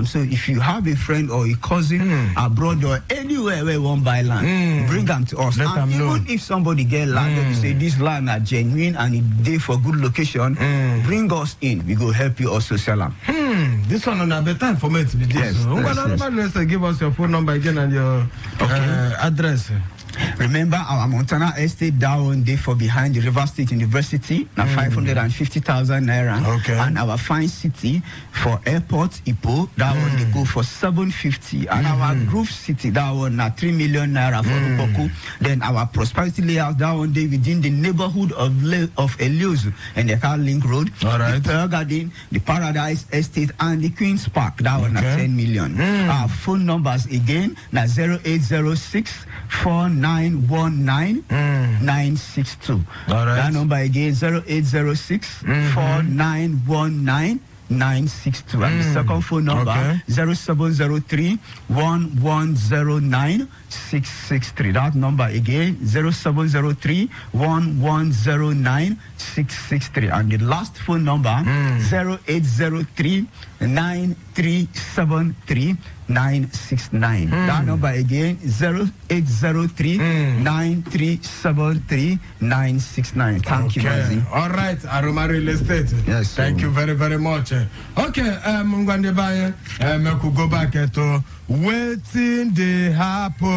So if you have a friend or a cousin abroad or anywhere where you want buy land, bring them to us. Let and even know. if somebody get land, you say this land are genuine and it dey for good location, bring us in. We go help you also sell them. This one on a better information. Yes. Give us your phone number again and your address. Remember our Montana estate down there for behind the River State University, now 550,000 naira. Okay. And our fine city for airport Ipo, that one they go for 750. And our Grove City, that one now 3 million naira for Upoku. Then our Prosperity Layout, that one day within the neighborhood of Eliozu and the Car Link Road. All right. The Pearl Garden, the Paradise Estate, and the Queen's Park, that one now 10 million. Our phone numbers again, now 0806 4919 962. All right. That number again 0806 4919 962. And the second phone number 0703 1109 663. That number again 0703 1109 663. And the last phone number 0803 9373 969. That number again 0803 9373 969. Thank you, Mazi. All right, Aroma Real Estate. Yes. Thank you very, very much. Okay, I'm going to buy go back to waiting they happen.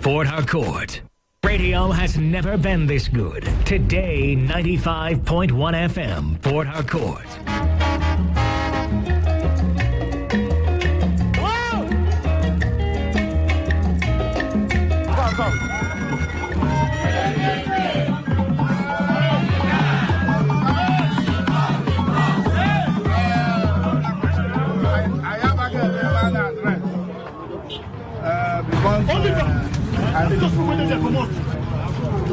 Fort Harcourt. Radio has never been this good. Today, 95.1 FM, Fort Harcourt.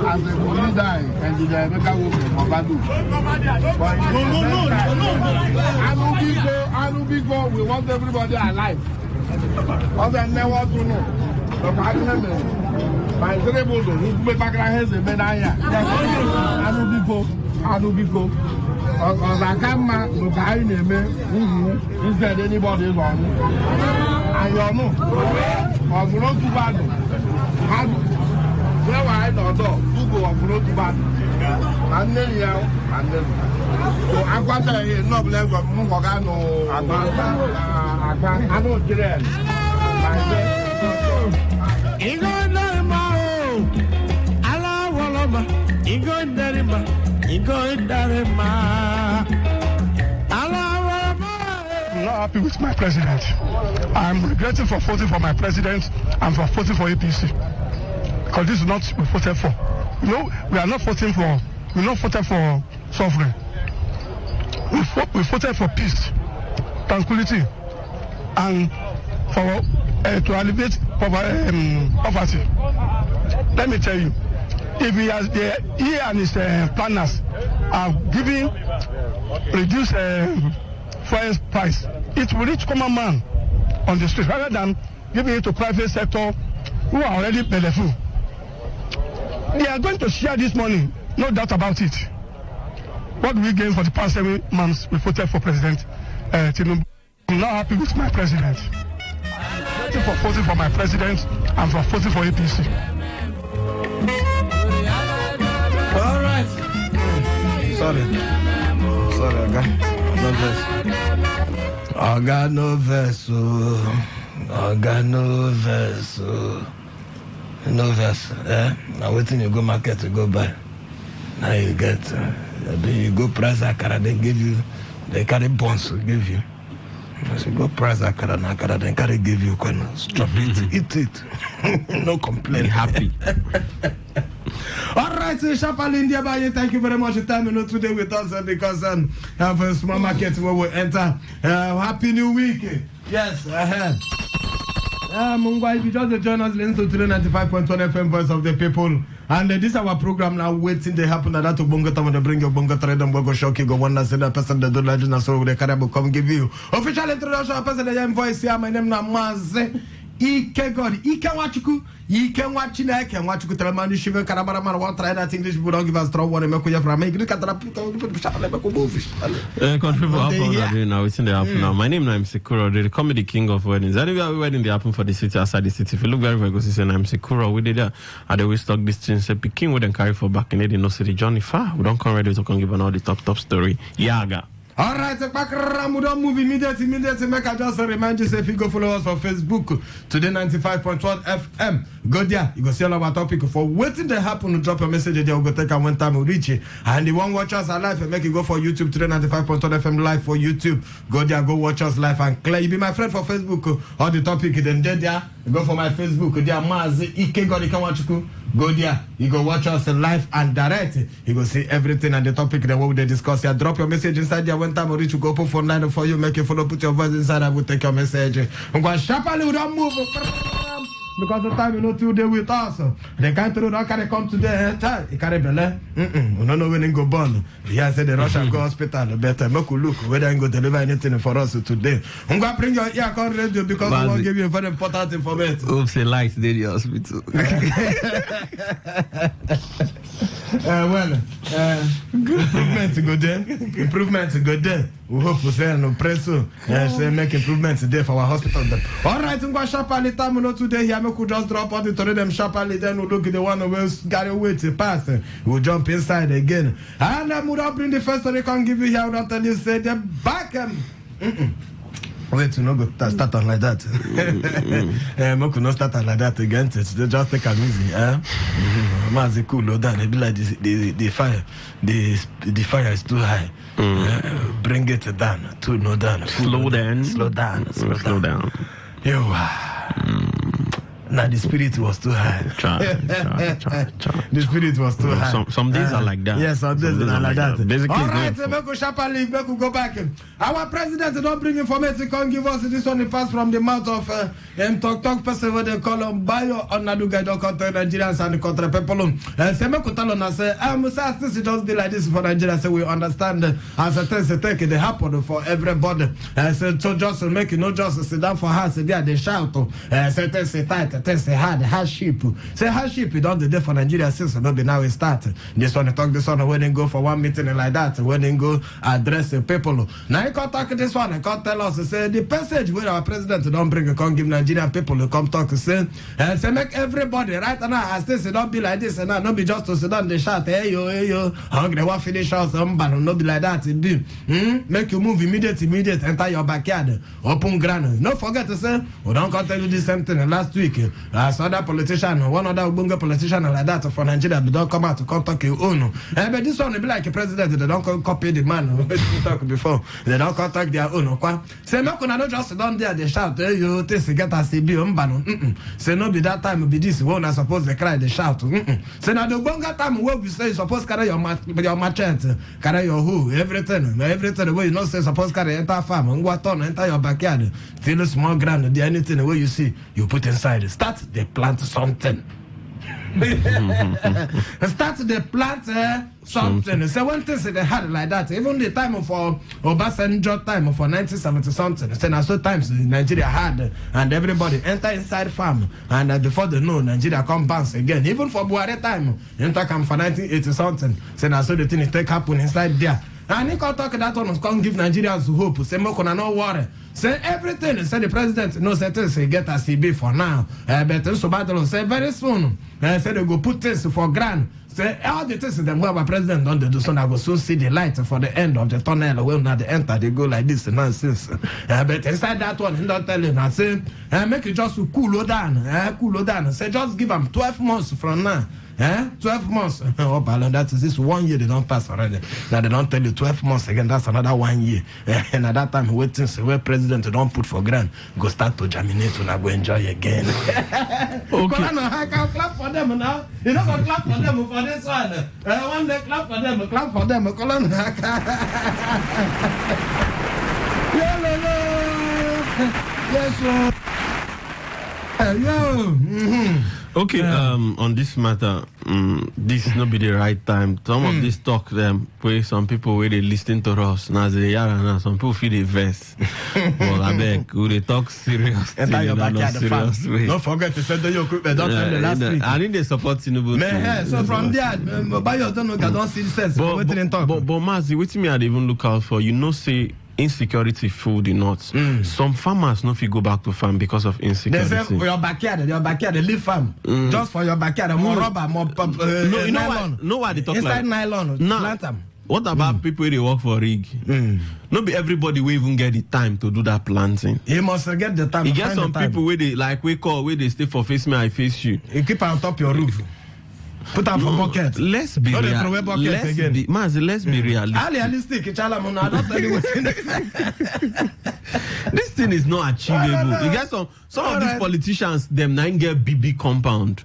As a police die and the American woman for Badu. No. We want everybody alive. Other never to know. My terrible, who put back our heads in Medaya. Anubiko. Zakama, Lukai name, instead anybody is on. And you know, of not too bad. Where I don't know, you go of not too bad. And then you and then. So I'm going to say, no, blame from Mugano. I don't care. I'm not happy with my president. I'm regretting for voting for my president and for voting for APC. Because this is not what we voted for. You know, we are not voting for, we're not voting for suffering. We voted for peace, tranquility, and for to alleviate poverty. Let me tell you, if he and his planners are giving reduced fuel price, it will reach common man on the street rather than giving it to private sector who are already benefit. They are going to share this money, no doubt about it. What do we gain for the past 7 months we voted for President Tinubu? I'm not happy with my president. I'm for voting for my president and for voting for APC. All right. Sorry, I got no vessel. No vessel. Now waiting you go market to go buy. Now you get, you go price akara, they give you, they carry bonds to give you. So go price akara, then carry give you, stop it, eat it. No complaint. Happy. All right, so Shapal India Baye, thank you very much for time today with us because have a small market where we enter. Happy New Week. Yes, ahead. Mungwa, if you just join us, listen to Today95.1 FM, Voice of the People. And this is our program now. Waiting they happen that to bongo time to bring your bongo trade and bongo shock you go one that's the person that do legend so the carabo come give you official introduction person that voice here. My name is Maze Ike God Ike Wachuku Ike Wachina can watch you tell man shiver carabara one try that English would don't give us strong one make you from make look at the country for happen now it's in the happen now. My name is Sekuro, the comedy king of weddings. Anyway, we wedding they happen for the city outside the city. If you look very very good, say I'm Sekuro. We did that and they will stock this thing say Peking we then carry for back in the no city Johnny far. We don't come ready to come give an all the top story. Yaga. All right, so we don't move immediately. Make I just remind you, if you go follow us on Facebook, Today95.1 FM. Go there, you go see all of our topic for waiting to happen. Drop a message there, we'll go take and one time we'll reach it. And the one watch us live and make it go for YouTube, Today95.1 FM live for YouTube. Go there, go watch us live and clear. You be my friend for Facebook, all the topic, then there, go for my Facebook, there, Mazi, Ike, God, you can watch you. Go there, you go watch us live and direct. You go see everything and the topic that we will discuss here. Drop your message inside there. When time we reach, you go open phone line for you, make you follow, put your voice inside, I will take your message. I'm going to sharply, we don't move. Because the time you know today with us, the country don't carry come today, it carry belly. We don't know when they go born. Here said the Russian go hospital, better make you look whether they go deliver anything for us today. I'm going to bring your earcon radio because we want to give you very important information. Oops, the lights did the hospital. Improvement to go there. We hope to say no press so make improvements today for our hospital. All right, I'm going to sharply time not today here. We could just drop out the them sharply, then we'll look at the one who will carry away to pass. We'll jump inside again. And I would not bring the first story I can give you here. I will tell you say the back. Wait, to not go start on like that. I could not start on like that again. Just take it easy. Man's cool low down. It be like the fire. The fire is too high. Bring it down. Too no down. Slow down. Slow down. Slow down. Yo. Now the spirit was too high. The spirit was too high. Some days are like that. Yes, some days are like that. Basically, all right, make we sharply leave. Make we go back. Our president don't bring information. Can't give us this one. Pass from the mouth of talk person where they call him Bayo Onaduga. Don't control Nigerians and control people. Say make we tell on us. Musa this just be like this for Nigeria. So we understand as a test take it happen for everybody. So just make it not just sit down for her. Say there they shout. Say tight. Say hardship. Say hardship, you don't do that for Nigeria since not be now we start. This one talk this one when they go for one meeting like that, when they go address the people. Now you can't talk this one, you can't tell us say the passage where our president don't bring can't give Nigerian people to come talk say make everybody right now as this don't be like this and now not be just to sit down the shout, hey yo, hungry want finish us but not be like that it do. Make you move immediate, enter your backyard, open ground. Don't forget to say we don't tell you the same thing last week. As other politician, one other Ubunga politician like that for Nigeria, they don't come out to contact your own. But this one will be like a president, they don't copy the man we talked before. They don't contact their own. Say, no, not just down there, they shout, hey, you take get a CB, say, no, be that time will be this one, I suppose they cry, they shout. Say, now the Ubunga time where we say, suppose carry your machete, carry your hoe, everything the way you know, say, suppose carry enter farm, and what on, enter your backyard, till a small ground, the anything the way you see, you put inside. Start, they plant something. Start, they plant something. So one thing they had like that. Even the time for Obasanjo time for 1970 something. So now so times Nigeria had and everybody enter inside farm and before they know Nigeria come bounce again. Even for Buhari time, enter come for 1980 something. So now so the thing take happen inside there. And he can talk that one can't give Nigerians hope. Say more can no worry. Say everything. Say the president no certain say get a CB for now. But so battle say very soon. Say they go put things for grand. Say all the things them where our president don't do so now go soon see the light for the end of the tunnel. Well now they enter they go like this nonsense. But inside that one he don't tell you now say make it just cool down. Say just give them 12 months from now. 12 months. Oh, Balon, that is this 1 year they don't pass already. Now they don't tell you 12 months again, that's another 1 year. And at that time, waiting, so where president don't put for grand, go start to germinate and I go enjoy again. Okay. I can clap for them now. You know, I clap for them for this one. One day clap for them. Yes, sir. Yo. Okay, on this matter, this not be the right time. Some of this talk them where some people where they listen to us now they now some people feel the verse. Well, I beg, we they talk serious. Enter your backyard, the farm. Way. Don't forget to send your equipment. Don't the last week. I need the support Tinubu. So from there, buy your don't see the sense. But Mazi, wait me, I'd even look out for. You know, say insecurity food in north. Some farmers no fit go back to farm because of insecurity. They say your backyard, they leave farm just for your backyard. More rubber, more no, you nylon. Know why they talk inside like nylon. Nah. Plant them. What about people they work for rig? Not be everybody will even get the time to do that planting. You must get the time. You get some people where they like where they stay for face me, I face you. You keep on top your roof. Put up for bucket. Let's be realistic. Let's be realistic. I don't tell you what. This thing is not achievable. You get some of these politicians, them nine get BB compound,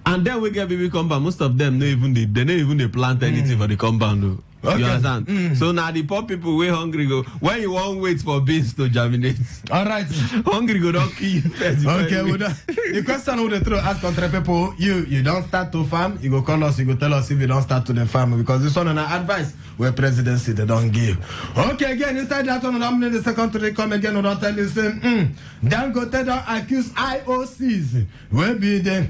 and then we get BB compound. Most of them they don't even plant anything for the compound. Though. Okay. You understand? So now the poor people way hungry go when you won't wait for beans to germinate. All right. Hungry go don't kill you first. Okay, the question would throw ask country people, you don't start to farm, you go call us, you go tell us if you don't start to the farm because this one on our advice where presidency they don't give. Okay, again, inside that one, I'm in the second to come again, we don't tell you say, Dangote don't accuse IOCs. Where be the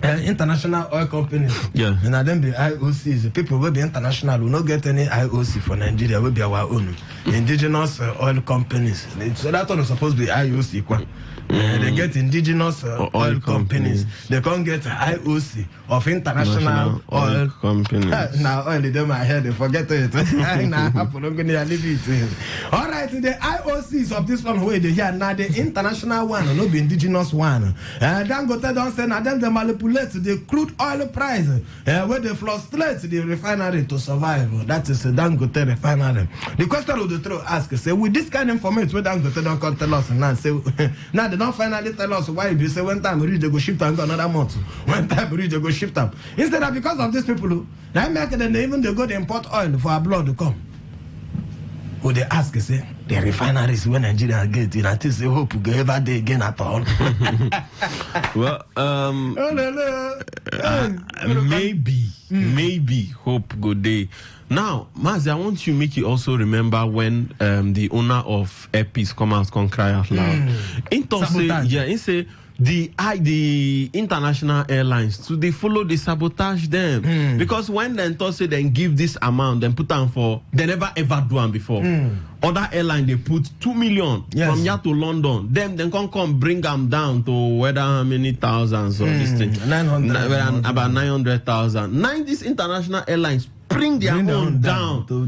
international oil companies. Yeah. And then the IOCs, people will be international, will not get any IOC for Nigeria, will be our own. Indigenous oil companies. So that one is supposed to be IOC. They get indigenous oil companies. They can't get IOC of international oil companies. Now oil them my head, they forget it. Now happen, I'm gonna leave it. All right, the IOCs of this one where they here now the international one, not the indigenous one. Dangote don't say now them they manipulate the crude oil price where they frustrate the refinery to survive. That is the Dangote refinery. The question of the throw ask say with this kind of information where Dangote don't come tell us now say now they don't finally tell us why you say when time reach they go shift and go another month. When time reach they go shift up. Instead of because of these people, they make it and even they go to import oil for our blood to come. Who they ask say the refineries when Nigeria get in until they hope to go ever day again at all. Well, maybe hope good day. Now, Mazi, I want you to make you also remember when the owner of Airpeace come out and cry out loud. He say the international airlines so they follow the sabotage them because when they say they give this amount, then put on for they never ever do them before. Other airline they put 2 million from here to London. Then come bring them down to whether how many thousands or this thing 900 about 900,000. Now these international airlines bring their own down to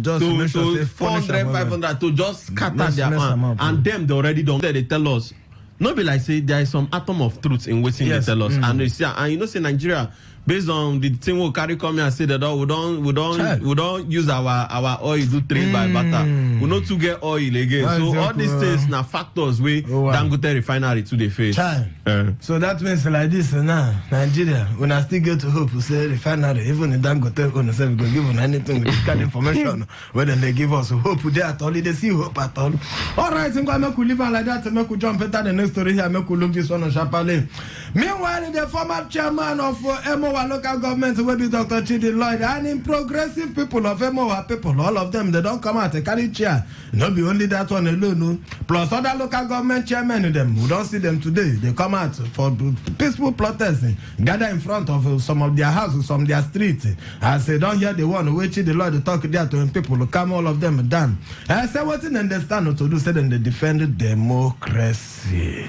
400, 500 to just scatter their own, and them they already don't. They tell us. No be like say there is some atom of truth in waiting they tell us, and you see, and you know say Nigeria based on the thing we carry come here and say that we don't use our oil do trade by butter. We not to get oil again. So all these things now factors we Dangote refinery to the face. So that means like this now Nigeria when I still get to hope to say refinery even in Dangote on say we go give them anything with this kind of information whether they give us hope there at all they see hope at all. All right, so I'm going to live like that. Make we jump into the next story here. Make we look this one on Chapale. Meanwhile, the former chairman of MOA local government will be Dr. Chidi Lloyd and in progressive people of MOA people, all of them they don't come out to carry chair. Not be only that one alone, plus other local government chairmen of them. We don't see them today. They come out for peaceful protesting, gather in front of some of their houses, some of their streets. As they don't hear the one which the Lord talk there to people, come all of them down. I say what they understand to do, say then they defend democracy.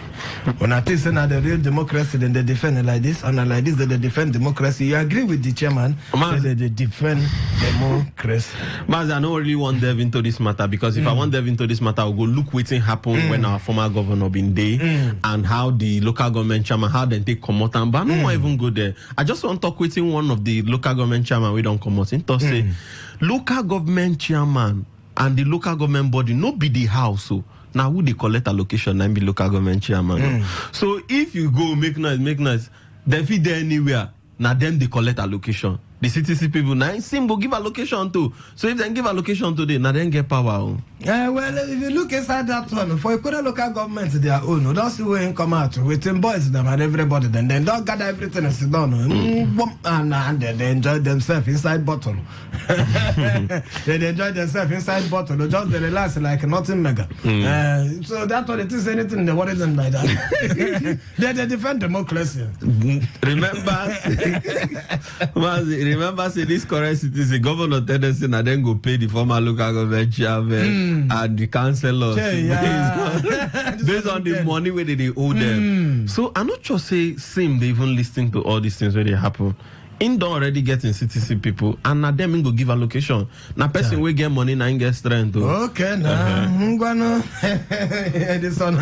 When I think say now the real democracy, then they defend it like this, and like this, they defend democracy. You agree with the chairman that they defend democracy? But I don't really want to delve into this matter because if I want to delve into this matter, I'll go look what happened when our former governor been there and how the local government chairman, how they take come out. But I don't want to even go there. I just want to talk with one of the local government chairman we don't come out. To say, local government chairman and the local government body no be the house. So now who they collect allocation and be local government chairman. So if you go make noise, then feed there anywhere. Now them they collect allocation. the CTC people now Simbo give allocation to. So if they give allocation today, now then get power. Well, if you look inside that one, for Ecuador local government, their own, we don't see where it come out with them boys them and everybody. Then they don't gather everything and sit down and they enjoy themselves inside bottle. They enjoy themselves inside bottle. They just they relax like nothing mega. So that's what it is. Anything they worry them like that. They defend democracy. Remember, say this current citizen, governor Tennessee, and then go pay the former local government chairman and the councillors based on the money where they owe them. So I'm not sure say same they even listening to all these things where they happen. In don't already getting CTC people, and now them go give allocation. Now person we get money, now get strength. Okay, now this one.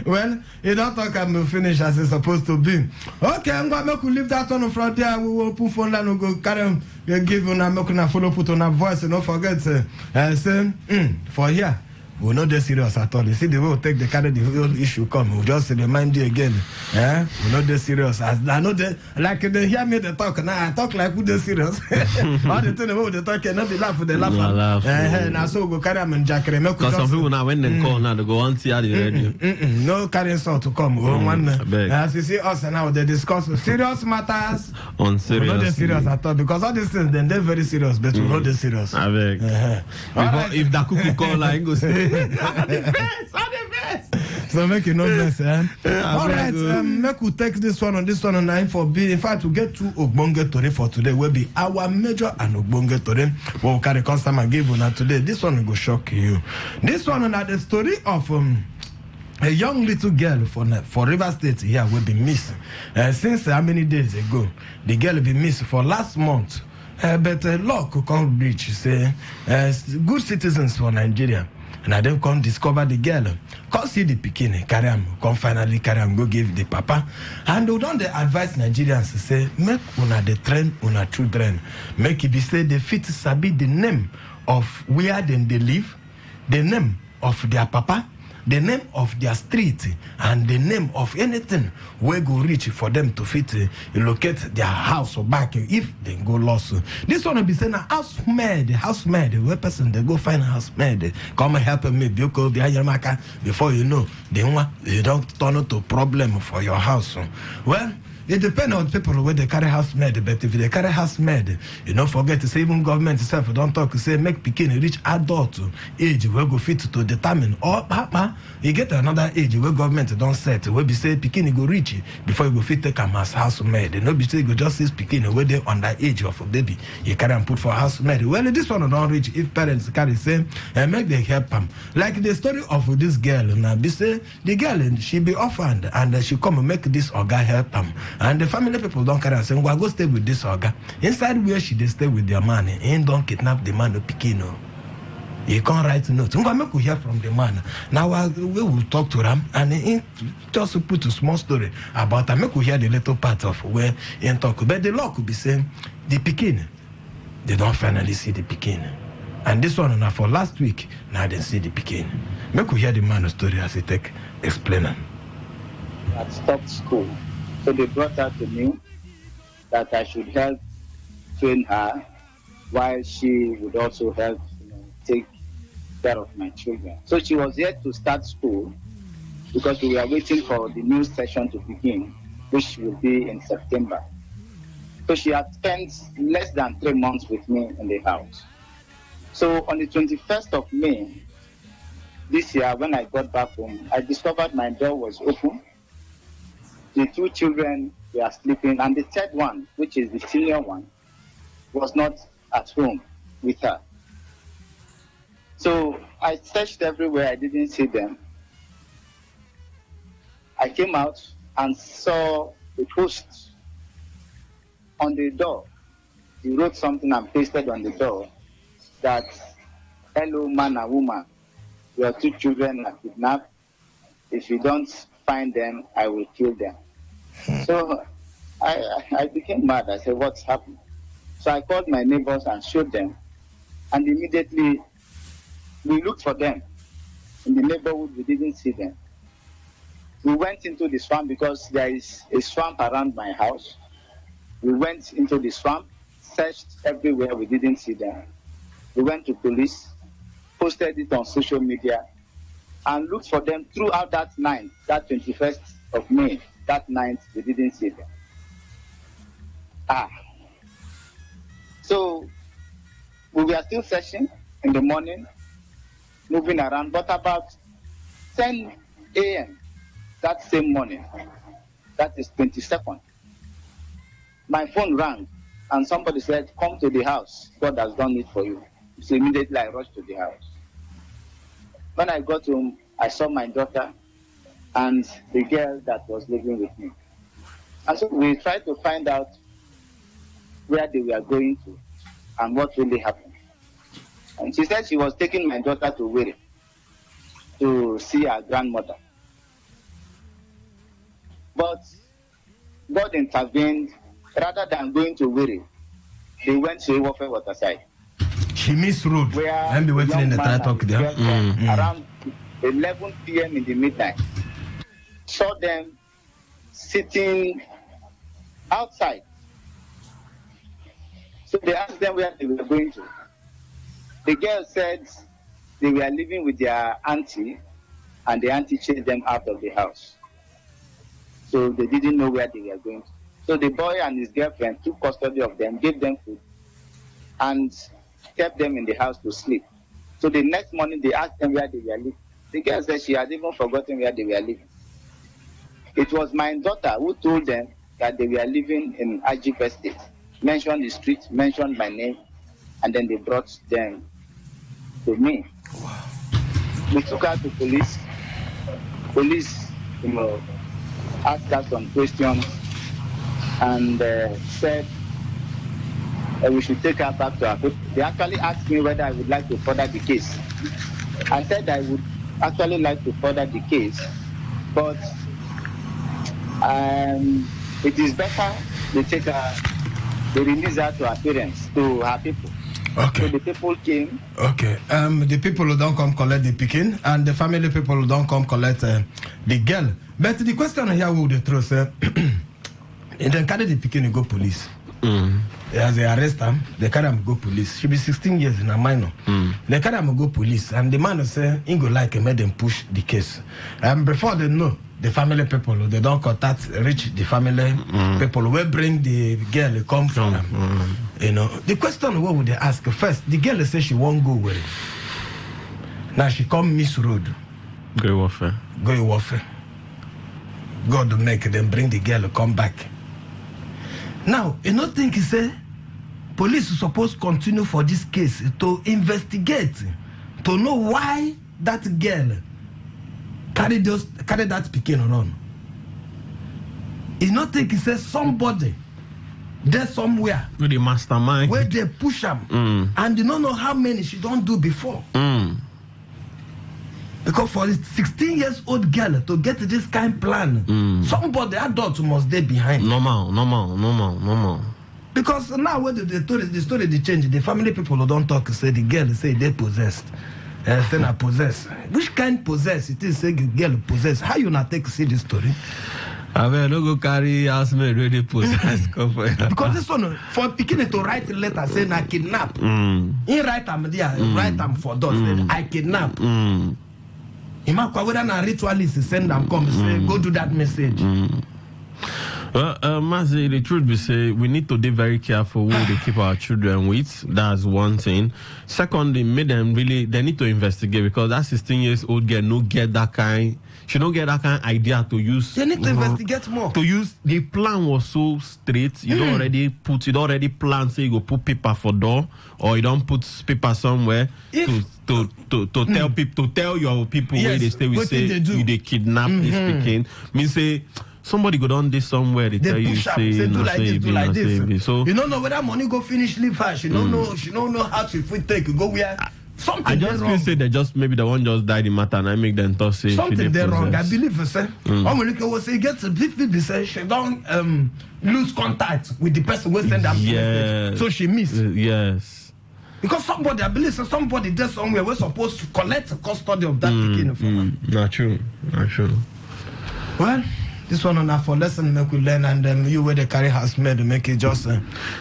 Well, you don't talk I'm finish as it's supposed to be. Okay, I'm gonna make you leave that on the front there. We will put phone line and go carry them. You give you now, make you follow put on a voice and don't forget say for here. We're not that serious at all. You see the way we take the kind of the whole issue come. We'll just remind you again. We're not that serious. I know that, like they hear me they talk. Now I talk like who they serious. All the time about they talk, not the laugh, they laugh. Now so we go carry them and jackery. Because some people now when they call now they go on see how they radio. No carrying salt to come. As you see us now they discuss serious matters. On serious. We're not that serious at all because all these things then they're very serious, but we're not that serious. I beg. If the cuckoo call like go say. So make you know this, Alright, make we take this one on 9 for B. In fact, we get two Ogbonge Tori for today will be our major and Ogbonge Tori. We'll carry customer give you today. This one will go shock you. This one is the story of a young little girl for River State here will be missed. Since how many days ago? The girl will be missed for last month. But law could come reach, say, good citizens for Nigeria. And I then come discover the girl. Come see the pikin, carry him, come finally carry him, go give the papa. And we don't advise Nigerians to say, make una the train una children. Make it be say they fit sabi the name of where they live, the name of their papa, the name of their street, and the name of anything where go reach for them to fit locate their house or back if they go lost. This one will be saying a housemaid, where person they go find a housemaid, come and help me before you know, they don't turn into problem for your house. Well, it depends on people where they carry housemaid, but if they carry housemaid, you don't forget to say even government itself don't talk to say make pikin reach adult age where go fit to determine or you get another age where government don't set where be say pikin go reach before you go fit take am as housemaid. No be say you go just see pikin where they under age of a baby you carry and put for housemaid. Well, this one don't reach if parents carry same and make them help them. Like the story of this girl now be say the girl she be orphaned and she come and make this oga help them. And the family people don't carry and say, well, go stay with this oga. Inside where she they stay with their man, he don't kidnap the man no pikino. He can't write notes. I'm going to hear from the man. Now we will talk to him and he just put a small story about him. Make we hear the little part of where he talk. But the law could be saying, the pikin, they don't finally see the pikin. And this one now for last week, now they see the pikin. Make we hear the man's story as he take explaining. I stopped school. So they brought her to me that I should help train her while she would also help take care of my children. So she was yet to start school because we were waiting for the new session to begin, which will be in September. So she had spent less than 3 months with me in the house. So on the 21st of May this year, when I got back home, I discovered my door was open. The 2 children were sleeping, and the third one, which is the senior one, was not at home with her. So I searched everywhere, I didn't see them. I came out and saw a post on the door. He wrote something and pasted on the door that, hello man and woman, your 2 children are kidnapped. If you don't find them, I will kill them. So I became mad. I said, what's happened? So I called my neighbors and showed them. And immediately we looked for them. In the neighborhood, we didn't see them. We went into the swamp because there is a swamp around my house. We went into the swamp. searched everywhere. We didn't see them. We went to police, posted it on social media, and looked for them throughout that night, that 21st of May. That night, we didn't see them. So we were still searching in the morning, moving around, but about 10 a.m. that same morning, that is 22nd, my phone rang and somebody said, come to the house, God has done it for you. So immediately I rushed to the house. When I got home, I saw my daughter and the girl that was living with me. And so we tried to find out where they were going to and what really happened. And she said she was taking my daughter to Wiri to see her grandmother. But God intervened. Rather than going to Wiri, they went to Iwofe Waterside. She missed road. Where I'm be waiting in the talk there. Around 11 p.m. in the midnight, saw them sitting outside. So they asked them where they were going to. The girl said they were living with their auntie, and the auntie chased them out of the house. So they didn't know where they were going to. So the boy and his girlfriend took custody of them, gave them food, and kept them in the house to sleep. So the next morning, they asked them where they were living. The girl said she had even forgotten where they were living. It was my daughter who told them that they were living in Ajip Estate, mentioned the street, mentioned my name, and then they brought them to me. Wow. We took her to police. Police, asked us some questions and said we should take her back to our people. They actually asked me whether I would like to further the case. I said I would actually like to further the case, but it is better they take her, they release her to her parents, to her people. Okay. So the people came. Okay. The people who don't come collect the picking, and the family people who don't come collect the girl. But the question here would the truth, and then carry the picking and go police. As they arrest them, they carry him go police. She be 16 years in a minor. They carry him go police, and the man say, "He go like and made them push the case." Before they know, the family people they don't contact reach the family people where bring the girl come from. The question what would they ask first? The girl say she won't go with it. Now she come miss road. Go warfare. Go warfare. God will make them bring the girl come back. Now, you don't think he say police is supposed to continue for this case to investigate, to know why that girl carry that picking around. You don't think he says somebody there somewhere with the mastermind where they push him and you don't know how many she don't do before. Because for a 16 years old girl to get this kind of plan, somebody adult must be behind. Normal. Because now when the story they change, the family people who don't talk say the girl say they possessed. Say not possess. Which kind possess? It is say the girl possess. How you not take see this story? I mean, no go carry housemate ready possess. Because this one for beginning to write a letter saying I kidnap. He write them there, write them for those. I kidnap. Whether a ritualist send them come say go do that message. Well, Mazi, the truth be say we need to be very careful who they keep our children with. That's one thing. Secondly, they need to investigate because that 16 years old girl no get that kind. She don't get that kind of idea to use. They need to investigate more. To use the plan was so straight. You don't already plan. Say you go put paper for door, or you don't put paper somewhere to tell people, to tell your people where they stay. We say they kidnap this peking. Means say somebody go down this somewhere. They tell you say do like this. So you don't know whether money go finish leave her. She don't know. She don't know how to take go where. Something I just feel say they just maybe the one just died in matter and I make them thought say something they wrong. I believe say. Omonike was say get to be say she don't lose contact with the person who send that message. So she miss. Yes. Because somebody, I believe somebody there somewhere was supposed to collect custody of that picking from her. Not true. Well, This one on for lesson make we learn, and you where they carry housemaid make it just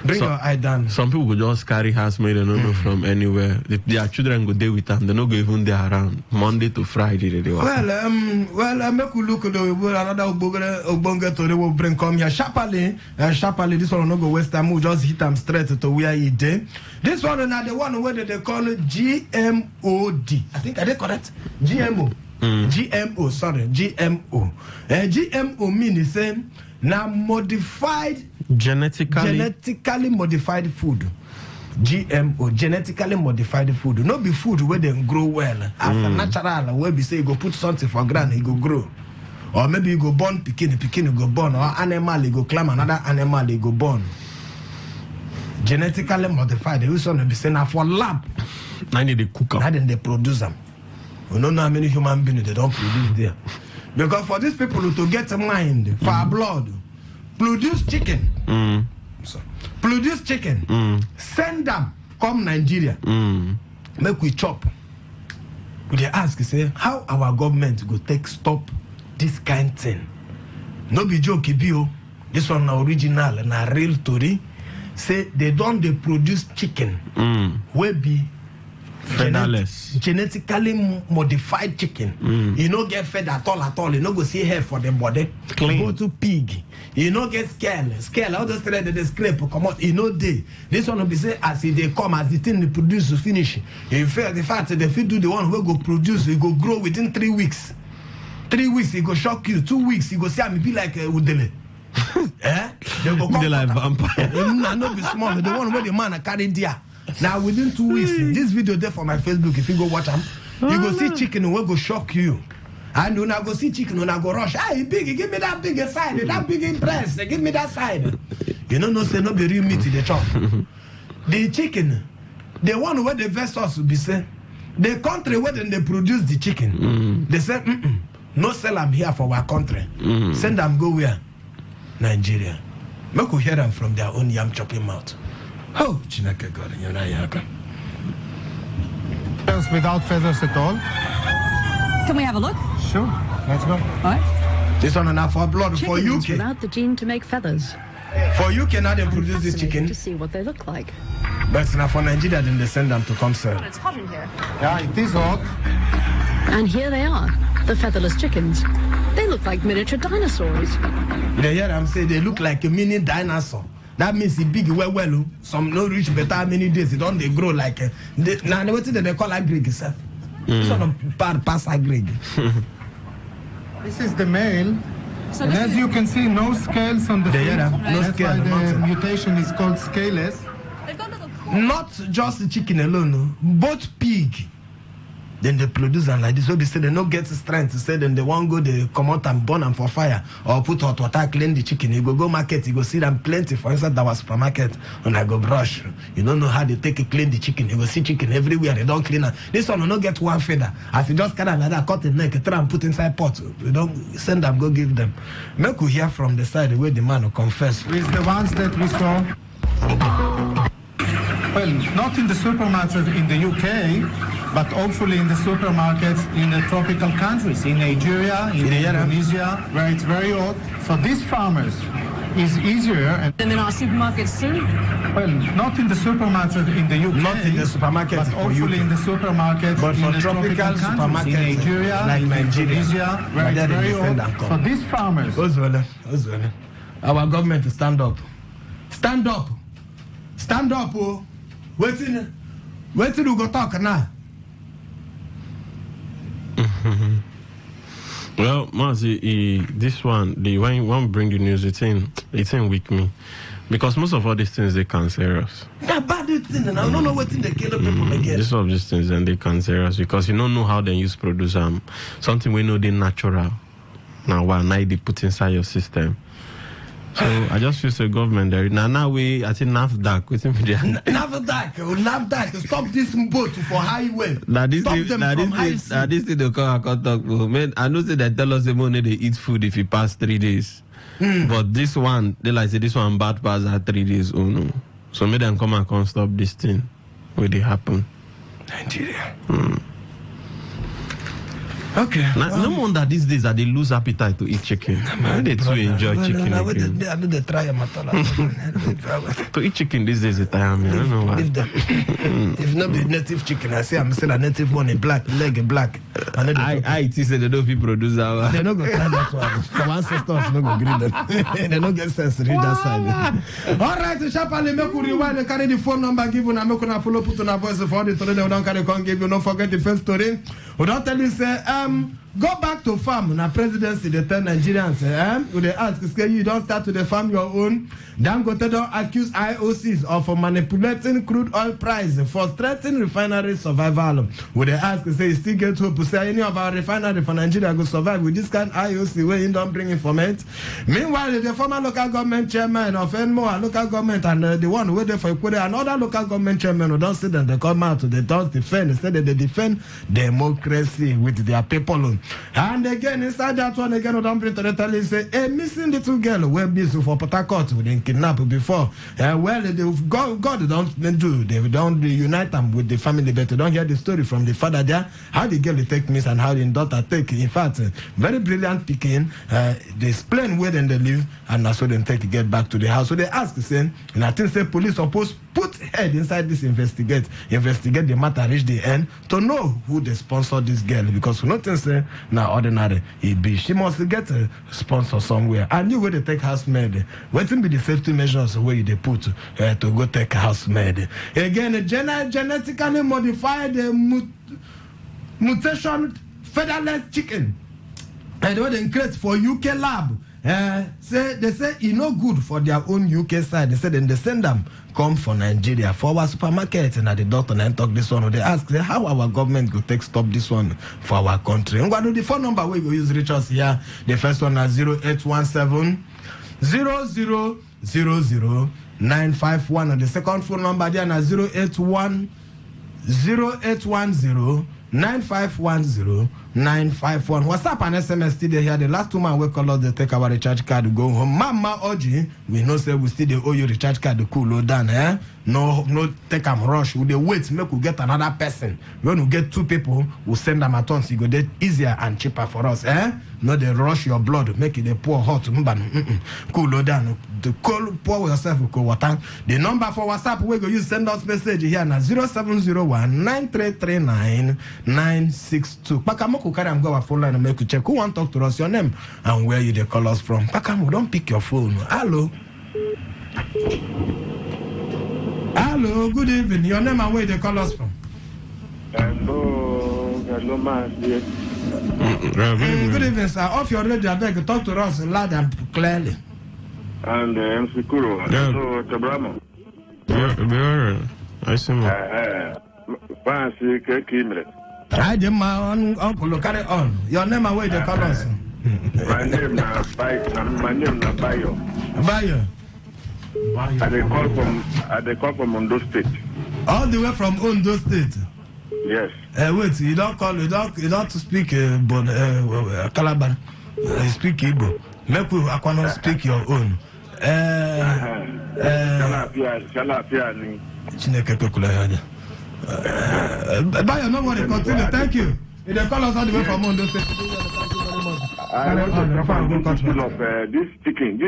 bring your eye down. Some people go just carry housemaid and don't know from anywhere. Their children go there with them. They don't go even there around Monday to Friday. Well, make we look at another Ogbonge to they will bring come here sharply. This one no go waste time. We just hit them straight to where he did. This one is the one where they call it GMOD. I think are they correct? GMO. GMO, sorry, GMO. GMO means saying now modified genetically modified food. GMO, genetically modified food. Not be food where they grow well. As a natural, where we say you go put something for ground, it go grow. Or maybe you go born pikin go born, or animal you go climb another animal you go born. Genetically modified. They also be saying now for lab. I need a cooker. Now then they produce them. We don't know how many human beings they don't produce there. Because for these people to get a mind, for our blood, produce chicken. So, produce chicken. Send them, come Nigeria. Make we chop. We ask, say, how our government go take stop this kind of thing? No be joke, bio. This one original and a real story. Say they don't they produce chicken. Where be genetically modified chicken. You don't get fed at all. You don't go see hair for the body. Clean. Go to pig. You don't get scale. All those thread that they scrape come out. You know they. This one will be say as they come, as the thing they produce to finish. In fact, the fact that they fit do the one who go produce, it go grow within 3 weeks. 3 weeks, it go shock you. 2 weeks, it go say me be like Udele. They go come like vampire. Not be small. The one where the man carry there. Now within 2 weeks, this video there for my Facebook, if you go watch them, you go see chicken who will go shock you. And when I go see chicken, when I go rush, hey big, give me that big side, that big breast, give me that side. You know, no say no be real meat in the chop. The chicken, the one where the vessels will be say, the country where they produce the chicken, they say, no sell them here for our country. Send them go where? Nigeria. Make we hear them from their own yam chopping mouth. Oh, Chineke God, you're not yaka. Without feathers at all. Can we have a look? Sure, let's go. All right. This one enough for blood for Chickens UK. without the gene to make feathers. For UK now they I'm produce this fascinated chicken. to see what they look like. But it's not for Nigeria, then they send them to come sell. It's hot in here. Yeah, it is hot. And here they are, the featherless chickens. They look like miniature dinosaurs. They hear them say they look like a mini dinosaur. That means it big well. Some no reach better many days. They don't they grow like now what they call agrig itself. Sort of pass agrig. This is the male. So And this as is- you can see, no scales on the feet. no That's scale, why the nothing. mutation is called scaleless. They've got little claws. Not just the chicken alone, no. Both pig. Then they produce them like this. So they say they don't get strength to say then they won't go, they come out and burn them for fire or put hot water, clean the chicken. You go market, you go see them plenty. For instance, that was supermarket and I go brush. You don't know how they take it, clean the chicken. You go see chicken everywhere, they don't clean it. This one will not get one feather. As you just kind of like that, cut the neck, try and put inside pot. You don't send them, go give them. Make we hear from the side where the man will confess. With the ones that we saw. Well, not in the supermarkets in the UK, but hopefully in the supermarkets in the tropical countries, in Nigeria, in Indonesia, where it's very hot. So these farmers is easier. And And in our supermarkets too. well, not in the supermarkets in the UK, Not in the supermarkets but for hopefully UK. in the supermarkets But in for the tropical countries, supermarkets in Nigeria, like in Nigeria, Indonesia, where but it's then very they defend hot. and So come. these farmers. Ozwele. Our government to stand up. Stand up. Stand up, oh. Waiting we go talk now. Well, Mazi, this one, the one bring the news, it's in with me. Because most of all these things, they cancer us. That bad thing, and I don't know what thing they kill people again. This of these things, and they cancer us. Because you don't know how they use produce something we know they natural. Now they put inside your system. So I just feel the government there. Now I think NAFDAC. NAFDAC, stop this boat for highway. Stop them from high sea. This thing they come and talk. Man, I know say they tell us the money they eat food if it pass 3 days. But this one, they like say this one bad pass at 3 days. Oh no. So make them come and stop this thing. Will they happen? Nigeria. Okay. No wonder these days that they lose appetite to eat chicken. They too enjoy chicken. I do the try to eat chicken these days, I don't know why. If not the native chicken, I say I'm still a native one in black, leg in black. I say they don't people produce that. They don't go try that one. Some ancestors don't go green them. They don't get sense to read that side. All right, so sharply make you rewind. Carry the phone number given and make you follow put on a voice for the story. They don't carry con give you. Don't forget the first story. We don't tell you say go back to farm. Na presidency they tell Nigerians we they ask say you don't start to the farm your own. Dangote don't accuse IOCs of manipulating crude oil price for threatening refinery survival. We they ask say you still get hope to say any of our refinery for Nigeria go survive with this kind of IOC where you don't bring information. Meanwhile, the former local government chairman of Enmo local government and the one who there for Equator and other local government chairman who don't sit and they come out they don't defend. They say that they defend democracy with their people. And again, inside that one, again, we don't bring to the tell say, a missing little girl were busy for Port Harcourt with them kidnapped before. Well, God don't do, they don't unite them with the family, but they don't hear the story from the father there, how the girl take miss and how the daughter take. In fact, very brilliant picking. They explain where then they live, and that's what they take to get back to the house. So they ask, saying, and I think say police supposed put head inside this investigate the matter, reach the end to know who they sponsor this girl, because we notice say now ordinary it be she must get a sponsor somewhere. And you go to take housemaid. What will be the safety measures where they put to go take housemaid? Again, genetically modified mutation featherless chicken. And what they create for UK lab. They say it's no good for their own UK side. They said then they send them come for Nigeria for our supermarket, and the doctor and talk this one. They ask say, how our government go take stop this one for our country. I'm going to do the phone number we go use reach us here. The first one is 0817 0000 951, and the second phone number there is 0810 9510951. WhatsApp and SMS still here. The last 2 months we call us, they take our recharge card to go home. Mama Oji, we know say we still owe you recharge card to cool low down, No take them rush. We wait, make we get another person. When we get 2 people, we send them at once. You go get easier and cheaper for us, No, they rush your blood, make it a pour hot. Cool low down. The cool pour yourself with cold water. The number for WhatsApp we go use send us message here now 0701 9339 962. Pakamoko carry am go our phone line and make you check who want to talk to us, your name and where you they call us from. Pakamo, don't pick your phone. Hello. Hello, good evening. Your name and where they call us from? Hello, man. Good evening, sir. Off your radio, I beg, talk to us loud and clearly. And MC Kuro. So, Tabramo. I see. Fancy Kimre. I did my uncle carry on. Your name and where they call us? My name is Bayo. Bayo. They call from Ondo State. All the way from Ondo State. Yes. Wait, you don't speak Calabar. You speak Igbo. Make we I cannot speak your own. Bayo, no worry, continue. Thank you. They call us all the way from Ondo State. I want to talk of this chicken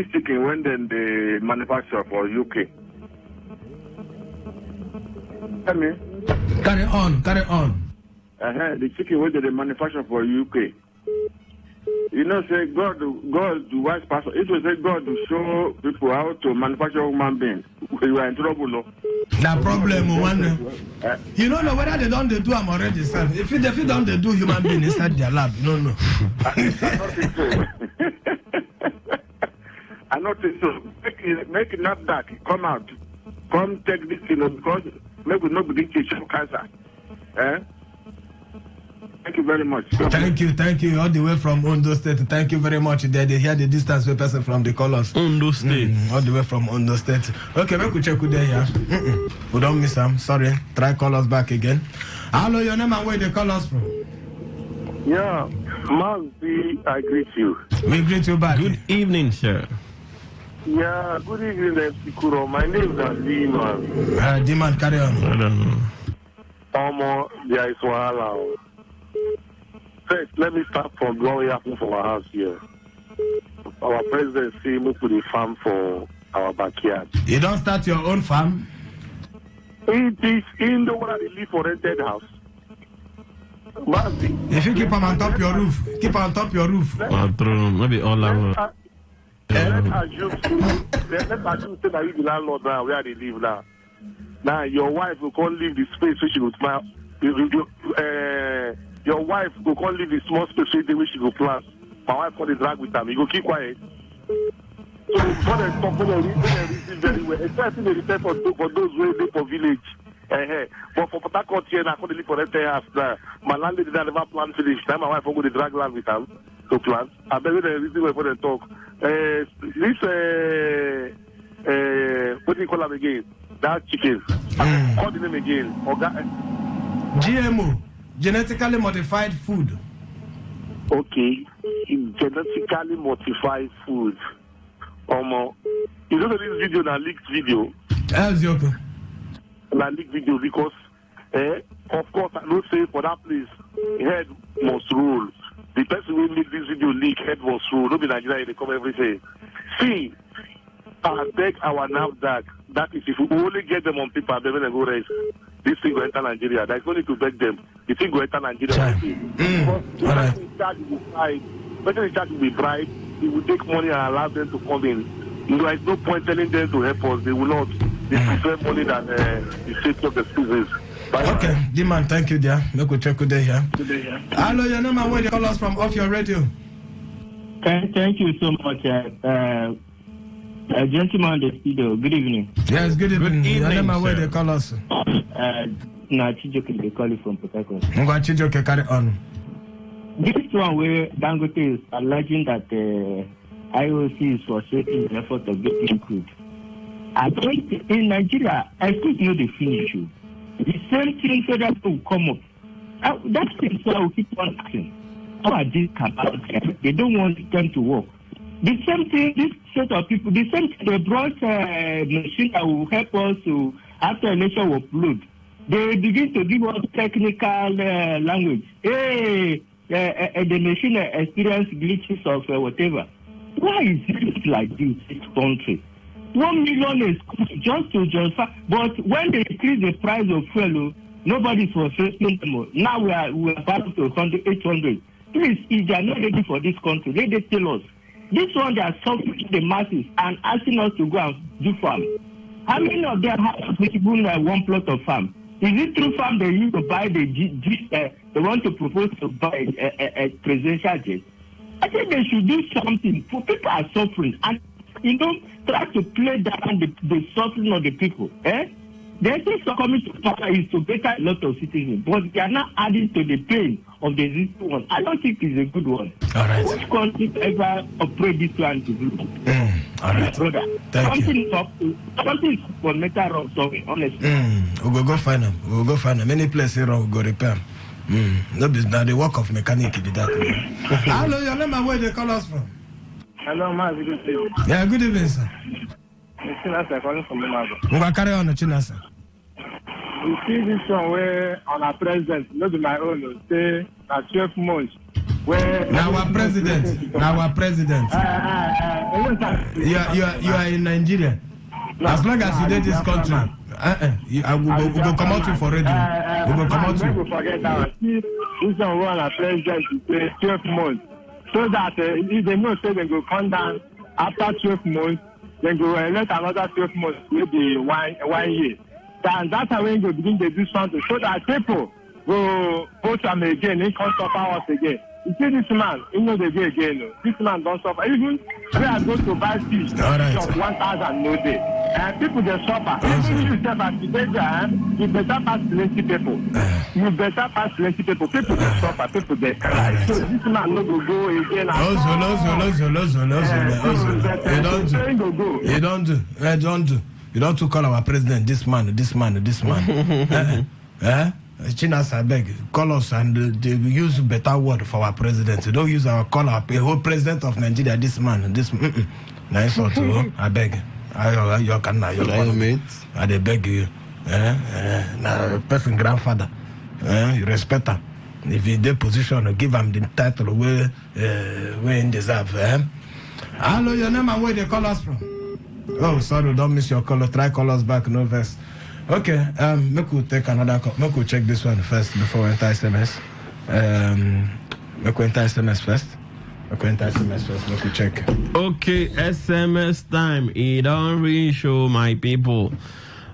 when then they manufacture for UK. Tell me. Carry on. The chicken when they manufacture for UK. You know, say God, the wise person. It will say God to show people how to manufacture human beings. You are in trouble, no? The problem, one. You don't know whether they don't do them already, sir. If they don't do human beings inside their lab, you don't know. I don't think so. I don't think so. Make it not dark. Come out. Come take this thing because maybe nobody teach you cancer. Thank you very much. Thank you. All the way from Ondo State. Thank you very much. They hear the distance with person from the colors. Ondo State. All the way from Ondo State. Okay, we could check with them here. We don't miss them. Sorry. Try call us back again. Hello, your name and where they call us from? Yeah, Mazzi, I greet you. We greet you back. Good evening, sir. Yeah, good evening, MC Kuro. My name is Diman. Diman, carry on. I don't know. Omo, there is Wahala. First, let me start from what happened for our house here. Our president say we put a farm for our backyard. You don't start your own farm? It is in the one that live for rented house. If you keep them on top your roof, keep on top your roof. Maybe all our. Let's assume say that you the landlord now where they live now. Now your wife will come leave the space which she will smile. Your wife will come leave the small space which she will plant. My wife will drag with them. You go keep quiet. So before they talk, they reason very well. Especially they repair for those who live for village. But for that court here, I couldn't live for rented house now. My landlady did never plant finish. Now my wife will go to drag land with them to plant. I bet you the reason why they talk. This what do you call them again? That chicken. Call the name again. GMO, genetically modified food. Okay, genetically modified food. You know this video, na leaked video. Na leaked video because, of course, I don't say for that place, head must rule. The person who make this video leak, head must rule. Don't be Nigeria, they come every day. See, I beg our NAFDAC. That is, if we only get them on paper, they will go race. This thing will enter Nigeria. There's no need to beg them. The thing will enter Nigeria. Because person in charge will be bribed. He will take money and allow them to come in. There is no point telling them to help us. They will not. They prefer money than the safety of the citizens. Okay, D-man, thank you, dear. Make we check today here. Hello, your name and where you call us from off your radio. Thank you so much, gentleman in the studio. Good evening. Yes, good evening. Your name and where they call us. Chijoke, they call it from Port Harcourt. Chijoke, carry on. This one where Dangote is alleging that IOC is frustrating the effort of getting crude. I think in Nigeria, I think know the finish you. The same thing so that will come up. That thing so I will keep on asking. How are these about them? They don't want them to work. The same thing, this set of people, the same thing, they brought a machine that will help us to, after election will upload. They begin to give us technical language. Hey, the machine experience glitches of whatever. Why is it like this country? 1 million is just to justify, but when they increase the price of fuel, nobody's frustrating them. Now we are back to 800. Please, if they are not ready for this country, they tell us. This one they are suffering the masses and asking us to go and do farm. How many of them have even one plot of farm? Is it through farm they used to buy they want to propose to buy a presidential jet? I think they should do something. For people are suffering and try to play down the suffering of the people. The essence of coming to power is to better a lot of citizens, but they are not adding to the pain of the existing one. I don't think it's a good one. All right. Which country ever operate this one to do? All right. Brother, something is fundamental wrong, sorry, honestly. We will go find them. We will go find them. Many places wrong, we go repair them. Now the work of mechanic is that. Hello, your name and where they call us from? Hello, ma. Good evening. Yeah, good evening, sir. Chinasa calling from Monaco. We will carry on, Chinasa. You see this one where on our president, not my own, say 12 months. Where now our president. You are in Nigeria. As long as you did this country, we will come out for radio. We will come out to forget that. This one where our president say 12 months. So that if they know say they go come down after 12 months, then go elect another 12 months, maybe 1 year. And that's how we go begin to do something so that people go vote them again, they can't suffer us again. You see this man, he know the day again. This man don't suffer. Even when I go to buy fish, of 1,000 no day. And people they suffer. Even you yourself as you better pass plenty people. You better pass plenty people. People they suffer, people they cry. So this man no go again. You don't call our president this man. Chinas, I beg, call us and they use better word for our president. You don't use our whole president of Nigeria, this man. Nice or two, I beg. I beg you. Now, person grandfather, you respect her. if he did position, give him the title where he deserve. Hello, your name and where they call us from? Oh, sorry, don't miss your color. Try call us back, no verse. Okay, make we take another call. Make we check this one first before we enter SMS. Make we enter SMS first. Make we check. Okay, SMS time. It don't really show my people.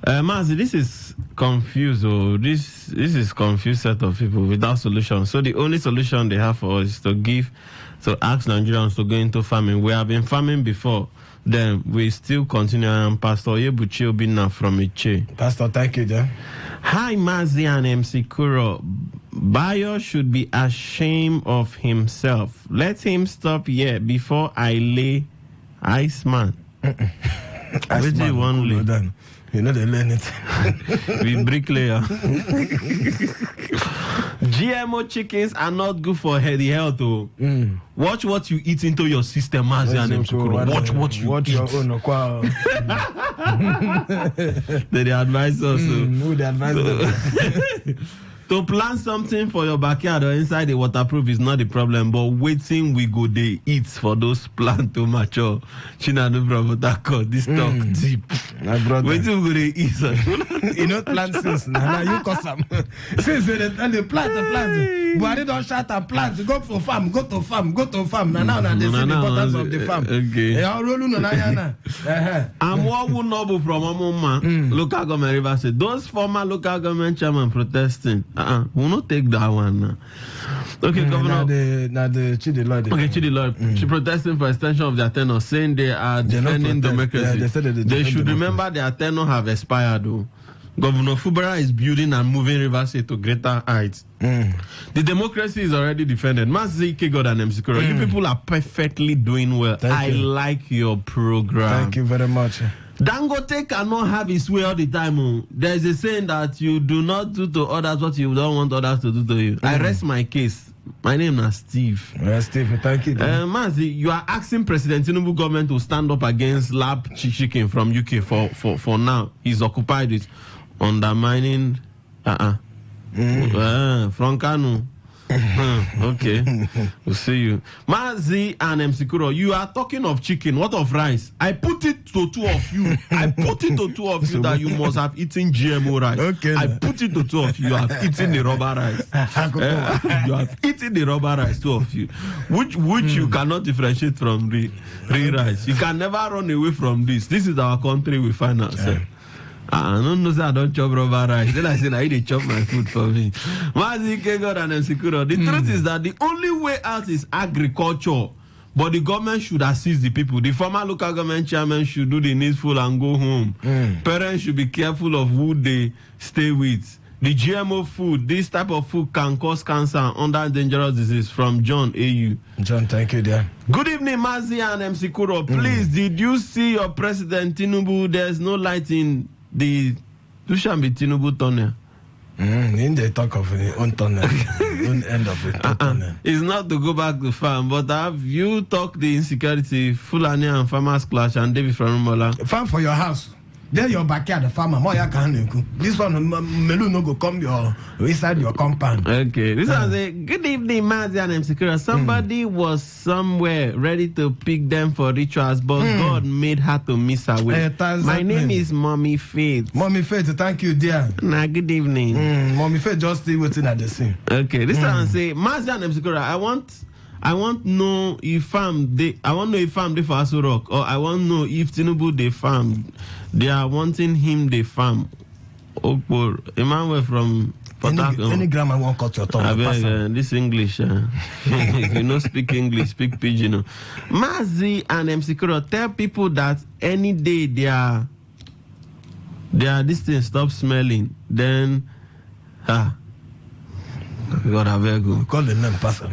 Mazi, this is confused. Oh, this is confused set of people without solution. So the only solution they have for us is to ask Nigerians to go into farming. We have been farming before. Then we still continue. I'm Pastor Yebuchi Obina from Iche. Pastor, thank you, John. Hi, Mazi and MC Kuro. Bayo should be ashamed of himself. Let him stop here before I lay Iceman. Iceman, one lay. You know they learn it. We bricklayer. GMO chickens are not good for the health. Oh. Watch what you eat into your system, Mazi and MC Kuro. Watch what you eat. Your own. They advise us. Who they advise them? To plant something for your backyard or inside the waterproof is not the problem, but waiting we go they eat for those plants to mature. China no problem that called this talk deep. Waiting we go they eat. You know plant since now you cause some since they plant. But they don't shut up plants. Go to farm. Now they see the importance of the farm. Okay. I'm one noble from Amoma local government River State. Those former local government chairman protesting. We'll not take that one now. Okay, Governor. Now the Chidi Lord. Okay, Chidi Lord. She protesting for extension of their tenure, saying they are defending democracy. They should remember their tenure have expired though. Governor Fubara is building and moving River State to greater heights. The democracy is already defended. Mazi Kegod and MC Kuro, you people are perfectly doing well. I like your program. Thank you very much. Dangote cannot have his way all the time. There is a saying that you do not do to others what you don't want others to do to you. I rest my case. My name is Steve. Steve, thank you. Mazi, you are asking President Tinubu government to stand up against lab chicken from UK for now. He's occupied with undermining from Kanu. Okay, we'll see you. Mazi and MC Kuro, you are talking of chicken. What of rice? I put it to two of you. That you must have eaten GMO rice. Okay. I put it to two of you. You have eaten the rubber rice. You have eaten the rubber rice, two of you. Which you cannot differentiate from the real rice. You can never run away from this. This is our country we find ourselves. I don't know, I don't chop rubber rice. Then I said, I need to chop my food for me. Mazi Kegod and MC Kuro. The truth is that the only way out is agriculture. But the government should assist the people. The former local government chairman should do the needful and go home. Parents should be careful of who they stay with. The GMO food, this type of food can cause cancer and other dangerous disease. From John A.U. John, thank you, dear. Good evening, Mazi and MC Kuro. Please, did you see your President Tinubu? There's no light in the Dushanbe Tinubu tunnel. In the talk of the own tunnel, own end of it. It's not to go back to farm, but have you talked the insecurity, Fulani and farmers clash, and David from Rumola? Farm for your house. Then your backyard, the farmer. This one, Melu no go come inside your compound. Okay. This one say, good evening, Mazi and MC Kuro. Somebody was somewhere ready to pick them for rituals, but God made her to miss her way. My name is Mommy Faith. Mommy Faith, thank you, dear. Nah, good evening. Mommy Faith just stay waiting at the scene. Okay. This one say, Mazi and MC Kuro, I want know if they for Aso Rock, or I want know if Tinubu they farm. They are wanting him they farm. Emmanuel from any grammar won't cut your tongue. This English. If you don't speak English, speak Pidgin. Mazi and MC Kuro, tell people that any day this thing stop smelling, then God, I very good. Call the name, Pastor.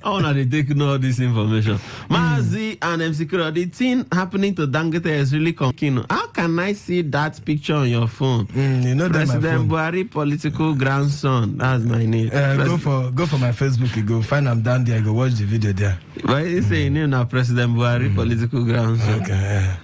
I want to take all this information. Mazi and MC Kuro, the thing happening to Dangote is really confusing. How can I see that picture on your phone? You know President Buhari, political grandson. That's my name. Go for my Facebook. You go find them down there. You go watch the video there. Why you say you name now President Buhari, political grandson? Okay.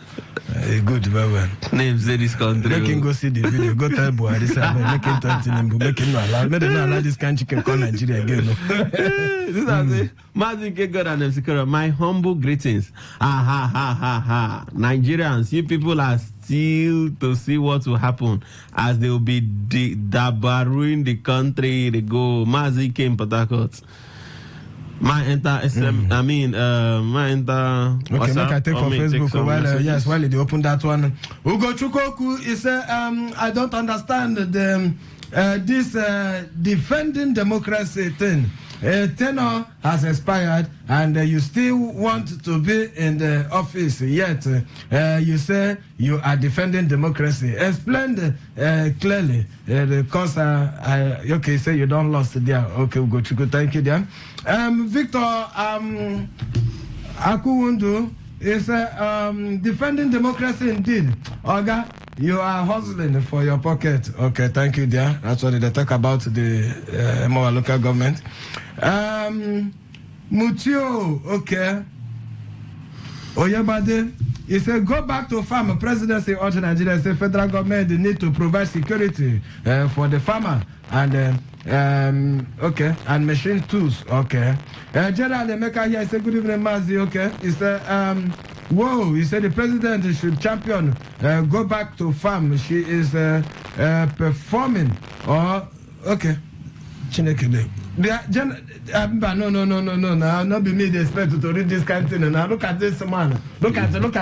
Good, very well. Names say this country. Make him go see the video. Go tell Buhari, make him talk to him. Make him not allow. Make him not allow this kind of chicken call Nigeria again. No. This is it. Mazi God and Secure. My humble greetings. Ha. Nigerians, you people are still to see what will happen as they will be dabaruing the country. They go. Mazi came Port Harcourt. My enter SM, my enter. Okay, make I take from Facebook while they open that one. Ugo Chukoku is I don't understand this defending democracy thing. Tenure has expired and you still want to be in the office, yet you say you are defending democracy. Explain clearly because okay, say you don't lost there. Okay, we'll go to go. Thank you, dear. Victor Akuwundu is defending democracy indeed. Oga, you are hustling for your pocket. Okay, thank you, dear. That's what they talk about the more local government. Mutio, okay. Oyebade, he said, go back to farm. Presidency of Nigeria said federal government need to provide security for the farmer and okay, and machine tools, okay. General Emeka here, he said, good evening, Mazi, okay. He said, whoa, he said the president should champion, go back to farm. She is performing, okay. Chinekele. No, not be me. They expect to read this kind of thing. Now look at this man. Look at General.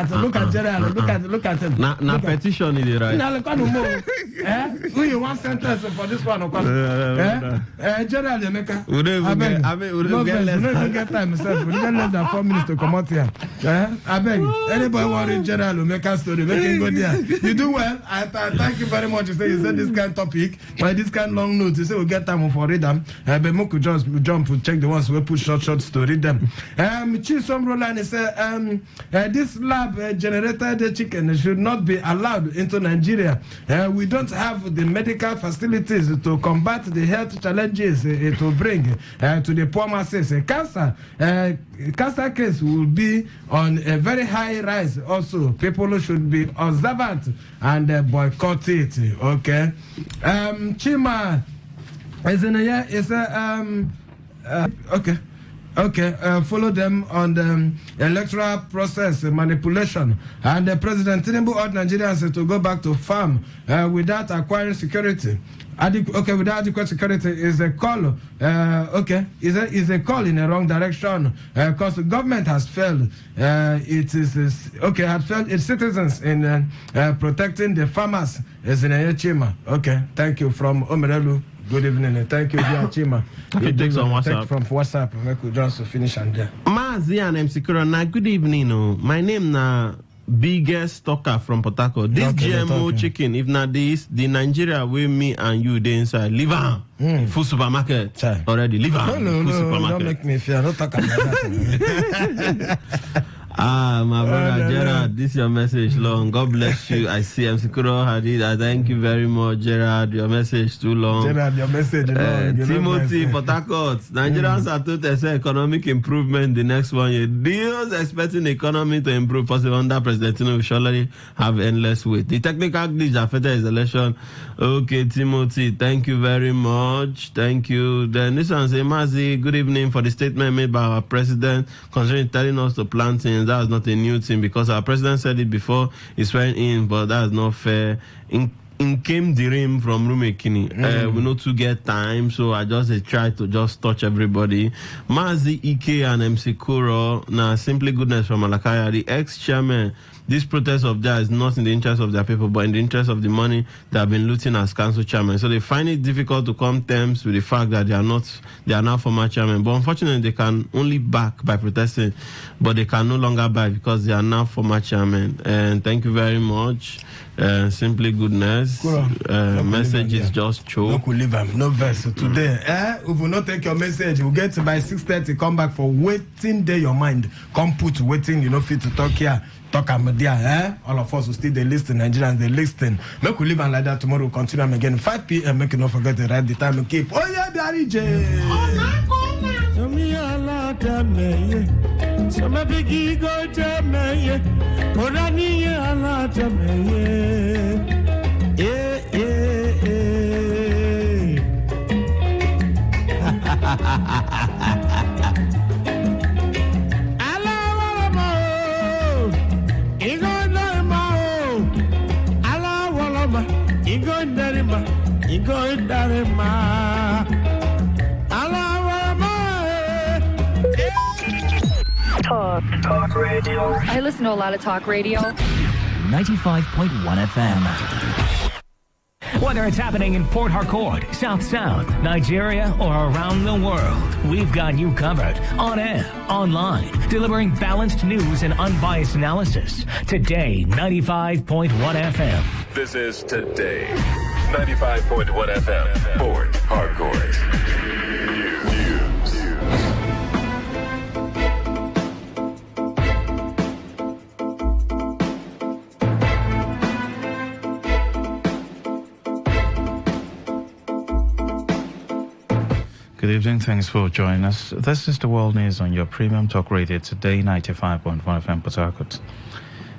Look at him. Na petition is right. Now look at him. Who you want sentence for this one? General Emeka. We don't get time, myself. We don't get less than 4 minutes to come out here. I beg. Anybody want to General Emeka story? Make him go there. You do well. I thank you very much. You said this kind of topic, but this kind of long note. You say we get time for read them. But could just jump to check the ones we put short to read them. Chisom Roland said this lab generated chicken should not be allowed into Nigeria. We don't have the medical facilities to combat the health challenges it will bring to the poor masses. Cancer case will be on a very high rise. Also, people should be observant and boycott it. Okay. Chima. Follow them on the electoral process manipulation. And President Tinubu urged Nigerians to go back to farm without acquiring security. Without adequate security is a call. Is a call in the wrong direction because the government has failed. Has failed its citizens in protecting the farmers. Is in a Chima. Okay, thank you from Omerelu. Good evening and thank you, dear Chima. Take some WhatsApp. Take from WhatsApp. We could just finish and there. Mazi and MC Corona, good evening. My name na biggest talker from Port Harcourt. This GMO chicken, if not this, the Nigeria where me and you they inside, leave am. Full supermarket already. Leave am. No, don't make me fear. Don't talk about that. My brother Gerard, this is your message long. God bless you. I see MC Kuro Hadid. I thank you very much, Gerard. Your message too long. Gerard, your message long. Timothy, Port Harcourt. Nigerians are told to say economic improvement the next 1 year. Deals expecting the economy to improve possibly under President Tinubu will surely have endless wait. The technical glitch affected his election. Okay, Timothy, thank you very much. Thank you. Then this one say, Mazi, good evening for the statement made by our president concerning telling us to plant things. That's not a new thing because our president said it before he swearing in, but that's not fair. In came the rim from Rumekini. We know to get time, so I just try to just touch everybody. Mazi Ike and MC Kuro, now simply goodness from Malakaya, the ex-chairman. This protest of theirs is not in the interest of their people, but in the interest of the money they have been looting as council chairman. So they find it difficult to come terms with the fact that they are now former chairman. But unfortunately, they can only back by protesting, but they can no longer buy because they are now former chairman. And thank you very much. Simply goodness. Message is just true. No verse today. We will not take your message. We'll get by 6:30. Come back for waiting day your mind. Come put waiting. You know fit to talk here. Talk there. All of us will still they listen. Nigerians they listen. Make we live and like that tomorrow. We'll continue again 5 p.m. Make you not forget to write the time and keep. Oh yeah, Daddy J. So my biggie go to me, Orani a lot of me. Yeah, yeah, yeah. Talk radio. I listen to a lot of talk radio. 95.1 FM. Whether it's happening in Port Harcourt, South South, Nigeria, or around the world, we've got you covered. On air, online, delivering balanced news and unbiased analysis. Today, 95.1 FM. This is Today, 95.1 FM, Port Harcourt. Good evening. Thanks for joining us. This is the World News on your premium talk radio Today 95.1 FM Port Harcourt.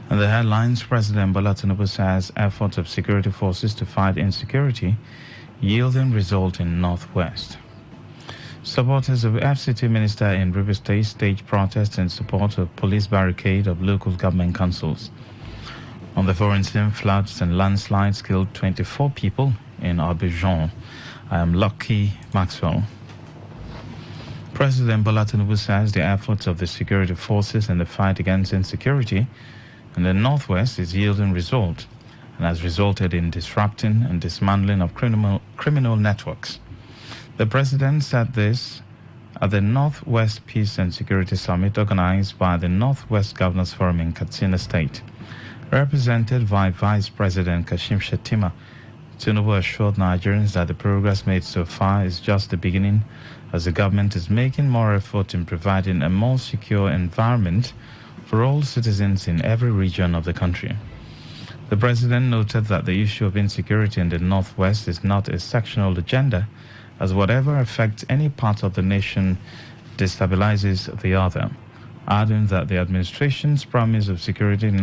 And the headlines: President Bola Tinubu says efforts of security forces to fight insecurity yielding result in Northwest. Supporters of FCT minister in River State staged protests in support of police barricade of local government councils. On the foreign scene, floods and landslides killed 24 people in Abidjan. I am Lucky Maxwell. President Bola Tinubu says the efforts of the security forces in the fight against insecurity in the Northwest is yielding result and has resulted in disrupting and dismantling of criminal networks. The president said this at the Northwest Peace and Security Summit organized by the Northwest Governors Forum in Katsina State. Represented by Vice President Kashim Shettima, Tinubu assured Nigerians that the progress made so far is just the beginning, as the government is making more effort in providing a more secure environment for all citizens in every region of the country. The president noted that the issue of insecurity in the Northwest is not a sectional agenda, as whatever affects any part of the nation destabilizes the other, adding that the administration's promise of securing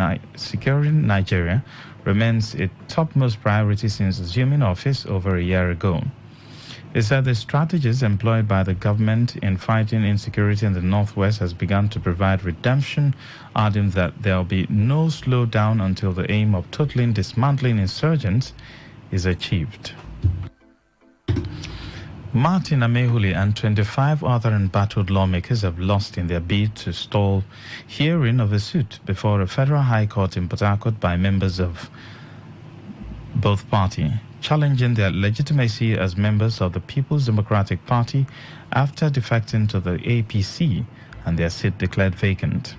Nigeria remains its topmost priority since assuming office over a year ago. He said the strategies employed by the government in fighting insecurity in the Northwest has begun to provide redemption, adding that there will be no slowdown until the aim of totally dismantling insurgents is achieved. Martin Amehuli and 25 other embattled lawmakers have lost in their bid to stall hearing of a suit before a federal high court in Port Harcourt by members of both parties, challenging their legitimacy as members of the People's Democratic Party after defecting to the APC and their seat declared vacant.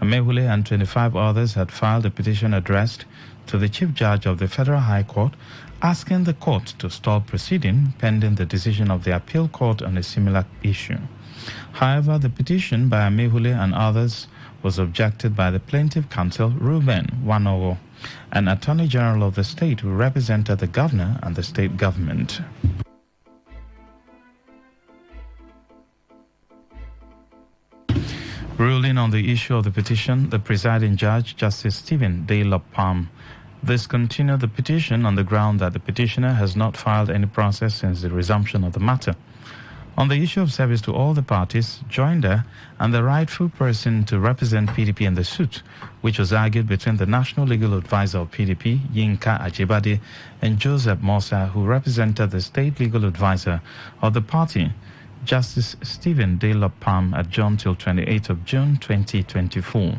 Amehule and 25 others had filed a petition addressed to the Chief Judge of the Federal High Court, asking the court to stall proceeding pending the decision of the appeal court on a similar issue. However, the petition by Amehule and others was objected by the plaintiff counsel Ruben Wanowo, an Attorney General of the state who represented the governor and the state government. Ruling on the issue of the petition, the presiding judge, Justice Stephen Daylop-Palm, discontinued the petition on the ground that the petitioner has not filed any process since the resumption of the matter. On the issue of service to all the parties, joinder, and the rightful person to represent PDP in the suit, which was argued between the National Legal Advisor of PDP, Yinka Ajibade, and Joseph Mosa, who represented the State Legal Advisor of the party, Justice Stephen Daylop-Palm, adjourned till 28th of June 2024.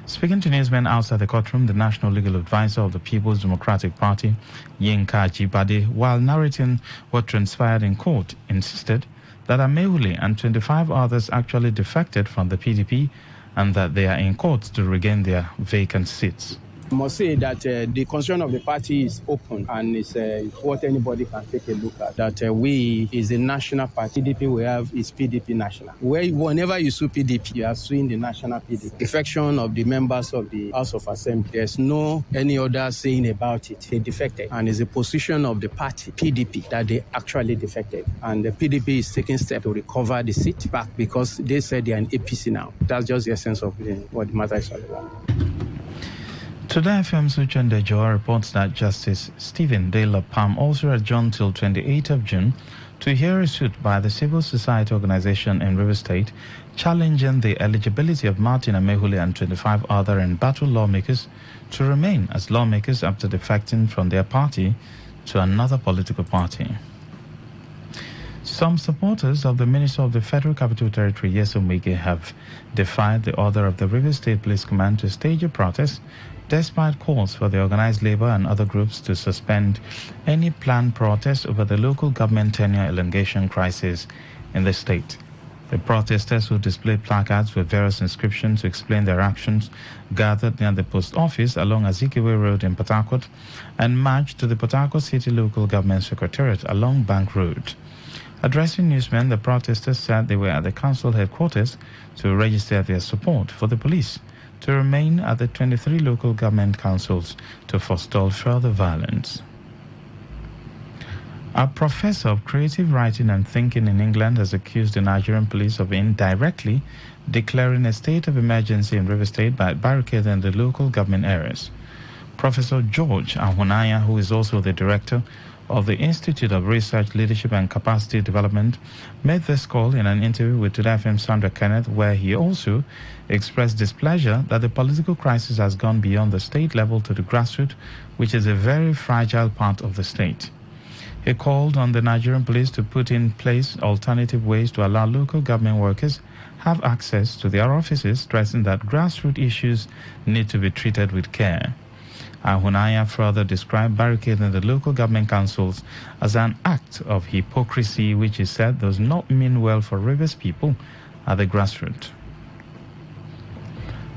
Speaking to newsmen outside the courtroom, the National Legal Advisor of the People's Democratic Party, Yinka Ajibade, while narrating what transpired in court, insisted that Amehule and 25 others actually defected from the PDP and that they are in court to regain their vacant seats. I must say that the constitution of the party is open and it's what anybody can take a look at. That we is a national party. PDP we have is PDP national. Whenever you sue PDP, you are suing the national PDP. Defection of the members of the House of Assembly. There's no any other saying about it. They defected, and it's a position of the party PDP that they actually defected, and the PDP is taking steps to recover the seat back because they said they are an APC now. That's just the essence of what the matter is all about. Today FM's Uchende Joa reports that Justice Stephen De La Palm also adjourned till 28th of June to hear a suit by the civil society organization in River State challenging the eligibility of Martin Amehule and 25 other embattled lawmakers to remain as lawmakers after defecting from their party to another political party. Some supporters of the Minister of the Federal Capital Territory, Yeso Wike, have defied the order of the River State Police Command to stage a protest despite calls for the organized labor and other groups to suspend any planned protest over the local government tenure elongation crisis in the state. The protesters, who displayed placards with various inscriptions to explain their actions, gathered near the post office along Azikiwe Road in Port Harcourt and marched to the Port Harcourt City Local Government Secretariat along Bank Road. Addressing newsmen, the protesters said they were at the council headquarters to register their support for the police to remain at the 23 local government councils to forestall further violence. A professor of creative writing and thinking in England has accused the Nigerian police of indirectly declaring a state of emergency in River State by barricading the local government areas. Professor George Ahunaya, who is also the director of the Institute of Research, Leadership and Capacity Development, made this call in an interview with Today FM Sandra Kenneth, where he also expressed displeasure that the political crisis has gone beyond the state level to the grassroots, which is a very fragile part of the state. He called on the Nigerian police to put in place alternative ways to allow local government workers have access to their offices, stressing that grassroots issues need to be treated with care. Ahunaya further described barricading the local government councils as an act of hypocrisy, which he said does not mean well for Rivers people at the grassroots.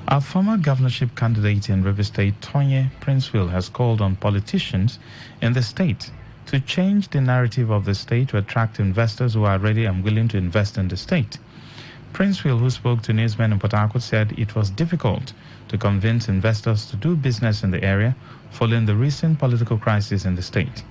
Our former governorship candidate in River State, Tonye Princewill, has called on politicians in the state to change the narrative of the state to attract investors who are ready and willing to invest in the state. Princewill, who spoke to newsmen in Port Harcourt, said it was difficult to convince investors to do business in the area following the recent political crisis in the state.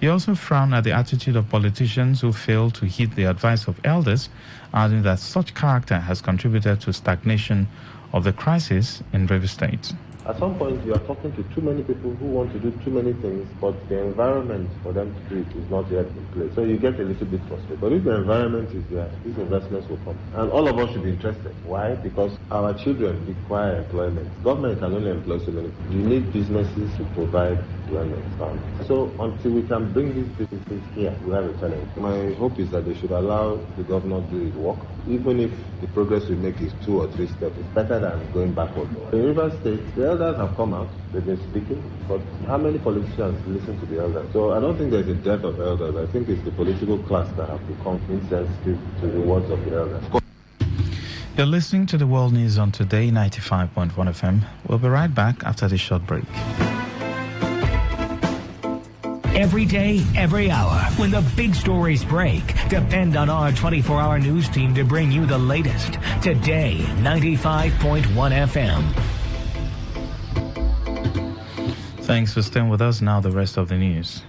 He also frowned at the attitude of politicians who fail to heed the advice of elders, adding that such character has contributed to stagnation of the crisis in River State. At some point, you are talking to too many people who want to do too many things, but the environment for them to do it is not yet in place. So you get a little bit frustrated. But if the environment is there, these investments will come. And all of us should be interested. Why? Because our children require employment. Government can only employ so many people. You need businesses to provide employment. So until we can bring these businesses here, we have a challenge. My hope is that they should allow the governor to do his work. Even if the progress we make is 2 or 3 steps, it's better than going backward. In River State, the elders have come out, they've been speaking, but how many politicians listen to the elders? So I don't think there's a dearth of elders. I think it's the political class that have become insensitive to the words of the elders. You're listening to the World News on Today 95.1 FM. We'll be right back after this short break. Every day, every hour, when the big stories break, depend on our 24-hour news team to bring you the latest. Today, 95.1 FM. Thanks for staying with us. Now the rest of the news.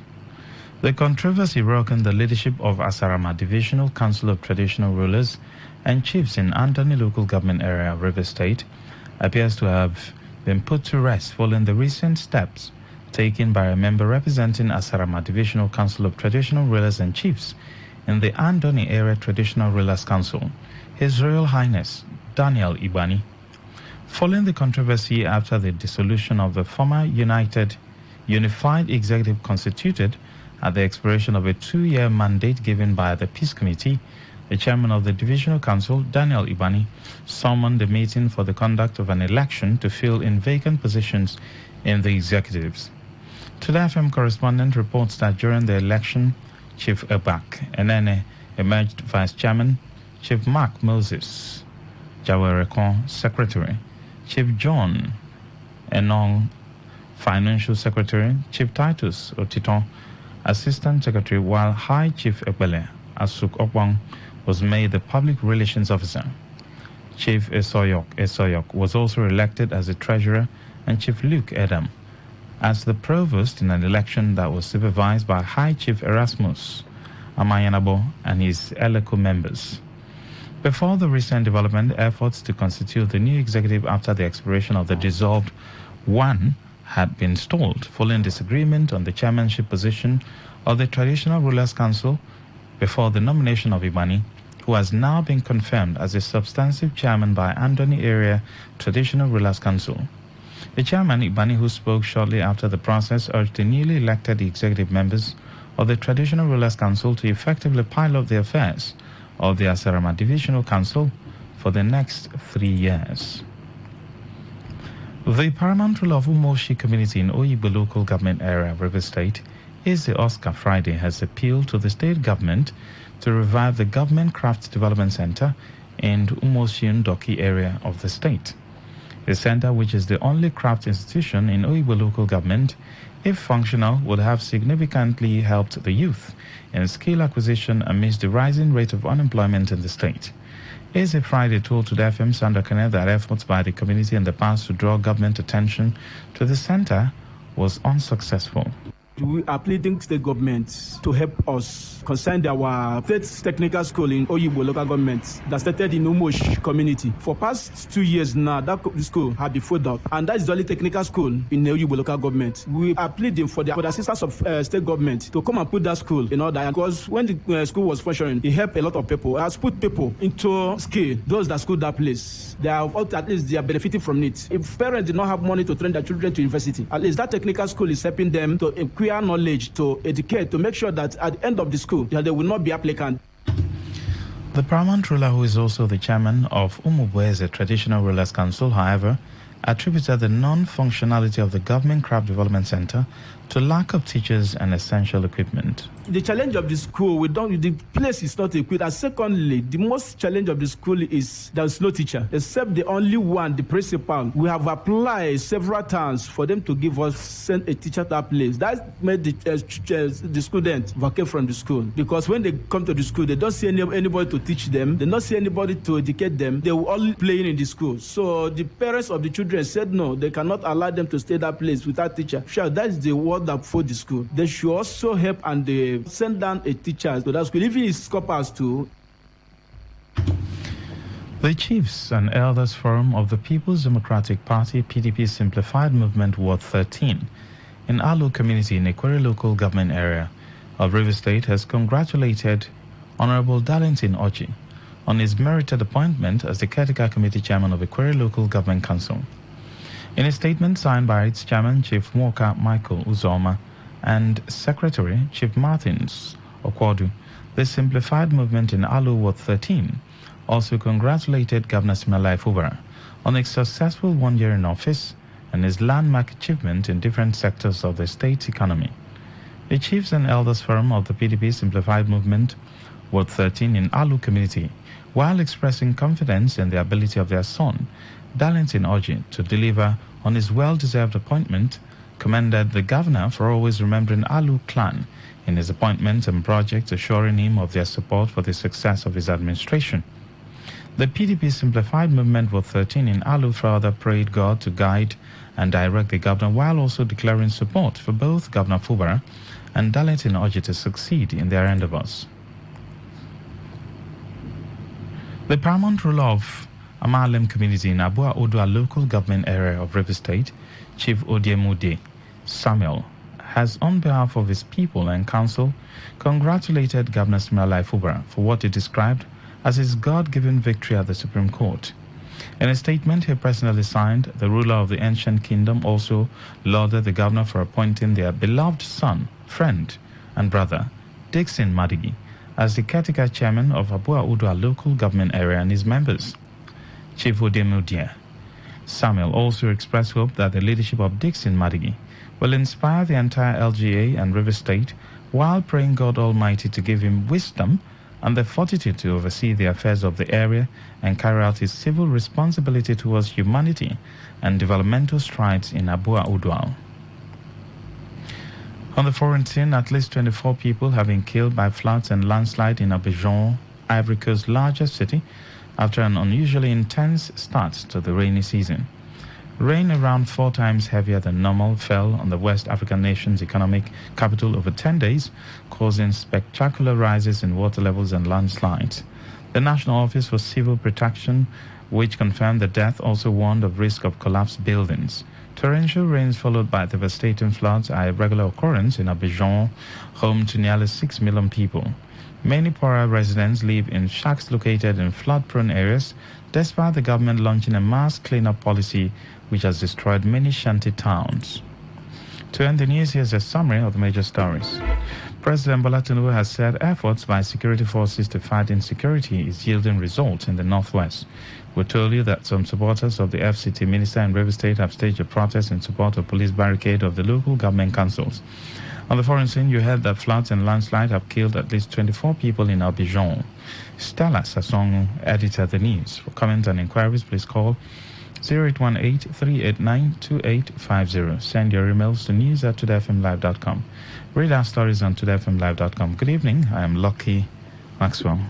The controversy rocking the leadership of Asarama Divisional Council of Traditional Rulers and Chiefs in Andoni Local Government Area, River State, appears to have been put to rest following the recent steps taken by a member representing Asarama Divisional Council of Traditional Rulers and Chiefs in the Andoni Area Traditional Rulers Council, His Royal Highness Daniel Ibani. Following the controversy after the dissolution of the former Unified Executive constituted at the expiration of a 2-year mandate given by the Peace Committee, the chairman of the Divisional Council, Daniel Ibani, summoned a meeting for the conduct of an election to fill in vacant positions in the executives. Today FM correspondent reports that during the election, Chief Ebak Enene emerged vice chairman, Chief Mark Moses Jawarekon secretary, Chief John Enong Financial Secretary Chief Titus Otiton, Assistant Secretary, while High Chief Ekbele Asuk Okwang was made the Public Relations Officer. Chief Esoyok was also elected as the Treasurer, and Chief Luke Edam as the Provost in an election that was supervised by High Chief Erasmus Amayanabo and his ELECO members. Before the recent development, efforts to constitute the new executive after the expiration of the dissolved one had been stalled following disagreement on the chairmanship position of the Traditional Rulers Council before the nomination of Ibani, who has now been confirmed as a substantive chairman by Andoni Area Traditional Rulers Council. The chairman, Ibani, who spoke shortly after the process, urged the newly elected executive members of the Traditional Rulers Council to effectively pilot the affairs of the Asarama Divisional Council for the next 3 years. The paramount ruler of Umoshi community in Oyibo local government area of River State, Eze Oscar Friday, has appealed to the state government to revive the Government Crafts Development Center in Umoshi Ndoki area of the state. The center, which is the only craft institution in Oyibo local government, if functional, would have significantly helped the youth in skill acquisition amidst the rising rate of unemployment in the state. Eze Friday told Today FM Sandokane that efforts by the community in the past to draw government attention to the center was unsuccessful. We are pleading state government to help us concern our state technical school in Oyibo local government that started in Umosh community. For past 2 years now, that school has been filled up, and that is the only technical school in Oyibo local government. We are pleading for the assistance of state government to come and put that school in order, because when the school was functioning, it helped a lot of people. It has put people into skill, those that school that place. They are, at least they are benefiting from it. If parents did not have money to train their children to university, at least that technical school is helping them to acquire knowledge, to educate, to make sure that at the end of the school, that they will not be applicants. The paramount ruler, who is also the chairman of Umubweze Traditional Rulers Council, however, attributed the non-functionality of the Government Craft Development Center to lack of teachers and essential equipment. The challenge of the school, the place is not equipped. And secondly, the most challenge of the school is there's no teacher, except the only one, the principal. We have applied several times for them to send a teacher to that place. That made the students vacate from the school, because when they come to the school, they don't see anybody to teach them. They don't see anybody to educate them. They were all playing in the school. So the parents of the children said no, they cannot allow them to stay that place without teacher. Sure, that is the word that for the school. They should also help and send down a teacher to that school, even his scopers too. The Chiefs and Elders Forum of the People's Democratic Party PDP Simplified Movement Ward 13 in Alu community in Ekwere local government area of River State has congratulated Honorable Darlington Oji on his merited appointment as the Caretaker Committee Chairman of Ekwere Local Government Council. In a statement signed by its Chairman Chief Mwoka Michael Uzoma and Secretary Chief Martins Okwodu, the Simplified Movement in Alu Ward 13 also congratulated Governor Simalai Fubara on his successful 1 year in office and his landmark achievement in different sectors of the state's economy. The Chiefs and Elders Forum of the PDP Simplified Movement Ward 13 in Alu community, while expressing confidence in the ability of their son, Darlington Oji, to deliver on his well-deserved appointment, commended the governor for always remembering Alu clan in his appointments and projects, assuring him of their support for the success of his administration. The PDP Simplified Movement Ward 13 in Alu further prayed God to guide and direct the governor, while also declaring support for both Governor Fubara and Darlington Oji to succeed in their endeavors. The paramount ruler of Amalem community in Abua Odua local government area of River State, Chief Odiemude Samuel, has on behalf of his people and council congratulated Governor Simalai Fubara for what he described as his God-given victory at the Supreme Court. In a statement he personally signed, the ruler of the ancient kingdom also lauded the governor for appointing their beloved son, friend, and brother, Dixon Madigi, as the caretaker chairman of Abua Odua local government area and his members. Chief Odemudia Samuel also expressed hope that the leadership of Dixon Madigi will inspire the entire LGA and River State, while praying God Almighty to give him wisdom and the fortitude to oversee the affairs of the area and carry out his civil responsibility towards humanity and developmental strides in Abua Odua. On the foreign scene, at least 24 people have been killed by floods and landslide in Abidjan, Ivory Coast's largest city, after an unusually intense start to the rainy season. Rain around 4 times heavier than normal fell on the West African nation's economic capital over 10 days, causing spectacular rises in water levels and landslides. The National Office for Civil Protection, which confirmed the death, also warned of risk of collapsed buildings. Torrential rains followed by devastating floods are a regular occurrence in Abidjan, home to nearly 6 million people. Many poorer residents live in shacks located in flood-prone areas, despite the government launching a mass cleanup policy which has destroyed many shanty towns. To end the news, here's a summary of the major stories. President Bola Tinubu has said efforts by security forces to fight insecurity is yielding results in the Northwest. We told you that some supporters of the FCT minister in Rivers State have staged a protest in support of police barricade of the local government councils. On the foreign scene, you heard that floods and landslides have killed at least 24 people in Abidjan. Stella Sasongo, editor of the news. For comments and inquiries, please call 0818-389-2850. Send your emails to news@todayfmlive.com. Read our stories on todayfmlive.com. Good evening. I am Lucky Maxwell.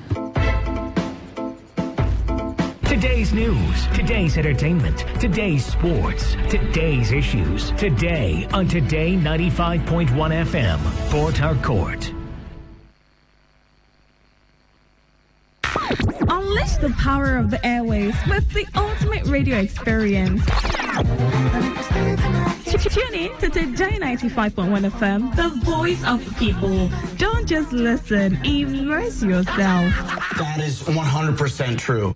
Today's news, today's entertainment, today's sports, today's issues. Today on Today 95.1 FM, Port Harcourt. Unleash the power of the airwaves with the ultimate radio experience. Tune in to Today 95.1 FM, the voice of the people. Don't just listen, immerse yourself. That is 100% true.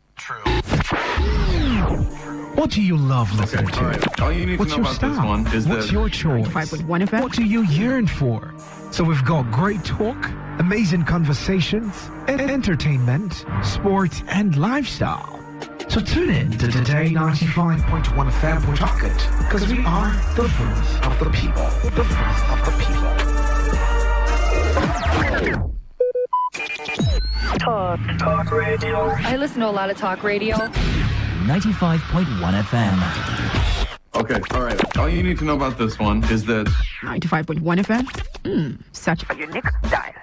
What do you love listening to? Right. All you need What's to know your about style? this one is What's your choice? 95.1 FM. What do you yearn for? So we've got great talk, amazing conversations, entertainment, sport, and lifestyle. So tune in to Today 95.1 FM Port Harcourt, because we are the voice of the people. The voice of the people. Talk radio. I listen to a lot of talk radio. 95.1 FM. Okay, all right. All you need to know about this one is that 95.1 FM? Such a unique style.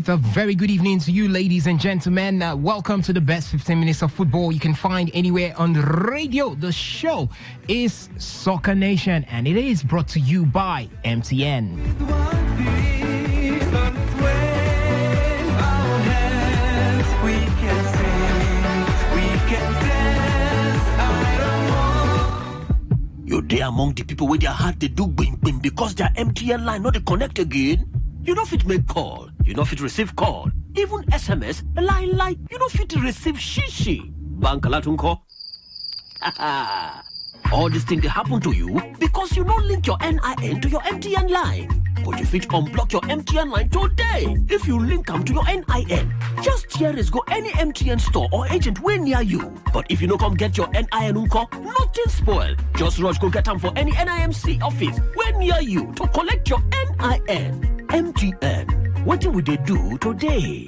A very good evening to you, ladies and gentlemen. Welcome to the best 15 minutes of football you can find anywhere on the radio. The show is Soccer Nation, and it is brought to you by MTN. You're there among the people with their heart they do bing bing because their MTN line not connect again. You know fit make call, you know fit receive call, even SMS, line, you know fit receive shishi. Bank alatunko. All these things they happen to you because you don't link your NIN to your MTN line. But you fit unblock your MTN line today if you link them to your NIN. Just here is go any MTN store or agent way near you. But if you no come get your NIN unko, nothing spoil. Just rush go get them for any NIMC office way near you to collect your NIN. MTN, what do they do today?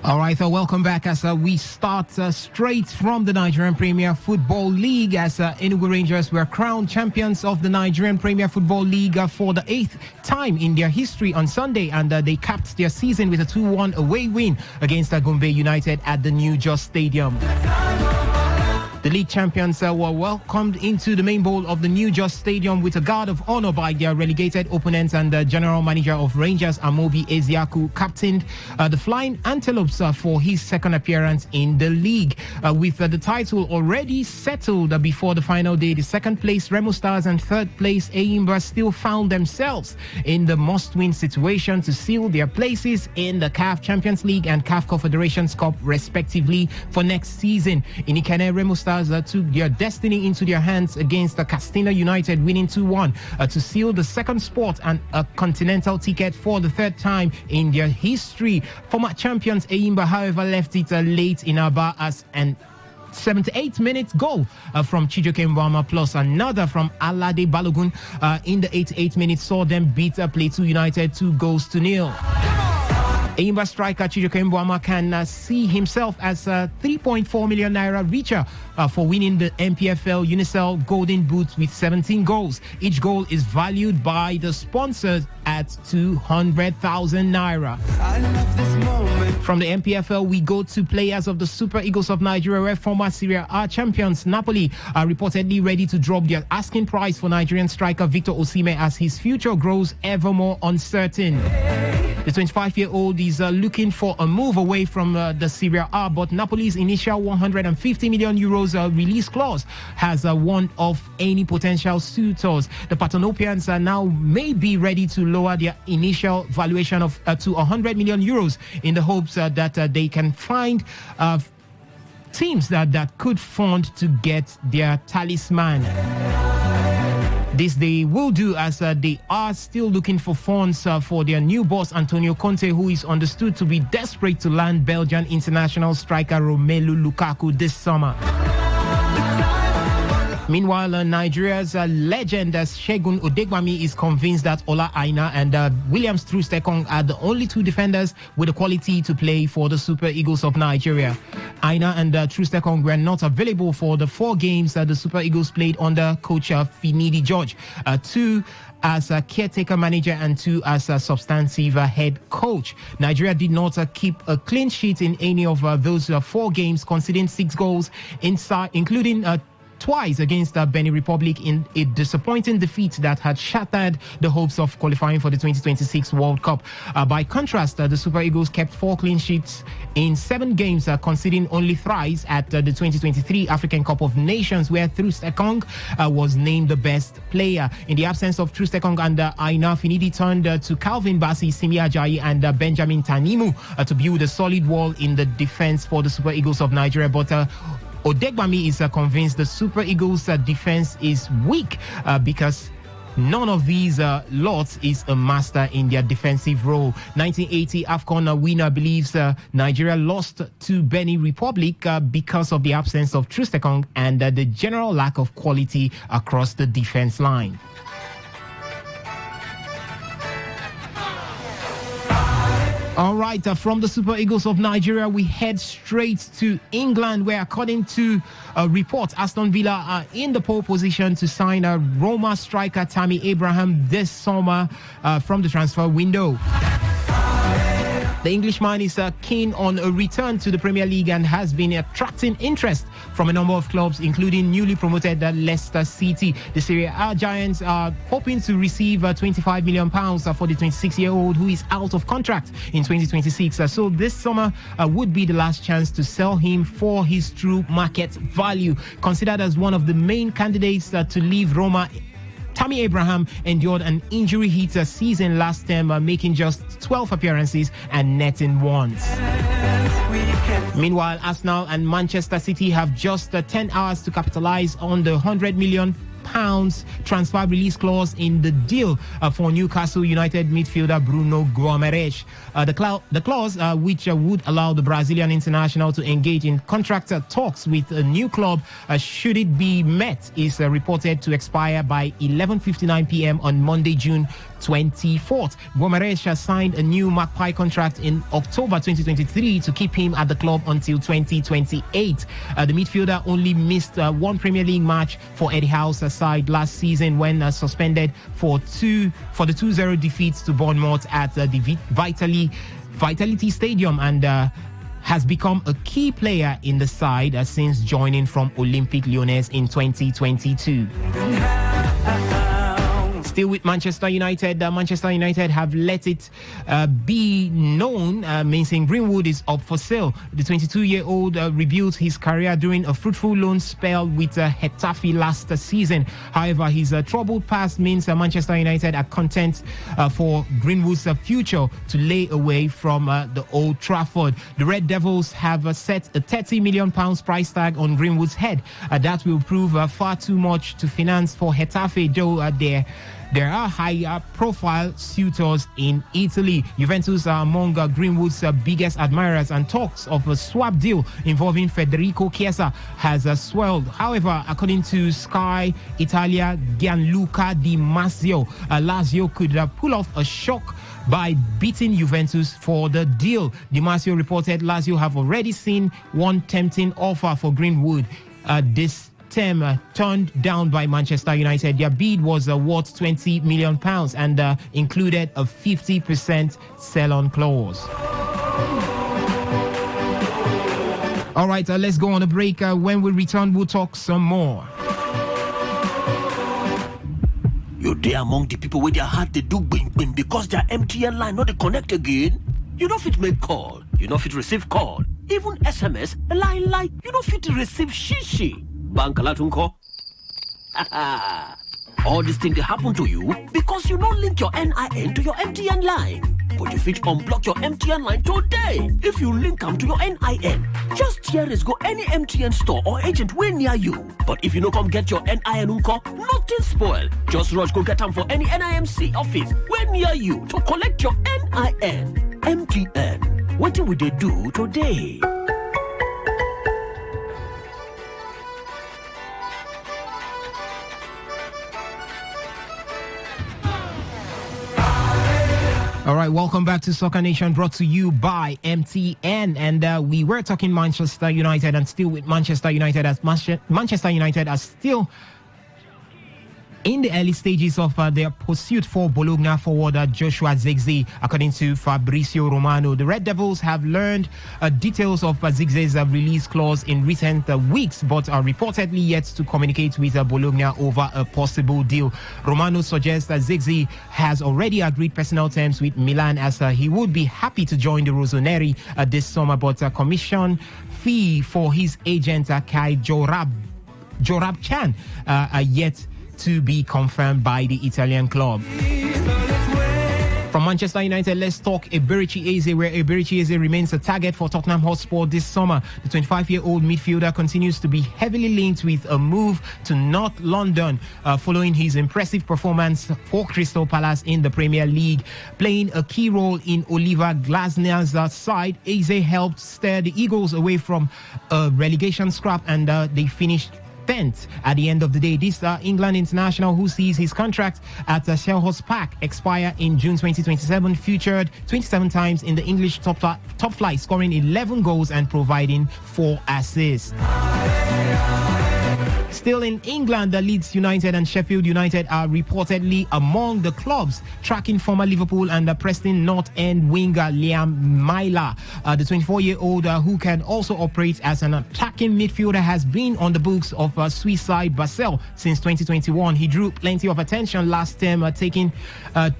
All right, so welcome back as we start straight from the Nigerian Premier Football League as Enugu Rangers were crowned champions of the Nigerian Premier Football League for the 8th time in their history on Sunday, and they capped their season with a 2-1 away win against Gombe United at the New Jos Stadium. The league champions were welcomed into the main bowl of the New Just Stadium with a guard of honor by their relegated opponents, and the general manager of Rangers, Amobi Ezeaku, captained the Flying Antelopes for his second appearance in the league. With the title already settled before the final day, the second place Remo Stars and third place Enyimba still found themselves in the must-win situation to seal their places in the CAF Champions League and CAF Confederations Cup respectively for next season. In Ikene, Remo Stars took their destiny into their hands against Castina United, winning 2-1 to seal the second spot and a continental ticket for the third time in their history. Former champions Enyimba, however, left it late in Aba as an 78-minute goal from Chijoke Mbama plus another from Alade Balogun in the 88th minute saw them beat Plateau United 2-0. Enyimba striker Chijoke Mbama can see himself as a 3.4 million naira richer for winning the MPFL Unicel Golden Boot with 17 goals. Each goal is valued by the sponsors at 200,000 naira. From the MPFL, we go to players of the Super Eagles of Nigeria, where former Serie A champions Napoli are reportedly ready to drop their asking price for Nigerian striker Victor Osimhen as his future grows ever more uncertain. The 25-year-old is looking for a move away from the Serie A, but Napoli's initial 150 million euros release clause has warned off any potential suitors. The Partenopians now may be ready to lower their initial valuation of to 100 million euros in the hopes that they can find teams that could fund to get their talisman. This they will do as they are still looking for funds for their new boss Antonio Conte, who is understood to be desperate to land Belgian international striker Romelu Lukaku this summer. Meanwhile, Nigeria's legend Segun Odegbami is convinced that Ola Aina and Williams Troost-Ekong are the only two defenders with the quality to play for the Super Eagles of Nigeria. Aina and Troost-Ekong were not available for the 4 games that the Super Eagles played under coach Finidi George. 2 as a caretaker manager and 2 as a substantive head coach. Nigeria did not keep a clean sheet in any of those 4 games, conceding 6 goals, including twice against the Benin Republic in a disappointing defeat that had shattered the hopes of qualifying for the 2026 World Cup. By contrast, the Super Eagles kept 4 clean sheets in 7 games, conceding only thrice at the 2023 African Cup of Nations, where Troost-Ekong was named the best player. In the absence of Troost-Ekong and Aina, Finidi turned to Calvin Bassey, Simi Ajayi and Benjamin Tanimu to build a solid wall in the defense for the Super Eagles of Nigeria. But Odegbami is convinced the Super Eagles' defense is weak because none of these lots is a master in their defensive role. 1980 AFCON winner believes Nigeria lost to Benin Republic because of the absence of Troost-Ekong and the general lack of quality across the defense line. All right, from the Super Eagles of Nigeria, we head straight to England, where, according to a report, Aston Villa are in the pole position to sign a Roma striker Tammy Abraham this summer from the transfer window. The Englishman is keen on a return to the Premier League and has been attracting interest from a number of clubs, including newly promoted Leicester City. The Serie A giants are hoping to receive £25 million for the 26-year-old who is out of contract in 2026. So this summer would be the last chance to sell him for his true market value. Considered as one of the main candidates to leave Roma, Tammy Abraham endured an injury-hit season last term, making just 12 appearances and netting once. Meanwhile, Arsenal and Manchester City have just 10 hours to capitalize on the £100 million transfer release clause in the deal for Newcastle United midfielder Bruno Guimaraes. The clause, which would allow the Brazilian international to engage in contract talks with a new club should it be met, is reported to expire by 11:59 p.m. on Monday, June 24th. Guimaraes signed a new Magpie contract in October 2023 to keep him at the club until 2028. The midfielder only missed one Premier League match for Eddie Howe's side last season when suspended for the 2-0 defeat to Bournemouth at the Vitality Stadium, and has become a key player in the side since joining from Olympique Lyonnais in 2022. Still with Manchester United, Manchester United have let it be known, Mason Greenwood is up for sale. The 22-year-old rebuilt his career during a fruitful loan spell with Getafe last season. However, his troubled past means Manchester United are content for Greenwood's future to lay away from the Old Trafford. The Red Devils have set a £30 million price tag on Greenwood's head. That will prove far too much to finance for Getafe, though there are high-profile suitors in Italy. Juventus are among Greenwood's biggest admirers, and talks of a swap deal involving Federico Chiesa has swelled. However, according to Sky Italia, Gianluca Di Marzio, Lazio could pull off a shock by beating Juventus for the deal. Di Marzio reported Lazio have already seen one tempting offer for Greenwood. This term turned down by Manchester United. Their bid was worth £20 million and included a 50% sell-on clause. All right, let's go on a break. When we return, we'll talk some more. You're there among the people where their heart they do bing bing because their MTN line not connect again. You know fit make call, you know fit receive call, even SMS, line, you know fit receive shishi. Bank Latunko. All these things they happen to you because you don't link your NIN to your MTN line. But you fit unblock your MTN line today. If you link them to your NIN, just here is go any MTN store or agent way near you. But if you don't come get your NIN unko, nothing spoil. Just rush go get them for any NIMC office way near you to collect your NIN. MTN. What will they do today? All right, welcome back to Soccer Nation, brought to you by MTN. And we were talking Manchester United, and still with Manchester United, as Manchester United are still in the early stages of their pursuit for Bologna forward Joshua Zirkzee. According to Fabrizio Romano, the Red Devils have learned details of Zirkzee's release clause in recent weeks, but are reportedly yet to communicate with Bologna over a possible deal. Romano suggests that Zirkzee has already agreed personal terms with Milan, as he would be happy to join the Rossoneri this summer, but a commission fee for his agent Kai Jorab Chan are yet to be confirmed by the Italian club. From Manchester United, let's talk Eberechi Eze, where Eberechi Eze remains a target for Tottenham Hotspur this summer. The 25-year-old midfielder continues to be heavily linked with a move to North London following his impressive performance for Crystal Palace in the Premier League. Playing a key role in Oliver Glasner's side, Eze helped steer the Eagles away from a relegation scrap, and they finished 10th at the end of the day. This England international, who sees his contract at Selhurst Park expire in June 2027, featured 27 times in the English top flight, scoring 11 goals and providing 4 assists. Still in England, the Leeds United and Sheffield United are reportedly among the clubs tracking former Liverpool and Preston North End winger Liam Myler. The 24-year-old, who can also operate as an attacking midfielder, has been on the books of Swiss side Basel since 2021. He drew plenty of attention last term, taking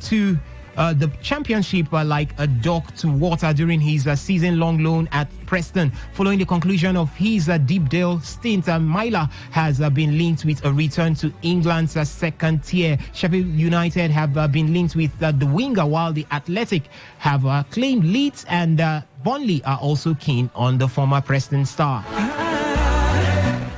to the championship like a duck to water during his season-long loan at Preston. Following the conclusion of his Deepdale stint, Myler has been linked with a return to England's second tier. Sheffield United have been linked with the winger, while the Athletic have claimed Leeds, and Burnley are also keen on the former Preston star.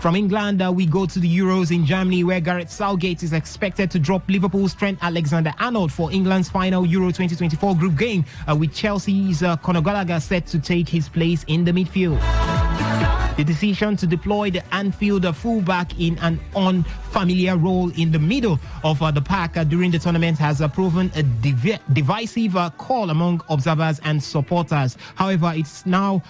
From England, we go to the Euros in Germany, where Gareth Southgate is expected to drop Liverpool's Trent Alexander-Arnold for England's final Euro 2024 group game, with Chelsea's Conor Gallagher set to take his place in the midfield. The decision to deploy the Anfield fullback in an unfamiliar role in the middle of the park during the tournament has proven a divisive call among observers and supporters. However, it now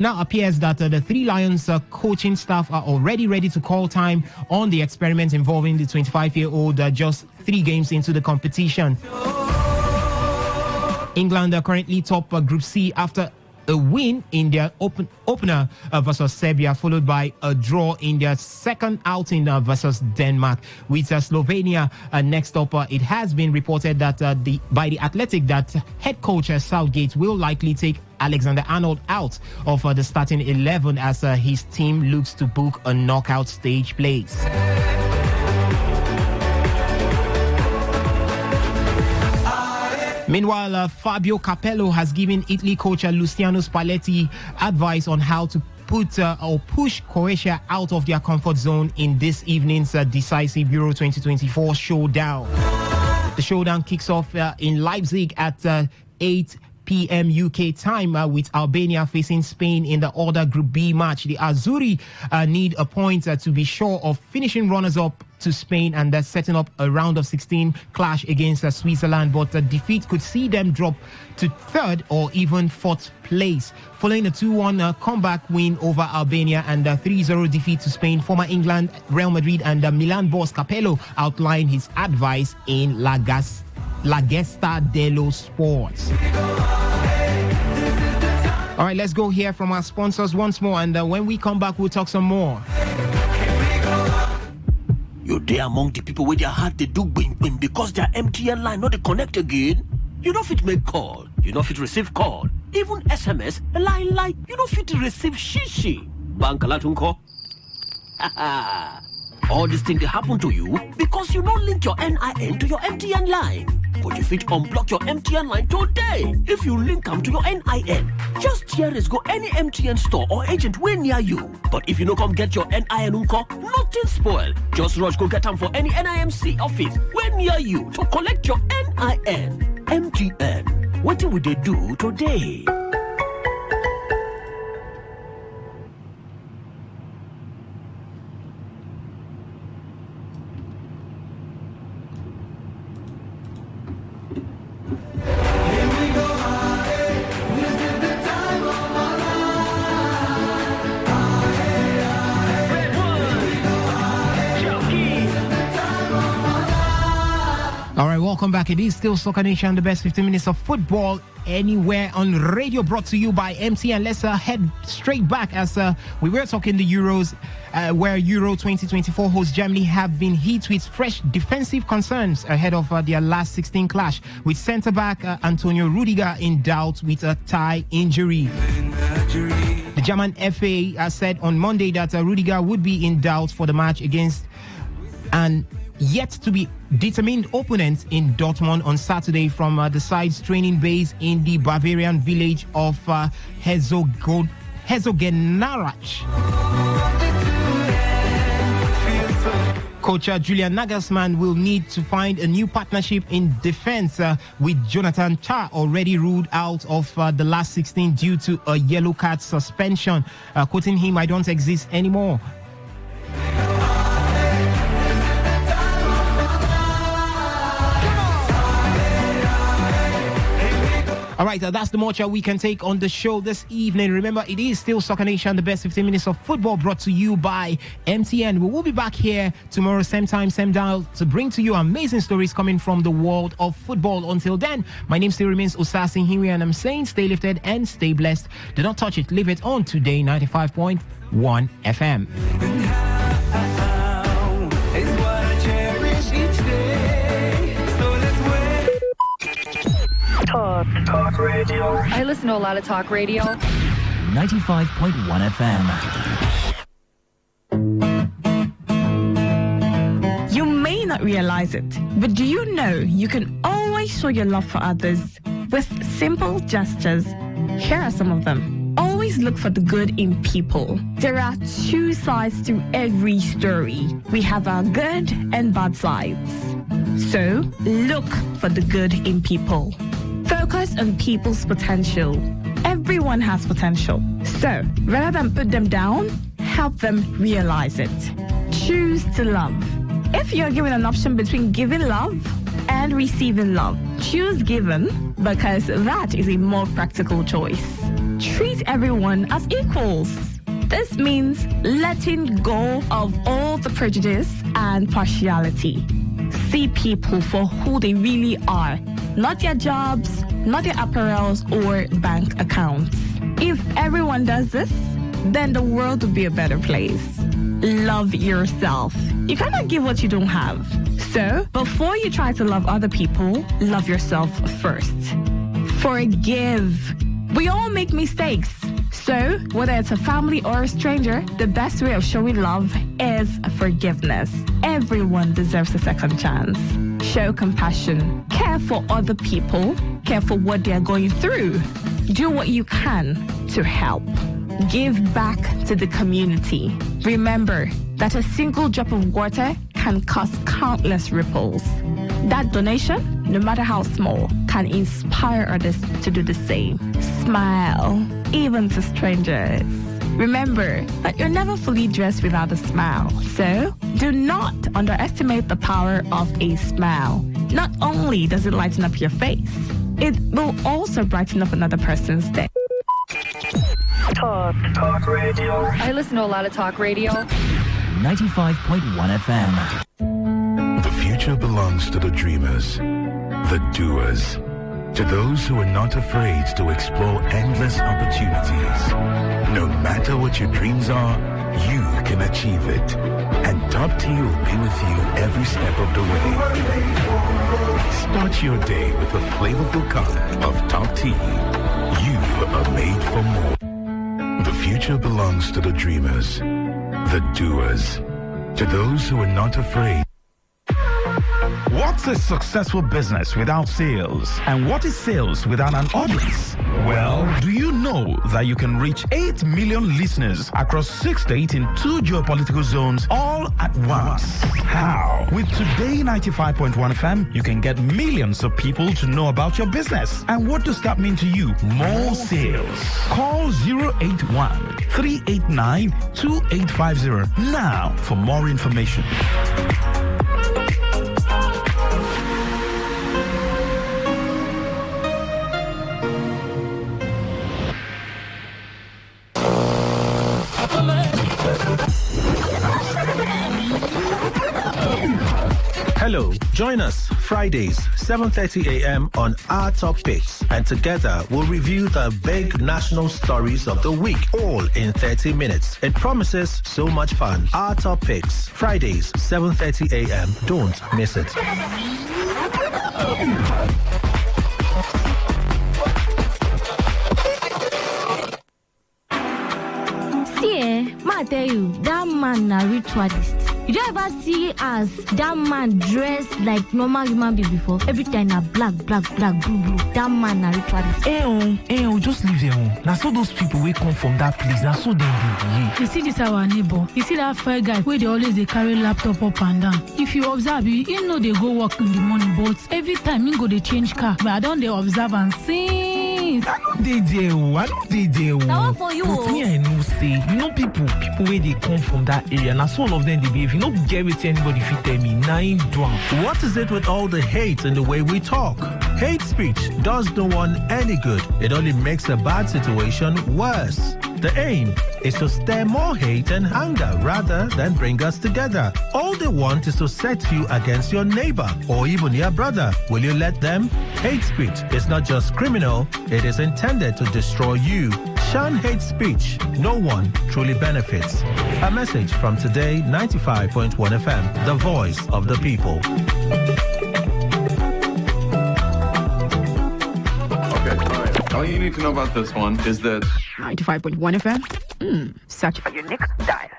appears that the Three Lions coaching staff are already ready to call time on the experiment involving the 25-year-old just 3 games into the competition. England are currently top Group C after a win in their opener versus Serbia, followed by a draw in their second outing versus Denmark. With Slovenia next up, it has been reported that by The Athletic that head coach Southgate will likely take Alexander Arnold out of the starting 11 as his team looks to book a knockout stage place. Meanwhile, Fabio Capello has given Italy coach Luciano Spalletti advice on how to put or push Croatia out of their comfort zone in this evening's decisive Euro 2024 showdown. The showdown kicks off in Leipzig at 8 p.m. UK time with Albania facing Spain in the other Group B match. The Azzurri need a point to be sure of finishing runners-up to Spain and setting up a round of 16 clash against Switzerland, but defeat could see them drop to third or even fourth place. Following a 2-1 comeback win over Albania and a 3-0 defeat to Spain, former England, Real Madrid and Milan boss Capello outlined his advice in La Gesta dello Sport. All right, let's go hear from our sponsors once more, and when we come back, we'll talk some more. You're there among the people with their heart they do bing bing because their MTN line not they connect again. You know fit make call, you know fit receive call, even SMS, line, you know fit receive shishi. Bank alatunko. All these things they happen to you because you don't link your NIN to your MTN line. But you fit unblock your MTN line today if you link them to your NIN. Just here is go any MTN store or agent way near you. But if you no come get your NIN nothing spoil. Just rush go get them for any NIMC office way near you to collect your NIN. MTN. What will they do today? Welcome back. It is still Soccer Nation, the best 15 minutes of football anywhere on radio, brought to you by MTN. Let's head straight back as we were talking the Euros, where Euro 2024 host Germany have been hit with fresh defensive concerns ahead of their last 16 clash, with centre-back Antonio Rudiger in doubt with a thigh injury. The German FA said on Monday that Rudiger would be in doubt for the match against an yet to be determined opponent in Dortmund on Saturday from the side's training base in the Bavarian village of Herzogenaurach. Coach Julian Nagelsmann will need to find a new partnership in defense with Jonathan Tah already ruled out of the last 16 due to a yellow card suspension. Quoting him, "I don't exist anymore." All right, that's the much we can take on the show this evening. Remember, it is still Soccer Nation, the best 15 minutes of football, brought to you by MTN. We will be back here tomorrow, same time, same dial, to bring to you amazing stories coming from the world of football. Until then, my name still remains Osasin Hiri, and I'm saying stay lifted and stay blessed. Do not touch it, leave it on Today 95.1 FM. Talk radio. I listen to a lot of talk radio. 95.1 FM. You may not realize it, but do you know you can always show your love for others with simple gestures? Here are some of them. Always look for the good in people. There are two sides to every story. We have our good and bad sides. So, look for the good in people. Focus on people's potential. Everyone has potential. So, rather than put them down, help them realize it. Choose to love. If you're given an option between giving love and receiving love, choose giving because that is a more practical choice. Treat everyone as equals. This means letting go of all the prejudice and partiality. See people for who they really are, not their jobs, not their apparels or bank accounts. If everyone does this, then the world will be a better place. Love yourself. You cannot give what you don't have. So, before you try to love other people, love yourself first. Forgive. We all make mistakes. So, whether it's a family or a stranger, the best way of showing love is forgiveness. Everyone deserves a second chance. Show compassion. Care for other people. Care for what they are going through. Do what you can to help. Give back to the community. Remember that a single drop of water can cause countless ripples. That donation, no matter how small, can inspire others to do the same. Smile, even to strangers. Remember that you're never fully dressed without a smile. So, do not underestimate the power of a smile. Not only does it lighten up your face, it will also brighten up another person's day. Talk radio. I listen to a lot of talk radio. 95.1 FM. The future belongs to the dreamers, the doers, to those who are not afraid to explore endless opportunities. No matter what your dreams are, you can achieve it. And Top Tea will be with you every step of the way. Start your day with a flavorful cup of Top Tea. You are made for more. The future belongs to the dreamers, the doers, to those who are not afraid. What's a successful business without sales? And what is sales without an audience? Well, do you know that you can reach 8 million listeners across 6 states in 2 geopolitical zones all at once? How? With Today 95.1 FM, you can get millions of people to know about your business. And what does that mean to you? More sales. Call 081-389-2850 now for more information. Hello, join us Fridays, 7:30 a.m. on Our Top Picks, and together we'll review the big national stories of the week, all in 30 minutes. It promises so much fun. Our Top Picks, Fridays, 7:30 a.m. Don't miss it. See, I tell you, that man a ritualist. You don't ever see as that man dressed like normal human being before. Every time na black, blue. That man a ritualist. Just leave them. Now so those people will come from that place. Now so they do. You see this our neighbor. You see that fair guy where they always they carry laptop up and down. If you observe, you know they go work in the morning, but every time you go they change car. But I don't they observe and since. I know they do. Now for you. But me I know say, you know people where they come from that area. Now so all of them they behave. You know get with anybody if you tell me. What is it with all the hate and the way we talk? Hate speech does no one any good. It only makes a bad situation worse. The aim is to stir more hate and anger rather than bring us together. All they want is to set you against your neighbor or even your brother. Will you let them? Hate speech is not just criminal, it is intended to destroy you. Shun hate speech. No one truly benefits. A message from Today 95.1 FM, the voice of the people. All you need to know about this one is that 95.1 FM. Such a unique dial.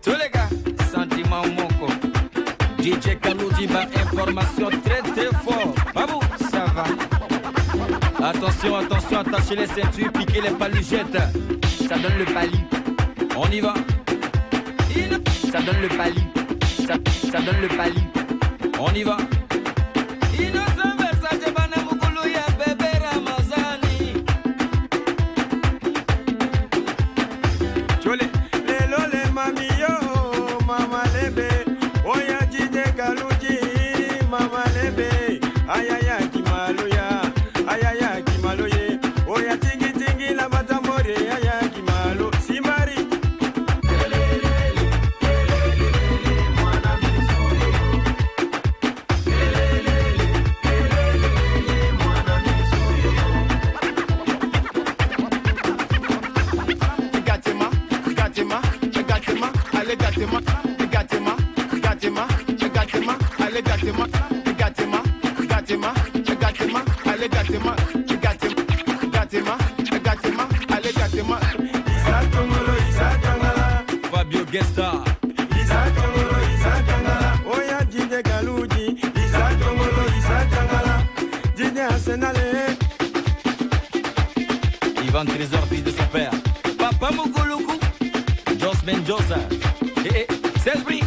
Tous les gars, sentiment moko. DJ Kaloudi bat information très fort. Babou, ça va. Attention, attachez les ceintures, piquez les paluchettes. Ça donne le pali. On y va. Ça donne le pali. Ça donne le pali. On y va. Fabio Gesta. Oya Jide Galuji, Jide Arsenal. Ivan Trésor, fils de son père. Papa Muguluku. Jos Mendoza. Et Cesbri.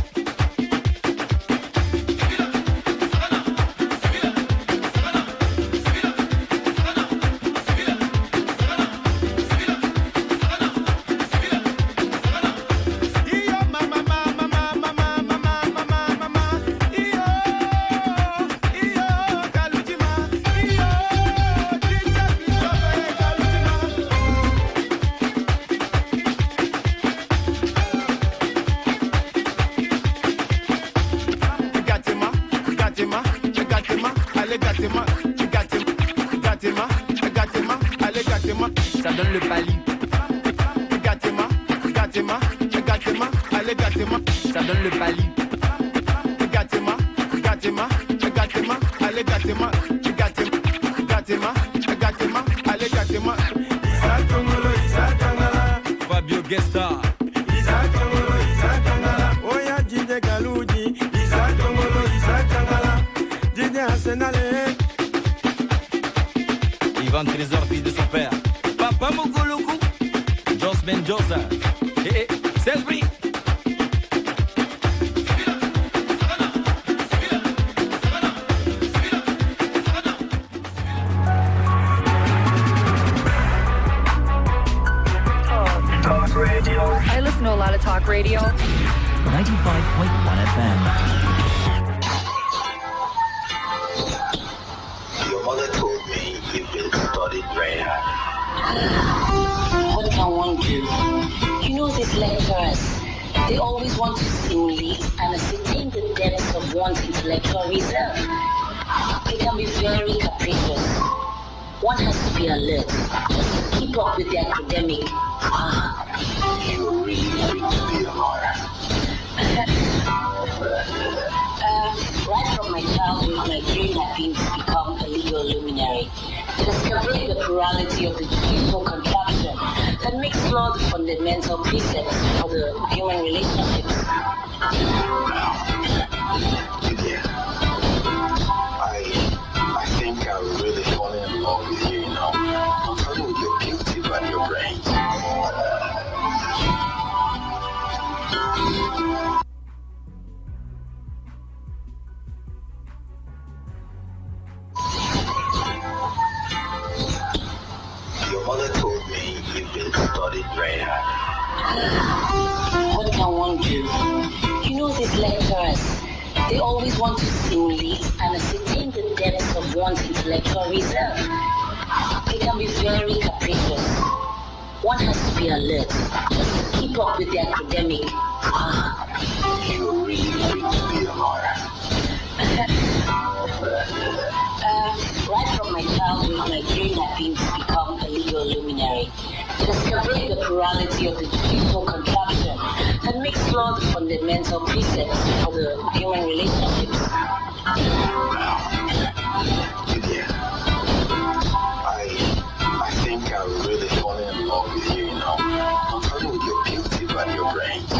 Ça donne le pali. Ça donne le pali. Fabio Gesta. Oya Jide Galuji, Jide Arsenal. Ivan Trésor, fils de son père. Papa Muguluku. Jos Mendoza. Et Cesbri. Talk radio. I listen to a lot of talk radio. 95.1 FM. Your mother told me you've been studied very hard. What can one do? You know these lecturers, they always want to simulate and ascertain the depths of one's intellectual reserve. They can be very capricious. One has to be alert, just to keep up with the academic. You're really free to be a lawyer. Right from my childhood, my dream had been to become a legal luminary. Discovering the plurality of the judicial contraption that makes law the fundamental precept for the human relationships. I think I'm really falling in love with you, you know. I'm falling with your beauty and your brains. Your mother told me you've been studied very hard. What can one do? You know these lecturers, they always want to simulate and ascertain the depths of one's intellectual reserve. They can be very capricious. One has to be alert, just to keep up with the academic. You're really free to be a lawyer. Right from my childhood, my dream had been to become a legal luminary. Discovering the plurality of the judicial contraption that makes law the fundamental precept for the human relationships. I think I'm really falling in love with you, you know. I'm falling with your beauty and your brains.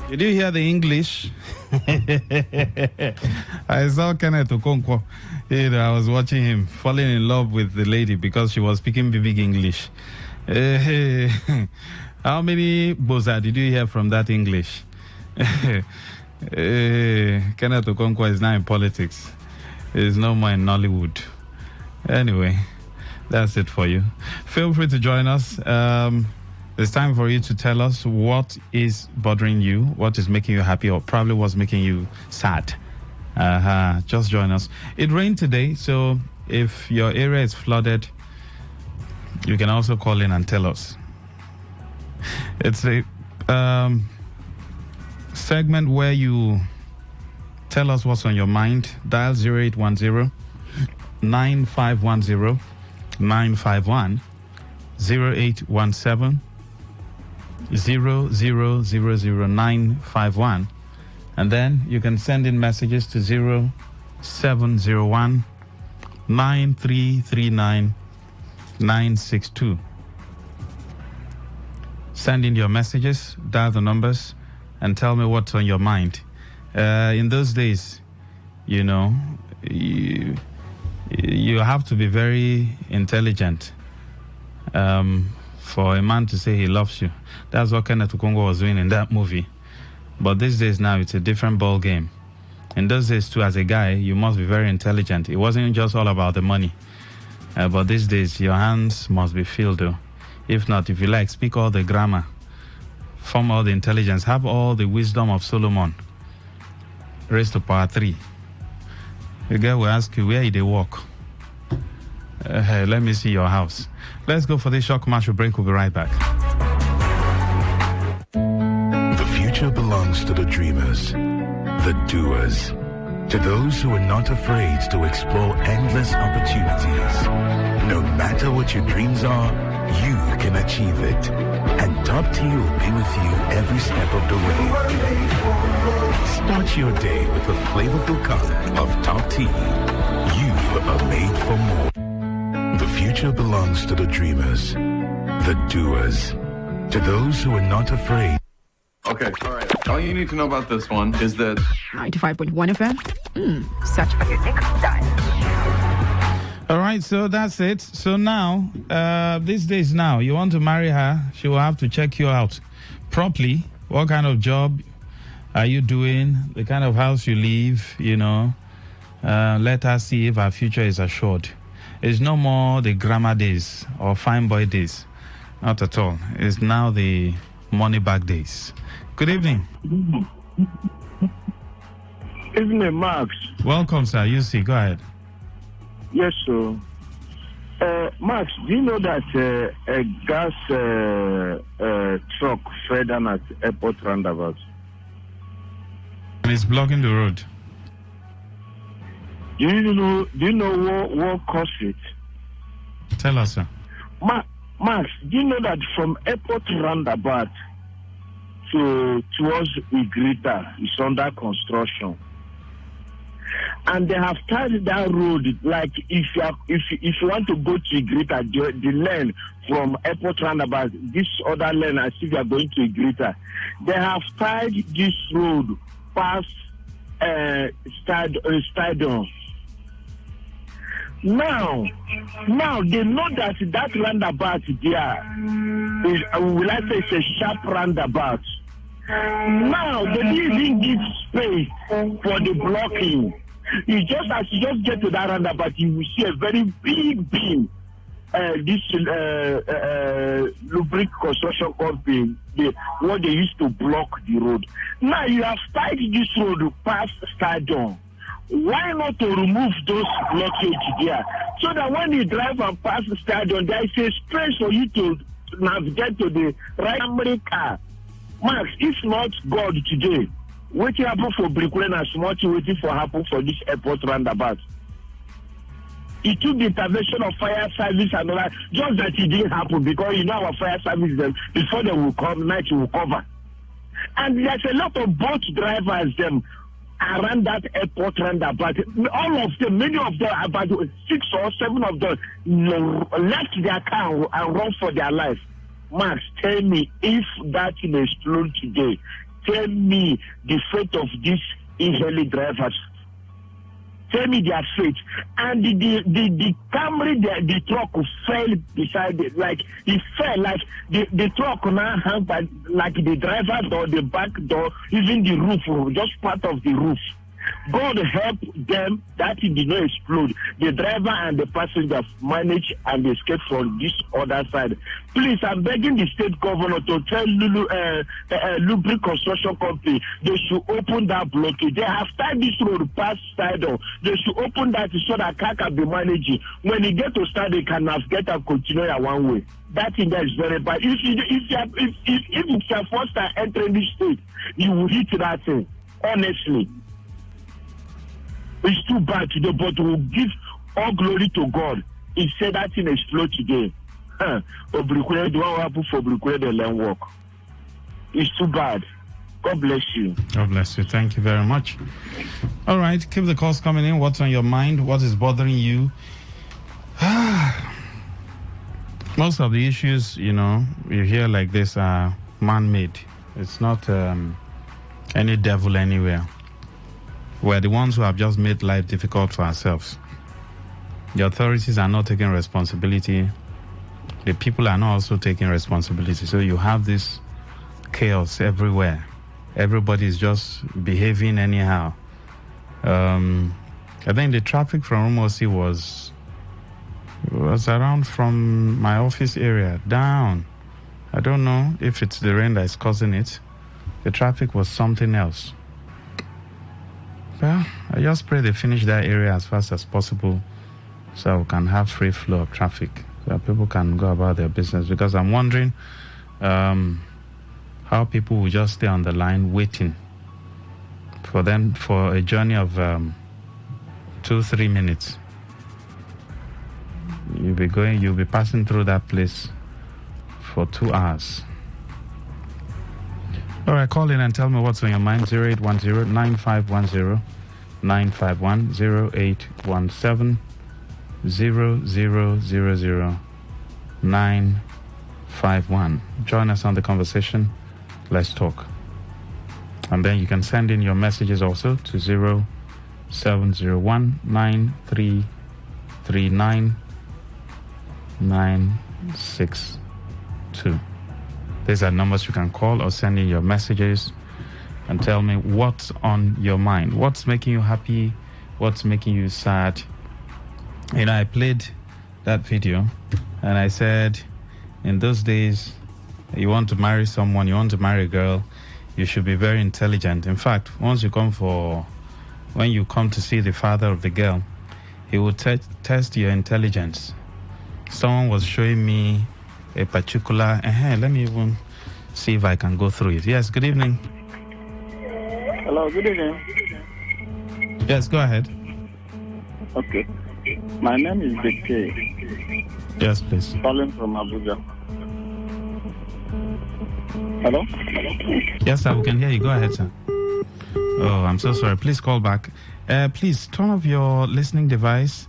Did you hear the English? I saw Kenneth Okonkwo. I was watching him falling in love with the lady because she was speaking big English. How many boza did you hear from that English? Kenneth Okonkwo is now in politics. He's no more in Nollywood. Anyway, that's it for you. Feel free to join us. It's time for you to tell us what is bothering you, what is making you happy, or probably what's making you sad. Just join us. It rained today, so if your area is flooded, you can also call in and tell us. It's a segment where you tell us what's on your mind. Dial 0810 9510 951 0817 0000951. And then you can send in messages to 0701 9339 962. Send in your messages, dial the numbers, and tell me what's on your mind. In those days, you know, you have to be very intelligent for a man to say he loves you. That's what Kenneth Okongo was doing in that movie. But these days now, it's a different ball game. In those days too, as a guy, you must be very intelligent. It wasn't just all about the money. But these days, your hands must be filled though. If not, if you like, speak all the grammar, form all the intelligence, have all the wisdom of Solomon. Raised to power 3. The guy will ask you, where did they walk? Let me see your house. Let's go for this short commercial break. We'll be right back. The future belongs to the dreamers, the doers, to those who are not afraid to explore endless opportunities. No matter what your dreams are, you can achieve it. And Top Tea will be with you every step of the way. Start your day with a flavorful cup of Top Tea. You are made for more. The future belongs to the dreamers, the doers, to those who are not afraid. Okay, all right. All you need to know about this one is that 95.1 FM. Such a unique style. All right, so that's it. So now, these days now, you want to marry her, she will have to check you out properly. What kind of job are you doing? The kind of house you live, you know. Let her see if her future is assured. It's no more the grammar days or fine boy days. Not at all. It's now the money bag days. Good evening. Evening, Max. Welcome, sir. You see, go ahead. Yes, sir. Max, do you know that a gas truck fell down at airport roundabout? And it's blocking the road. Do you know what caused it? Tell us, sir. Max, do you know that from airport roundabout towards Igrita is under construction? And they have tied that road, like if you want to go to Igrita, the lane from airport roundabout, this other lane as if you are going to Igrita, they have tied this road past Stadium. Now they know that roundabout there is, will I say, it's a sharp roundabout. Now they didn't even give space for the blocking. You just get to that roundabout, you will see a very big beam. This lubric construction company, what they used to block the road. Now you have tied this road past Stadium. Why not to remove those blockage there, so that when you drive and pass the Stadium, there is a space for you to navigate to the right America. Max, if not God today, what happened for Brickland and small waiting for happen for this airport roundabout? It took the intervention of fire service and all that, just that it didn't happen because you know our fire service, before they will come, night will cover. And there's a lot of boat drivers around that airport roundabout. All of them, many of them, about 6 or 7 of them, left their car and run for their life. Max, tell me, if that thing explodes today, tell me the fate of these Israeli drivers. Tell me their fate. And the Camry, the truck fell beside it, like it fell, like the truck now hung by, like the driver door, the back door, even the roof, just part of the roof. God help them that it did not explode. The driver and the passenger managed and escaped from this other side. Please, I'm begging the state governor to tell Lubric Construction Company they should open that blockade. They have tied this road past Stadium. They should open that so that car can be managed. When you get to Stadium, they can navigate and continue one way. That thing that is very bad. If it's your first time entering this state, you will hit that thing. Honestly. It's too bad today, but we'll give all glory to God. He said that thing explode today. Obrikwe, the one happen for Obrikwe, the land work. It's too bad. God bless you. God bless you. Thank you very much. All right, keep the calls coming in. What's on your mind? What is bothering you? Most of the issues, you hear like this are man-made. It's not any devil anywhere. We're the ones who have just made life difficult for ourselves. The authorities are not taking responsibility. The people are not also taking responsibility. So you have this chaos everywhere. Everybody is just behaving anyhow. I think the traffic from Rumosi was around from my office area down. I don't know if it's the rain that is causing it. The traffic was something else. Well, I just pray they finish that area as fast as possible so we can have free flow of traffic, so that people can go about their business. Because I'm wondering how people will just stay on the line waiting for a journey of 2-3 minutes. You'll be passing through that place for 2 hours. All right, call in and tell me what's on your mind. 0810-9510-951, 0817-0000-951. Join us on the conversation. Let's talk. And then you can send in your messages also to 0701-9339-962. These are numbers you can call or send in your messages and tell me what's on your mind. What's making you happy? What's making you sad? I played that video and I said, in those days, you want to marry someone, you want to marry a girl, you should be very intelligent. In fact, when you come to see the father of the girl, he will test your intelligence. Someone was showing me a particular, let me even see if I can go through it. Yes, good evening. Hello, good evening. Yes, go ahead. Okay. My name is Deke. Yes, please. Calling from Abuja. Hello? Yes, sir, we can hear you. Go ahead, sir. Oh, I'm so sorry. Please call back. Please turn off your listening device.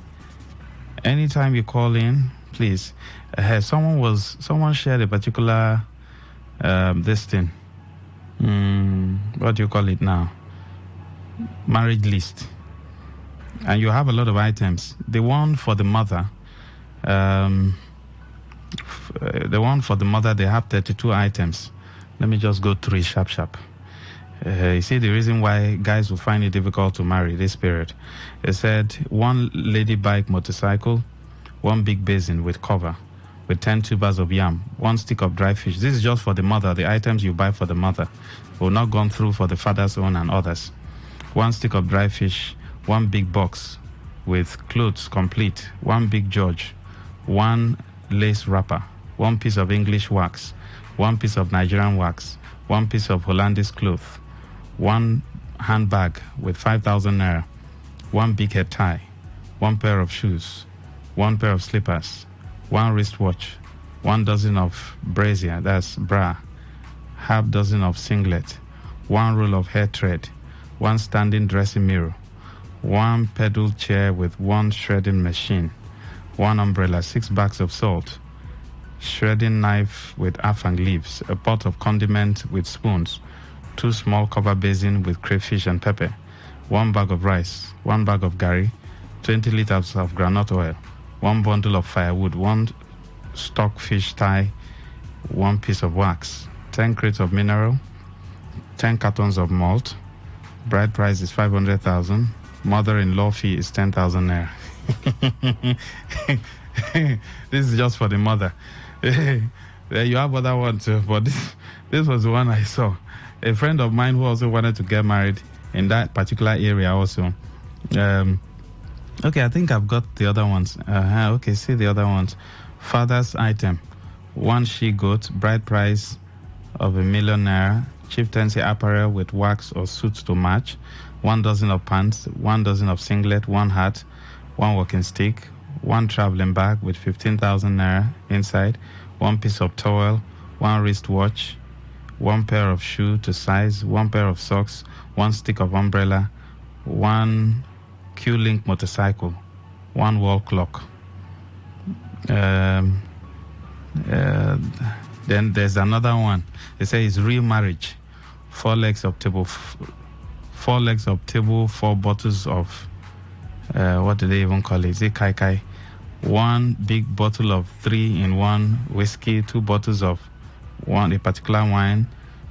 Anytime you call in, please. Someone shared a particular this thing. What do you call it now? Marriage list. And you have a lot of items. The one for the mother, they have 32 items. Let me just go through it sharp. You see the reason why guys will find it difficult to marry this period. It said 1 lady bike motorcycle, 1 big basin with cover, with 10 tubers of yam, 1 stick of dry fish. This is just for the mother, the items you buy for the mother. We've not gone through for the father's own and others. 1 stick of dry fish, 1 big box with clothes complete, 1 big George, 1 lace wrapper, 1 piece of English wax, 1 piece of Nigerian wax, 1 piece of Hollandaise cloth, 1 handbag with 5,000 naira, 1 big head tie, 1 pair of shoes, 1 pair of slippers, 1 wristwatch, 1 dozen of brassiere, that's bra, half dozen of singlet, 1 roll of hair thread, 1 standing dressing mirror, 1 pedal chair with 1 shredding machine, 1 umbrella, 6 bags of salt, shredding knife with afang leaves, a pot of condiment with spoons, 2 small cover basin with crayfish and pepper, 1 bag of rice, 1 bag of gari, 20 liters of groundnut oil, 1 bundle of firewood, 1 stock fish tie, 1 piece of wax, 10 crates of mineral, 10 cartons of malt. Bride price is 500,000. Mother-in-law fee is 10,000 naira. This is just for the mother. You have other ones too, but this was the one I saw. A friend of mine who also wanted to get married in that particular area also. Okay, I think I've got the other ones. Okay, see the other ones. Father's item, 1 she-goat, bride price of 1 million naira. Chieftaincy apparel with wax or suits to match, 1 dozen of pants, 1 dozen of singlet, 1 hat, 1 walking stick, 1 traveling bag with 15,000 naira inside, 1 piece of towel, 1 wristwatch, 1 pair of shoe to size, 1 pair of socks, 1 stick of umbrella, 1 Q-Link motorcycle, 1 wall clock. Then there's another one. They say it's real marriage. 4 legs of table, 4 legs of table, 4 bottles of what do they even call it? Is it kai kai? 1 big bottle of 3-in-1 whiskey, 2 bottles of a particular wine,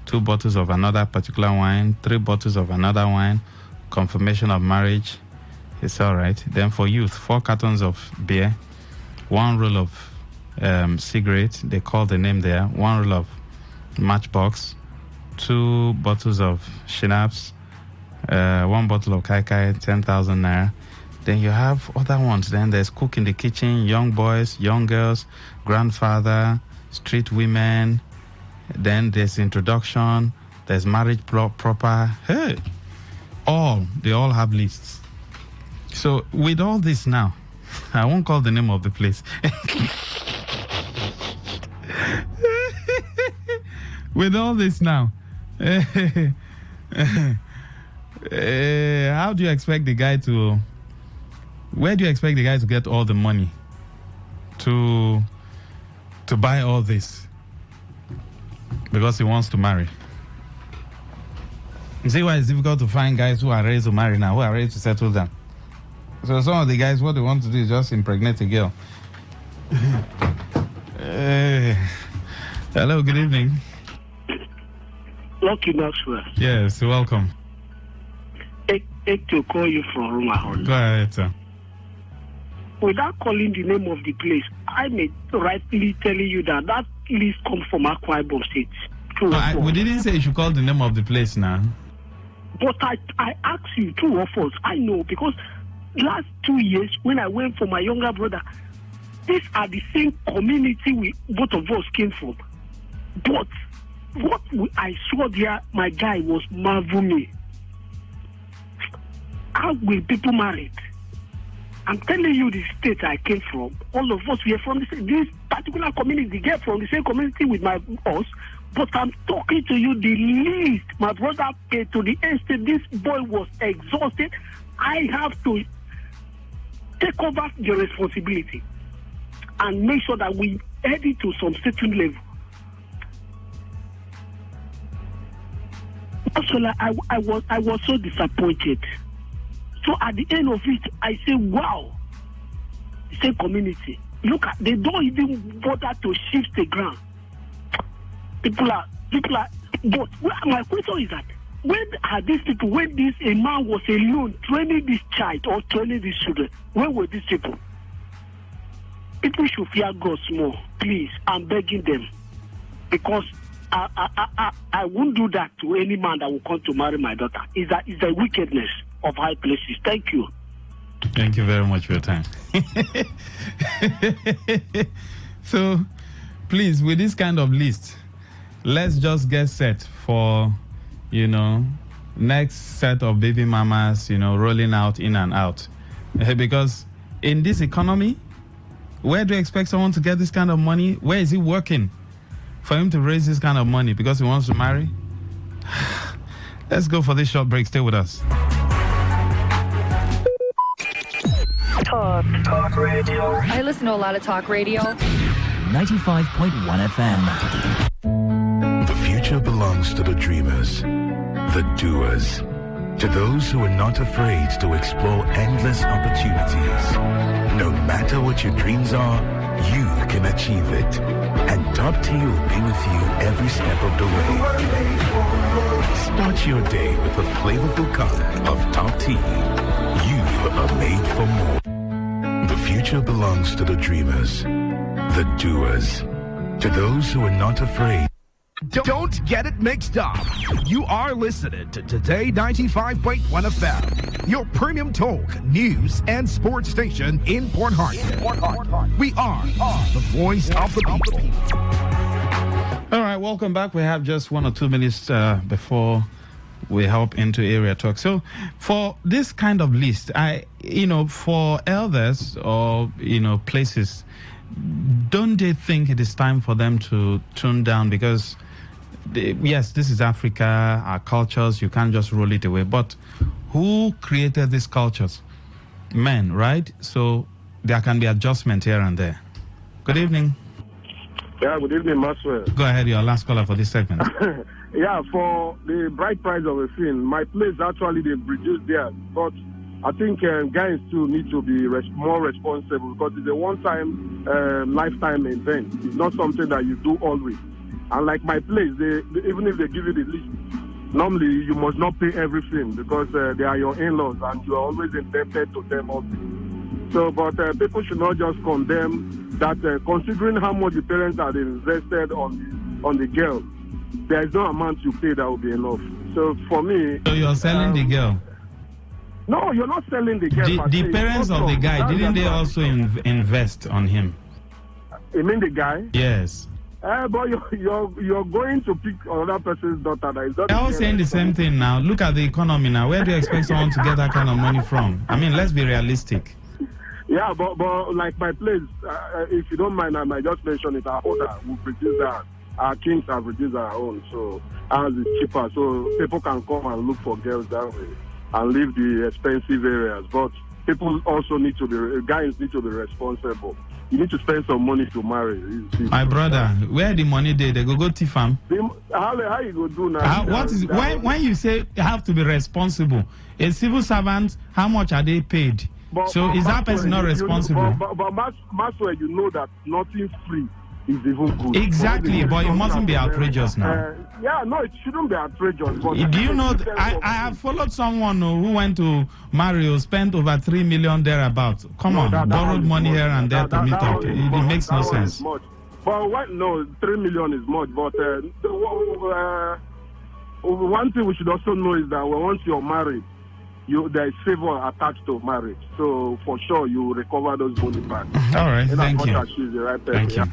2 bottles of another particular wine, 3 bottles of another wine, confirmation of marriage. It's all right. Then for youth, 4 cartons of beer, 1 roll of cigarette, they call the name there, 1 roll of matchbox, 2 bottles of schnapps, 1 bottle of kai kai, 10,000 naira. Then you have other ones. Then there's cook in the kitchen, young boys, young girls, grandfather, street women. Then there's introduction. There's marriage proper. Hey, they all have lists. So with all this now, I won't call the name of the place. With all this now, how do you expect the guy to... Where do you expect the guy to get all the money to buy all this? Because he wants to marry. You see why it's difficult to find guys who are ready to marry now, who are ready to settle down. So some of the guys, what they want to do is just impregnate a girl. Hello, good evening. Lucky Maxwell. Yes, welcome. To call you from Roma. Go ahead, sir. Without calling the name of the place, I may rightly tell you that list comes from Akwa Ibom State. We didn't say you should call the name of the place now. But I asked you, true or false. I know, because last 2 years when I went for my younger brother, these are the same community both of us came from. But what I saw there, my guy, was marveling. How will people marry? I'm telling you the state I came from. All of us, we are from this particular community. They get from the same community with us. But I'm talking to you the least my brother paid to the extent this boy was exhausted. I have to take over the responsibility and make sure that we head it to some certain level. Also, I was so disappointed. So at the end of it, I say, wow, the same community. Look at, they don't even bother to shift the ground. People are, but my question is that, when are these people, when a man was alone training this child or training these children, where were these people? People should fear God more, please. I'm begging them. Because I won't do that to any man that will come to marry my daughter. It's a wickedness of high places. Thank you. Thank you very much for your time. So, please, with this kind of list, let's just get set for, next set of baby mamas, rolling out in and out. Because in this economy, where do you expect someone to get this kind of money? Where is he working for him to raise this kind of money? Because he wants to marry? Let's go for this short break. Stay with us. Talk radio. I listen to a lot of talk radio. 95.1 FM. The future belongs to the dreamers, the doers, to those who are not afraid to explore endless opportunities. No matter what your dreams are, you can achieve it. And Top Tea will be with you every step of the way. Start your day with a flavorful cup of Top Tea. You are made for more. The future belongs to the dreamers, the doers, to those who are not afraid. Don't get it mixed up. You are listening to Today 95.1 FM, your premium talk, news, and sports station in Port Harcourt. We are the voice of the people. All right, welcome back. We have just 1 or 2 minutes before we hop into area talk. So for this kind of list, for elders or, places, don't they think it is time for them to tune down? Because yes, this is Africa, our cultures, you can't just roll it away. But who created these cultures? Men, right? So there can be adjustment here and there. Good evening. Yeah, good evening, Maxwell. Go ahead, your last caller for this segment. Yeah, for the bright price of a film, my place actually they reduced theirs, but I think guys too need to be more responsible because it's a one-time, lifetime event. It's not something that you do always. And like my place, even if they give you the list, normally you must not pay everything because they are your in-laws and you are always indebted to them also. So, but people should not just condemn that, considering how much the parents have invested on the girl, there is no amount you pay that will be enough. So for me... So you're selling the girl? No, you're not selling the girl. The parents of the guy, didn't they also invest on him? You mean the guy? Yes. But you're going to pick another person's daughter. They're all saying the same thing now. Look at the economy now. Where do you expect someone to get that kind of money from? I mean, let's be realistic. Yeah, but like my place, if you don't mind, I might just mention it. Our owner will produce that. Our kings have reduced our own, so ours is cheaper. So people can come and look for girls that way and leave the expensive areas. But people also guys need to be responsible. You need to spend some money to marry. My brother, where the money they go thief am? How you go do now? When you say you have to be responsible, a civil servant, how much are they paid? So is that person not responsible? But Maxwell, you know that nothing free is even good. Exactly, but it mustn't be outrageous now. Yeah, no, it shouldn't be outrageous. But do you know, I have followed someone who went to marry who spent over 3 million thereabouts. Come on, borrowed money here and there to meet up. It makes no sense. But no, 3 million is much. But one thing we should also know is that once you're married, there is favor attached to marriage. So for sure you will recover those money back. All right, thank you. Thank you.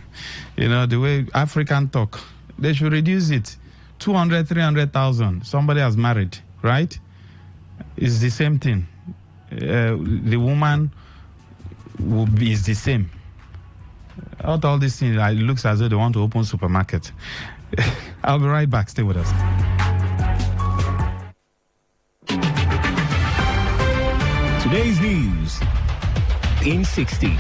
You know, the way African talk, they should reduce it. 200, 300,000. Somebody has married, right? It's the same thing. The woman is the same. Out all these things, it looks as though they want to open supermarket. I'll be right back. Stay with us. Today's news in 60.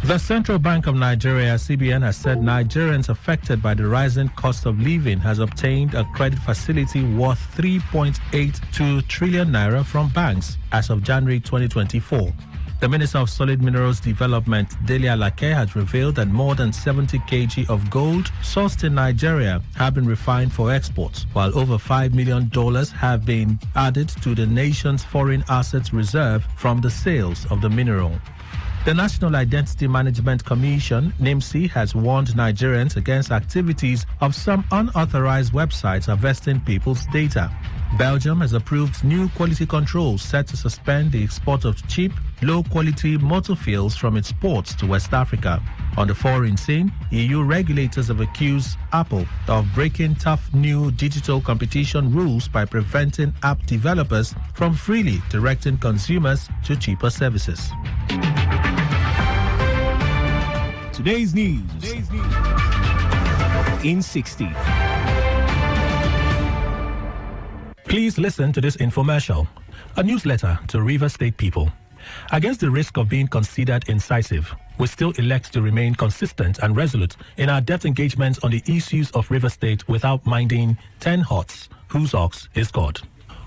The Central Bank of Nigeria, CBN, has said Nigerians affected by the rising cost of living has obtained a credit facility worth 3.82 trillion naira from banks as of January 2024. The Minister of Solid Minerals Development, Dele Alake, has revealed that more than 70 kg of gold sourced in Nigeria have been refined for export, while over $5 million have been added to the nation's foreign assets reserve from the sales of the mineral. The National Identity Management Commission, NIMC, has warned Nigerians against activities of some unauthorized websites harvesting people's data. Belgium has approved new quality controls set to suspend the export of cheap, low-quality motor fuels from its ports to West Africa. On the foreign scene, EU regulators have accused Apple of breaking tough new digital competition rules by preventing app developers from freely directing consumers to cheaper services. Today's news in 60. Please listen to this infomercial, a newsletter to Rivers State people. Against the risk of being considered incisive, we still elect to remain consistent and resolute in our depth engagements on the issues of Rivers State without minding 10 hots whose ox is God.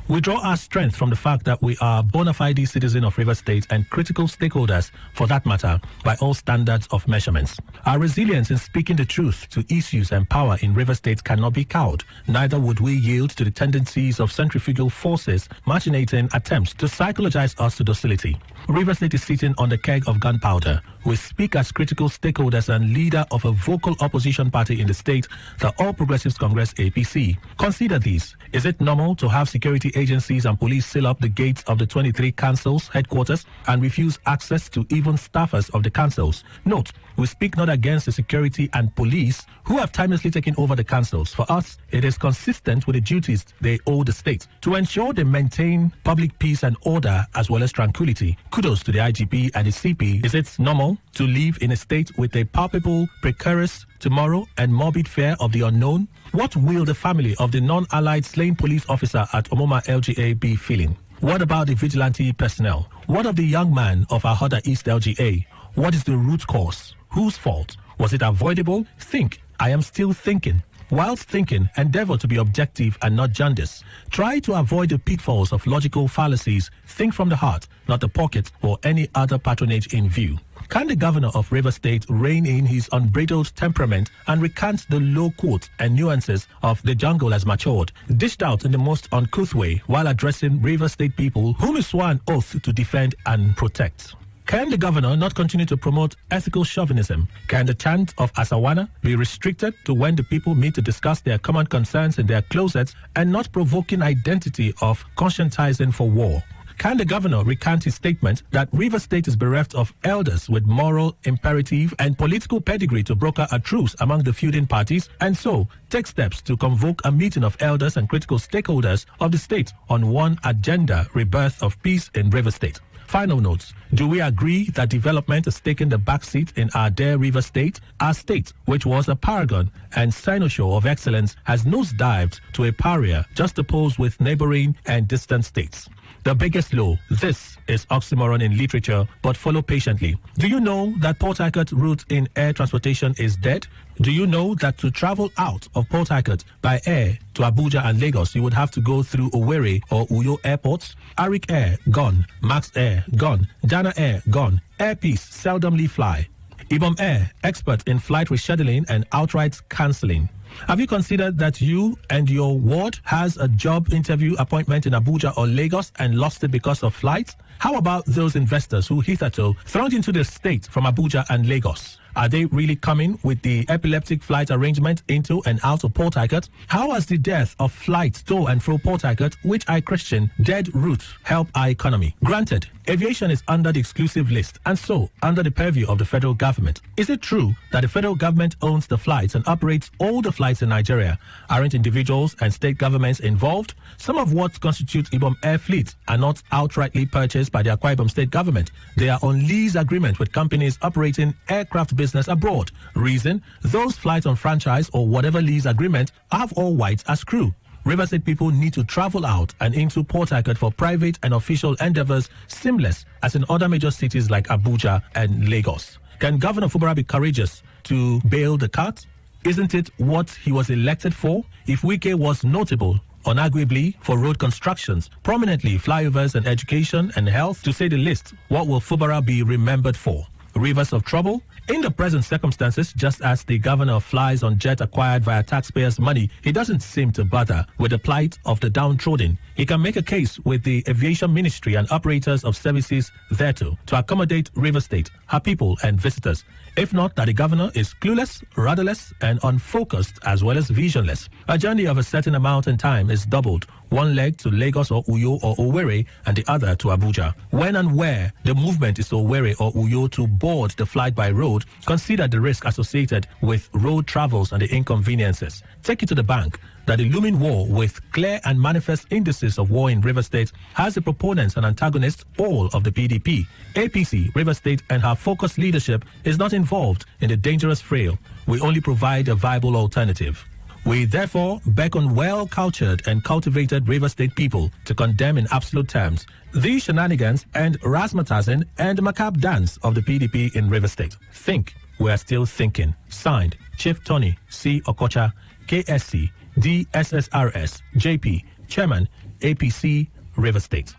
We draw our strength from the fact that we are bona fide citizens of Rivers State and critical stakeholders, for that matter, by all standards of measurements. Our resilience in speaking the truth to issues and power in Rivers State cannot be cowed. Neither would we yield to the tendencies of centrifugal forces machinating attempts to psychologize us to docility. Rivers State is sitting on the keg of gunpowder. We speak as critical stakeholders and leader of a vocal opposition party in the state, the All Progressives Congress APC. Consider this. Is it normal to have security agencies and police seal up the gates of the 23 councils headquarters and refuse access to even staffers of the councils? Note, we speak not against the security and police who have timelessly taken over the councils. For us, it is consistent with the duties they owe the state to ensure they maintain public peace and order as well as tranquility. Kudos to the IGP and the CP. Is it normal to live in a state with a palpable, precarious tomorrow, and morbid fear of the unknown? What will the family of the non-allied slain police officer at Omoma LGA be feeling? What about the vigilante personnel? What of the young man of Ahoda East LGA? What is the root cause? Whose fault? Was it avoidable? Think. I am still thinking. Whilst thinking, endeavor to be objective and not jaundiced. Try to avoid the pitfalls of logical fallacies. Think from the heart, not the pocket or any other patronage in view. Can the governor of Rivers State rein in his unbridled temperament and recant the low quotes and nuances of the jungle as matured, dished out in the most uncouth way while addressing Rivers State people whom he swore an oath to defend and protect? Can the governor not continue to promote ethical chauvinism? Can the chant of Asawana be restricted to when the people meet to discuss their common concerns in their closets and not provoking identity of conscientizing for war? Can the governor recant his statement that Rivers State is bereft of elders with moral imperative and political pedigree to broker a truce among the feuding parties, and so take steps to convoke a meeting of elders and critical stakeholders of the state on one agenda: rebirth of peace in Rivers State? Final notes. Do we agree that development has taken the backseat in our dear River State? Our state, which was a paragon and cynosure of excellence, has nosedived to a pariah juxtaposed with neighboring and distant states. The biggest law. This is oxymoron in literature, but follow patiently. Do you know that Port Harcourt route in air transportation is dead? Do you know that to travel out of Port Harcourt by air to Abuja and Lagos, you would have to go through Owerri or Uyo airports? Arik Air, gone. Max Air, gone. Dana Air, gone. Airpeace, seldomly fly. Ibom Air, expert in flight rescheduling and outright cancelling. Have you considered that you and your ward has a job interview appointment in Abuja or Lagos and lost it because of flights? How about those investors who hitherto thronged into the state from Abuja and Lagos? Are they really coming with the epileptic flight arrangement into and out of Port Harcourt? How has the death of flights to and fro Port Harcourt, which I question dead route, help our economy? Granted, aviation is under the exclusive list and so under the purview of the federal government. Is it true that the federal government owns the flights and operates all the flights in Nigeria? Aren't individuals and state governments involved? Some of what constitutes Ibom Air Fleet are not outrightly purchased by the Akwa Ibom state government. They are on lease agreement with companies operating aircraft business abroad. Reason, those flights on franchise or whatever lease agreement have all whites as crew. River State people need to travel out and into Port Harcourt for private and official endeavors seamless as in other major cities like Abuja and Lagos. Can Governor Fubara be courageous to bail the cat? Isn't it what he was elected for? If Wike was notable, unarguably, for road constructions, prominently flyovers and education and health, to say the least, what will Fubara be remembered for? Rivers of trouble? In the present circumstances, just as the governor flies on jet acquired via taxpayers' money, he doesn't seem to bother with the plight of the downtrodden. He can make a case with the aviation ministry and operators of services thereto to accommodate River State, her people and visitors. If not, that the governor is clueless, rudderless, and unfocused as well as visionless. A journey of a certain amount in time is doubled, one leg to Lagos or Uyo or Owerri and the other to Abuja. When and where the movement is to Owerri or Uyo to board the flight by road, consider the risk associated with road travels and the inconveniences. Take it to the bank that the looming war with clear and manifest indices of war in River State has the proponents and antagonists all of the PDP. APC, River State and her focused leadership is not involved in the dangerous frail. We only provide a viable alternative. We therefore beckon well-cultured and cultivated River State people to condemn in absolute terms these shenanigans and razzmatazing and macabre dance of the PDP in River State. Think, we are still thinking. Signed, Chief Tony C. Okocha, KSC, DSSRS, JP, Chairman, APC, River State.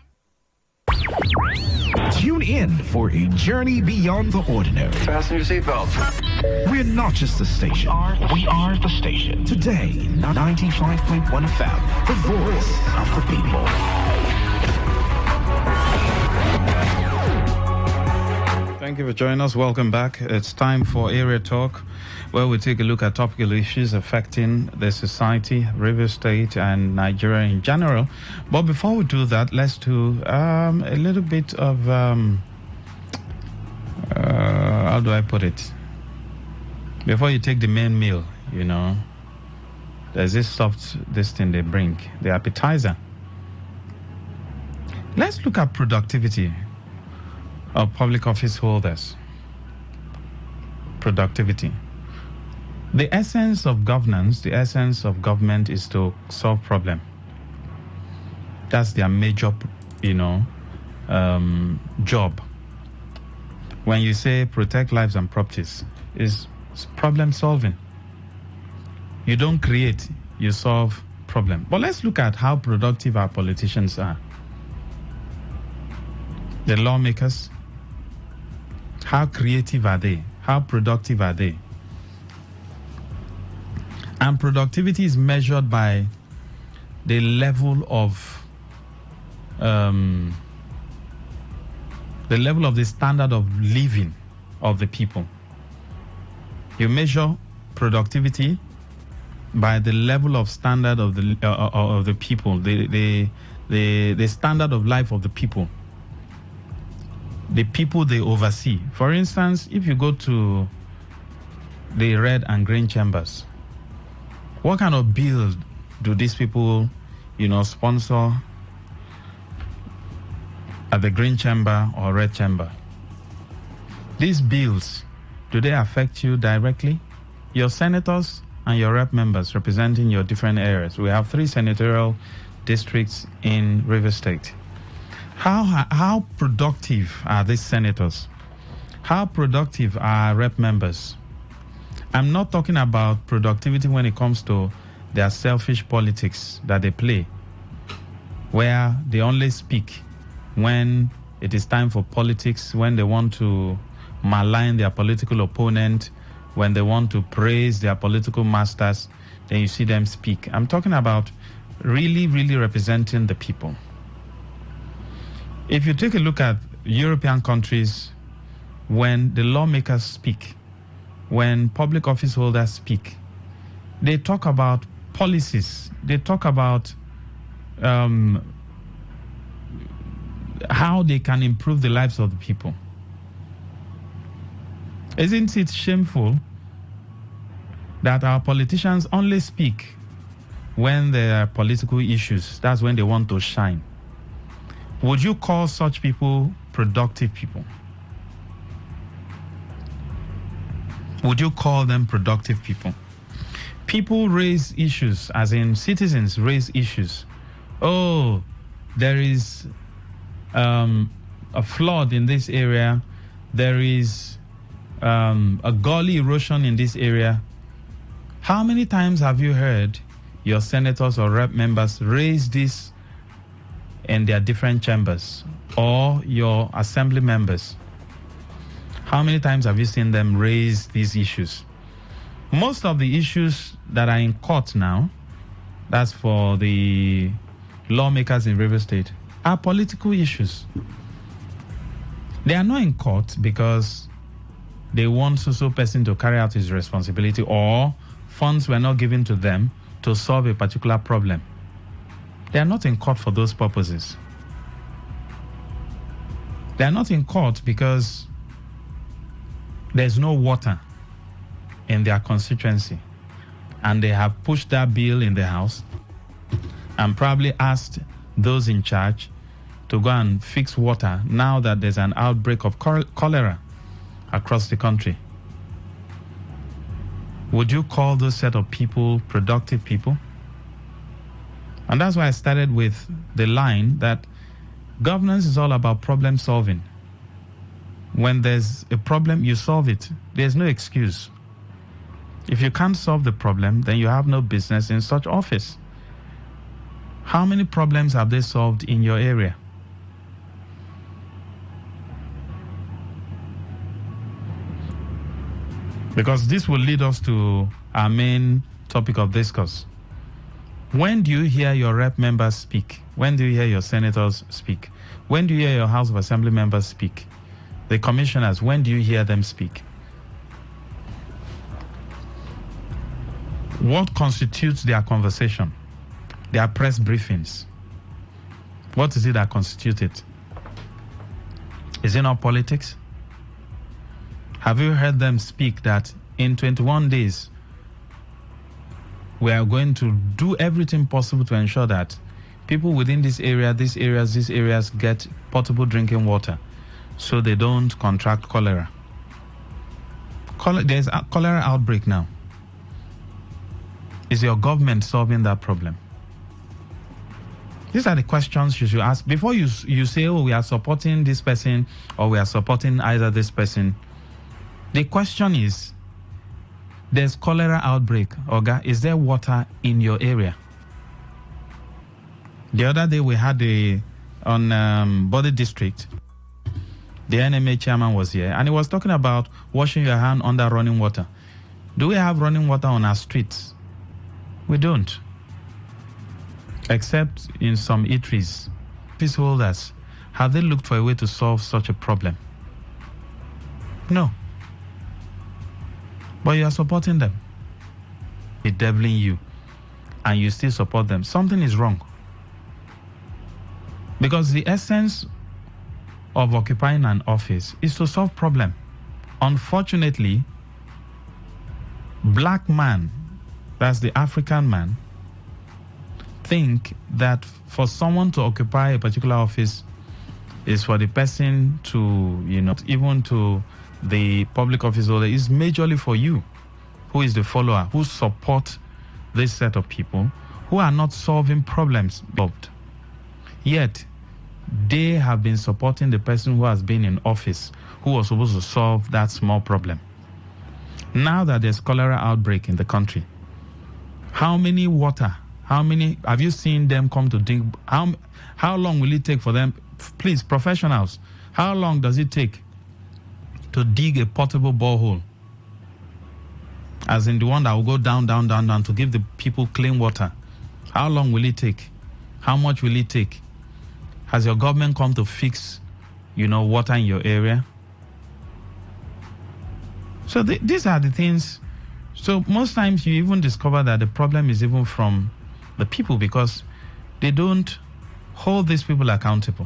Tune in for a journey beyond the ordinary. Fasten your seatbelts. We're not just a station. We are the station. Today, 95.1 FM, the voice of the people. Thank you for joining us. Welcome back. It's time for Area Talk, where we take a look at topical issues affecting the society, River State, and Nigeria in general. But before we do that, let's do a little bit of, how do I put it? Before you take the main meal, you know, there's this thing they bring, the appetizer. Let's look at productivity of public office holders. Productivity. The essence of governance, the essence of government is to solve problem. That's their major, job. When you say protect lives and properties, is problem solving. You don't create, you solve problem. But let's look at how productive our politicians are. The lawmakers, how creative are they? How productive are they? And productivity is measured by the level of the standard of living of the people. You measure productivity by the level of standard of the people, the standard of life of the people they oversee. For instance, if you go to the red and green chambers, what kind of bill do these people, sponsor at the green chamber or red chamber? These bills, do they affect you directly? Your senators and your rep members representing your different areas. We have 3 senatorial districts in River State. How productive are these senators? How productive are rep members? I'm not talking about productivity when it comes to their selfish politics that they play, where they only speak when it is time for politics, when they want to malign their political opponent, when they want to praise their political masters, then you see them speak. I'm talking about really, really representing the people. If you take a look at European countries, when the lawmakers speak, when public office holders speak, they talk about policies, they talk about how they can improve the lives of the people. Isn't it shameful that our politicians only speak when there are political issues? That's when they want to shine. Would you call such people productive people? Would you call them productive people? People raise issues, as in citizens raise issues. Oh, there is a flood in this area. There is a gully erosion in this area. How many times have you heard your senators or rep members raise this in their different chambers, or your assembly members? How many times have you seen them raise these issues? Most of the issues that are in court now, that's for the lawmakers in River State, are political issues. They are not in court because they want so person to carry out his responsibility, or funds were not given to them to solve a particular problem. They are not in court for those purposes. They are not in court because there's no water in their constituency, and they have pushed that bill in the House and probably asked those in charge to go and fix water now that there's an outbreak of cholera across the country. Would you call those set of people productive people? And that's why I started with the line that governance is all about problem solving. When there's a problem, you solve it. There's no excuse. If you can't solve the problem, then you have no business in such office. How many problems have they solved in your area? Because this will lead us to our main topic of discourse. When do you hear your rep members speak? When do you hear your senators speak? When do you hear your House of Assembly members speak? The commissioners, when do you hear them speak? What constitutes their conversation? Their press briefings. What is it that constitutes it? Is it not politics? Have you heard them speak that in 21 days, we are going to do everything possible to ensure that people within this area, these areas get potable drinking water so they don't contract cholera? There's a cholera outbreak now. Is your government solving that problem? These are the questions you should ask before you say, oh, we are supporting this person or we are supporting either this person. The question is, there's cholera outbreak. Oga, is there water in your area? The other day we had on Body District, the NMA chairman was here and he was talking about washing your hand under running water. Do we have running water on our streets? We don't. Except in some eateries. Office holders, have they looked for a way to solve such a problem? No. But you are supporting them. They're deviling you. And you still support them. Something is wrong. Because the essence of occupying an office is to solve problem. Unfortunately, black man, that's the African man, think that for someone to occupy a particular office is for the person to, even to the public office holder, is majorly for you, who is the follower, who support this set of people, who are not solving problems. Yet, they have been supporting the person who has been in office, who was supposed to solve that small problem. Now that there's cholera outbreak in the country, how many have you seen them come to dig? How long will it take for them? Please, professionals, how long does it take to dig a portable borehole? As in the one that will go down to give the people clean water. How long will it take? How much will it take? Has your government come to fix, water in your area? So these are the things. So most times you even discover that the problem is even from the people because they don't hold these people accountable.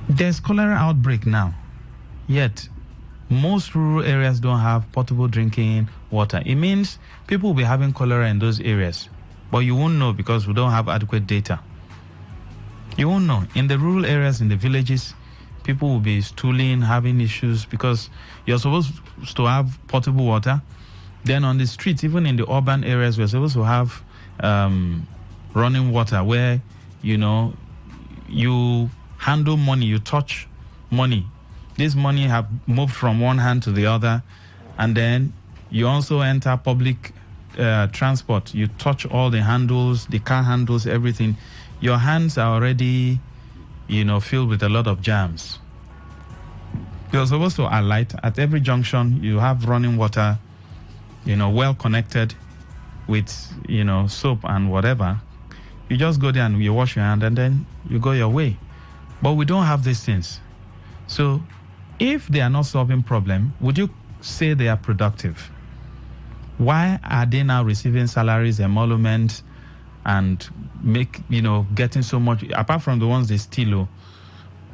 There's cholera outbreak now, yet most rural areas don't have potable drinking water. It means people will be having cholera in those areas, but you won't know because we don't have adequate data. You won't know. In the rural areas, in the villages, people will be stooling, having issues because you're supposed to have potable water. Then on the streets, even in the urban areas, we're supposed to have running water where, you handle money, you touch money. This money have moved from one hand to the other. And then you also enter public transport. You touch all the handles, the car handles, everything. Your hands are already, filled with a lot of germs. You're supposed to alight at every junction. You have running water, well connected with, soap and whatever. You just go there and you wash your hand and then you go your way. But we don't have these things. So if they are not solving problem, would you say they are productive? Why are they now receiving salaries, emoluments, and getting so much, apart from the ones they steal,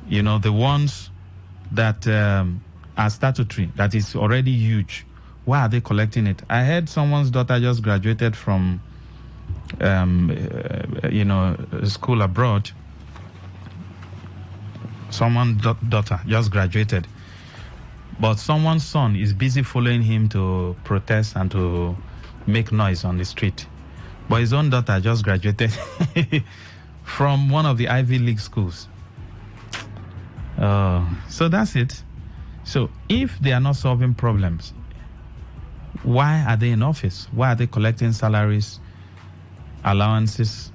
the ones that are statutory, that is already huge. Why are they collecting it? I heard someone's daughter just graduated from, school abroad. Someone's daughter just graduated. But someone's son is busy following him to protest and to make noise on the street. But his own daughter just graduated from one of the Ivy League schools. So that's it. So if they are not solving problems, why are they in office? Why are they collecting salaries, allowances?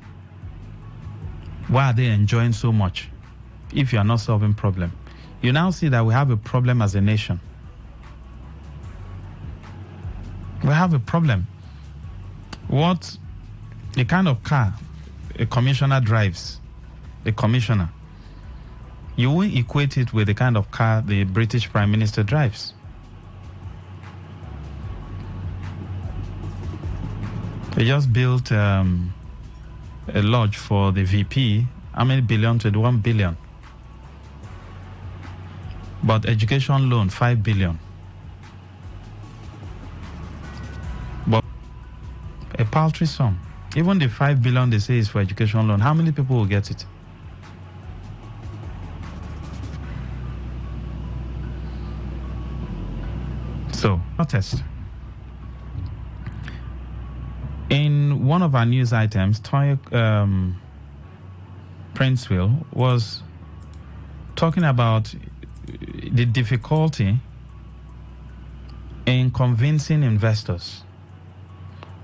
Why are they enjoying so much if you are not solving problem? You now see that we have a problem as a nation. We have a problem. What the kind of car a commissioner drives, a commissioner, you won't equate it with the kind of car the British Prime Minister drives. They just built a lodge for the VP. How many billion? 21 billion. But education loan, 5 billion. But a paltry sum. Even the 5 billion they say is for education loan, how many people will get it? So, protest. one of our news items, Princeville was talking about the difficulty in convincing investors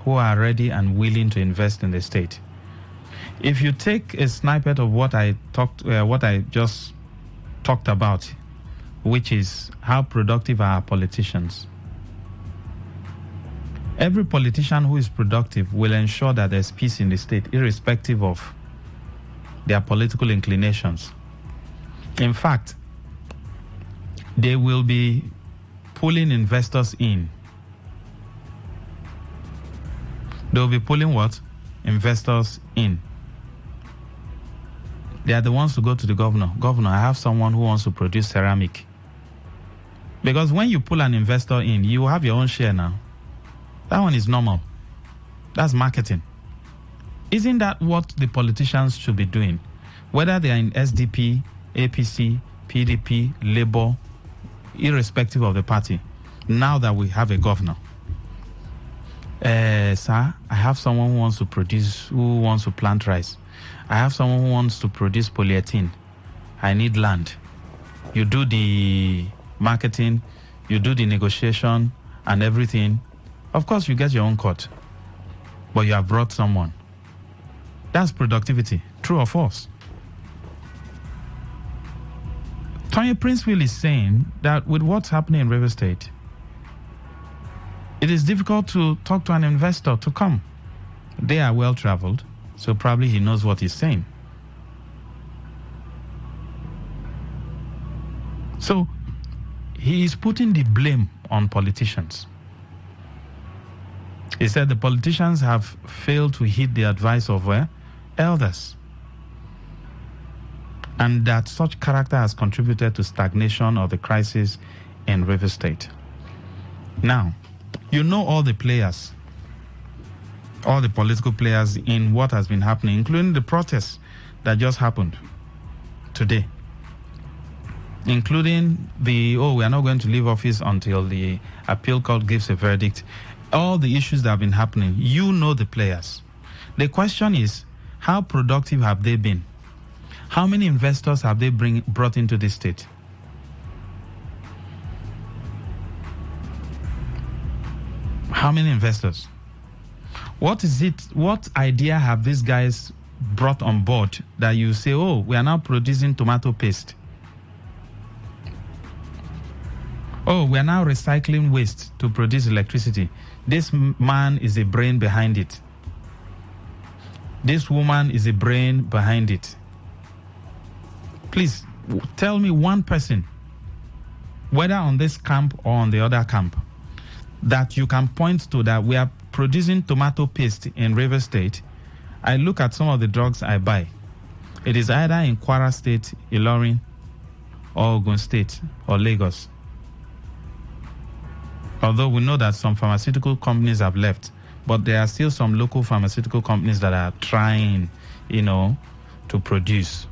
who are ready and willing to invest in the state. If you take a snippet of what I just talked about, which is how productive are our politicians. Every politician who is productive will ensure that there's peace in the state, irrespective of their political inclinations. In fact, they will be pulling investors in. They'll be pulling what? Investors in. They are the ones to go to the governor. Governor, I have someone who wants to produce ceramic. Because when you pull an investor in, you have your own share now. That one is normal. That's marketing. Isn't that what the politicians should be doing? Whether they are in SDP, APC, PDP, Labour, irrespective of the party, now that we have a governor. Sir, I have someone who wants to plant rice. I have someone who wants to produce polyethylene. I need land. You do the marketing, you do the negotiation and everything. Of course, you get your own cut, but you have brought someone. That's productivity, true or false? Tony Princeville is saying that with what's happening in River State, it is difficult to talk to an investor to come. They are well-traveled, so probably he knows what he's saying. So he is putting the blame on politicians. He said the politicians have failed to heed the advice of elders, and that such character has contributed to stagnation of the crisis in River State. Now, you know all the players, all the political players in what has been happening, including the protests that just happened today, including we are not going to leave office until the appeal court gives a verdict. All the issues that have been happening, you know the players. The question is, how productive have they been? How many investors have they brought into this state? How many investors? What idea have these guys brought on board that you say, oh, we are now producing tomato paste? Oh, we are now recycling waste to produce electricity. This man is a brain behind it. This woman is a brain behind it. Please tell me one person, whether on this camp or on the other camp, that you can point to that we are producing tomato paste in River State. I look at some of the drugs I buy. It is either in Kwara State, Ilorin, or Ogun State, or Lagos. Although we know that some pharmaceutical companies have left, but there are still some local pharmaceutical companies that are trying, to produce.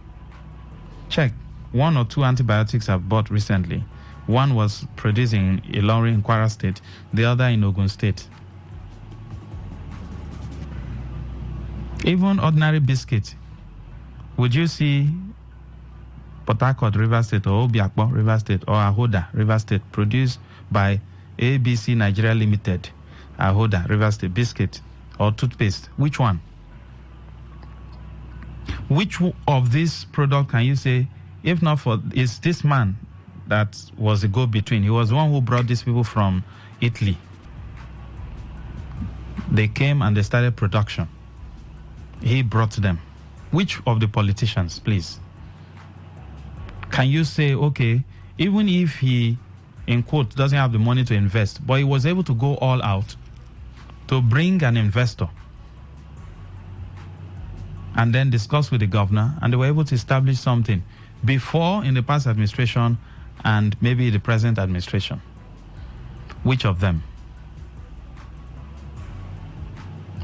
Check. 1 or 2 antibiotics I've bought recently. One was produced in Ilorin, in Kwara State, the other in Ogun State. Even ordinary biscuit. Would you see Port Harcourt, River State, or Obiakpo, River State, or Ahoda, River State, produced by ABC Nigeria Limited, Ahoda, River State, biscuit or toothpaste? Which one? Which of these products can you say, if not for, is this man that was a go-between? He was the one who brought these people from Italy. They came and they started production. He brought them. Which of the politicians, please? Can you say, okay, even if he, in quote, doesn't have the money to invest, but he was able to go all out to bring an investor and then discuss with the governor, and they were able to establish something before in the past administration and maybe the present administration? Which of them?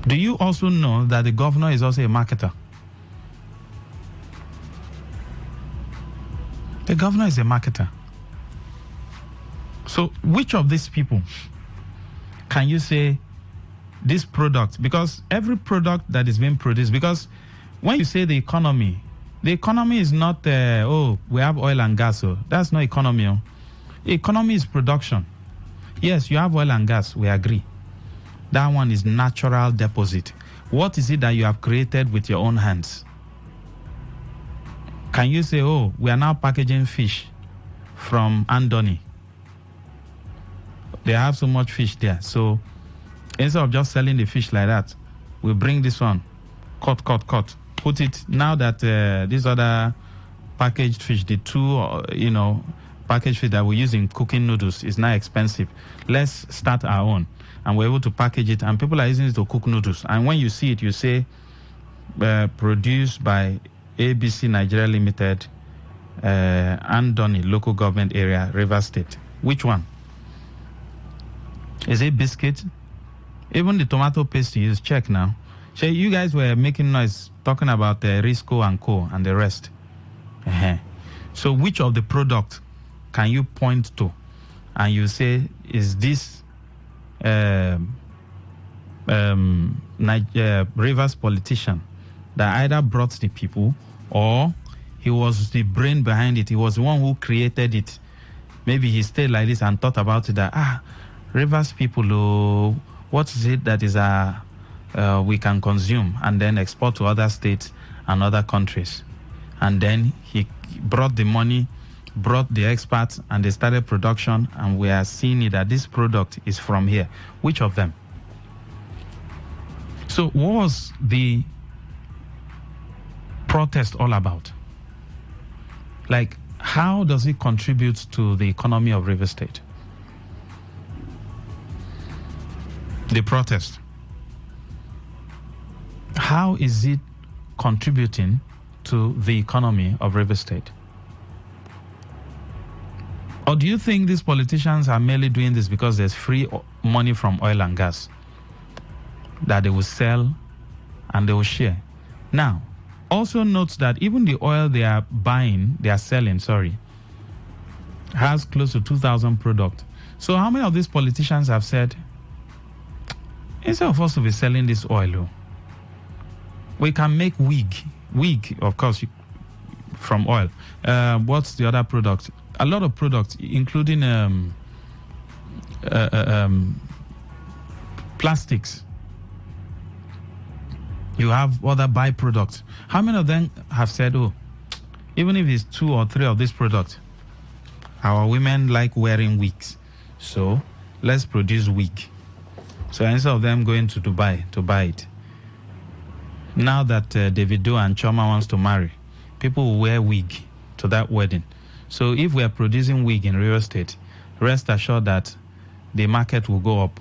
Do you also know that the governor is also a marketer? The governor is a marketer. So which of these people can you say this product, because every product that is being produced, because when you say the economy is not, we have oil and gas. So that's not economy. Oh. Economy is production. Yes, you have oil and gas. We agree. That one is natural deposit. What is it that you have created with your own hands? Can you say, we are now packaging fish from Andoni? They have so much fish there. So instead of just selling the fish like that, we bring this one, cut. Put it, now that this other packaged fish, the two, packaged fish that we use in cooking noodles is now expensive. Let's start our own. And we're able to package it, and people are using it to cook noodles. And when you see it, you say, produced by ABC Nigeria Limited, Andoni, local government area, Rivers State. Which one? Is it biscuit? Even the tomato paste you use, check now. So you guys were making noise talking about Risco and Co. and the rest. So which of the product can you point to and you say, is this Rivers politician that either brought the people or he was the brain behind it? He was the one who created it. Maybe he stayed like this and thought about it that, Rivers people, what is it that is we can consume and then export to other states and other countries? And then he brought the money, brought the experts, and they started production, and we are seeing it that this product is from here. Which of them? So what was the protest all about? Like, how does it contribute to the economy of River State? The protest. How is it contributing to the economy of River State? Or do you think these politicians are merely doing this because there's free money from oil and gas that they will sell and they will share? Now, also note that even the oil they are selling, has close to 2,000 products. So how many of these politicians have said, instead of us to be selling this oil, we can make wig, of course, from oil. What's the other product? A lot of products, including plastics. You have other byproducts. How many of them have said, even if it's 2 or 3 of these products, our women like wearing wigs, so let's produce wig. So instead of them going to Dubai to buy it, now that Davido and Choma wants to marry, people will wear wig to that wedding. So if we are producing wig in real estate, rest assured that the market will go up,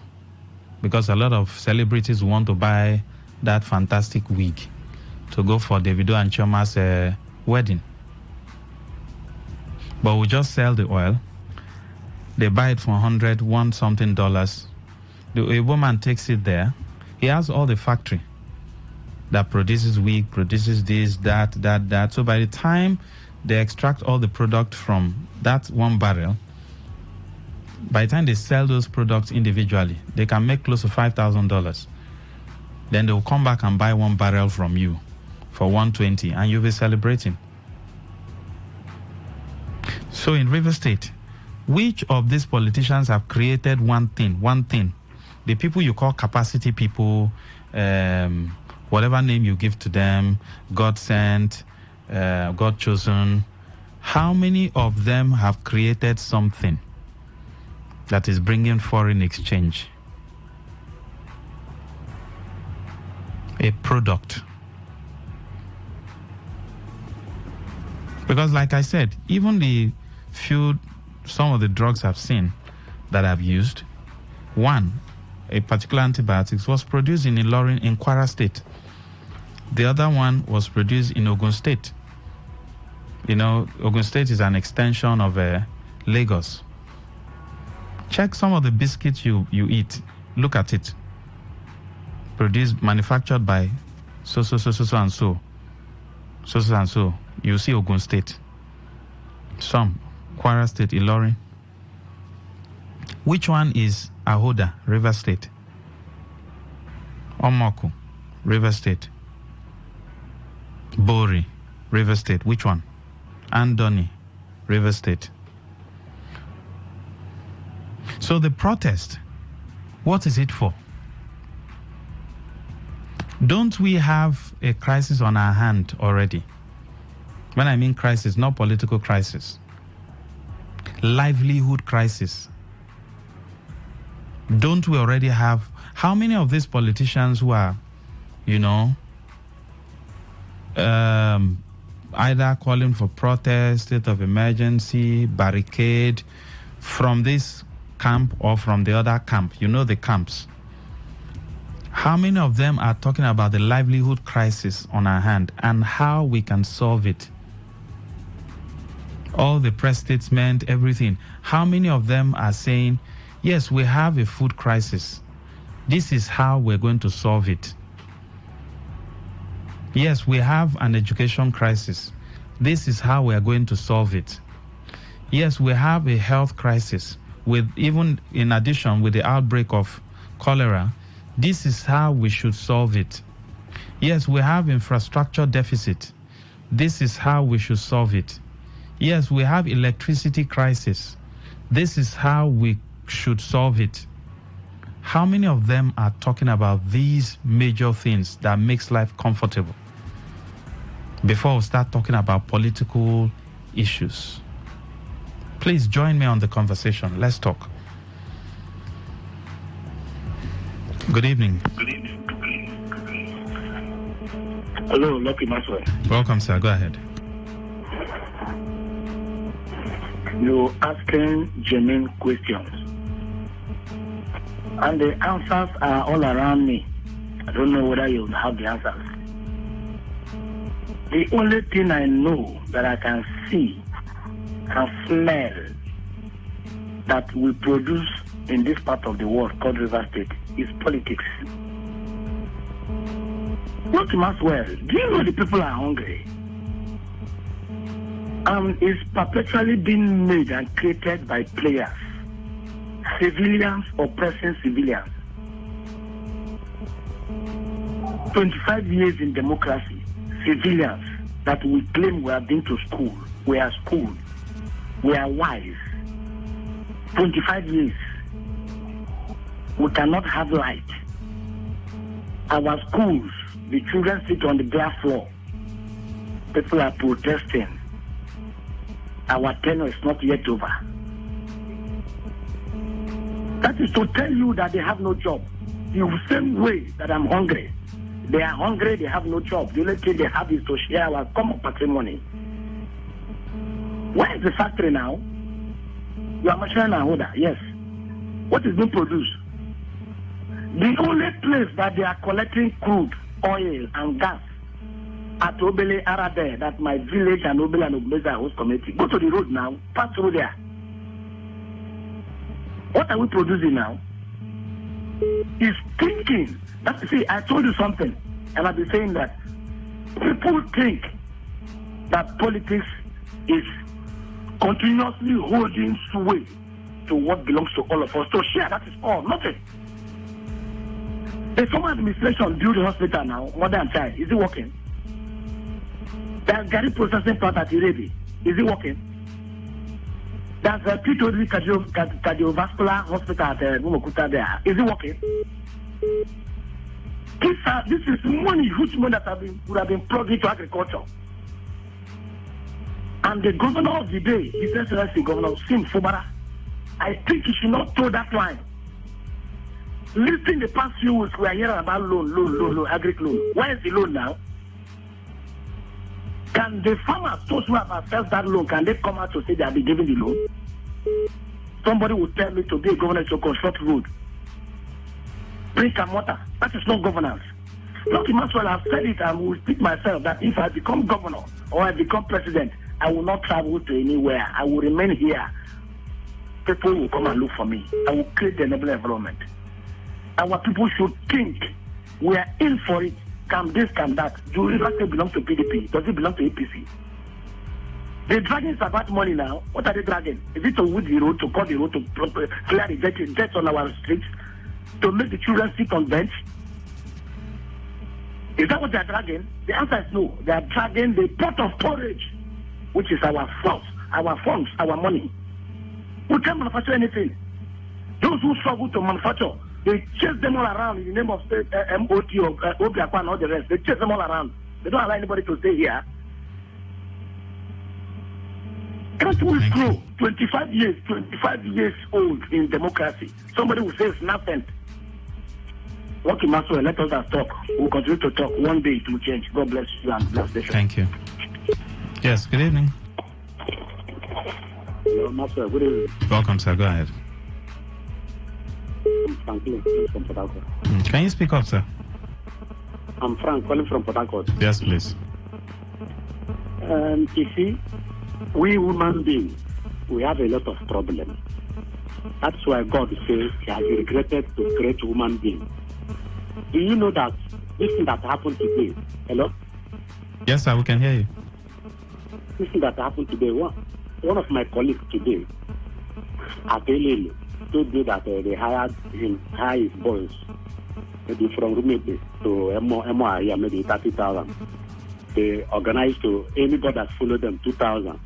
because a lot of celebrities want to buy that fantastic wig to go for Davido and Choma's wedding. But we just sell the oil. They buy it for $100 something. A woman takes it there. He has all the factory that produces wig, produces this, that. So by the time they extract all the product from that one barrel, by the time they sell those products individually, they can make close to $5,000. Then they'll come back and buy one barrel from you for $120, and you'll be celebrating. So in River State, which of these politicians have created one thing? The people you call capacity people, whatever name you give to them, God sent, God chosen, how many of them have created something that is bringing foreign exchange? A product. Because like I said, even some of the drugs I've seen that I've used, a particular antibiotics was produced in Ilorin in Kwara State. The other one was produced in Ogun State. You know, Ogun State is an extension of Lagos. Check some of the biscuits you eat. Look at it. Manufactured by so and so. So and so. You see Ogun State. Some, Kwara State, Ilorin. Which one is Ahoda, River State? Omoku, River State. Bori, River State. Which one? Andoni, River State. So the protest, what is it for? Don't we have a crisis on our hand already? When I mean crisis, not political crisis. Livelihood crisis. Don't we already have? How many of these politicians who are, either calling for protest, state of emergency, barricade, from this camp or from the other camp? You know the camps. How many of them are talking about the livelihood crisis on our hand and how we can solve it? All the press statements, everything. How many of them are saying, yes, we have a food crisis. This is how we're going to solve it. Yes, we have an education crisis. This is how we are going to solve it. Yes, we have a health crisis, with even in addition with the outbreak of cholera. This is how we should solve it. Yes, we have infrastructure deficit. This is how we should solve it. Yes, we have electricity crisis. This is how we should solve it. How many of them are talking about these major things that makes life comfortable before we start talking about political issues? Please join me on the conversation. Let's talk. Good evening. Hello, Lucky Maxwell. Welcome, sir. Go ahead. You're asking genuine questions, and the answers are all around me. I don't know whether you have the answers. The only thing I know that I can see and smell that we produce in this part of the world called River State is politics. Not Maxwell, do you know the people are hungry? And it's perpetually being made and created by players, civilians oppressing civilians. 25 years in democracy, civilians that we claim we have been to school, we are schooled, we are wise. 25 years. We cannot have light. Our schools, the children sit on the bare floor. People are protesting. Our tenure is not yet over. That is to tell you that they have no job. The same way that I'm hungry. They are hungry, they have no job. The only thing they have is to share our common patrimony. Where is the factory now? You are mentioning Ahoda, yes. What is being produced? The only place that they are collecting crude, oil, and gas at Obele Arabe, that my village and Obele and Obeza host community. Go to the road now, pass through there. What are we producing now? Is thinking. See, I told you something, and I've been saying that people think that politics is continuously holding sway to what belongs to all of us. To share, that is all, nothing. The former administration built a hospital now, mother and child. Is it working? There's Gary processing plant at Irebi. Is it working? There's a P2D cardiovascular hospital at Mumokuta there. Is it working? This is money, huge money that would have been plugged into agriculture. And the governor of the day, His Excellency Governor Sim Fubara, I think he should not toe that line. Listen, the past few weeks we are hearing about loan, agric loan. Where is the loan now? Can the farmers, those who have accessed that loan, can they come out to say they have been given the loan? Somebody will tell me to be a governor to construct road, drink and water. That is not governance. Lucky Maxwell, I've said it and will speak myself that if I become governor or I become president, I will not travel to anywhere. I will remain here. People will come and look for me. I will create the enabling environment. Our people should think we are in for it. Can this, can that. Do River State belong to PDP? Does it belong to APC? The dragging is about money now. What are they dragging? Is it to wood the road, to cut the road, to clear the dirt on our streets, to make the children sit on bench? Is that what they are dragging? The answer is no. They are dragging the pot of porridge, which is our funds, our money. We can't manufacture anything. Those who struggle to manufacture, they chase them all around in the name of state, MOT or OBIAPA and all the rest. They chase them all around. They don't allow anybody to stay here. Can't we grow 25 years old in democracy? Somebody will say it's nothing. Okay, Maxwell, let us talk. We'll continue to talk. One day it will change. God bless you and bless the show. Thank you. Yes, good evening. Hello, Maxwell, good evening. Welcome, sir. Go ahead. I'm Frank from Port Harcourt. Can you speak up, sir? I'm Frank, calling from Port Harcourt. Yes, please. You see, we human beings, we have a lot of problems. That's why God says He has regretted to create human beings. Do you know that this thing that happened today? Hello? Yes, sir, we can hear you. This thing that happened today, one of my colleagues today at LA told me that they hired his boys, maybe from Rumete to MOI, maybe 30,000. They organized to anybody that followed them 2,000.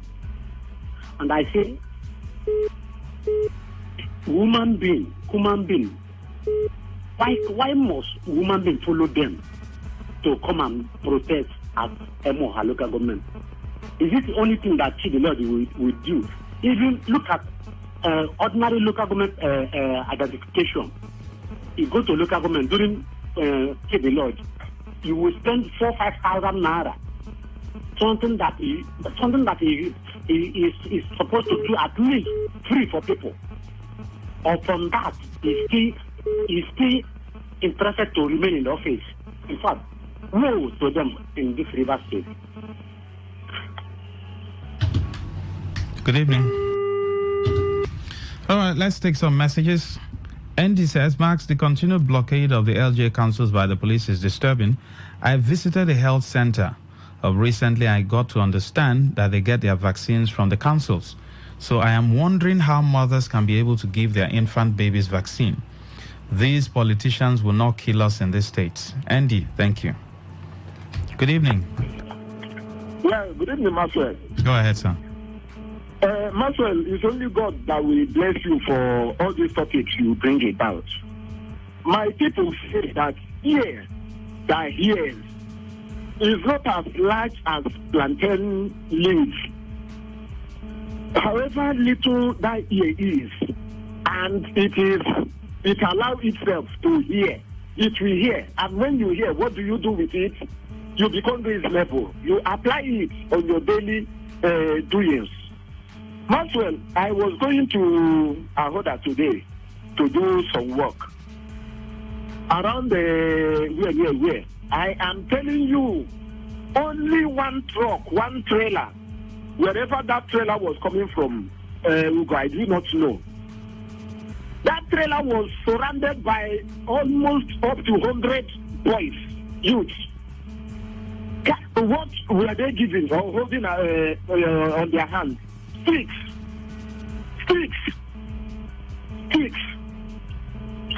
And I say, human being, why must human being follow them to come and protest at MOHA local government? Is it the only thing that the Lord will do? Even look at ordinary local government identification. You go to local government during the Lord, you will spend 4,000-5,000 naira. Something that is supposed to do at least free for people. Or from that, he's still interested to remain in the office. In fact, woe to them in this river state. Good evening. All right, let's take some messages. Andy says, Max, the continued blockade of the LGA councils by the police is disturbing. I visited a health center. Recently, I got to understand that they get their vaccines from the councils. So I am wondering how mothers can be able to give their infant babies vaccine. These politicians will not kill us in this state. Andy, thank you. Good evening. Yeah, good evening, Maxwell. Go ahead, sir. Maxwell, it's only God that will bless you for all these topics you bring about. My people say that ears is not as large as plantain leaves. However little that ear is, and it allows itself to hear. It will hear. And when you hear, what do you do with it? You become reasonable. You apply it on your daily doings. Maxwell, I was going to Ahoda today to do some work. Around where? I am telling you, only one truck, one trailer, wherever that trailer was coming from, I do not know. That trailer was surrounded by almost up to 100 boys, youths. What were they giving or holding on their hands? Sticks.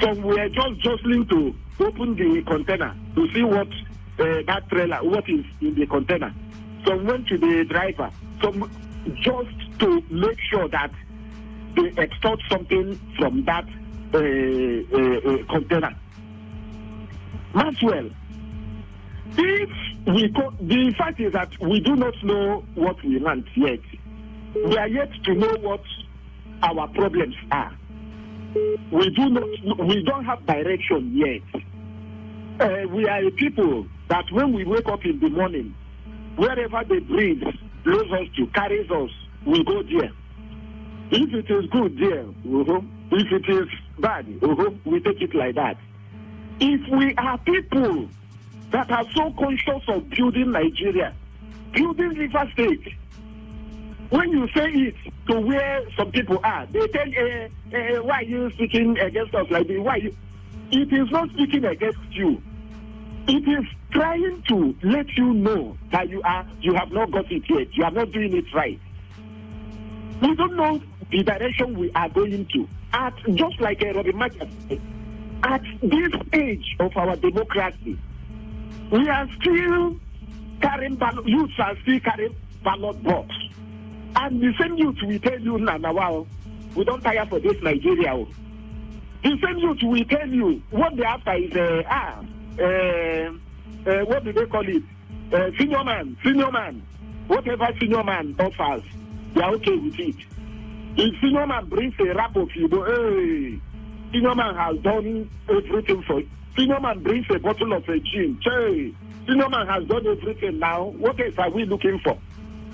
So we are just jostling to open the container to see what that trailer, what is in the container. Some went to the driver, some just to make sure that they extort something from that container. Maxwell, the fact is that we do not know what we want yet. We are yet to know what our problems are. We don't have direction yet. We are a people that when we wake up in the morning, wherever the breeze blows us to, carries us, we go there. If it is good there, if it is bad, we take it like that. If we are people that are so conscious of building Nigeria, building River State, when you say it to where some people are, they tell, why are you speaking against us like this? It is not speaking against you. It is trying to let you know that you have not got it yet. You are not doing it right. We don't know the direction we are going to. Just like Robin Martin said, at this age of our democracy, we are still carrying youths are still carrying ballot box. And the same youth we tell you now, we don't tire for this Nigeria. The same youth we tell you what they after is what do they call it? Senior man. Whatever senior man offers, they are okay with it. If senior man brings a rap of you, hey, senior man has done everything for you. Senior man brings a bottle of a gin. Hey, senior man has done everything now. What else are we looking for?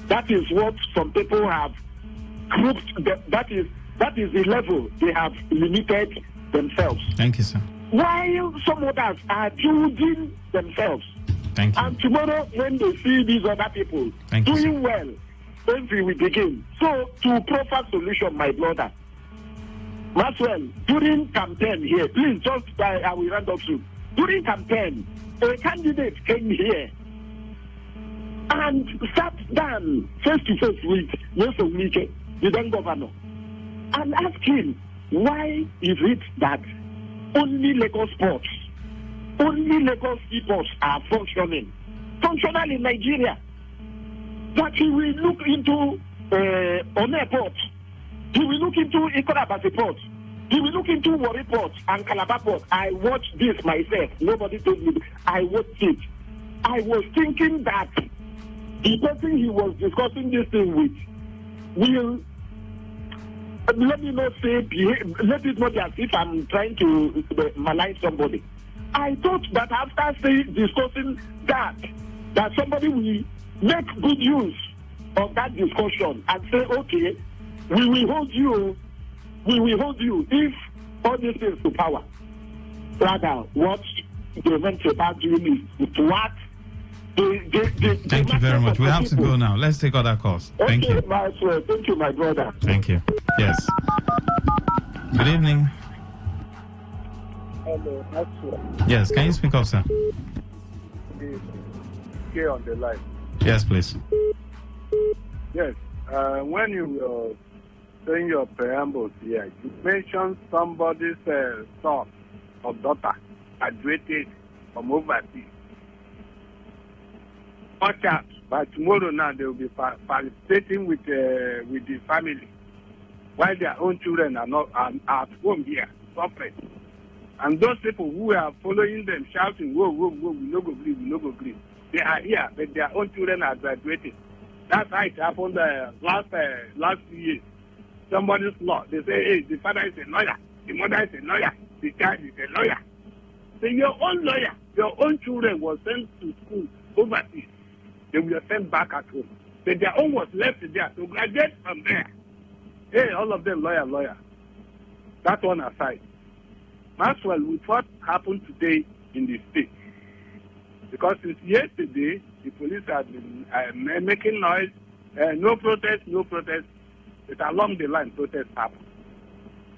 That is what some people have grouped. That is the level they have limited themselves. Thank you, sir. While some others are building themselves. Thank you. And tomorrow, when they see these other people doing well, envy will begin. So, to proper solution, my brother, Maxwell, during campaign here, please just, I will round up soon. During campaign, a candidate came here and sat down face to face with Nelson Wike, the then governor, and asked him, why is it that only Lagos ports, only Lagos seaports are functional in Nigeria? That he will look into One Port, he will look into Ikorabasi Port, he will look into Warri Port and Calabar Port. I watched this myself. Nobody told me. I watched it. I was thinking that the person he was discussing this thing with will, let me not say, let it not be as if I'm trying to malign somebody. I thought that after discussing that somebody will make good use of that discussion and say, okay, we will hold you if all these things to power. Rather, what they meant about doing is what Thank you very much. We have to go now. Let's take other calls. Thank you. Thank you, my brother. Thank you. Yes. Good evening. Hello, Maxwell. Yes, can you speak up, sir? Okay, on the line. Yes, please. Yes. When you were saying your preambles here, you mentioned somebody's son or daughter graduated from overseas. Watch out. By tomorrow now, they will be participating with the family, while their own children are not at home here, suffering. And those people who are following them, shouting, whoa, whoa, whoa, we no go green, we no go green. They are here, but their own children are graduating. That's how it happened last few years. Somebody's law. They say, hey, the father is a lawyer, the mother is a lawyer, the child is a lawyer. So your own lawyer, your own children were sent to school overseas. They were sent back at home. But their own was left there to graduate from there. Hey, all of them lawyer. That one aside. Maxwell, with what happened today in the state, because since yesterday, the police have been making noise, no protest, but along the line, protests happen.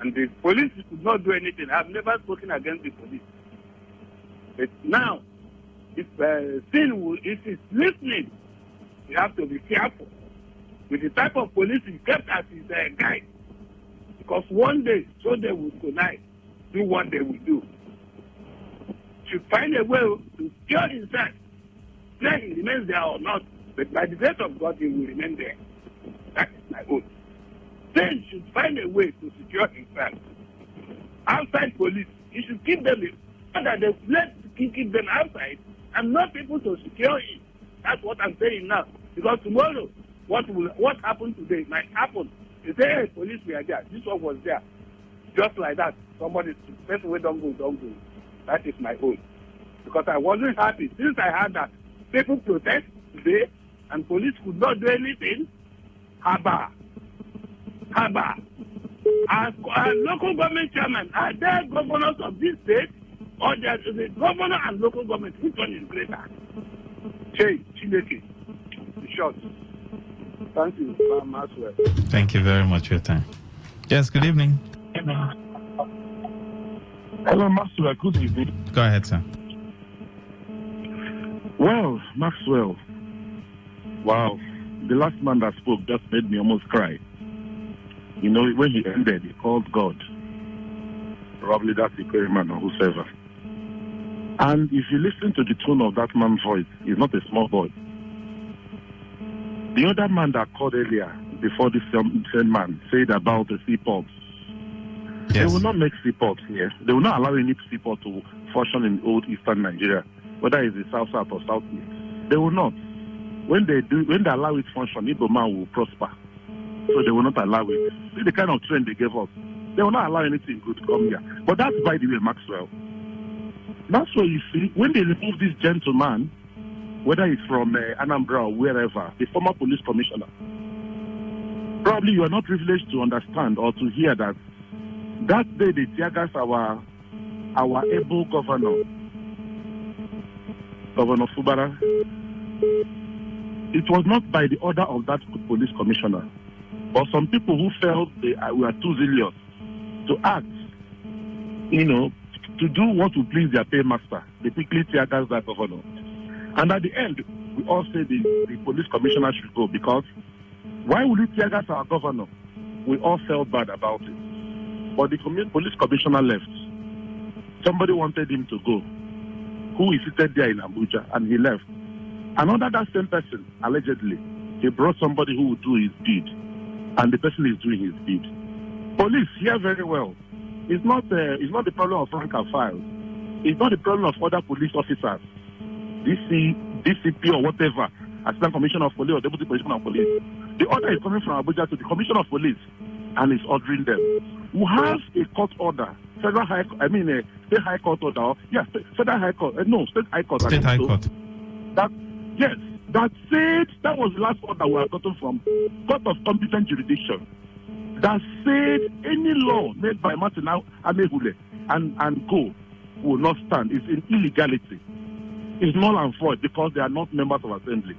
And the police could not do anything. I've never spoken against the police. But now, if is listening, you have to be careful with the type of police he kept as his guide. Because one day, so they will connive, do what they will do. Should find a way to secure himself, whether he remains there or not. But by the grace of God, he will remain there. That is my oath. Then should find a way to secure himself. Outside police, he should keep them in. That they let keep them outside and not people to secure it. That's what I'm saying now. Because tomorrow, what happened today might happen. They say, hey, police were there. This one was there. Just like that. Somebody, first way, don't go. That is my own. Because I wasn't happy. Since I heard that people protest today and police could not do anything, Haba. As local government chairman, are there governors of this state? Or the governor and local government, which one is greater? Chineke. Short. Thank you, Maxwell. Thank you very much for your time. Yes, good evening. Hello, Maxwell. Good evening. Go ahead, sir. Well, Maxwell. Wow. The last man that spoke just made me almost cry. You know, when he ended, he called God. Probably that's the prayer man or whosoever. And if you listen to the tone of that man's voice, he's not a small boy. The other man that called earlier, before this same man, said about the seaports. Yes. They will not make seaports here. They will not allow any seaport to function in old eastern Nigeria, whether it's the south or southeast. They will not. When they allow it to function, Igbo man will prosper. So they will not allow it. See the kind of trend they gave us. They will not allow anything good to come here. But that's, by the way, Maxwell. That's why you see, when they remove this gentleman, whether it's from Anambra or wherever, the former police commissioner, probably you are not privileged to understand or to hear that day they tear gas our able governor, Governor Fubara. It was not by the order of that police commissioner, but some people who felt they were too zealous to act, to do what would please their paymaster. They quickly tear gas that governor. And at the end, we all say the police commissioner should go, because why would he tear gas our governor? We all felt bad about it. But the police commissioner left. Somebody wanted him to go, who is seated there in Abuja, and he left. And under that same person, allegedly, he brought somebody who would do his deed, and the person is doing his deed. Police, hear very well. It's not the problem of rank and file. It's not the problem of other police officers, DCP or whatever, Assistant Commissioner of Police or Deputy Commissioner of Police. The order is coming from Abuja to the Commissioner of Police, and is ordering them. We have a court order, State High Court order. Yes, Federal High Court. State High Court. State High Court. That said, that was the last order we have gotten from Court of Competent Jurisdiction. That said, any law made by Martin Amehule and co will not stand. It's an illegality. It's null and void because they are not members of assembly.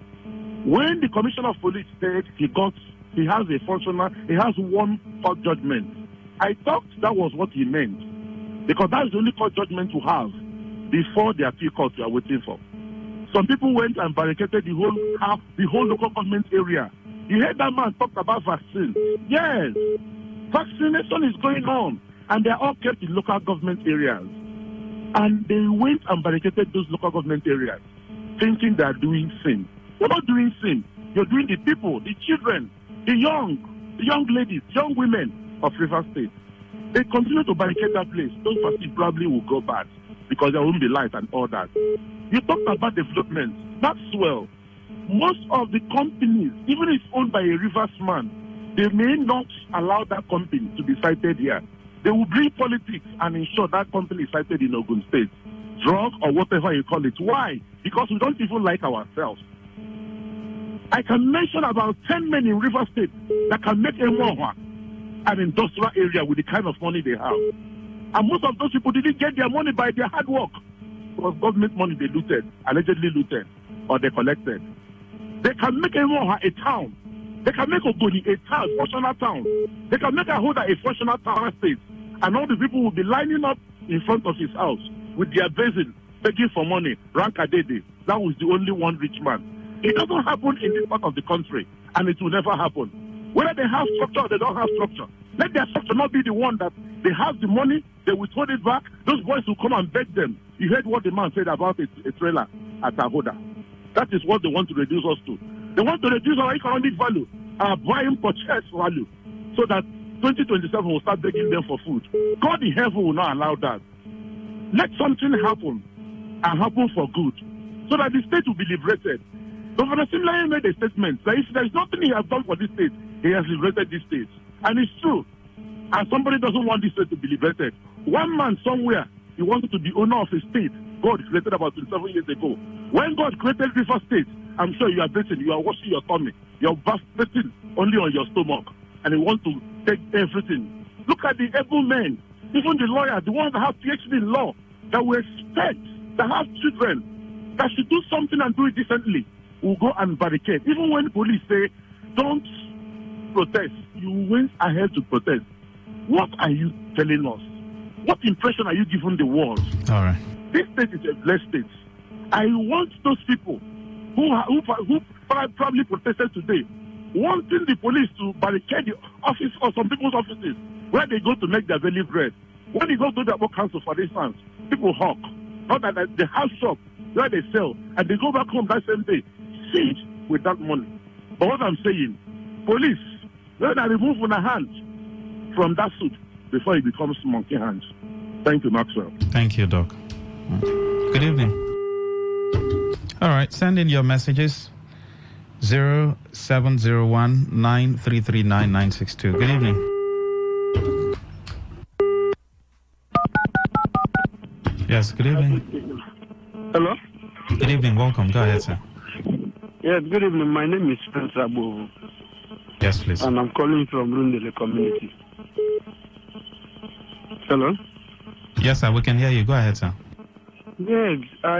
When the Commissioner of Police said he has one court judgment, I thought that was what he meant, because that's the only court judgment to have before the appeal court you are waiting for. Some people went and barricaded the whole local government area. You heard that man talk about vaccine. Yes, vaccination is going on, and they are all kept in local government areas. And they went and barricaded those local government areas, thinking they are doing sin. You're not doing sin. You're doing the people, the children, the young ladies, young women of River State. They continue to barricade that place. Those vaccines probably will go bad because there won't be light and all that. You talked about development. That's well. Most of the companies, even if owned by a Rivers man, they may not allow that company to be cited here. They will bring politics and ensure that company is cited in Ogun State. Drug or whatever you call it. Why? Because we don't even like ourselves. I can mention about 10 men in River State that can make an industrial area with the kind of money they have. And most of those people didn't get their money by their hard work. It was government money they looted, allegedly looted, or they collected. They can make a town. They can make Ogoni a town, functional town. They can make Ahoda a functional town state. And all the people will be lining up in front of his house with their basin, begging for money. Rankadede. That was the only one rich man. It doesn't happen in this part of the country, and it will never happen. Whether they have structure or they don't have structure, let their structure not be the one that they have the money, they withhold it back, those boys will come and beg them. You heard what the man said about a trailer at Ahoda. That is what they want to reduce us to. They want to reduce our economic value, our buying purchase value, so that 2027 will start begging them for food. God in heaven will not allow that. Let something happen, and happen for good, so that the state will be liberated. Governor Simlaye made a statement that if there is nothing he has done for this state, he has liberated this state. And it's true. And somebody doesn't want this state to be liberated. One man somewhere, he wanted to be owner of a state God created about 27 years ago. When God created River State, I'm sure you are breathing, you are washing your tummy, you are breathing only on your stomach, and you want to take everything. Look at the able men, even the lawyers, the ones that have PhD in law, that we expect, that have children, that should do something and do it decently, will go and barricade. Even when police say, don't protest, you went ahead to protest. What are you telling us? What impression are you giving the world? All right. This state is a blessed state. I want those people who probably protested today, wanting the police to barricade the office or some people's offices where they go to make their daily bread. When you go to the council, for instance, people hawk. Not that they have shop where they sell, and they go back home that same day, siege with that money. But what I'm saying, police, let them remove their hand from that suit before it becomes monkey hands. Thank you, Maxwell. Thank you, Doc. Good evening. All right, send in your messages. 0701-933-9962. Good evening. Yes, good evening. Hello? Good evening, welcome. Go ahead, sir. Yes, good evening. My name is Spencer Bovo. Yes, please. And I'm calling from Rundele community. Hello? Yes, sir, we can hear you. Go ahead, sir. Yes,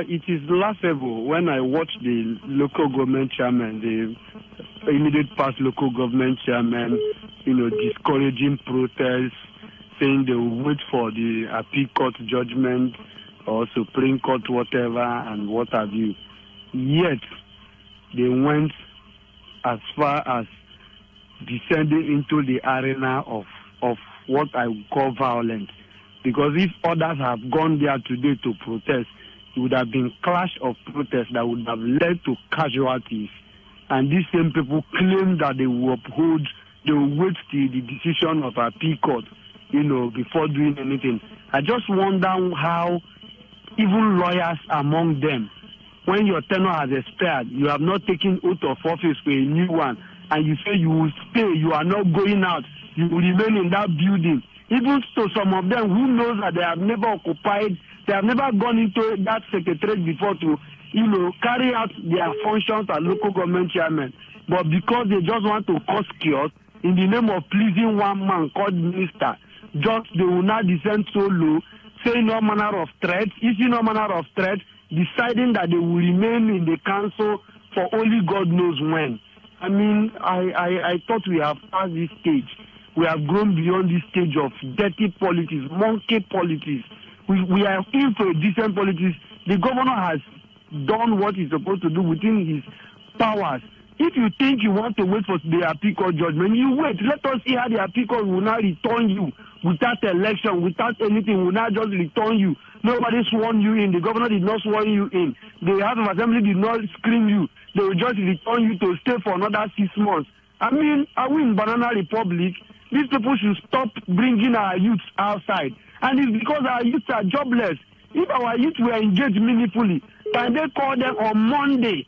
it is laughable when I watch the local government chairman, the immediate past local government chairman, discouraging protests, saying they will wait for the appeal court judgment or Supreme Court, whatever, and what have you. Yet, they went as far as descending into the arena of what I would call violence. Because if others have gone there today to protest, it would have been clash of protests that would have led to casualties. And these same people claim that they will uphold, they will wait till the decision of appeal court, before doing anything. I just wonder how even lawyers among them, when your tenure has expired, you have not taken oath of office for a new one, and you say you will stay, you are not going out, you will remain in that building. Even to some of them who knows that they have never occupied, they have never gone into that secretariat before to, carry out their functions as local government chairman. But because they just want to cause chaos in the name of pleasing one man called minister, just they will not descend so low, saying no manner of threats, issuing no manner of threats, deciding that they will remain in the council for only God knows when. I mean, I thought we have passed this stage. We have grown beyond this stage of dirty politics, monkey politics. We are in for a decent politics. The governor has done what he's supposed to do within his powers. If you think you want to wait for the appeal court judgment, you wait. Let us see how the appeal court will now return you without election, without anything, will not just return you. Nobody sworn you in. The governor did not swear you in. The House of Assembly did not screen you. They will just return you to stay for another 6 months. I mean, are we in Banana Republic? These people should stop bringing our youths outside. And it's because our youths are jobless. If our youth were engaged meaningfully, can they call them on Monday,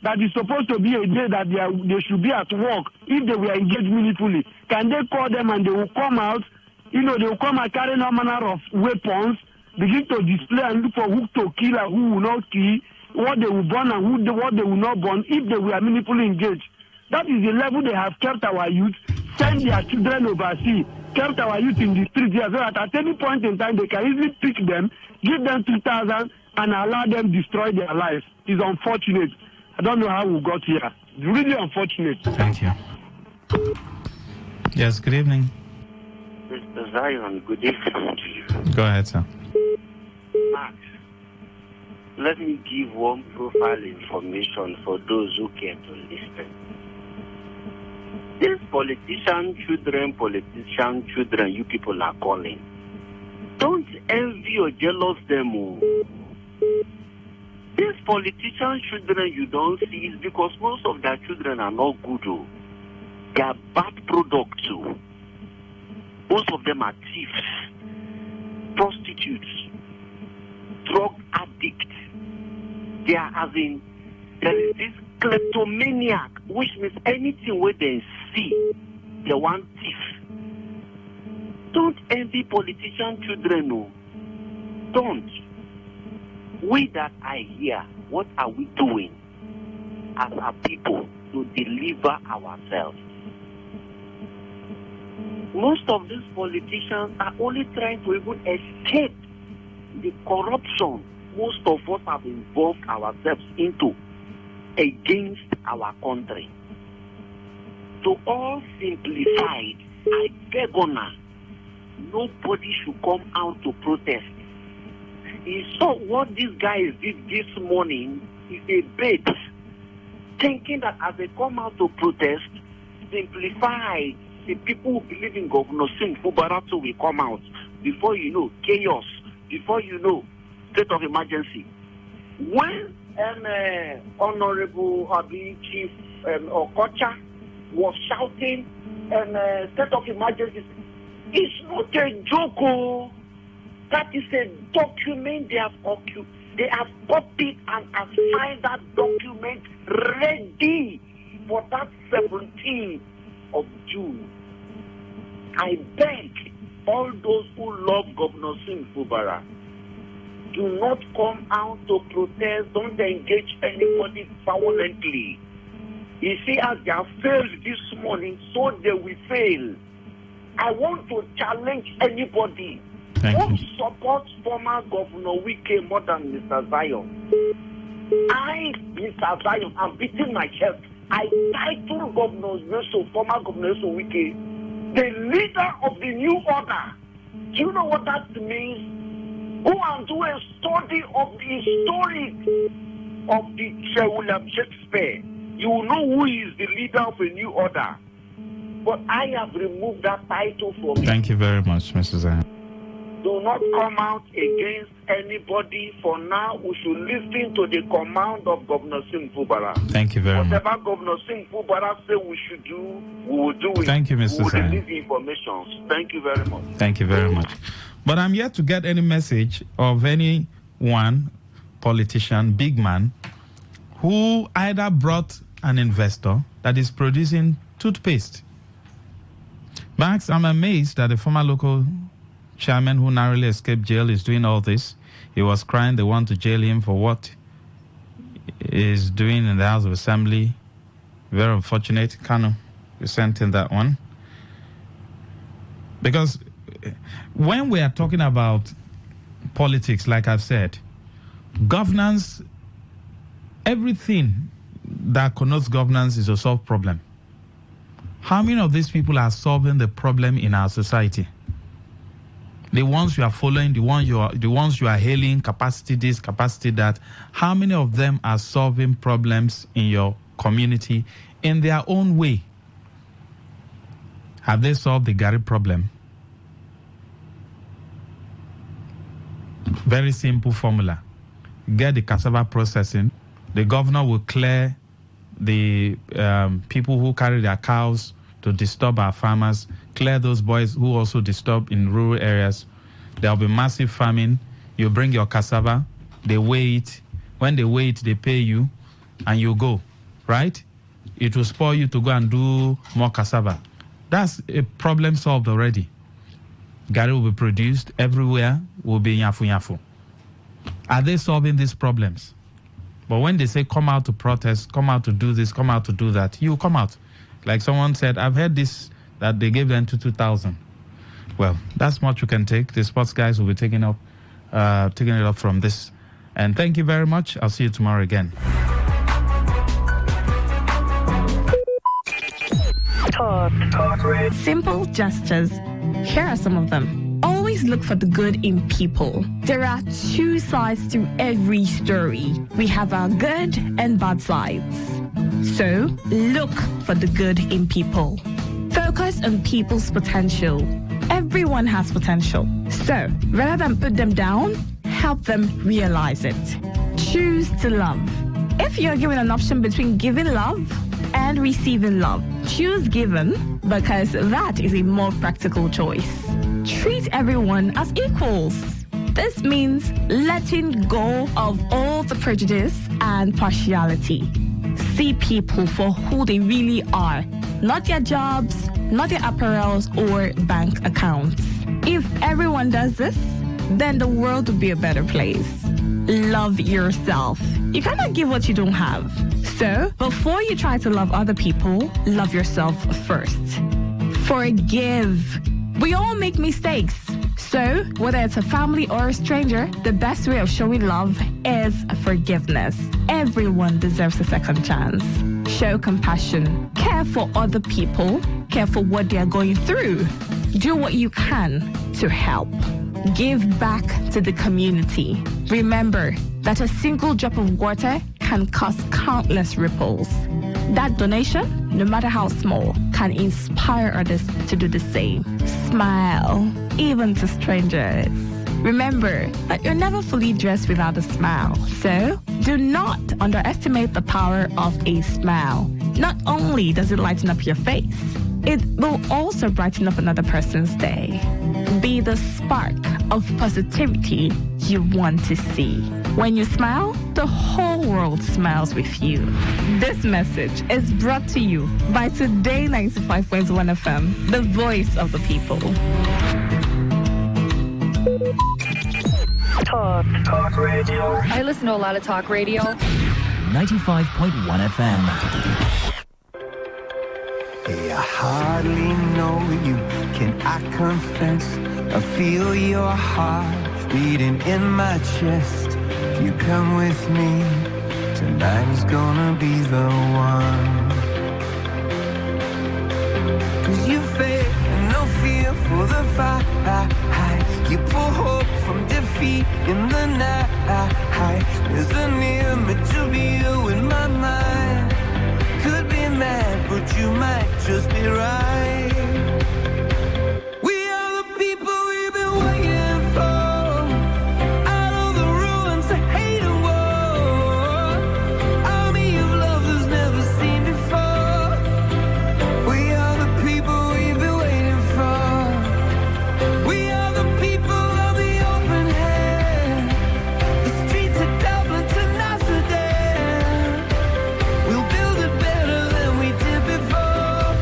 that is supposed to be a day that they should be at work, if they were engaged meaningfully? Can they call them and they will come out, they will come and carry no manner of weapons, begin to display and look for who to kill and who will not kill, what they will burn and what they will not burn, if they were meaningfully engaged. That is the level they have kept our youth, send their children overseas, kept our youth in the streets here, so that at any point in time they can easily pick them, give them 2,000 and allow them destroy their lives. It's unfortunate. I don't know how we got here. It's really unfortunate. Thank you. Yes, good evening. Mr. Zion, good evening to you. Go ahead, sir. Max, let me give one profile information for those who care to listen. These politician children you people are calling, don't envy or jealous them. These politician children you don't see is because most of their children are not good. They are bad products. Most of them are thieves, prostitutes, drug addicts. They are there is this kleptomaniac, which means anything where they see, they want thief. Don't envy politician children, no. Don't. We that are here, what are we doing as a people to deliver ourselves? Most of these politicians are only trying to even escape the corruption most of us have involved ourselves into against our country. To all simplified, I beg honor, nobody should come out to protest. He saw what these guys did this morning is a bait, thinking that as they come out to protest, simplified, the people who believe in Governor Singh Fubarato will come out. Before you know, chaos, before you know, state of emergency. When Honorable Chief Okocha was shouting state of emergency, it's not a joke. That is a document they have copied and assigned that document ready for that 17th of June. I beg all those who love Governor Sim Fubara, do not come out to protest, don't engage anybody violently. You see, as they have failed this morning, so they will fail. I want to challenge anybody who supports former Governor Wike more than Mr. Zion. Mr. Zion, I'm beating my chest. I title former Governor Wike, the leader of the new order. Do you know what that means? Go and do a study of the history of the William Shakespeare. You will know who is the leader of a new order. But I have removed that title from you. Thank you very much, Mrs. Zion. Do not come out against anybody. For now, we should listen to the command of Governor Sim Fubara. Thank you very much. Whatever Governor Sim Fubara say we should do, we will do it. Thank you, Mr. We will Zion. release the information. Thank you very much. Thank you very much. But I'm yet to get any message of any one politician, big man, who either brought an investor that is producing toothpaste. Max, I'm amazed that the former local chairman who narrowly escaped jail is doing all this. He was crying they want to jail him for what he is doing in the House of Assembly. Very unfortunate. Kano, you sent in that one. Because when we are talking about politics, like I've said, governance, everything that connotes governance is a solved problem. How many of these people are solving the problem in our society? The ones you are following, the ones you are hailing, capacity this, capacity that. How many of them are solving problems in your community in their own way? Have they solved the Gary problem? Very simple formula. Get the cassava processing. The governor will clear the people who carry their cows to disturb our farmers, clear those boys who also disturb in rural areas. There will be massive famine. You bring your cassava, they weigh it. When they weigh it, they pay you, and you go, right? It will spoil you to go and do more cassava. That's a problem solved already. Gari will be produced everywhere, will be yafu yafu. Are they solving these problems? But when they say come out to protest, come out to do this, come out to do that, you come out. Like someone said, I've heard this, that they gave them to 2,000. Well, that's much you can take. The sports guys will be taking it up from this. And thank you very much. I'll see you tomorrow again. Talk Radio. Simple gestures. Here are some of them. Always look for the good in people. There are two sides to every story. We have our good and bad sides. So, look for the good in people. Focus on people's potential. Everyone has potential. So, rather than put them down, help them realize it. Choose to love. If you're given an option between giving love and receiving love, choose giving because that is a more practical choice. Treat everyone as equals. This means letting go of all the prejudice and partiality. See people for who they really are, not their jobs, not their apparels or bank accounts. If everyone does this, then the world would be a better place. Love yourself. You cannot give what you don't have. So, before you try to love other people, love yourself first. Forgive. We all make mistakes. So, whether it's a family or a stranger, the best way of showing love is forgiveness. Everyone deserves a second chance. Show compassion. Care for other people. Care for what they are going through. Do what you can to help. Give back to the community. Remember that a single drop of water can cause countless ripples. That donation, no matter how small, can inspire others to do the same. Smile, even to strangers. Remember that you're never fully dressed without a smile. So, do not underestimate the power of a smile. Not only does it lighten up your face, it will also brighten up another person's day. Be the spark of positivity you want to see. When you smile, the whole world smiles with you. This message is brought to you by Today95.1 FM, the voice of the people. Talk radio. I listen to a lot of talk radio. 95.1 FM. Hey, I hardly know you, can I confess? I feel your heart beating in my chest. If you come with me, tonight is gonna be the one. 'Cause you faith and no fear for the fight. You pull hope from defeat in the night. There's an image of you in my mind. Could be mad, but you might just be right. We are the people we've been waiting for. Out of the ruins of hate and war. Army of love that's never seen before. We are the people we've been waiting for. We are the people of the open hand. The streets of Dublin to Amsterdam. We'll build it better than we did before.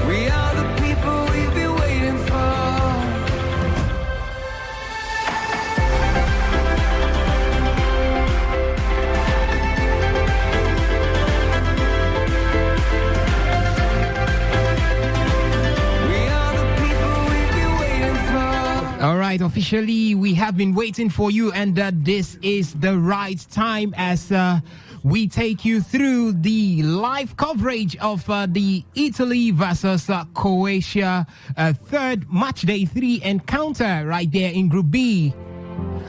We are the people we've been waiting for. We are the people we've been waiting for. All right, officially, we have been waiting for you, and this is the right time as we take you through the live coverage of the Italy versus Croatia third match day 3 encounter right there in Group B.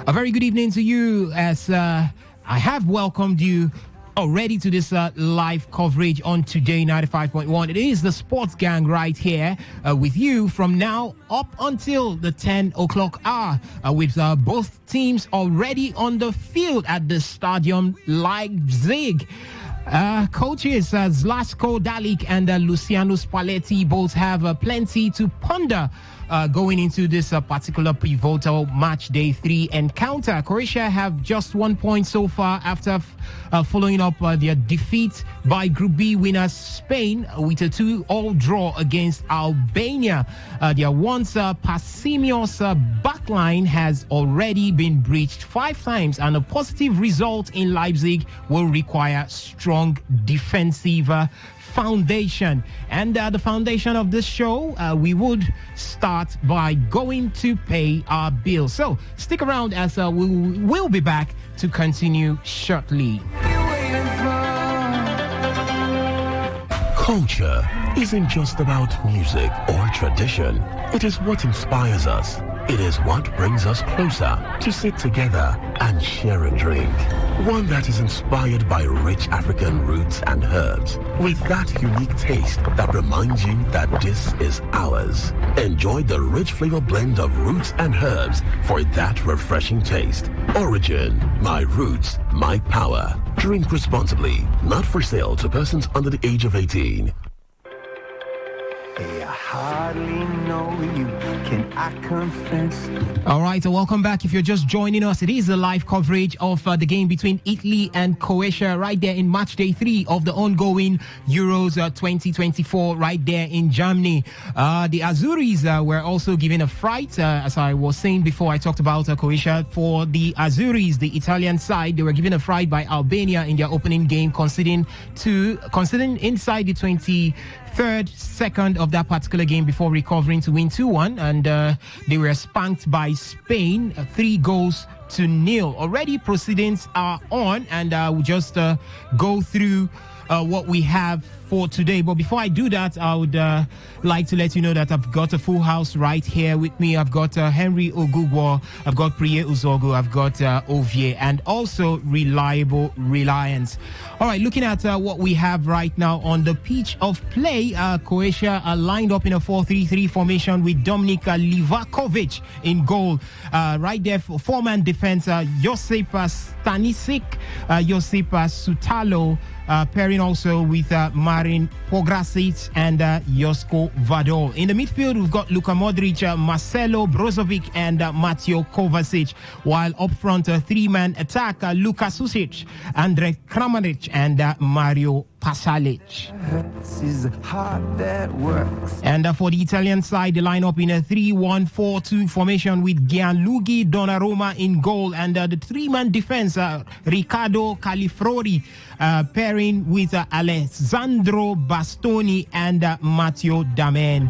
A very good evening to you as I have welcomed you already to this live coverage on Today 95.1. It is the Sports Gang right here with you from now up until the 10 o'clock hour with both teams already on the field at the Stadium Leipzig. Coaches Zlatko Dalic and Luciano Spalletti both have plenty to ponder going into this particular pivotal match day 3 encounter. Croatia have just 1 point so far after following up their defeat by Group B winners Spain with a 2-2 draw against Albania. Their once Pasimios backline has already been breached 5 times, and a positive result in Leipzig will require strong defensive foundation. And the foundation of this show, we would start by going to pay our bills. So stick around as we'll be back to continue shortly. Culture isn't just about music or tradition. It is what inspires us. It is what brings us closer to sit together and share a drink. One that is inspired by rich African roots and herbs with that unique taste that reminds you that this is ours. Enjoy the rich flavor blend of roots and herbs for that refreshing taste. Origin, my roots, my power. Drink responsibly. Not for sale to persons under the age of 18. Hey, I hardly know you, can I confess? All right, so welcome back. If you're just joining us, it is the live coverage of the game between Italy and Croatia right there in match day 3 of the ongoing Euros 2024 right there in Germany. The Azuris were also given a fright, as I was saying before I talked about Croatia. For the Azuris, the Italian side, they were given a fright by Albania in their opening game, conceding inside the 23rd second of that particular game before recovering to win 2-1, and they were spanked by Spain 3-0. Already proceedings are on, and we'll just go through what we have for today. But before I do that, I would like to let you know that I've got a full house right here with me. I've got Henry Ogugwo, I've got Priye Uzogu, I've got Ovie, and also Reliable Reliance. All right, looking at what we have right now on the pitch of play, Croatia are lined up in a 4-3-3 formation with Dominik Livakovic in goal. Right there, for four-man defense, Josip Stanisic, Josip Sutalo, pairing also with Marin Pograsic and Josko Vador. In the midfield, we've got Luka Modric, Marcelo Brozovic, and Mateo Kovacic. While up front, a three-man attack, Luka Susic, Andrej Kramaric, and Mario Pasalic. And for the Italian side, they line up in a 3-1-4-2 formation with Gianluigi Donnarumma in goal, and the three-man defense, Riccardo Califrori, pairing with Alessandro Bastoni and Matteo Damen.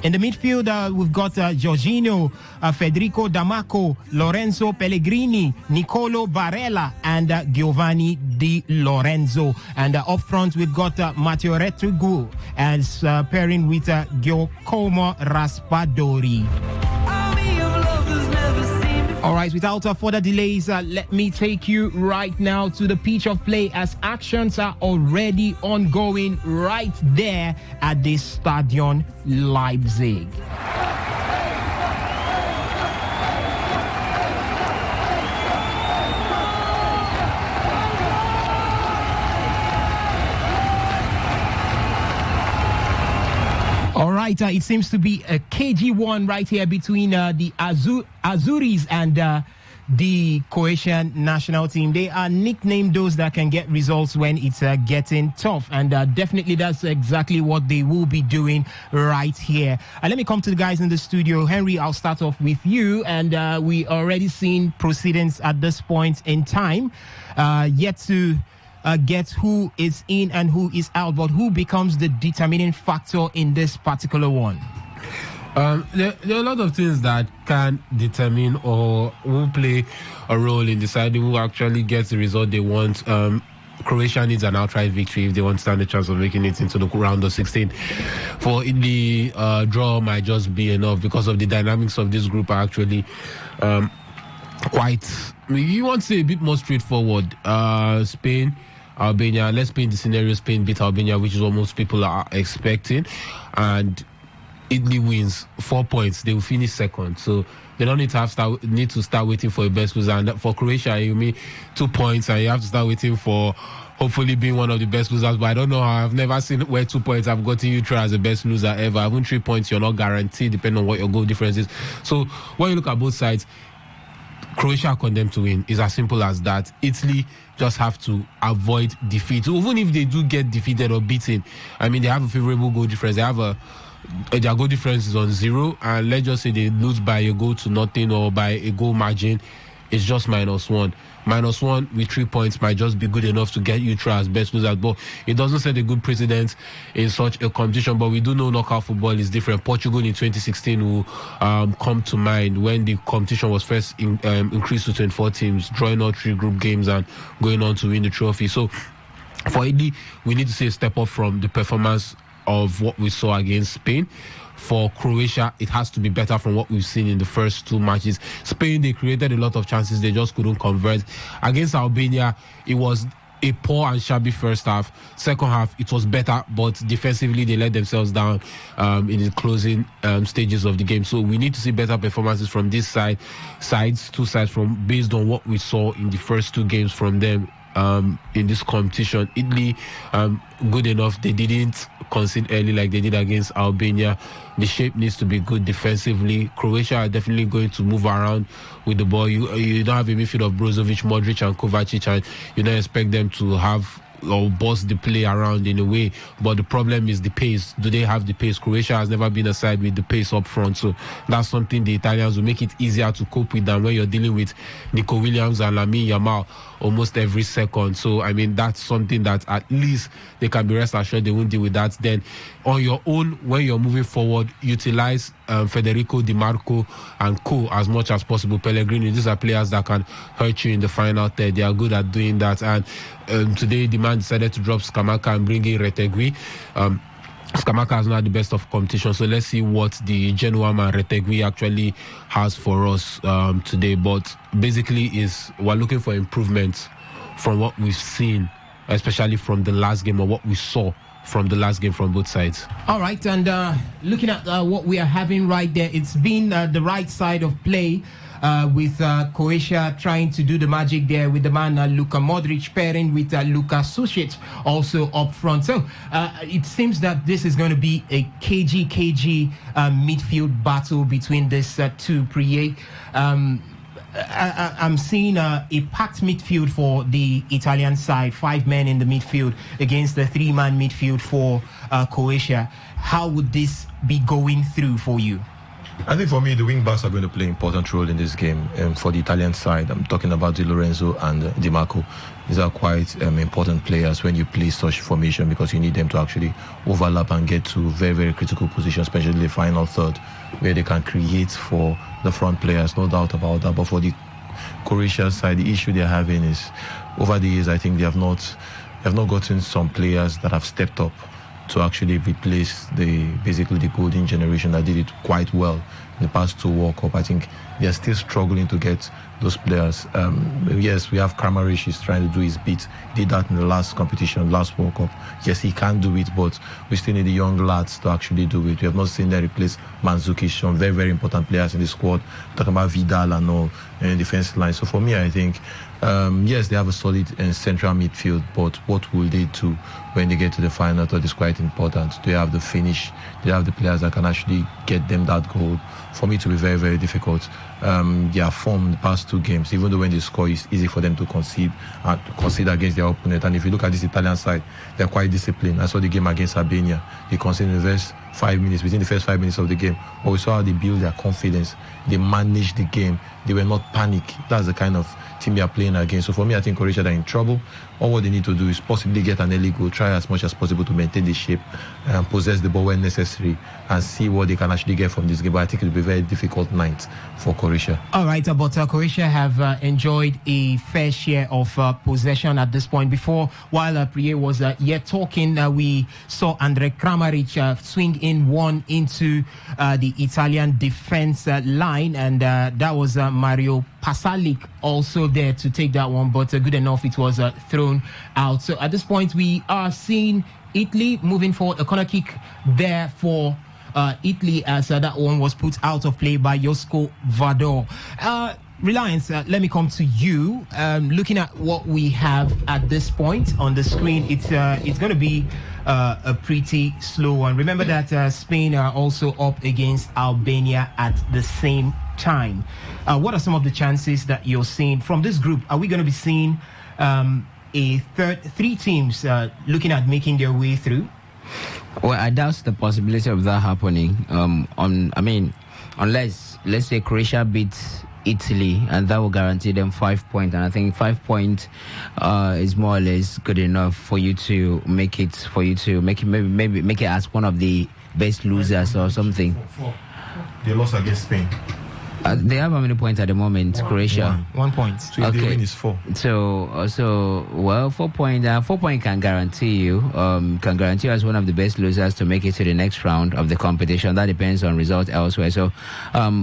In the midfield, we've got Jorginho, Federico D'Amaco, Lorenzo Pellegrini, Nicolo Barella, and Giovanni Di Lorenzo. And up front, we've got Matteo Retrigu as pairing with Giacomo Raspadori. All right, without further delays, let me take you right now to the pitch of play as actions are already ongoing right there at the Stadion Leipzig. All right, it seems to be a KG1 right here between the Azuris and the Croatian national team. They are nicknamed those that can get results when it's getting tough, and definitely that's exactly what they will be doing right here. Let me come to the guys in the studio. Henry, I'll start off with you, and we already seen proceedings at this point in time. Yet to get who is in and who is out, but who becomes the determining factor in this particular one? There are a lot of things that can determine or will play a role in deciding who actually gets the result they want. Croatia needs an outright victory if they want to stand a chance of making it into the round of 16. For Italy, draw might just be enough because of the dynamics of this group are actually quite, you want to say, a bit more straightforward. Spain, Albania, let's paint the scenario. Spain beat Albania, which is what most people are expecting, and Italy wins 4 points. They will finish second, so they don't need to start waiting for a best loser. And for Croatia, you mean 2 points, and you have to start waiting for hopefully being one of the best losers. But I don't know how. I've never seen where 2 points have gotten you through as the best loser ever. Even 3 points, you're not guaranteed, depending on what your goal difference is. So when you look at both sides, Croatia are condemned to win. It's as simple as that. Italy just have to avoid defeat. Even if they do get defeated or beaten, I mean, they have a favorable goal difference. They have their goal difference is on 0, and let's just say they lose by a goal to nothing or by a goal margin, it's just -1. -1 with 3 points might just be good enough to get you through as best losers, but it doesn't set a good precedent in such a competition. But we do know knockout football is different. Portugal in 2016 will come to mind when the competition was first increased to 24 teams, drawing all 3 group games and going on to win the trophy. So for Italy, we need to see a step up from the performance of what we saw against Spain. For Croatia, it has to be better from what we've seen in the first 2 matches. Spain, they created a lot of chances, they just couldn't convert. Against Albania, it was a poor and shabby first half. Second half, it was better, but defensively, they let themselves down in the closing stages of the game. So we need to see better performances from this two sides, from based on what we saw in the first 2 games from them in this competition. Italy, good enough. They didn't concede early like they did against Albania. The shape needs to be good defensively. Croatia are definitely going to move around with the ball. You don't have a midfield of Brozovic, Modric, and Kovacic, and you don't expect them to have or boss the play around in a way. But the problem is the pace. Do they have the pace? Croatia has never been a side with the pace up front, so that's something the Italians will make it easier to cope with than when you're dealing with Nico Williams and Lamine Yamal almost every second. So I mean, that's something that at least they can be rest assured they won't deal with that. Then on your own, when you're moving forward, utilize Federico Di Marco and co as much as possible. Pellegrini, these are players that can hurt you in the final third. They are good at doing that. And today, Di Marco man decided to drop Skamaka and bring in Retegui. Skamaka has not had the best of competition, so let's see what the Genoa man Retegui actually has for us today. But basically, we're looking for improvements from what we've seen, especially from the last game, or what we saw from the last game from both sides. All right, and looking at what we are having right there, it's been the right side of play with Croatia trying to do the magic there with the man Luka Modric pairing with Luka Sušić also up front. So it seems that this is going to be a KG midfield battle between these two Priye. I'm seeing a packed midfield for the Italian side, 5 men in the midfield against the 3-man midfield for Croatia. How would this be going through for you? I think for me, the wing backs are going to play an important role in this game. For the Italian side, I'm talking about Di Lorenzo and Di Marco. These are quite important players when you play such formation, because you need them to actually overlap and get to very, very critical positions, especially the final third, where they can create for the front players, no doubt about that. But for the Croatia side, the issue they're having is, over the years, I think they have not gotten some players that have stepped up to actually replace basically the golden generation that did it quite well in the past 2 World Cup. I think they are still struggling to get those players. Yes, we have Kramaric, he's trying to do his bit. He did that in the last competition, last World Cup. Yes, he can do it, but we still need the young lads to actually do it. We have not seen them replace Mandzukic, some very, very important players in the squad. Talking about Vidal and all in the defense line. So for me, I think, yes, they have a solid central midfield, but what will they do when they get to the final third is quite important. They have the finish, they have the players that can actually get them that goal. For me to be very, very difficult. Their form in the past 2 games, even though when they score, it's easy for them to concede against their opponent. And if you look at this Italian side, they're quite disciplined. I saw the game against Albania. They conceded in the first 5 minutes, within the first 5 minutes of the game. But we saw how they build their confidence. They managed the game. They were not panic. That's the kind of team they are playing against. So for me, I think Croatia are in trouble. All what they need to do is possibly get an early goal, try as much as possible to maintain the shape and possess the ball when necessary, and see what they can actually get from this game. But I think it will be a very difficult night for Croatia. All right, but Croatia have enjoyed a fair share of possession at this point. Before, while Priye was yet talking, we saw Andrej Kramaric swing in one into the Italian defense line, and that was Mario Pasalic also there to take that one, but good enough, it was thrown out. So at this point, we are seeing Italy moving forward. A corner kick there for Italy, as that one was put out of play by Josko Vador. Reliance, let me come to you. Looking at what we have at this point on the screen, it's going to be a pretty slow one. Remember that Spain are also up against Albania at the same time. What are some of the chances that you're seeing from this group? Are we going to be seeing three teams looking at making their way through? Well, I doubt the possibility of that happening. Unless, let's say, Croatia beats Italy, and that will guarantee them 5 points. And I think 5 points is more or less good enough for you to make it. Maybe make it as one of the best losers or something. They lost against Spain. They have how many points at the moment? Croatia. 1 point. So okay. They win is 4. So 4 points. 4 points can guarantee you as one of the best losers to make it to the next round of the competition. That depends on results elsewhere. So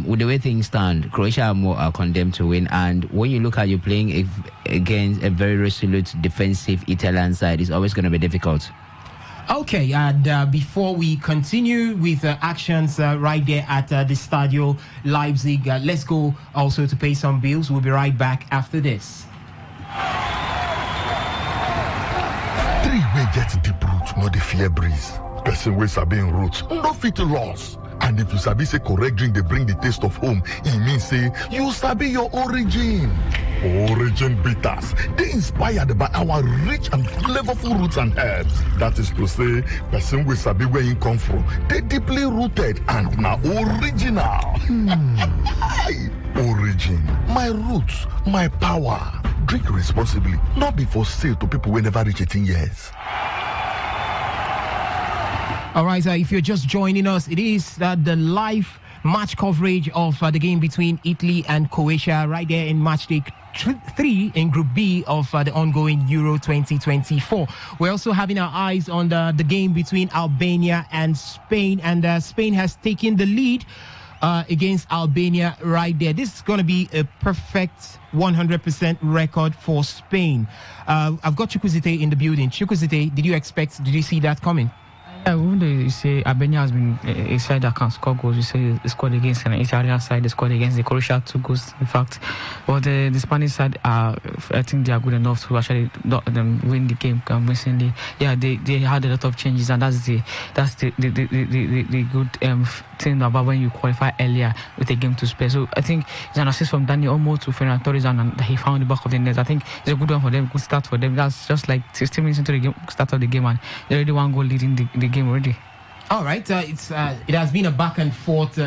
with the way things stand, Croatia are more condemned to win. And when you look at you playing against a very resolute defensive Italian side, it's always going to be difficult. Okay, and before we continue with actions right there at the Stadio Leipzig, let's go also to pay some bills. We'll be right back after this. 3 way get deep root, not the fear breeze. Person way sabi in roots, no fit loss. And if you sabi say correct drink, they bring the taste of home. It means say you sabi your origin. Origin bitters. They inspired by our rich and flavorful roots and herbs. That is to say, person will sabi where you come from. They deeply rooted and now original. Origin, my roots, my power. Drink responsibly, not be for sale to people who never reach 18 years. All right, if you're just joining us, it is the live match coverage of the game between Italy and Croatia right there in match day 3 in Group B of the ongoing Euro 2024. We're also having our eyes on the game between Albania and Spain, and Spain has taken the lead against Albania right there. This is going to be a perfect 100% record for Spain. I've got Chukwuzite in the building. Chukwuzite, did you see that coming? Even though you say Albania has been a side that can score goals, you say they scored against an Italian side, they scored against the Croatia 2 goals, in fact. But the Spanish side, I think they are good enough to actually win the game convincingly. Yeah, they had a lot of changes, and that's the good thing about when you qualify earlier with a game to spare. So I think it's an assist from Dani Olmo to Ferran Torres, and he found the back of the net. I think it's a good one for them, good start for them. That's just like 16 minutes into the game, start of the game, and they already one goal leading the game already. All right, it has been a back and forth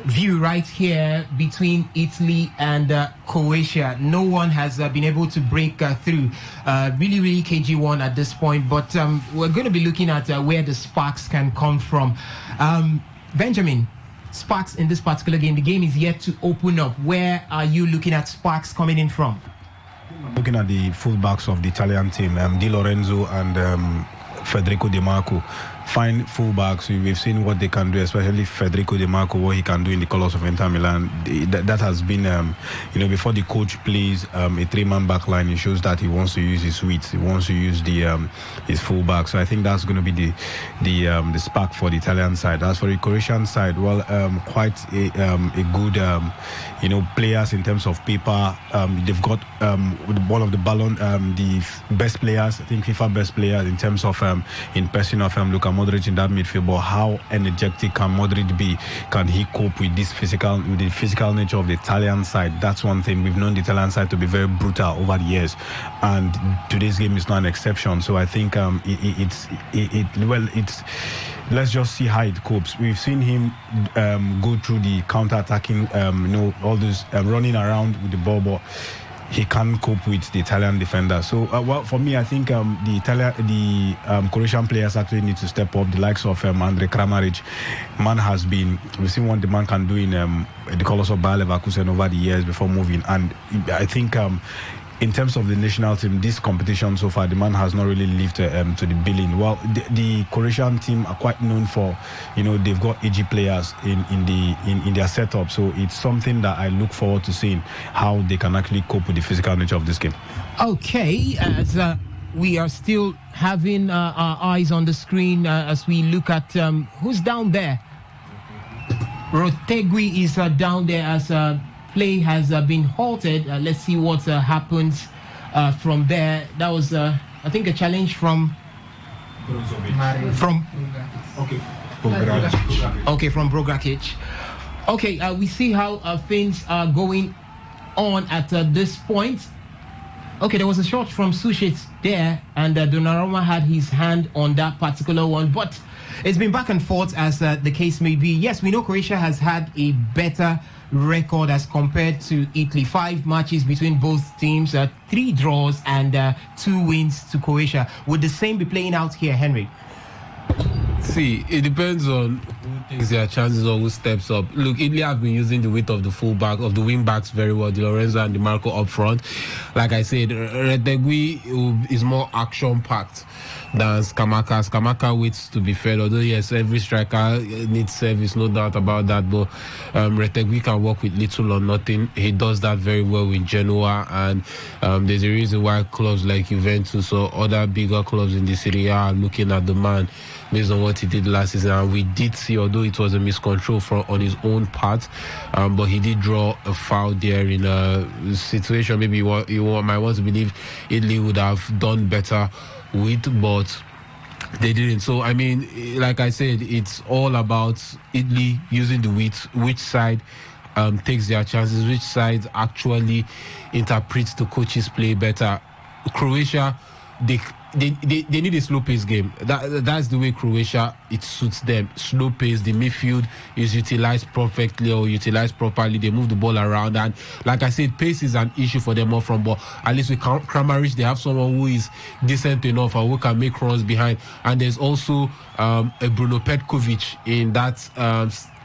view right here between Italy and Croatia. No one has been able to break through. Really KG1 at this point, but we're going to be looking at where the sparks can come from. Benjamin, sparks in this particular game. The game is yet to open up. Where are you looking at sparks coming in from? Looking at the fullbacks of the Italian team, Di Lorenzo and Federico Di Marco. Fine fullbacks. We've seen what they can do, especially Federico Di Marco, what he can do in the colours of Inter Milan. That has been, before the coach plays a 3-man back line, he shows that he wants to use his width. He wants to use his fullback. So I think that's going to be the spark for the Italian side. As for the Croatian side, well, quite a good, players in terms of paper. They've got one of the the best players, I think FIFA best players in terms of in person of Luka Modric in that midfield. But how energetic can Modric be? Can he cope with the physical nature of the Italian side? That's one thing. We've known the Italian side to be very brutal over the years, and today's game is not an exception. So I think let's just see how it copes. We've seen him go through the counter-attacking, all this running around with the ball, but he can't cope with the Italian defender. So, for me, I think the Croatian players actually need to step up. The likes of Andre Kramaric, we've seen what the man can do in the colours of Bayer Leverkusen over the years before moving. And I think in terms of the national team, this competition so far, the man has not really lived to the billing. Well, the Croatian team are quite known for, they've got aging players in their setup. So it's something that I look forward to seeing how they can actually cope with the physical nature of this game. Okay, as we are still having our eyes on the screen as we look at who's down there. Rotegui is down there as play has been halted. Let's see what happens from there. That was, I think, a challenge from Brogakic. Okay, we see how things are going on at this point. Okay, there was a shot from Sušić there, and Donnarumma had his hand on that particular one, but it's been back and forth as the case may be. Yes, we know Croatia has had a better record as compared to Italy. 5 matches between both teams, 3 draws and 2 wins to Croatia. Would the same be playing out here, Henry? See, it depends on who takes their chances or who steps up. Look, Italy have been using the width of the wing backs very well, Di Lorenzo and Di Marco up front. Like I said, Retegui is more action-packed than Scamacca. Scamacca waits to be fed, although yes, every striker needs service, no doubt about that, but Retegui can work with little or nothing. He does that very well with Genoa, and there's a reason why clubs like Juventus or other bigger clubs in the Serie A are looking at the man based on what he did last season. And we did see, although it was a miscontrol on his own part, but he did draw a foul there in a situation maybe you might want to believe Italy would have done better with, but they didn't. So I mean, like I said, it's all about Italy using the width, which side takes their chances, which side actually interprets the coach's play better. Croatia, they need a slow-paced game. That's the way Croatia, it suits them. Slow pace, the midfield is utilized perfectly or utilized properly. They move the ball around, and like I said, pace is an issue for them off from ball. At least with Kramaric, they have someone who is decent enough and who can make runs behind. And there's also a Bruno Petkovic in that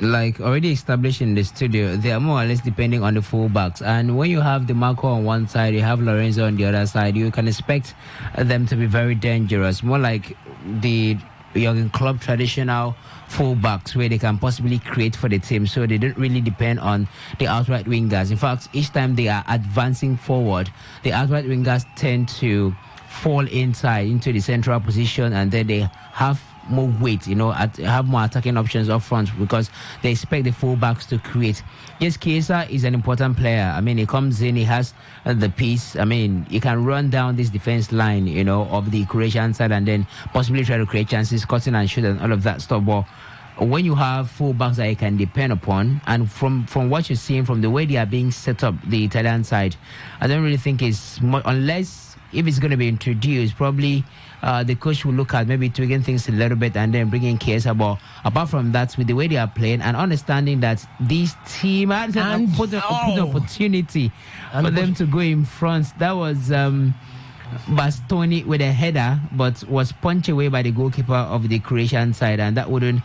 like already established in the studio, they are more or less depending on the fullbacks. And when you have DeMarco on one side, you have Lorenzo on the other side, you can expect them to be very dangerous. More like the Jurgen Klopp traditional fullbacks where they can possibly create for the team. So they don't really depend on the outright wingers. In fact, each time they are advancing forward, the outright wingers tend to fall inside into the central position, and then they have more weight, have more attacking options up front because they expect the fullbacks to create. Yes, Chiesa is an important player. I mean, he comes in, he has the piece. I mean, he can run down this defense line, of the Croatian side and then possibly try to create chances, cutting and shoot and all of that stuff. But when you have fullbacks that you can depend upon, and from what you're seeing, from the way they are being set up, the Italian side, I don't really think it's much, unless if it's going to be introduced, probably the coach will look at maybe tweaking things a little bit and then bringing Chiesa. But apart from that, with the way they are playing and understanding that this team had an opportunity for them to go in front, that was Bastoni with a header, but was punched away by the goalkeeper of the Croatian side, and that wouldn't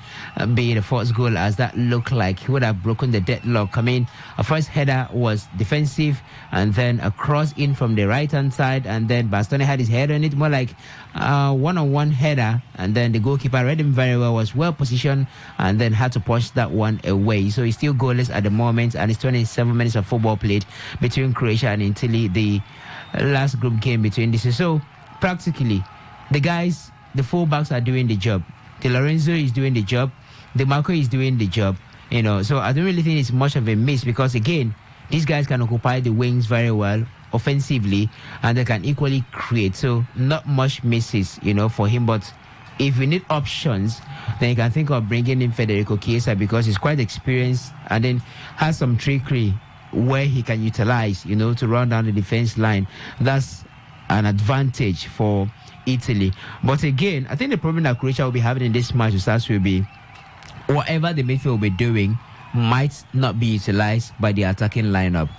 be the first goal, as that looked like he would have broken the deadlock. I mean, a first header was defensive, and then a cross in from the right hand side, and then Bastoni had his head on it, more like one-on-one header, and then the goalkeeper read him very well, was well positioned, and then had to push that one away. So he's still goalless at the moment, and it's 27 minutes of football played between Croatia and Italy, the last group game between this. So practically the guys, the fullbacks are doing the job. De Lorenzo is doing the job. DeMarco is doing the job. So I don't really think it's much of a miss, because again, these guys can occupy the wings very well offensively, and they can equally create. So not much misses, for him. But if you need options, then you can think of bringing in Federico Chiesa, because he's quite experienced and then has some trickery where he can utilize, to run down the defense line. That's an advantage for Italy. But again, I think the problem that Croatia will be having in this match will be whatever the midfield will be doing might not be utilized by the attacking lineup.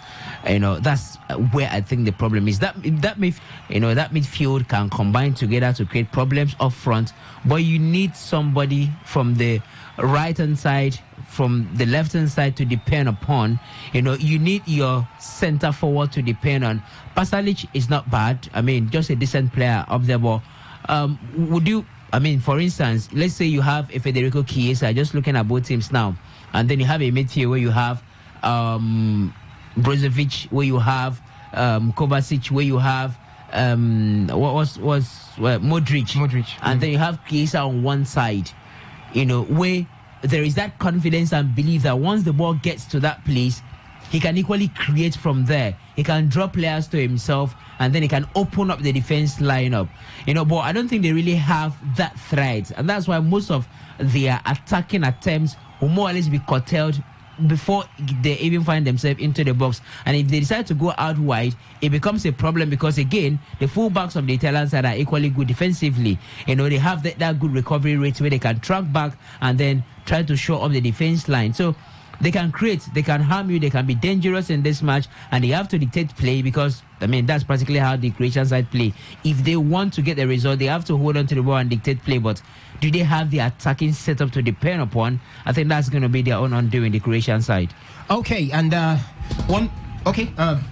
That's where I think the problem is. That midfield can combine together to create problems up front, but you need somebody from the right hand side, from the left hand side to depend upon. You need your center forward to depend on. Pasalic is not bad. I mean, just a decent player up there. But for instance, let's say you have a Federico Chiesa, just looking at both teams now, and then you have a midfield where you have Brozovic, where you have Kovacic, where you have Modric, and then you have Chiesa on one side, where there is that confidence and belief that once the ball gets to that place, he can equally create from there. He can draw players to himself, and then he can open up the defense lineup. But I don't think they really have that threat, and that's why most of their attacking attempts will more or less be curtailed before they even find themselves into the box. And if they decide to go out wide, it becomes a problem, because again, the fullbacks of the Italian side are equally good defensively. They have that good recovery rate where they can track back and then try to show up the defense line. So they can create, they can harm you, they can be dangerous in this match, and they have to dictate play, because that's practically how the Croatian side play. If they want to get the result, they have to hold on to the ball and dictate play. But do they have the attacking setup to depend upon? I think that's going to be their own undoing, the Croatian side. Okay, and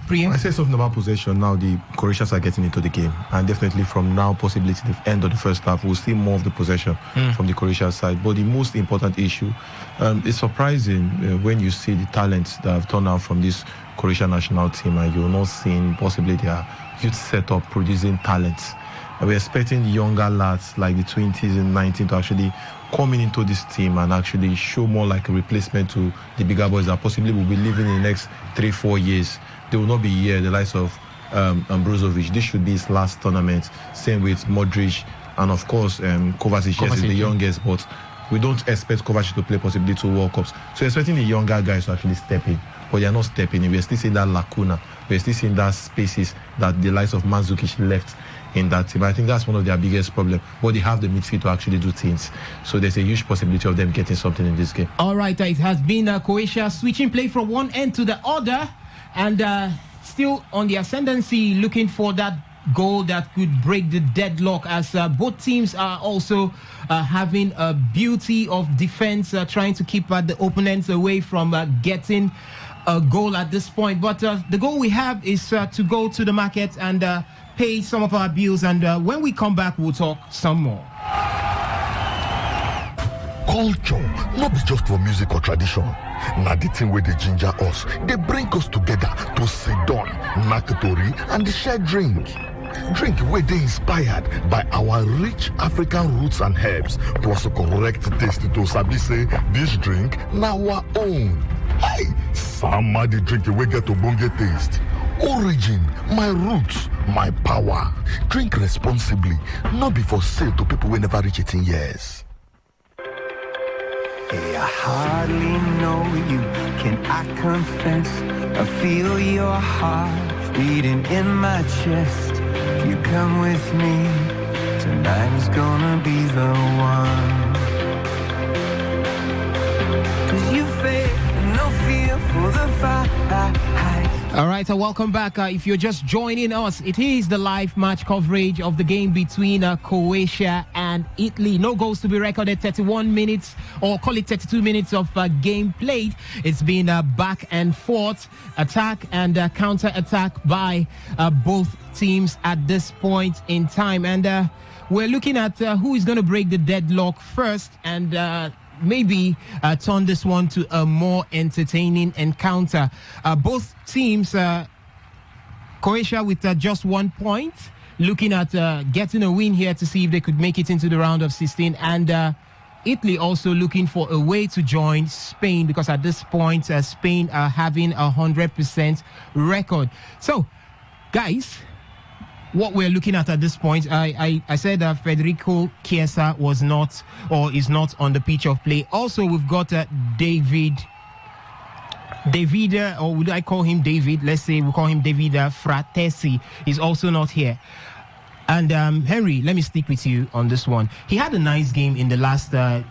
Priya? I say something about possession now. The Croatians are getting into the game, and definitely from now, possibly to the end of the first half, we'll see more of the possession from the Croatian side. But the most important issue, it's surprising when you see the talents that have turned out from this Croatian national team, and you're not seeing possibly their youth setup producing talents. And we're expecting younger lads like the 20s and 19 to actually coming into this team and actually show more like a replacement to the bigger boys that possibly will be living in the next 3-4 years. They will not be here, the likes of Brozovic. This should be his last tournament. Same with Modric, and of course Kovacic. Yes, is the youngest, but we don't expect Kovacic to play possibly 2 World Cups. So we're expecting the younger guys to actually step in, but they are not stepping in. We're still seeing that lacuna. We're still seeing that spaces that the likes of Mandzukic left in that team. I think that's one of their biggest problems. But they have the midfield to actually do things. So there's a huge possibility of them getting something in this game. All right, it has been Croatia switching play from one end to the other, and still on the ascendancy, looking for that goal that could break the deadlock, as both teams are also having a beauty of defense, trying to keep the opponents away from getting a goal at this point. But the goal we have is to go to the market and pay some of our bills, and when we come back, we'll talk some more. Culture, not be just for music or tradition. Now the thing where they ginger us, they bring us together to sit down, knack tori, and share drink. Drink where they inspired by our rich African roots and herbs, plus a correct taste to sabi say this drink now our own. Hey, some the drink we get to bonge taste. Origin, my roots, my power. Drink responsibly, not before sale to people who never reach 18 years. Hey, I hardly know you, can I confess? I feel your heart beating in my chest. If you come with me, tonight is gonna be the one. 'Cause you face no fear for the fight. All right, so welcome back. If you're just joining us, it is the live match coverage of the game between Croatia and Italy. No goals to be recorded, 31 minutes, or call it 32 minutes of game played. It's been back and forth, attack and counter-attack by both teams at this point in time. And we're looking at who is going to break the deadlock first, and maybe turn this one to a more entertaining encounter. Both teams, Croatia with just 1 point, looking at getting a win here to see if they could make it into the round of 16, and Italy also looking for a way to join Spain, because at this point Spain are having 100% record. So guys, what we're looking at this point, I said that Federico Chiesa was not, or is not, on the pitch of play. Also, we've got David, or would I call him David? Let's say we call him David Fratesi. He's also not here. And Henry, let me stick with you on this one. He had a nice game in the last the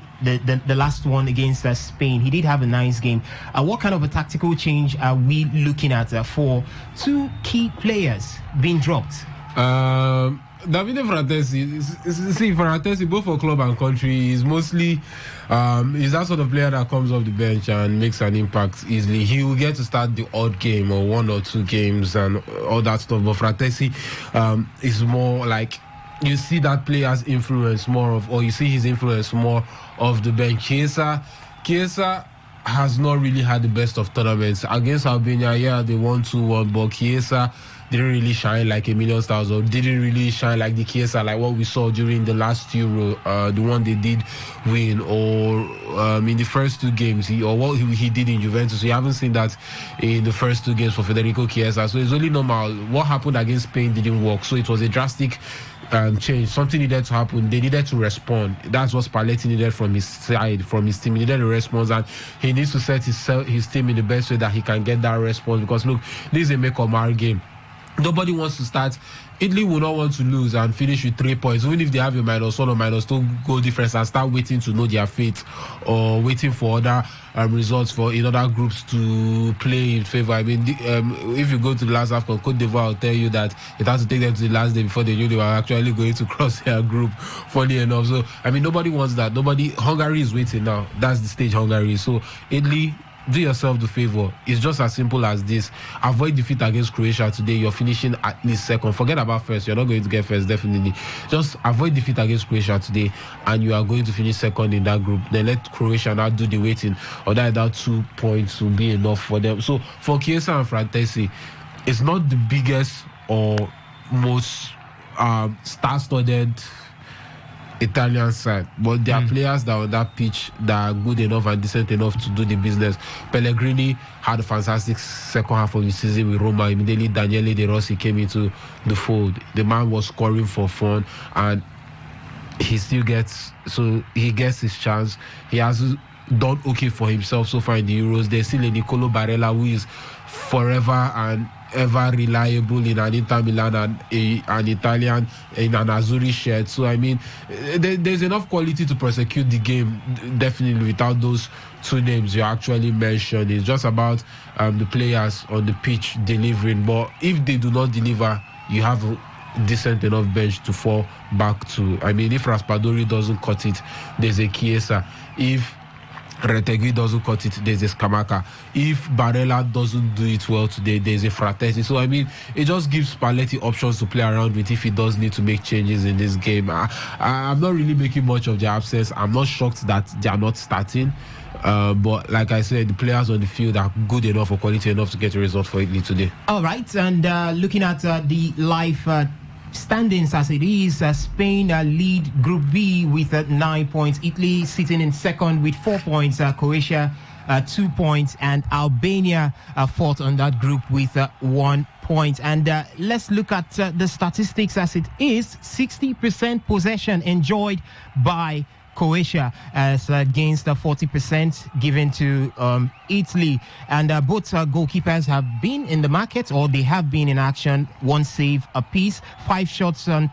last one against Spain. He did have a nice game. What kind of a tactical change are we looking at for two key players being dropped? Davide Fratesi, Fratesi, both for club and country, is mostly is that sort of player that comes off the bench and makes an impact easily. He will get to start the odd game or 1 or 2 games and all that stuff. But Fratesi is more like, you see that player's influence more of, or you see his influence more of the bench. Chiesa has not really had the best of tournaments. Against Albania, yeah, they won 2-1, but Chiesa didn't really shine like a million stars, or didn't really shine like the Chiesa like what we saw during the last Euro, the one they did win, or in the first 2 games, or what he did in Juventus. We haven't seen that in the first 2 games for Federico Chiesa, so it's only normal. What happened against Spain didn't work, so it was a drastic change. Something needed to happen. They needed to respond. That's what Spalletti needed from his side, from his team. He needed a response, and he needs to set his team in the best way that he can get that response, because look, this is a make or mark game. Nobody wants to start. Italy will not want to lose and finish with 3 points, even if they have a -1 or -2 goal difference, and start waiting to know their fate, or waiting for other results for in other groups to play in favor. I mean, if you go to the last AFCON, Cote d'Ivoire will tell you that it had to take them to the last day before they knew they were actually going to cross their group, funny enough. So, I mean, nobody wants that. Hungary is waiting now. That's the stage Hungary. So, Italy, do yourself the favor. It's just as simple as this. Avoid defeat against Croatia today. You're finishing at least second. Forget about first. You're not going to get first, definitely. Just avoid defeat against Croatia today, and you are going to finish second in that group. Then let Croatia now do the waiting, or that 2 points will be enough for them. So for Chiesa and Fratesi, it's not the biggest or most star-studded Italian side, but there are players that are on that pitch that are good enough and decent enough to do the business. Pellegrini had a fantastic second half of the season with Roma. Immediately Daniele De Rossi came into the fold. The man was scoring for fun, and he still gets his chance. He has done okay for himself so far in the Euros. There's still a Nicolo Barella who is forever and ever reliable in an Inter Milan and an Italian in an Azzurri shirt. So I mean, there's enough quality to prosecute the game, definitely, without those 2 names you actually mentioned. It's just about the players on the pitch delivering. But if they do not deliver, you have decent enough bench to fall back to. I mean, if Raspadori doesn't cut it, there's a Chiesa. If Retegui doesn't cut it, there's a Scamacca. If Barella doesn't do it well today, there's a Frattesi. So, I mean, it just gives Spalletti options to play around with if he does need to make changes in this game. I'm not really making much of their absence. I'm not shocked that they are not starting. But like I said, the players on the field are good enough or quality enough to get a result for Italy today. All right, and looking at the live standings as it is, Spain lead Group B with 9 points. Italy sitting in second with 4 points. Croatia 2 points, and Albania fourth on that group with 1 point. And let's look at the statistics as it is. 60% possession enjoyed by Croatia as against 40% given to Italy, and both goalkeepers have been in the market, or they have been in action. 1 save apiece, 5 shots on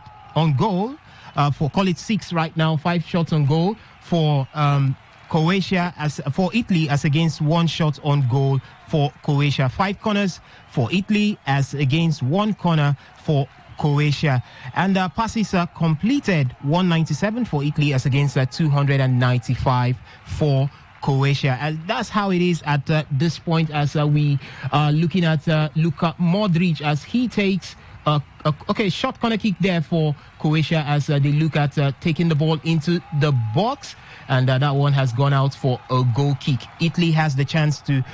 goal for, call it 6 right now, 5 shots on goal for Croatia, as for Italy, as against 1 shot on goal for Croatia. 5 corners for Italy as against 1 corner for Croatia, and passes completed 197 for Italy as against 295 for Croatia. And that's how it is at this point, as we are looking at Luka Modric as he takes short corner kick there for Croatia as they look at taking the ball into the box, and that one has gone out for a goal kick. Italy has the chance to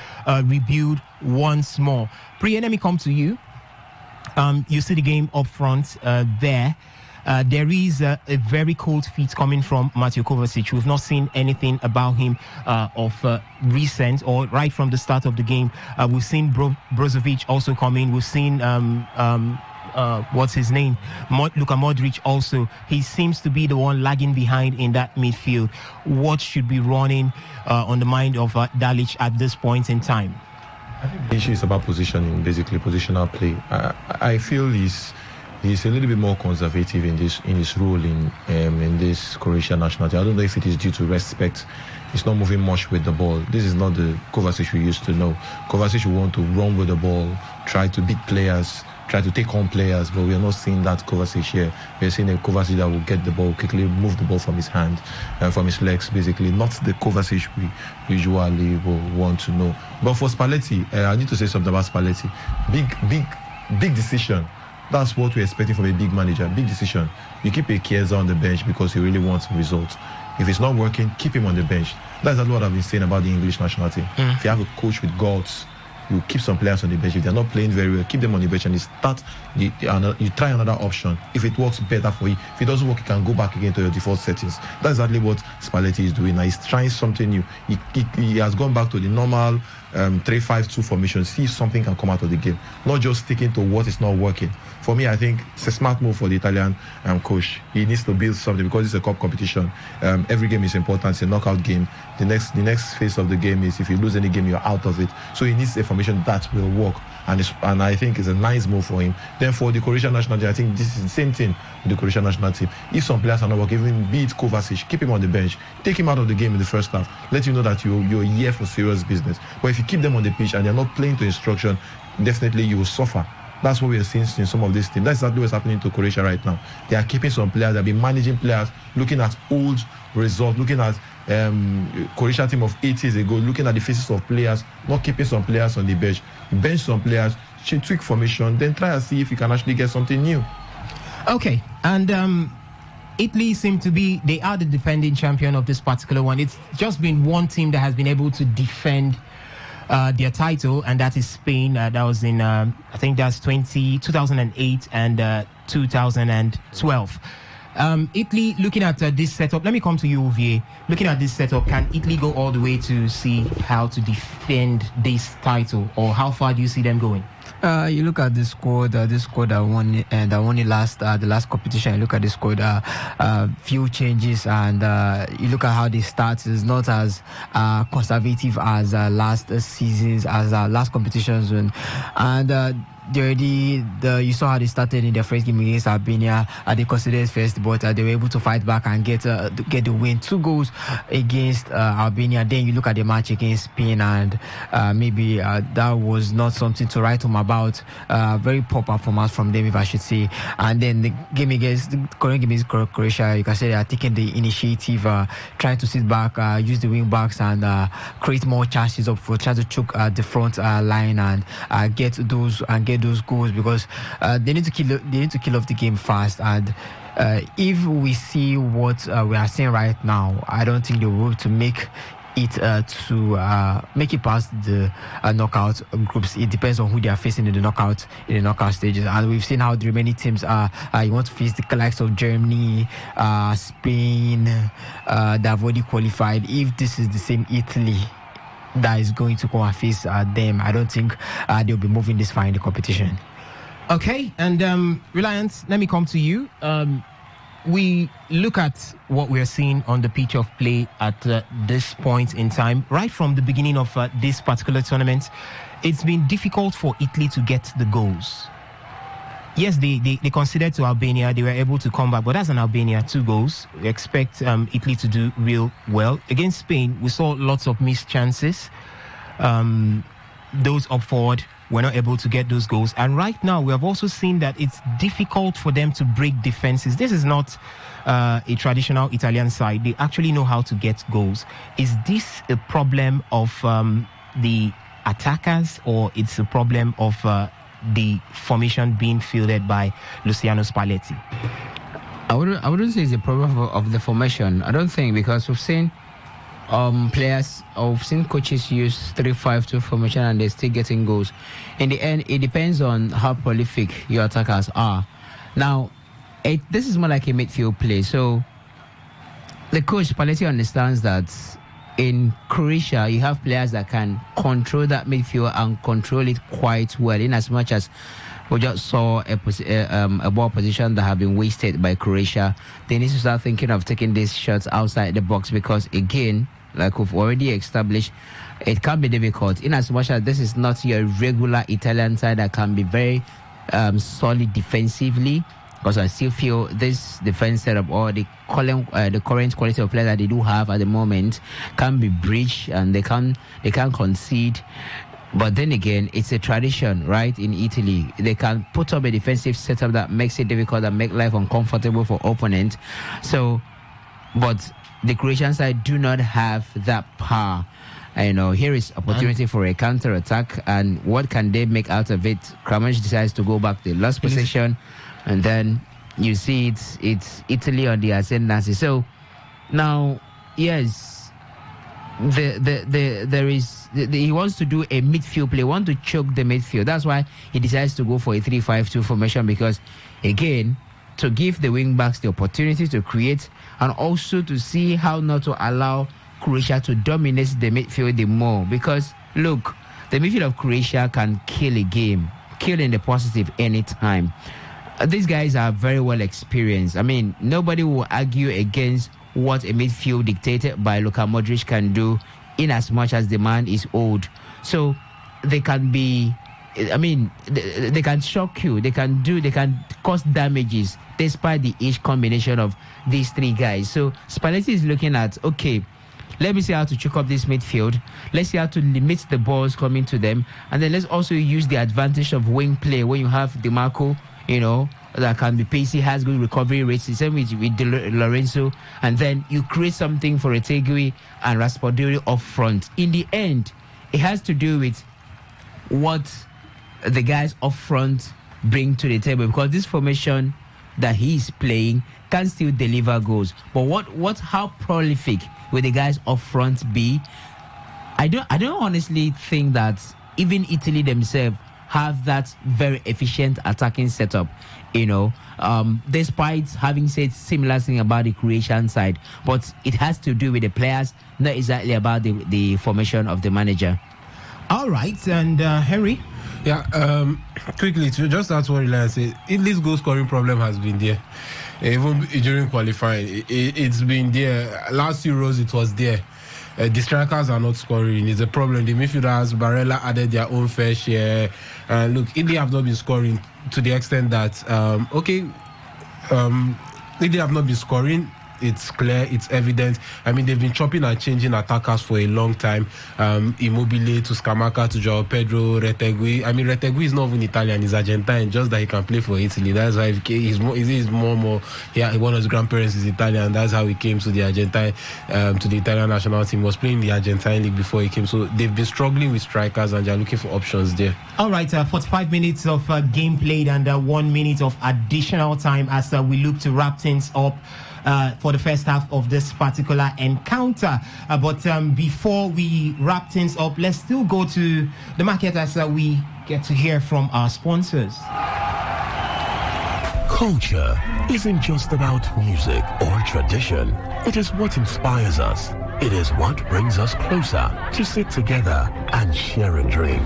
rebuild once more. Priya, let me come to you. You see the game up front there. There is a very cold feet coming from Mateo Kovacic. We've not seen anything about him of recent or right from the start of the game. We've seen Brozovic also come in. We've seen what's his name? Luka Modric also. He seems to be the one lagging behind in that midfield. What should be running on the mind of Dalic at this point in time? I think the issue is about positioning, basically positional play. I feel he's a little bit more conservative in his role in this Croatian national team. I don't know if it is due to respect. He's not moving much with the ball. This is not the Kovacic we used to know. Kovacic will want to run with the ball, try to beat players, try to take on players, but we are not seeing that Kovacic here. We are seeing a Kovacic that will get the ball quickly, move the ball from his hand and from his legs, basically. Not the Kovacic we usually will want to know. But for Spalletti, I need to say something about Spalletti. Big decision. That's what we're expecting from a big manager. Big decision. You keep a Chiesa on the bench because he really wants results. If it's not working, keep him on the bench. That's what I've been saying about the English national team. If you have a coach with guts, you keep some players on the bench. If they're not playing very well, keep them on the bench and you try another option. If it works better for you, if it doesn't work, you can go back again to your default settings. That's exactly what Spalletti is doing now. He's trying something new. He has gone back to the normal 3-5-2 formation, see if something can come out of the game, not just sticking to what is not working. For me, I think it's a smart move for the Italian coach. He needs to build something because it's a cup competition. Every game is important. It's a knockout game. The next phase of the game is if you lose any game, you're out of it. So he needs a formation that will work, and I think it's a nice move for him. Then for the Croatian national team, I think this is the same thing with the Croatian national team. If some players are not working, even be it Kovacic, keep him on the bench, take him out of the game in the first half, let you know that you're here for serious business. But if you keep them on the pitch and they're not playing to instruction, definitely you will suffer. That's what we are seeing in some of these teams. That's exactly what's happening to Croatia right now. They are keeping some players, they've been managing players, looking at old results, looking at Croatia team of 8 years ago, looking at the faces of players, not keeping some players on the bench some players, tweak formation, then try and see if you can actually get something new. Okay, and Italy seem to be, they are the defending champion of this particular one. It's just been one team that has been able to defend their title, and that is Spain. That was in, I think that's 2008 and 2012. Italy, looking at this setup, let me come to you, Uvier. Looking at this setup, can Italy go all the way to see how to defend this title, or how far do you see them going? You look at this squad that won it last the last competition. You look at the squad, few changes, and you look at how they start. It's not as conservative as last seasons, as last competitions, and you saw how they started in their first game against Albania. They considered first, but they were able to fight back and get the win. 2 goals against Albania. Then you look at the match against Spain, and maybe that was not something to write home about. Very poor performance from them, if I should say. And then the current game against Croatia, you can say they are taking the initiative, trying to sit back, use the wing backs, and create more chances up for trying to choke the front line and get those goals, because they need to kill off the game fast. And if we see what we are seeing right now, I don't think they will be able to make it past the knockout groups. It depends on who they are facing in the knockout stages, and we've seen how the remaining teams are. You want to face the likes of Germany, Spain, that have already qualified. If this is the same Italy that is going to come and face them, I don't think they'll be moving this far in the competition. Okay, and Reliance, let me come to you. We look at what we are seeing on the pitch of play at this point in time. Right from the beginning of this particular tournament, it's been difficult for Italy to get the goals. Yes, they conceded to Albania. They were able to come back, but that's an Albania, 2 goals. We expect Italy to do real well. Against Spain, we saw lots of missed chances. Those up forward were not able to get those goals. And right now, we have also seen that it's difficult for them to break defenses. This is not a traditional Italian side. They actually know how to get goals. Is this a problem of the attackers, or it's a problem of the formation being fielded by Luciano Spalletti? I wouldn't say it's a problem of the formation. I don't think, because we've seen players, I've seen coaches use 3-5-2 formation and they're still getting goals. In the end, it depends on how prolific your attackers are. Now, this is more like a midfield play. So the coach Spalletti understands that in Croatia, you have players that can control that midfield and control it quite well, in as much as we just saw a ball position that have been wasted by Croatia. They need to start thinking of taking these shots outside the box, because again, like we've already established, it can be difficult, in as much as this is not your regular Italian side that can be very solid defensively. Because I still feel this defense setup, or the current quality of play that they do have at the moment, can be breached, and they can concede. But then again, it's a tradition, right? In Italy, they can put up a defensive setup that makes it difficult and make life uncomfortable for opponents. So, but the Croatian side do not have that power. Here is opportunity for a counter attack, and what can they make out of it? Kramaric decides to go back. They lost possession. And then you see it's Italy on the ascendancy. So now, yes, he wants to do a midfield play, want to choke the midfield. That's why he decides to go for a 3-5-2 formation, because again, to give the wing backs the opportunity to create, and also to see how not to allow Croatia to dominate the midfield the more. Because look, the midfield of Croatia can kill a game, kill in the positive anytime. These guys are very well experienced. I mean, nobody will argue against what a midfield dictated by Luka Modric can do, in as much as the man is old. So they can be, they can shock you. They can cause damages despite the age combination of these 3 guys. So Spalletti is looking at, okay, let me see how to choke up this midfield. Let's see how to limit the balls coming to them. And then let's also use the advantage of wing play when you have DiMarco, that can be pacey, has good recovery rates. The same with Lorenzo. And then you create something for Retegui and Raspadori up front. In the end, it has to do with what the guys up front bring to the table, because this formation that he's playing can still deliver goals. But how prolific will the guys up front be? I don't honestly think that even Italy themselves have that very efficient attacking setup, despite having said similar thing about the Croatian side. But it has to do with the players, not exactly about the formation of the manager. All right, and Henry? Yeah, quickly, to just add what Reliance said, Italy's goal scoring problem has been there. Even during qualifying, it's been there. Last Euros, it was there. The strikers are not scoring. It's a problem. The midfielders, Barella added their own fair share. Look, Italy have not been scoring to the extent that Italy have not been scoring. It's clear, it's evident. I mean, they've been chopping and changing attackers for a long time. Immobile to Scamacca to João Pedro, Retegui. I mean, Retegui is not even Italian, he's Argentine, just that he can play for Italy. That's why he's more. Yeah, one of his grandparents is Italian. That's how he came to the Argentine, to the Italian national team. He was playing the Argentine league before he came. So they've been struggling with strikers and they're looking for options there. All right, 45 minutes of game played and 1 minute of additional time as we look to wrap things up for the first half of this particular encounter. But before we wrap things up, let's still go to the market as we get to hear from our sponsors. Culture isn't just about music or tradition. It is what inspires us. It is what brings us closer to sit together and share a drink.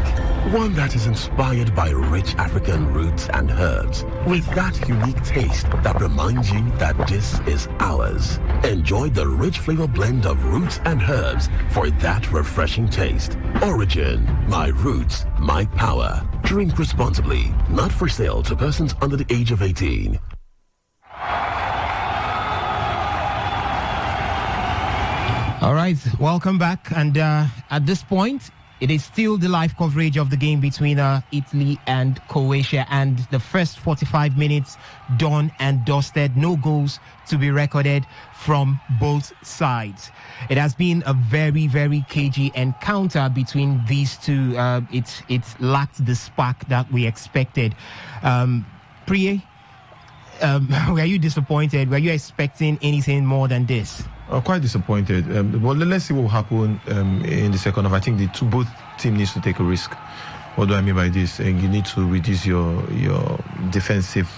One that is inspired by rich African roots and herbs with that unique taste that reminds you that this is ours. Enjoy the rich flavor blend of roots and herbs for that refreshing taste. Origin, my roots, my power. Drink responsibly. Not for sale to persons under the age of 18. All right, welcome back. And at this point, it is still the live coverage of the game between Italy and Croatia. And the first 45 minutes done and dusted. No goals to be recorded from both sides. It has been a very, very cagey encounter between these two. It lacked the spark that we expected. Priye, were you disappointed? Were you expecting anything more than this? Quite disappointed. Well, let's see what will happen in the second half. I think both teams needs to take a risk. What do I mean by this? And you need to reduce your defensive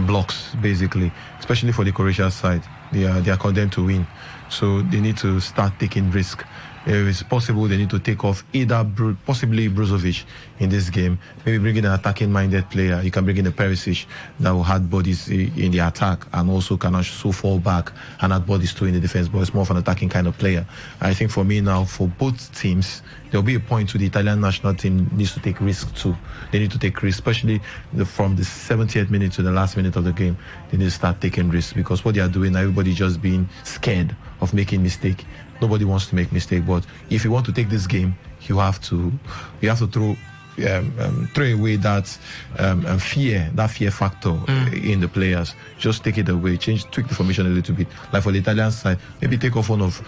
blocks, basically, especially for the Croatia side. They are condemned to win, so they need to start taking risk. If it's possible, they need to take off either possibly Brozovic in this game. Maybe bring in an attacking-minded player. You can bring in a Perisic that will add bodies in the attack and also can also fall back and add bodies too in the defense. But it's more of an attacking kind of player. I think for me now, for both teams, there'll be a point to the Italian national team needs to take risk too. They need to take risk, especially from the 70th minute to the last minute of the game. They need to start taking risks because what they are doing, everybody just being scared of making mistake. Nobody wants to make mistake, but if you want to take this game, you have to throw away that fear factor in the players. Just take it away, tweak the formation a little bit. Like for the Italian side, maybe take off one of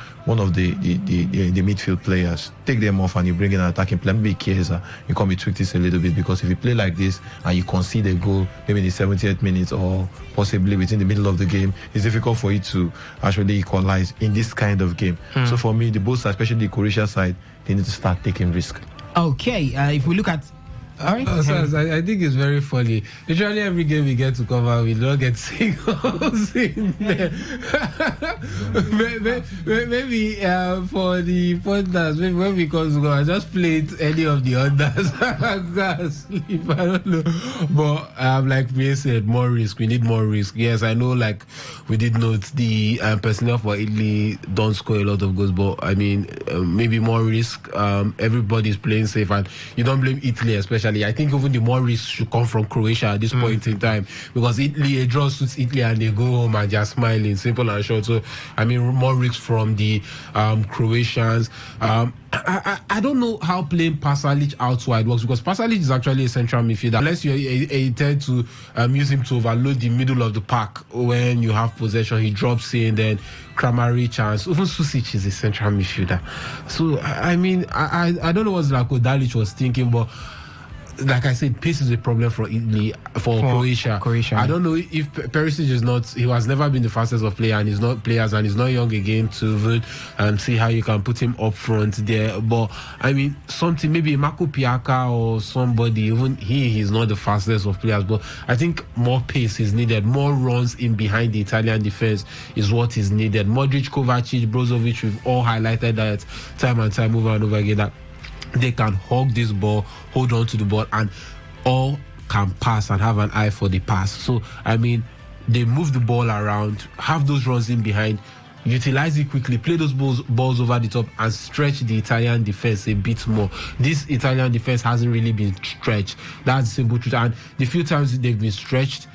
the midfield players, take them off, and you bring in an attacking player. Maybe Chiesa, you can tweak this a little bit because if you play like this and you concede a goal, maybe in the 70th minute or possibly within the middle of the game, it's difficult for you to actually equalize in this kind of game. So for me, the both, especially the Croatia side, they need to start taking risk. Okay, if we look at... All right. I think it's very funny. Literally every game we get to cover, we don't get singles in there. maybe for the podcast, maybe when we come to go, I just played any of the unders. Sleep. I don't know. But like we said, more risk. We need more risk. Yes, I know. Like we did note the personnel for Italy don't score a lot of goals, but I mean maybe more risk. Everybody's playing safe, and you don't blame Italy especially. I think even the more risk should come from Croatia at this point in time, because Italy, a draw suits Italy and they go home and just smiling, simple and short. So I mean more risk from the Croatians. I don't know how playing Pasalic outside works, because Pasalic is actually a central midfielder. Unless you intend to use him to overload the middle of the park when you have possession, he drops in, then Kramaric and even Susic is a central midfielder. So I mean I don't know what Zlatko Dalic was thinking, but like I said, pace is a problem for Italy, for Croatia. I don't know if Perisic is not, he has never been the fastest of players, and he's not young again to see how you can put him up front there. But I mean, something, maybe Marco Piaca or somebody, even he's not the fastest of players, but I think more pace is needed, more runs in behind the Italian defense is what is needed. Modric, Kovacic, Brozovic, we've all highlighted that time and time over and over again, that they can hog this ball, hold on to the ball, and all can pass and have an eye for the pass. So, I mean, they move the ball around, have those runs in behind, utilize it quickly, play those balls over the top, and stretch the Italian defense a bit more. This Italian defense hasn't really been stretched. That's the simple truth. And the few times they've been stretched,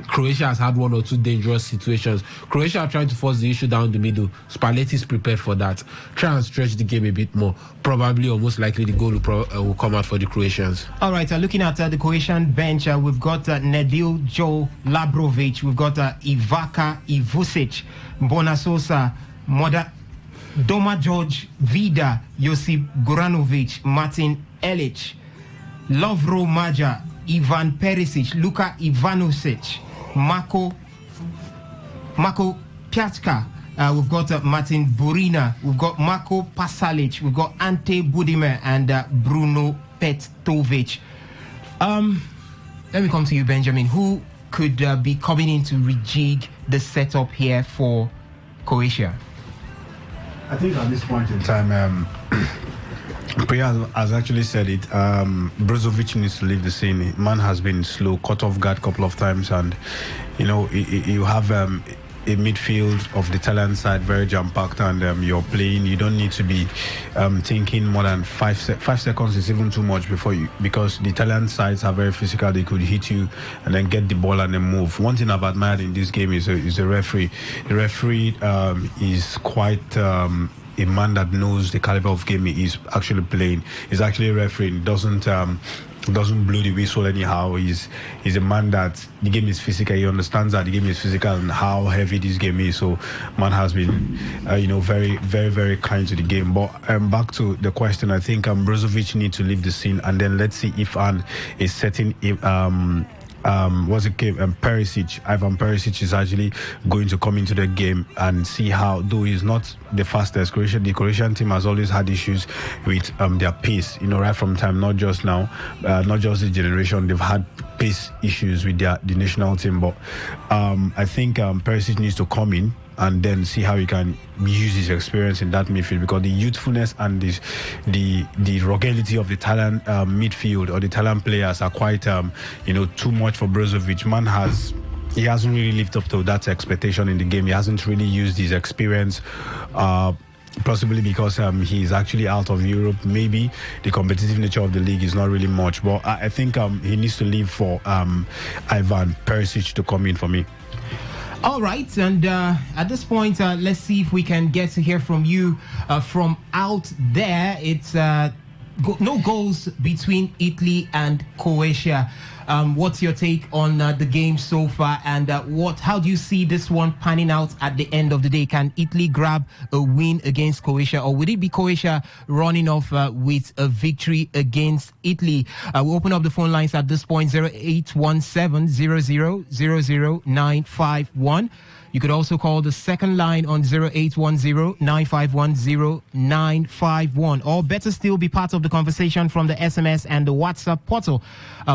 Croatia has had one or two dangerous situations. Croatia are trying to force the issue down the middle. Spalletti is prepared for that. Try and stretch the game a bit more. Probably or most likely the goal will come out for the Croatians. All right, looking at the Croatian bench, we've got Nedil Joe Labrovic, we've got Ivaka Ivusic, Bonasosa, Doma George Vida, Josip Goranovic, Martin Elic, Lovro Maja, Ivan Perisic, Luka Ivanovic, Marko Piatka, we've got Martin Burina, we've got Marko Pasalic, we've got Ante Budimer, and Bruno Petrovic. Let me come to you, Benjamin. Who could be coming in to rejig the setup here for Croatia? I think at this point in time, Priya has actually said it. Brozovic needs to leave the scene. Man has been slow, caught off guard a couple of times, and you have a midfield of the Italian side very jam-packed, and you're playing. You don't need to be thinking more than 5 seconds is even too much because the Italian sides are very physical. They could hit you and then get the ball and then move. One thing I've admired in this game is the referee. The referee is quite a man that knows the caliber of game he is actually playing. He's actually refereeing. Doesn't blow the whistle anyhow. He's a man that the game is physical. He understands that the game is physical and how heavy this game is. So man has been very, very, very kind to the game. But back to the question, I think Brozovic needs to leave the scene, and then let's see if is setting Perisic. Ivan Perisic is actually going to come into the game and see how, though he's not the fastest. The Croatian team has always had issues with their pace, right from time, not just now, not just this generation. They've had pace issues with the national team. But I think Perisic needs to come in and then see how he can use his experience in that midfield, because the youthfulness and the ruggedity of the Italian midfield or the Italian players are quite too much for Brozovic. Man he hasn't really lived up to that expectation in the game. He hasn't really used his experience, possibly because he's actually out of Europe. Maybe the competitive nature of the league is not really much, but I think he needs to leave for Ivan Perisic to come in for me. All right, and at this point, let's see if we can get to hear from you from out there. It's no goals between Italy and Croatia. What's your take on the game so far, and how do you see this one panning out at the end of the day? Can Italy grab a win against Croatia, or would it be Croatia running off with a victory against Italy? We'll open up the phone lines at this point, 0817 00 951. You could also call the second line on 0810-951-0951, or better still, be part of the conversation from the SMS and the WhatsApp portal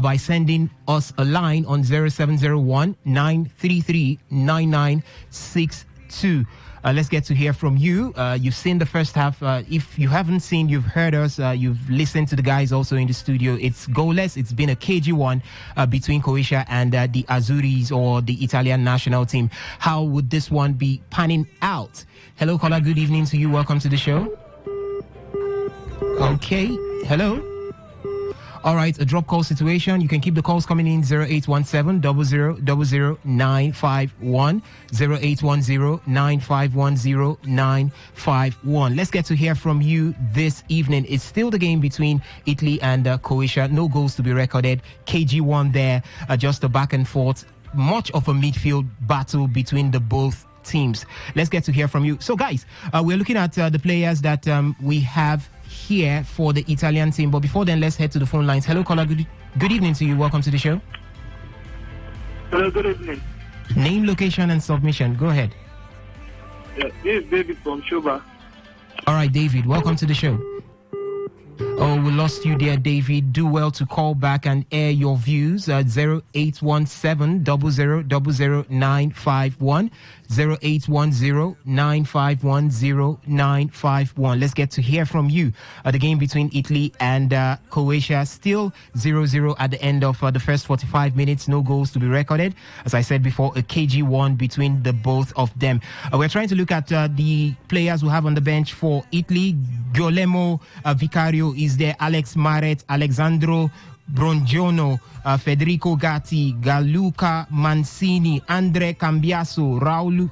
by sending us a line on 0701-933-9962. Let's get to hear from you. You've seen the first half. If you haven't seen, you've heard us. You've listened to the guys also in the studio. It's goalless. It's been a cagey one between Croatia and the Azuris, or the Italian national team. How would this one be panning out? Hello, caller. Good evening to you. Welcome to the show. Okay. Hello. All right, a drop call situation. You can keep the calls coming in, 0817 00 951, 0810 951 0951. Let's get to hear from you this evening. It's still the game between Italy and Croatia. No goals to be recorded. KG1 there, just a back and forth. Much of a midfield battle between the both teams. Let's get to hear from you. So, guys, we're looking at the players that we have here for the Italian team, but before then, let's head to the phone lines. Hello, caller. Good evening to you. Welcome to the show. Hello, good evening. Name, location, and submission. Go ahead. Yeah, this is David from Shuba. All right, David. Welcome to the show. Oh, we lost you there, David. Do well to call back and air your views at 0817 000951. 0810-951-0951. Let's get to hear from you. The game between Italy and Croatia still 0-0 at the end of the first 45 minutes. No goals to be recorded. As I said before, a KG1 between the both of them. We're trying to look at the players who have on the bench for Italy. Guillermo Vicario is there. Alex Maret, Alexandro Brongiano, Federico Gatti, Galuca Mancini, Andre Cambiaso, Raul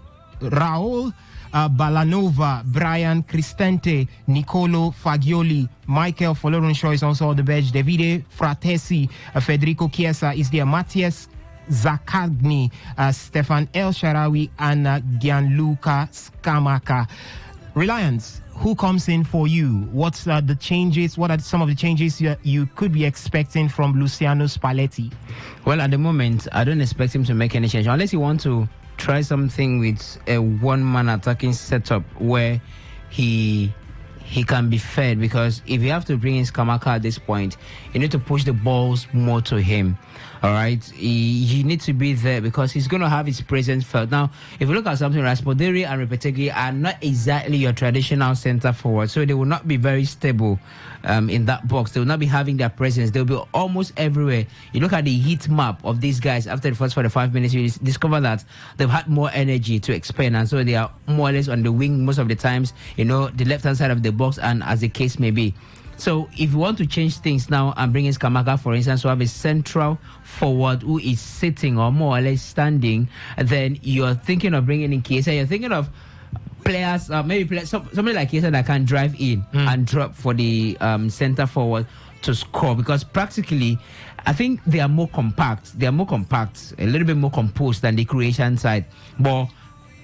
Balanova, Brian Cristante, Nicolo Fagioli, Michael Folorenshaw is also on the bench, Davide Fratesi, Federico Chiesa is there, Matthias Zaccagni, Stefan El Sharawi, and Gianluca Scamacca. Reliance, who comes in for you? What's the changes? What are some of the changes you could be expecting from Luciano Spalletti? Well, at the moment, I don't expect him to make any change unless you want to try something with a one-man attacking setup where he can be fed, because if you have to bring in Scamacca at this point, you need to push the balls more to him. All right, he needs to be there because he's going to have his presence felt. Now, if you look at something, Raspadori and Repetegui are not exactly your traditional center forward, so they will not be very stable in that box. They will not be having their presence. They'll be almost everywhere. You look at the heat map of these guys after the first 45 minutes, you discover that they've had more energy to expend, and so they are more or less on the wing most of the times, the left-hand side of the box, and as the case may be. So if you want to change things now and bring in Scamacca, for instance, to have a central forward who is sitting or more or less standing, then you're thinking of bringing in Chiesa. You're thinking of players, somebody like Chiesa that can drive in and drop for the center forward to score, because practically I think they are more compact. They are more compact, a little bit more composed than the Croatian side. But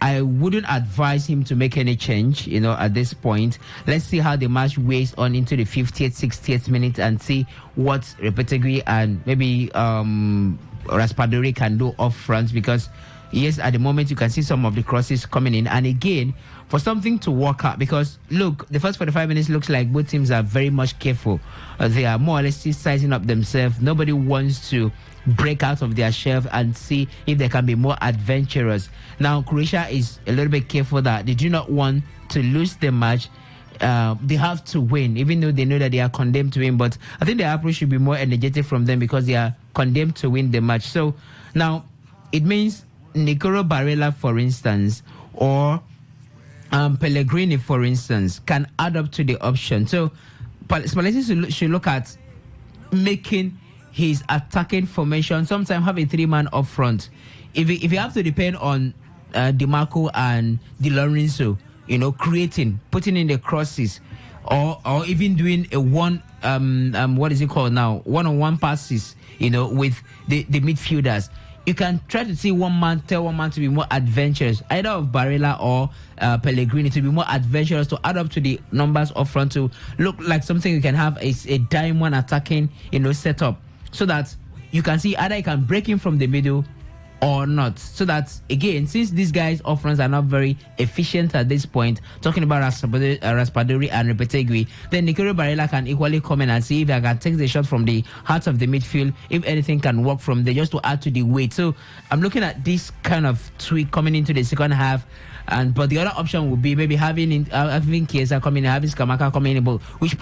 I wouldn't advise him to make any change, at this point. Let's see how the match weighs on into the 50th, 60th minute and see what Repetegui and maybe Raspadori can do up front, because yes, at the moment you can see some of the crosses coming in. And again, for something to work out, because look, the first 45 minutes looks like both teams are very much careful. They are more or less sizing up themselves. Nobody wants to break out of their shelf and see if they can be more adventurous. Now, Croatia is a little bit careful that they do not want to lose the match. They have to win, even though they know that they are condemned to win. But I think the approach should be more energetic from them because they are condemned to win the match. So now it means Nicolo Barella, for instance, or Pellegrini, for instance, can add up to the option. So Spalletti should look at making his attacking formation, sometimes have a three-man up front. If you have to depend on DiMarco and Di Lorenzo, creating, putting in the crosses, or even doing a one-on-one passes, with the midfielders, you can try to see tell one man to be more adventurous, either of Barella or Pellegrini, to be more adventurous, to add up to the numbers up front, to look like something you can have a diamond attacking, setup, so that you can see either you can break in from the middle or not. So that, again, since these guys up front are not very efficient at this point, talking about Raspadori and Repetegui, then Nicolo Barella can equally come in and see if I can take the shot from the heart of the midfield, if anything can work from there, just to add to the weight. So I'm looking at this kind of tweak coming into the second half. But the other option would be maybe having Chiesa coming in, having Scamacca coming in, which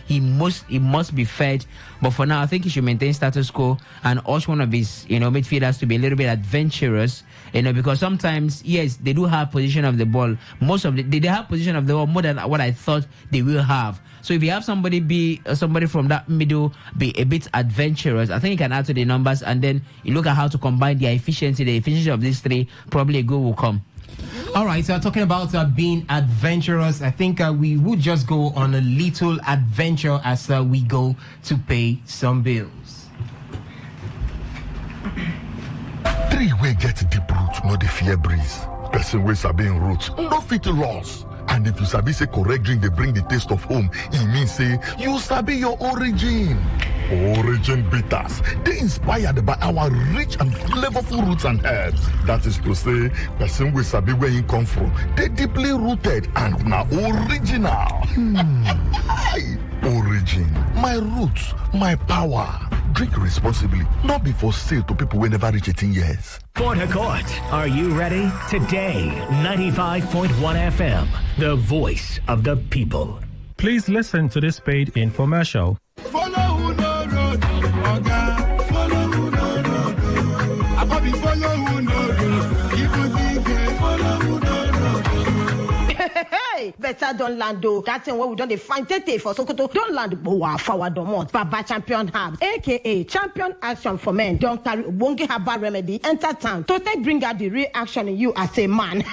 he must be fed. But for now, I think he should maintain status quo and urge one of his midfielders to be a little bit adventurous, because sometimes, yes, they do have possession of the ball. They have possession of the ball more than what I thought they will have. So if you have somebody from that middle be a bit adventurous, I think you can add to the numbers, and then you look at how to combine the efficiency of these three. Probably a goal will come. All right, so talking about being adventurous, I think we would just go on a little adventure as we go to pay some bills. Three way get deep root, not the fear breeze. Person way sabi in roots, no fit loss. And if you sabi say correct drink, they bring the taste of home. It means say you sabi your origin. Origin Bitters. They inspired by our rich and flavorful roots and herbs. That is to say, person we sabi where you come from. They deeply rooted and now original. Origin, my roots, my power. Drink responsibly, not be for sale to people who never reach 18 years. Port Harcourt, are you ready? Today, 95.1 FM, the voice of the people. Please listen to this paid infomercial. Follow who no road, Oga. Follow who no road. Abi follow who no road. Even think follow who no road. Hey, better don't land though. That thing where we don't find Tete for Sokoto. Don't land Boa forward domot. Baba Champion Herbs, aka Champion Action for Men. Don't carry Wongi Herbal Remedy. Enter town. To bring out the real action in you as a man.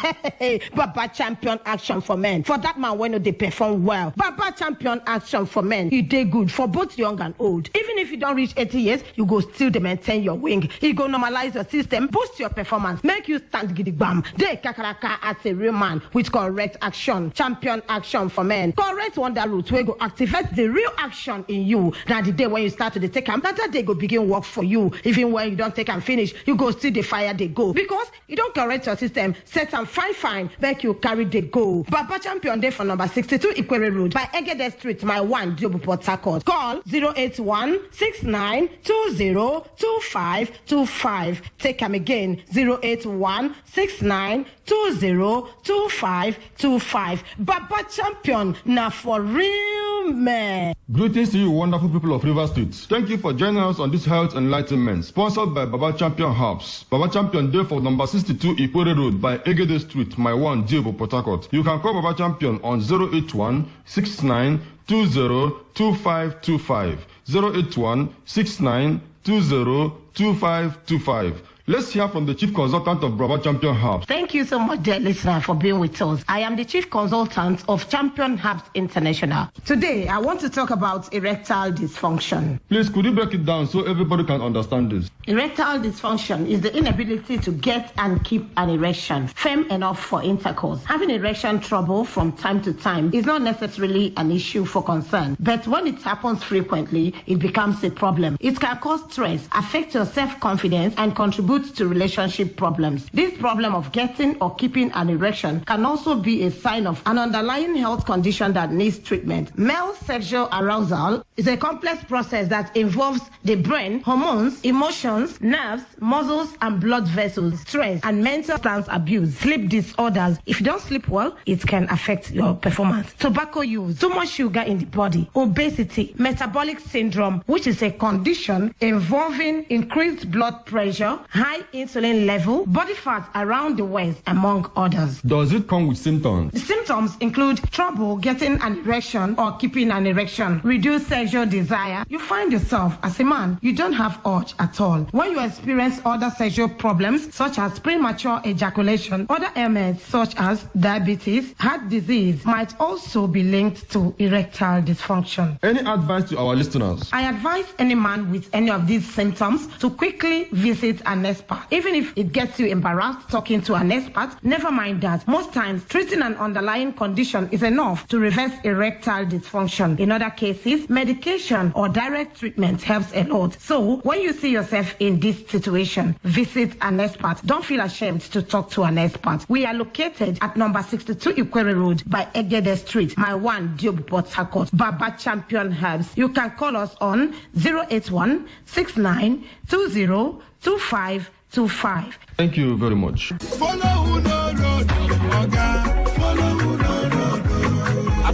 Baba Champion Action for Men. For that man when they perform well. Baba Champion Action for Men. He did good for both young and old. Even if you don't reach 80 years, you go still maintain your wing. He go normalize your system, boost your performance, make you stand giddy bam. They kakaraka as a real man with correct action. Champion Action for Men. Correct wonder root where go activate the real action in you. Now the day when you start to take them, that day go begin work for you. Even when you don't take and finish, you go see the fire they go. Because you don't correct your system, set and fine, make you carry the go. Baba Champion day for number 62 Ikwere Road by Egede Street, my one Jobu Port Harcourt. Call 081-6920-2525. Take them again, 081-6920-2525. Baba Champion, now for real man. Greetings to you, wonderful people of River State. Thank you for joining us on this health enlightenment, sponsored by Baba Champion Herbs. Baba Champion day for number 62 Ikwere Road by Egede Street, my one Jobu Port Harcourt. You can call Baba Champion on 081-6920-2525. 081-6920-2525. Let's hear from the Chief Consultant of Baba Champion Herbs. Thank you so much, dear listener, for being with us. I am the Chief Consultant of Champion Herbs International. Today, I want to talk about erectile dysfunction. Please, could you break it down so everybody can understand this? Erectile dysfunction is the inability to get and keep an erection firm enough for intercourse. Having erection trouble from time to time is not necessarily an issue for concern, but when it happens frequently, it becomes a problem. It can cause stress, affect your self-confidence, and contribute to relationship problems. This problem of getting or keeping an erection can also be a sign of an underlying health condition that needs treatment. Male sexual arousal is a complex process that involves the brain, hormones, emotions, nerves, muscles, and blood vessels, stress, and mental substance abuse, sleep disorders. If you don't sleep well, it can affect your performance. Tobacco use, too much sugar in the body, obesity, metabolic syndrome, which is a condition involving increased blood pressure, high insulin level, body fat around the waist, among others. Does it come with symptoms? The symptoms include trouble getting an erection or keeping an erection, reduced sexual desire. You find yourself as a man, you don't have urge at all. When you experience other sexual problems such as premature ejaculation, other ailments such as diabetes, heart disease might also be linked to erectile dysfunction. Any advice to our listeners? I advise any man with any of these symptoms to quickly visit an expert. Even if it gets you embarrassed talking to an expert, never mind that. Most times, treating an underlying condition is enough to reverse erectile dysfunction. In other cases, medication or direct treatment helps a lot. So, when you see yourself in this situation, visit an expert. Don't feel ashamed to talk to an expert. We are located at number 62 Ikwere Road by Egede Street, my one Jobu Port Harcourt. Baba Champion Herbs. You can call us on 081-6920-2525. Thank you very much. Follow who no road, Oga. Follow who no road.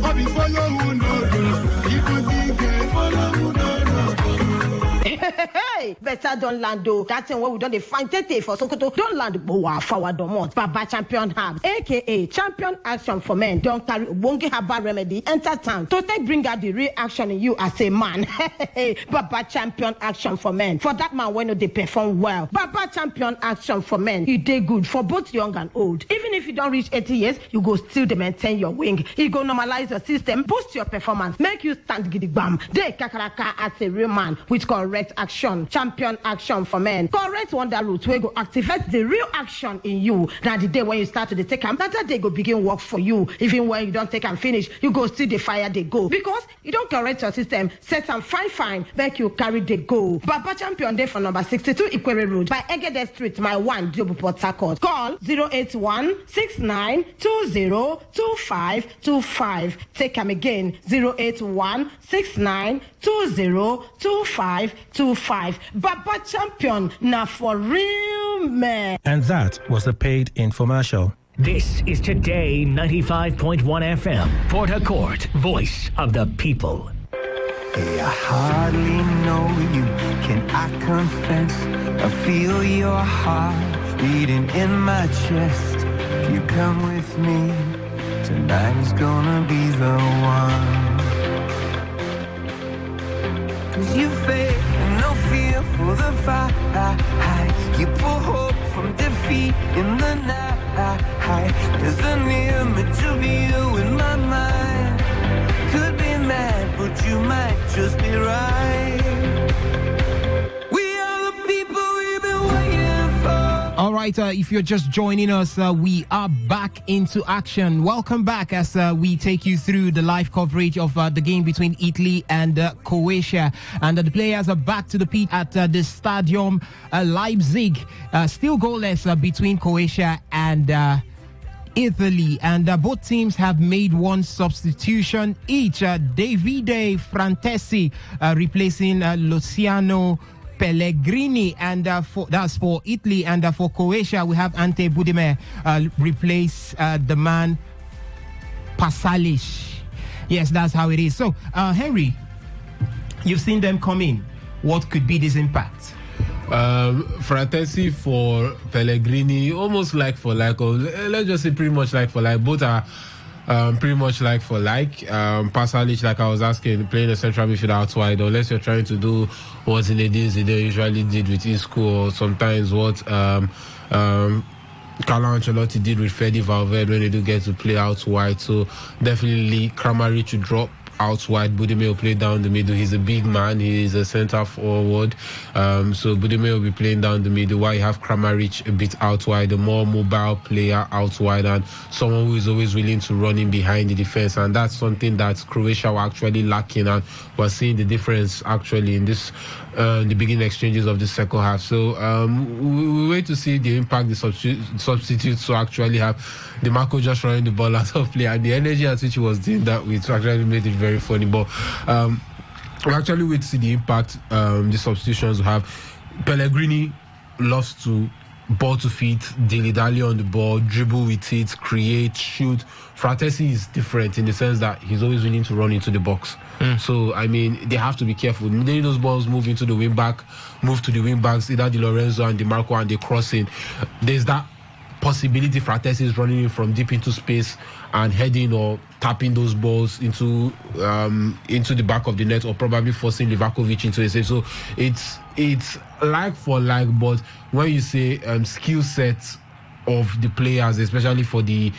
Abi follow who no road. Even think follow who no road. Hey, better don't land though. That thing where we don't find Tete for Sokoto. Don't land Boa forward domot. Baba Champion Herbs, aka Champion Action for Men. Don't carry Wongi Herbal Remedy. Enter town. To bring out the real action in you as a man. Baba Champion Action for Men. For that man when they perform well. Baba Champion Action for Men. He did good for both young and old. Even if you don't reach 80 years, you go still maintain your wing. He go normalize your system, boost your performance, make you stand giddy bam. They kakaraka as a real man with correct action. champion action for men. Correct wonder route wey go activate the real action in you. Now the day when you start to take am, that day go begin work for you. Even when you don't take and finish, you go still the fire they go. Because you don't correct your system, set am fine, make you carry the go. Baba champion day for number 62 Ikwere Road by Egede Street, my one Jobu Port Harcourt. Call 081-6920-2525. Take am again, 081-6920-2525. Baba champion, now for real man. And that was a paid infomercial. This is Today 95.1 FM, Port Harcourt, voice of the people. Hey, I hardly know you, can I confess? I feel your heart beating in my chest. If you come with me, tonight is gonna be the one. 'Cause you faith and no fear for the fight. You pull hope from defeat in the night. There's an image of you in my mind. Could be mad, but you might just be right. We are the people we've been waiting for. All right, if you're just joining us, we are back into action. Welcome back as we take you through the live coverage of the game between Italy and Croatia. And the players are back to the pitch at the Stadium Leipzig. Still goalless between Croatia and Italy. And both teams have made one substitution each. Davide Frattesi replacing Luciano Pellegrini, and that's for Italy. And for Croatia, we have Ante Budimir replace the man Pasalic. Yes, that's how it is. So, Henry, you've seen them come in. What could be this impact? Frattesi for Pellegrini, almost like for like, or let's just say pretty much like for like. Both are pretty much like for like. Pasalic, like I was asking, playing a central midfield out wide, unless you're trying to do what Zinedine Zidane usually did with Isco, or sometimes what Carlo Ancelotti did with Fede Valverde when they do get to play out wide. So definitely Kramaric to drop out wide. Budimir will play down the middle. He's a big man. He's a centre forward. So Budimir will be playing down the middle, while you have Kramaric a bit out wide, a more mobile player out wide, and someone who is always willing to run in behind the defence. And that's something that Croatia were actually lacking, and we're seeing the difference actually in this the beginning exchanges of the second half. So we wait to see the impact the substitutes to actually have DiMarco just running the ball out of play, and the energy at which he was doing that with actually made it very funny. But we actually wait to see the impact the substitutions will have. Pellegrini loves to ball to feet, dilly-dally on the ball, dribble with it, create, shoot. Frattesi is different in the sense that he's always willing to run into the box. So, I mean, they have to be careful. Then those balls move into the wing back, move to the wing backs, either Di Lorenzo and DiMarco, and they cross in. There's that possibility Frattesi is running in from deep into space and heading or tapping those balls into the back of the net, or probably forcing Livakovic into a save. So it's like for like, but when you say skill sets of the players, especially for the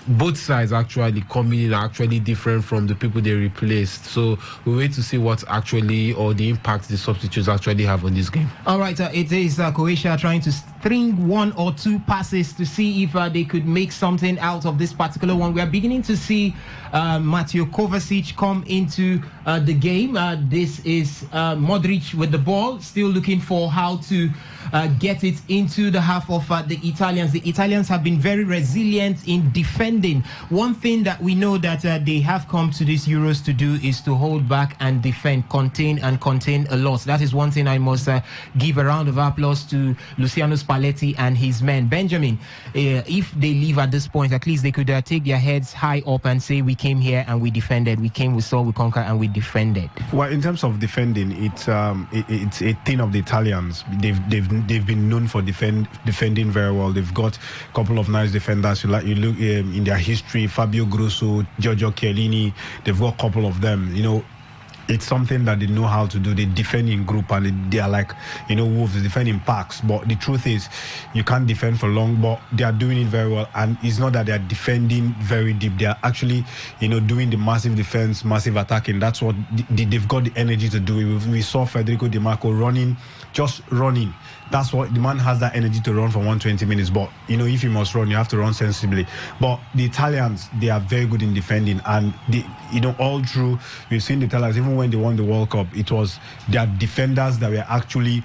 both sides actually coming in are actually different from the people they replaced. So we wait to see what actually, or the impact the substitutes actually have on this game. All right, it is Croatia trying to string one or two passes to see if they could make something out of this particular one. We are beginning to see Mateo Kovacic come into the game. This is Modric with the ball, still looking for how to get it into the half of the Italians. The Italians have been very resilient in defending. One thing that we know that they have come to these Euros to do is to hold back and defend, contain a loss. That is one thing I must give a round of applause to Luciano Spalletti and his men. Benjamin, if they leave at this point, at least they could take their heads high up and say, we came here and we defended. We came, we saw, we conquered, and we defended. Well, in terms of defending, it's a thing of the Italians. They've been known for defending very well. They've got a couple of nice defenders. You look in their history, Fabio Grosso, Giorgio Chiellini. They've got a couple of them. You know, it's something that they know how to do. They defend in group and they are like, wolves, they defend in packs. But the truth is, you can't defend for long, but they are doing it very well. And it's not that they are defending very deep. They are actually, doing the massive defense, massive attacking. That's what they've got the energy to do it. We saw Federico Di Marco just running. That's what the man has, that energy to run for 120 minutes. But if you must run, you have to run sensibly. But the Italians, they are very good in defending, and all through, we've seen the Italians, even when they won the World Cup, it was their defenders that were actually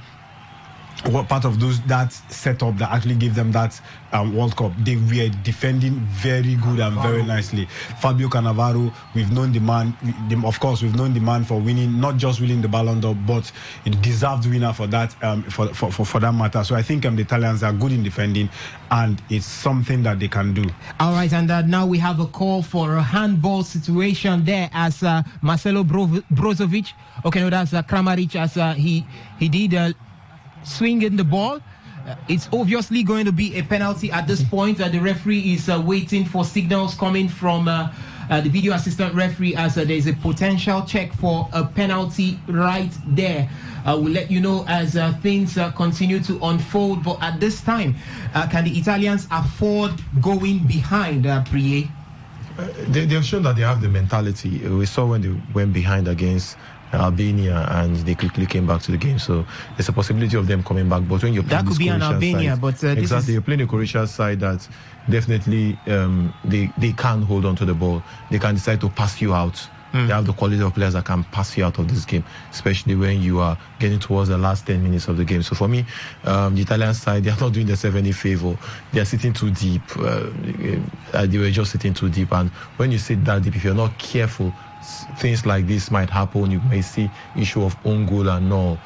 part of that setup that actually gave them that World Cup. They were defending very good and very nicely. Fabio Cannavaro, we've known the man. Of course, we've known the man for winning, not just winning the Ballon d'Or, but a deserved winner for that for that matter. So I think the Italians are good in defending, and it's something that they can do. All right, and now we have a call for a handball situation there as Marcelo Brozovic. Okay, no, that's Kramaric as he did. Swinging the ball. It's obviously going to be a penalty at this point. The referee is waiting for signals coming from the video assistant referee as there's a potential check for a penalty right there. We'll let you know as things continue to unfold. But at this time, can the Italians afford going behind, Priye? They've shown that they have the mentality. We saw when they went behind against Albania and they quickly came back to the game, so there's a possibility of them coming back. But when you're playing that could be an Albania side, but exactly, you're playing a Croatia side that definitely they can hold on to the ball. They can decide to pass you out. They have the quality of players that can pass you out of this game, especially when you are getting towards the last 10 minutes of the game. So for me, the Italian side, they are not doing themselves any favor. They are sitting too deep. They were just sitting too deep, and when you sit that deep, if you're not careful, things like this might happen. You may see issue of own goal and all.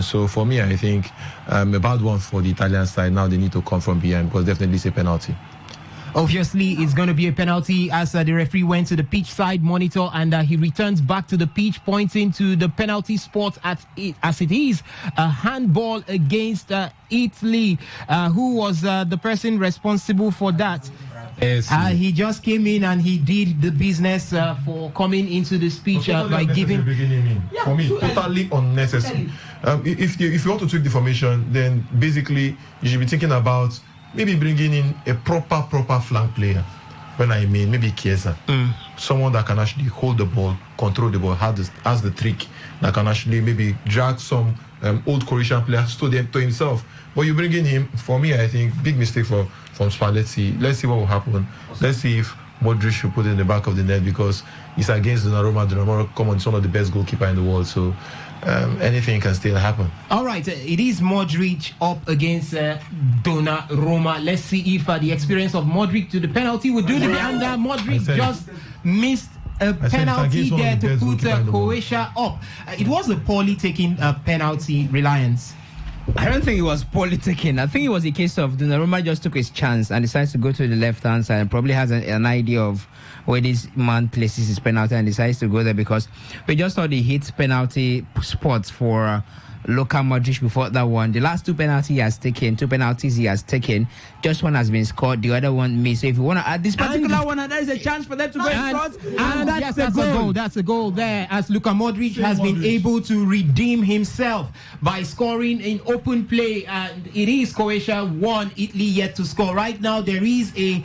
So for me, I think a bad one for the Italian side. Now they need to come from behind, because definitely it's a penalty. Obviously, it's going to be a penalty as the referee went to the pitch side monitor and he returns back to the pitch, pointing to the penalty spot as it is a handball against Italy. Who was the person responsible for that? He just came in and he did the business for coming into the speech by giving. For me, totally unnecessary. If you want to tweak the formation, then basically you should be thinking about maybe bringing in a proper flank player. When I mean maybe Chiesa, someone that can actually hold the ball, control the ball, has the trick, that can actually maybe drag some old Croatian players to himself. But you bring in him, for me, I think big mistake from Spalletti. Let's see what will happen. Let's see if Modric should put it in the back of the net, because it's against Donnarumma. Donnarumma, come on, it's one of the best goalkeeper in the world. So anything can still happen. All right, it is Modric up against Donnarumma. Let's see if the experience of Modric to the penalty will do the and Modric just missed a penalty there to put Croatia up. It was a poorly taken penalty, Reliance. I don't think it was poorly taken. I think it was a case of Donnarumma just took his chance and decides to go to the left-hand side and probably has an idea of where this man places his penalty and decides to go there, because we just saw the hit penalty spots for Luka Modric before that one. The last two penalties he has taken, just one has been scored, the other one missed. So if you want to add this particular one, and there is a chance for them to go in front, and that's a goal. That's a goal there, as Luka Modric has been able to redeem himself by scoring in open play. It is Croatia 1, Italy yet to score. Right now there is a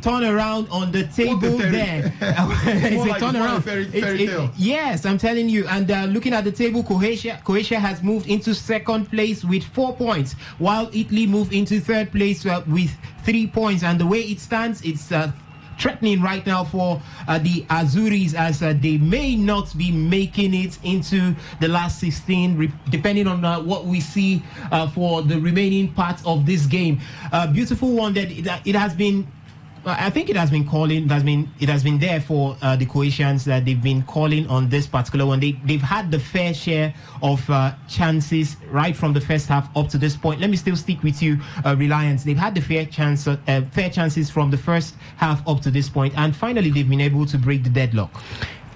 turnaround on the table there. It's a turnaround. Yes, I'm telling you. And looking at the table, Croatia has moved into second place with 4 points, while Italy moved into third place with 3 points. And the way it stands, it's threatening right now for the Azuris, as they may not be making it into the last 16, depending on what we see for the remaining part of this game. Beautiful one that it has been. I think it has been there for the Croatians that they've been calling on this particular one. They've had the fair share of chances right from the first half up to this point. Let me still stick with you, Reliance. They've had the fair chances from the first half up to this point, and finally they've been able to break the deadlock.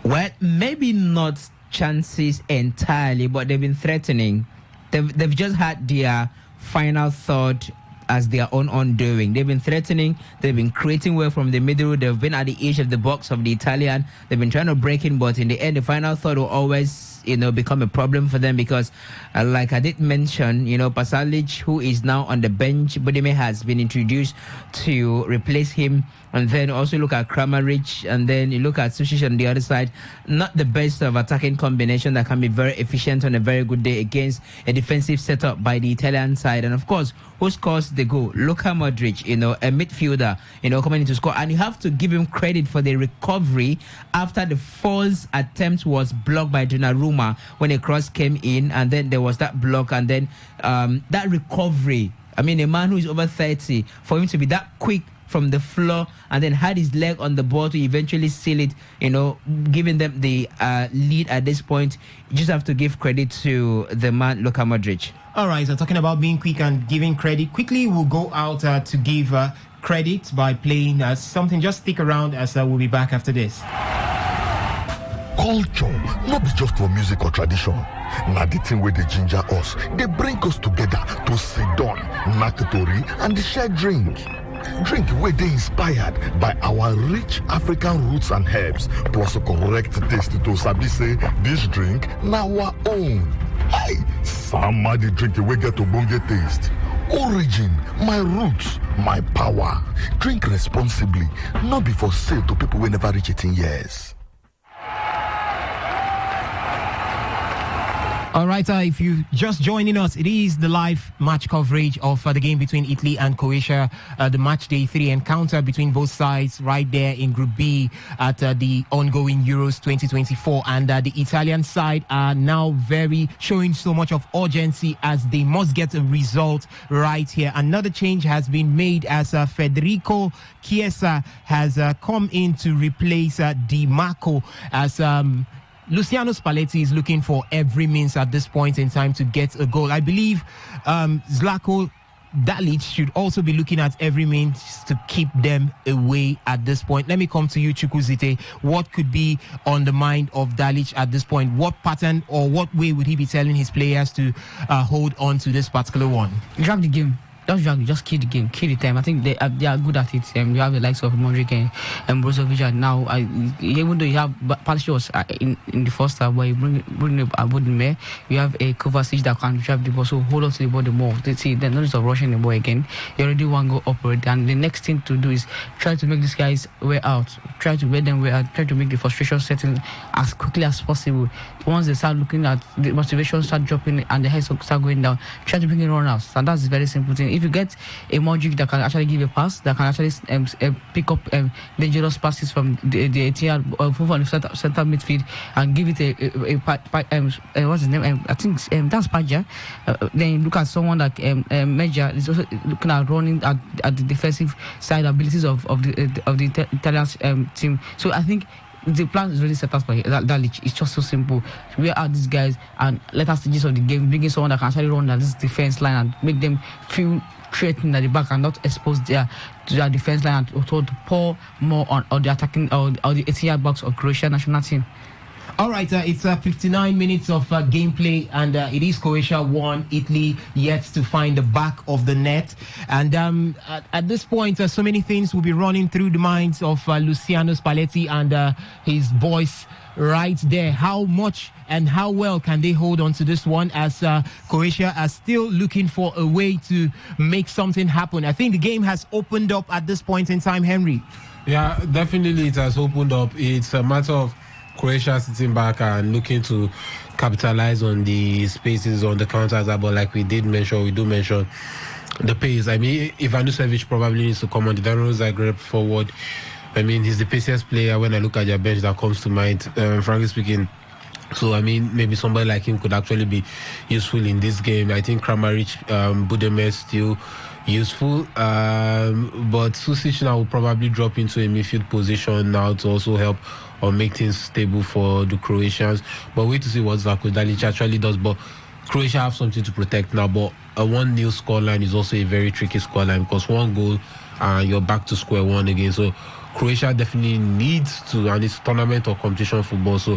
Well, maybe not chances entirely, but they've been threatening. They've just had their final third as their own undoing. They've been threatening, they've been creating well from the middle, they've been at the edge of the box of the Italian, they've been trying to break in, but in the end, the final third will always become a problem for them because, like I did mention, Pasalic, who is now on the bench, Budime has been introduced to replace him. And then also look at Kramaric, and then you look at Sušić on the other side. Not the best of attacking combination that can be very efficient on a very good day against a defensive setup by the Italian side. And of course, who scores the goal? Luka Modric, a midfielder, coming in to score. And you have to give him credit for the recovery after the false attempt was blocked by Donnarumma when a cross came in, and then there was that block, and then that recovery. I mean, a man who is over 30, for him to be that quick from the floor and then had his leg on the ball to eventually seal it, giving them the lead at this point. You just have to give credit to the man, Luka Modric. All right, so talking about being quick and giving credit, quickly we'll go out to give credit by playing something. Just stick around as we'll be back after this. Culture, not be just for music or tradition. Now the thing where they ginger us, they bring us together to sit down, knack tori, and share drink. Drink where they inspired by our rich African roots and herbs, plus a correct taste to sabi say this drink now our own. Hey, somebody drink we get to bonge taste. Origin, my roots, my power. Drink responsibly, not before sale to people who never reach 18 years. All right, if you're just joining us, it is the live match coverage of the game between Italy and Croatia, the match day 3 encounter between both sides right there in Group B at the ongoing Euros 2024. And the Italian side are now showing so much of urgency as they must get a result right here. Another change has been made as Federico Chiesa has come in to replace Di Marco as Luciano Spalletti is looking for every means at this point in time to get a goal. I believe Zlatko Dalic should also be looking at every means to keep them away at this point. Let me come to you, Chukwuzite. What could be on the mind of Dalic at this point? What pattern or what way would he be telling his players to hold on to this particular one? Drag the game. Just kill the game, kill the time. I think they are good at it. You have the likes of Modric and Brozovic. And now, even though you have Palacios in the first half, but you bring up Abudime, you have a Kovacic that can drive the ball, so hold on to the ball the more. See, the notice of rushing the ball again. You already want to go up already, and the next thing to do is try to make these guys wear out. Try to wear them wear out. Try to make the frustration setting as quickly as possible. Once they start looking at the motivation start dropping and the heads start going down, try to bring in run outs, and that's a very simple thing. If you get a Modric that can actually give a pass, that can actually pick up dangerous passes from the ATR from the center midfield and give it what's his name? I think that's Paja. Then look at someone like Meja is also looking at running at the defensive side abilities of the Italian team. So I think the plan is really set up by Dalic. It's just so simple. We are these guys and let us stages of the game, bringing someone that can actually run at this defense line and make them feel threatened at the back and not expose to their defense line and to pour more on the attacking or the 18-yard box of Croatia national team. All right, it's 59 minutes of gameplay, and it is Croatia 1, Italy yet to find the back of the net. And at this point, so many things will be running through the minds of Luciano Spalletti and his boys right there. How much and how well can they hold on to this one as Croatia are still looking for a way to make something happen? I think the game has opened up at this point in time, Henry. Yeah, definitely it has opened up. It's a matter of Croatia sitting back and looking to capitalize on the spaces on the counters, but like we do mention the pace. I mean, Ivanovic probably needs to come on the Dinamo Zagreb forward. I mean, he's the paciest player when I look at their bench that comes to mind, frankly speaking. So, I mean, maybe somebody like him could actually be useful in this game. I think Kramaric, Budeme still useful, but Sušić now will probably drop into a midfield position now to also help or make things stable for the Croatians. But wait to see what Zlatko Dalic actually does. But Croatia have something to protect now. But a 1-0 scoreline is also a very tricky scoreline because one goal and you're back to square one again. So Croatia definitely needs to, and it's tournament or competition football. So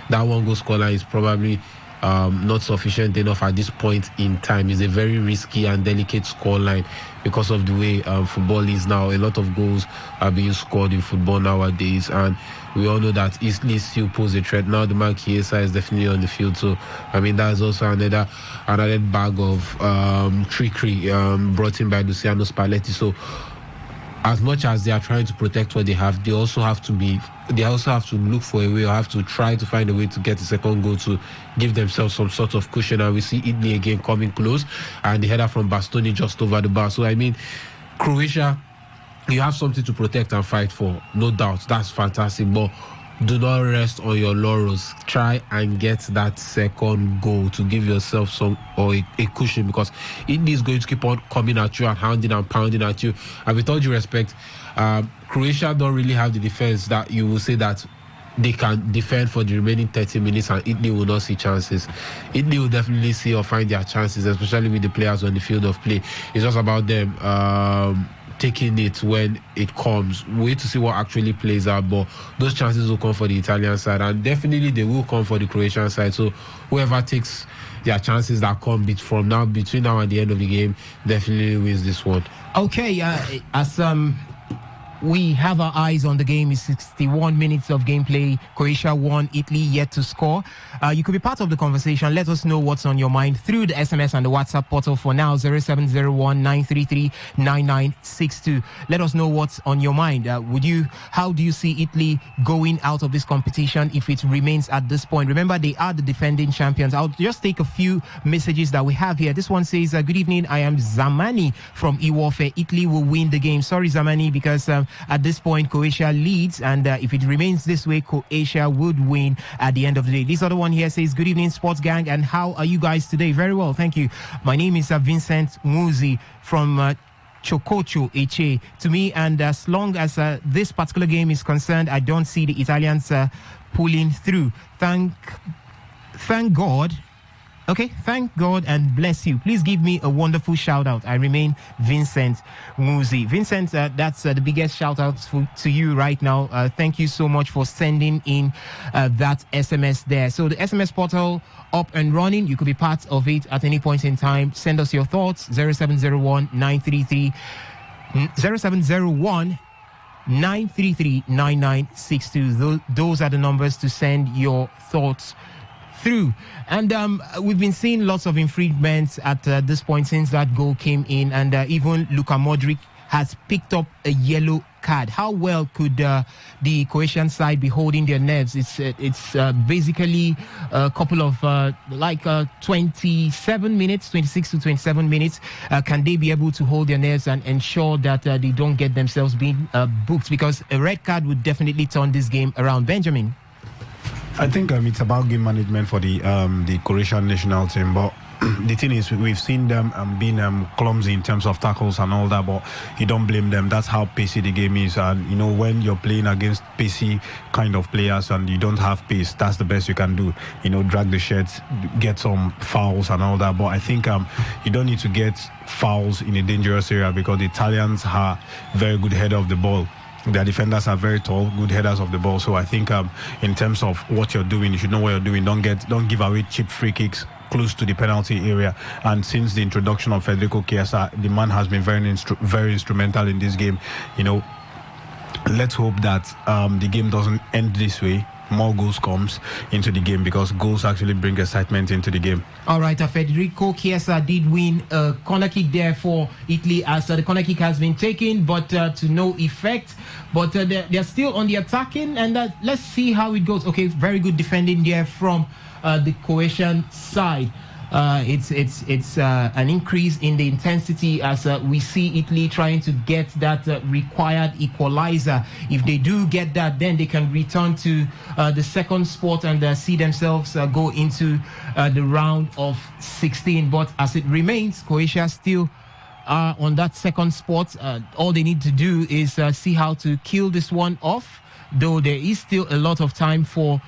that 1-goal scoreline is probably not sufficient enough at this point in time. It's a very risky and delicate scoreline because of the way football is now. A lot of goals are being scored in football nowadays, and we all know that Italy still pose a threat. Now the man Chiesa is definitely on the field, so I mean that's also another bag of trickery brought in by Luciano Spalletti. So as much as they are trying to protect what they have, they also have to look for a way, or have to try to find a way to get a second goal to give themselves some sort of cushion. And we see Italy again coming close, and the header from Bastoni just over the bar. So I mean, Croatia, you have something to protect and fight for, no doubt. That's fantastic, but do not rest on your laurels. Try and get that second goal to give yourself some or a cushion, because Italy is going to keep on coming at you and hounding and pounding at you. And with all due respect, Croatia don't really have the defense that you will say that they can defend for the remaining 30 minutes and Italy will not see chances. Italy will definitely see or find their chances, especially with the players on the field of play. It's just about them taking it when it comes. Wait to see what actually plays out, but those chances will come for the Italian side, and definitely they will come for the Croatian side. So whoever takes their chances that come between now and the end of the game definitely wins this one. Okay, as we have our eyes on the game. It's 61 minutes of gameplay. Croatia 1, Italy yet to score. You could be part of the conversation. Let us know what's on your mind through the SMS and the WhatsApp portal for now, 0701-933-9962. Let us know what's on your mind. How do you see Italy going out of this competition if it remains at this point? Remember, they are the defending champions. I'll just take a few messages that we have here. This one says, good evening, I am Zamani from Iwofe. Italy will win the game. Sorry, Zamani, because at this point, Croatia leads, and if it remains this way, Croatia would win at the end of the day. This other one here says, good evening, Sports Gang, and how are you guys today? Very well, thank you. My name is Vincent Muzi from Chococho Eche. To me, and as long as this particular game is concerned, I don't see the Italians pulling through. Thank God. Okay, thank God and bless you. Please give me a wonderful shout out. I remain Vincent Muzi. Vincent, that's the biggest shout out to you right now. Thank you so much for sending in that SMS there. So the SMS portal up and running. You could be part of it at any point in time. Send us your thoughts. 0701-933-9962. Those are the numbers to send your thoughts through. And we've been seeing lots of infringements at this point since that goal came in, and even Luka Modric has picked up a yellow card. How well could the Croatian side be holding their nerves? It's basically a couple of 27 minutes, 26 to 27 minutes. Can they be able to hold their nerves and ensure that they don't get themselves being booked? Because a red card would definitely turn this game around. Benjamin? I think it's about game management for the Croatian national team, but the thing is, we've seen them being clumsy in terms of tackles and all that, but you don't blame them. That's how pacey the game is, and when you're playing against pacey kind of players and you don't have pace, that's the best you can do. Drag the sheds, get some fouls and all that. But I think you don't need to get fouls in a dangerous area, because the Italians are very good header of the ball. Their defenders are very tall, good headers of the ball. So I think in terms of what you're doing, you should know what you're doing. Don't give away cheap free kicks close to the penalty area. And since the introduction of Federico Chiesa, the man has been very instrumental in this game. Let's hope that the game doesn't end this way. More goals comes into the game, because goals actually bring excitement into the game. All right, Federico Chiesa did win a corner kick there for Italy, as the corner kick has been taken, but to no effect. But they're still on the attacking, and let's see how it goes. Okay, very good defending there from the Croatian side. It's an increase in the intensity as we see Italy trying to get that required equalizer. If they do get that, then they can return to the second spot and see themselves go into the round of 16. But as it remains, Croatia still on that second spot. All they need to do is see how to kill this one off, though there is still a lot of time for